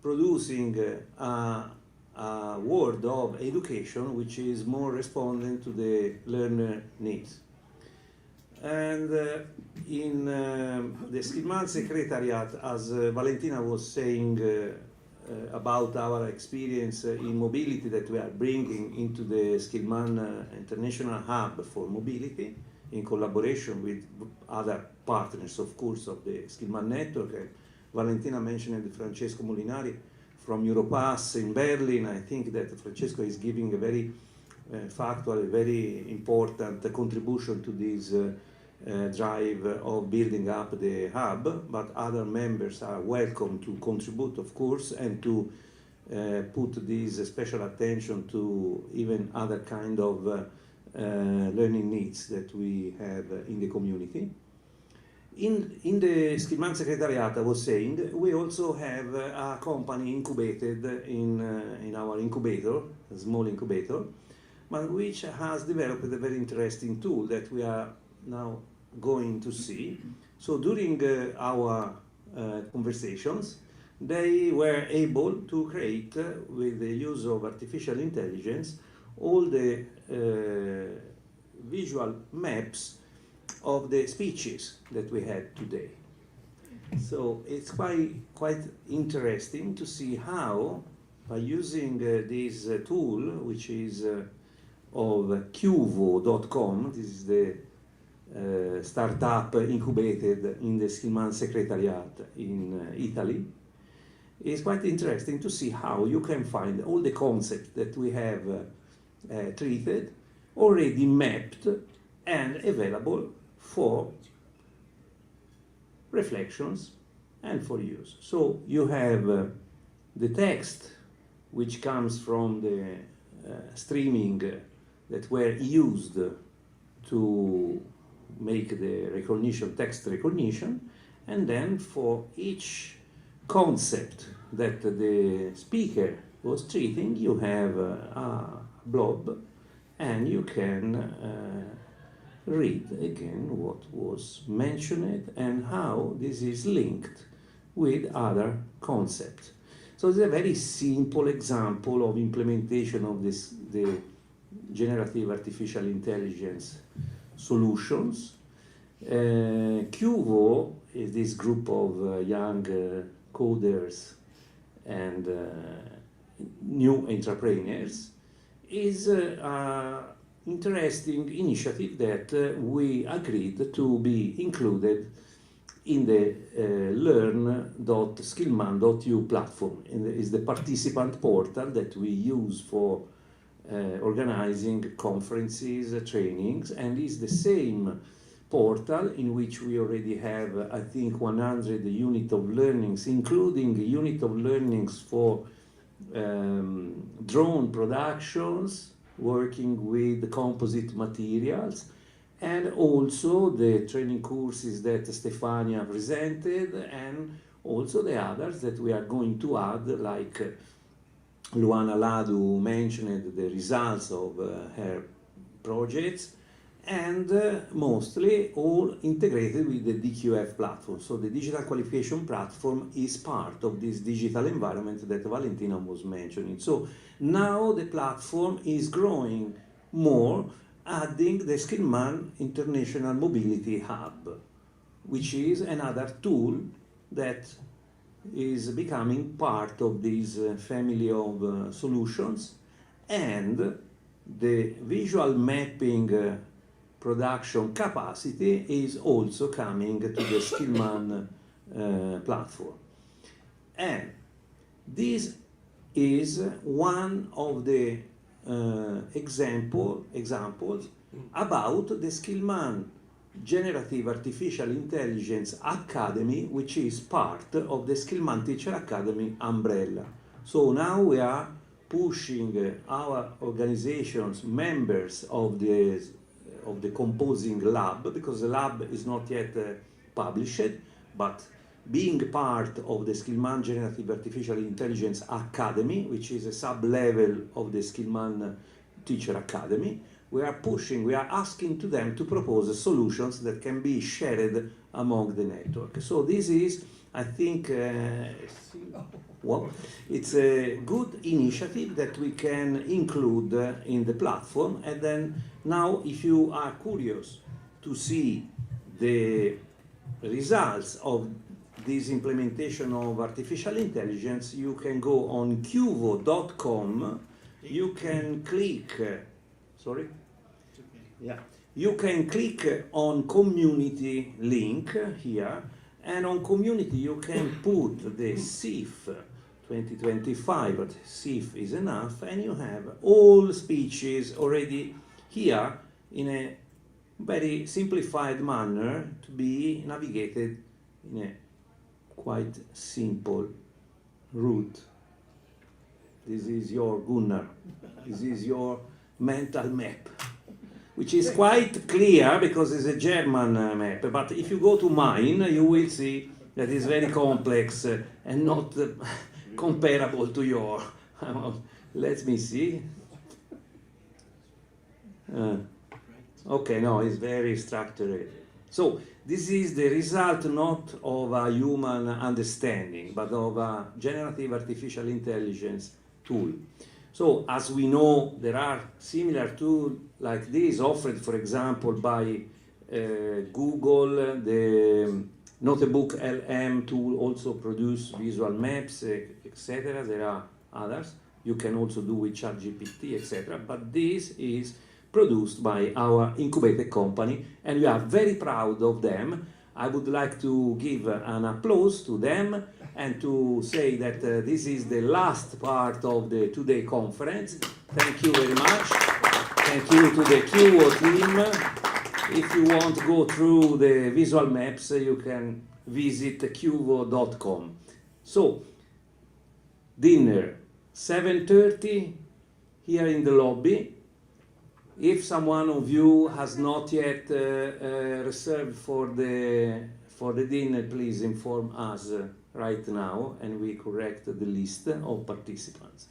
producing a world of education which is more responding to the learner needs. And in the Skillman Secretariat, as Valentina was saying about our experience in mobility that we are bringing into the Skillman International Hub for Mobility, in collaboration with other partners, of course, of the Skillman Network. Valentina mentioned Francesco Molinari from Europass in Berlin. I think that Francesco is giving a very factual, very important contribution to this drive of building up the hub, but other members are welcome to contribute, of course, and to put this special attention to even other kind of learning needs that we have in the community. In the Skillman Secretariat, I was saying, we also have a company incubated in our incubator, a small incubator, but which has developed a very interesting tool that we are now going to see. So during our conversations, they were able to create, with the use of artificial intelligence, all the visual maps of the speeches that we had today. So it's quite interesting to see how, by using this tool, which is of Cuvo.com, this is the startup incubated in the Skillman Secretariat in Italy, it's quite interesting to see how you can find all the concepts that we have treated, already mapped and available for reflections and for use. So you have the text which comes from the streaming that were used to make the recognition, text recognition, and then for each concept that the speaker was treating, you have a blob, and you can read again what was mentioned and how this is linked with other concepts. So it's a very simple example of implementation of the generative artificial intelligence solutions. QVO is this group of young coders and new entrepreneurs, is an interesting initiative that we agreed to be included in the learn.skillman.eu platform. Is the participant portal that we use for organizing conferences, trainings, and is the same portal in which we already have, I think, 100 unit of learnings, including unit of learnings for drone productions, working with composite materials, and also the training courses that Stefania presented, and also the others that we are going to add, like Luana Ladu mentioned the results of her projects, and mostly all integrated with the DQF platform. So the digital qualification platform is part of this digital environment that Valentina was mentioning. So now the platform is growing more, adding the Skillman International Mobility Hub, which is another tool that is becoming part of this family of solutions, and the visual mapping production capacity is also coming to the Skillman platform. And this is one of the examples about the Skillman Generative Artificial Intelligence Academy, which is part of the Skillman Teacher Academy umbrella. So now we are pushing our organizations, members of the composing lab, because the lab is not yet published, but being part of the Skillman Generative Artificial Intelligence Academy, which is a sub-level of the Skillman Teacher Academy, we are asking to them to propose solutions that can be shared among the network. So this is, I think, well, it's a good initiative that we can include in the platform. And then now, if you are curious to see the results of this implementation of artificial intelligence, you can go on qvo.com. You can click, you can click on community link here, and on community you can put the CIF 2025, but CIF is enough, and you have all speeches already here in a very simplified manner to be navigated in a quite simple route. This is your Gunnar. This is your mental map, which is quite clear because it's a German map. But if you go to mine, you will see that it's very complex and not comparable to your. Let me see. Okay, no, it's very structured. So this is the result not of a human understanding, but of a generative artificial intelligence tool. So as we know, there are similar tools like this offered, for example, by Google. The Notebook LM tool also produce visual maps, etc. There are others. You can also do with ChatGPT, etc. But this is produced by our incubated company, and we are very proud of them. I would like to give an applause to them and to say that this is the last part of the two-day conference. Thank you very much. Thank you to the QO team. If you want to go through the visual maps, you can visit qvo.com. So, dinner, 7:30 here in the lobby. If someone of you has not yet reserved for the dinner, please inform us right now, and we correct the list of participants.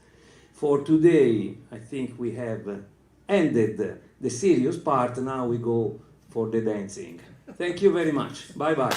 For today, I think we have ended the serious part. Now we go for the dancing. Thank you very much. Bye-bye.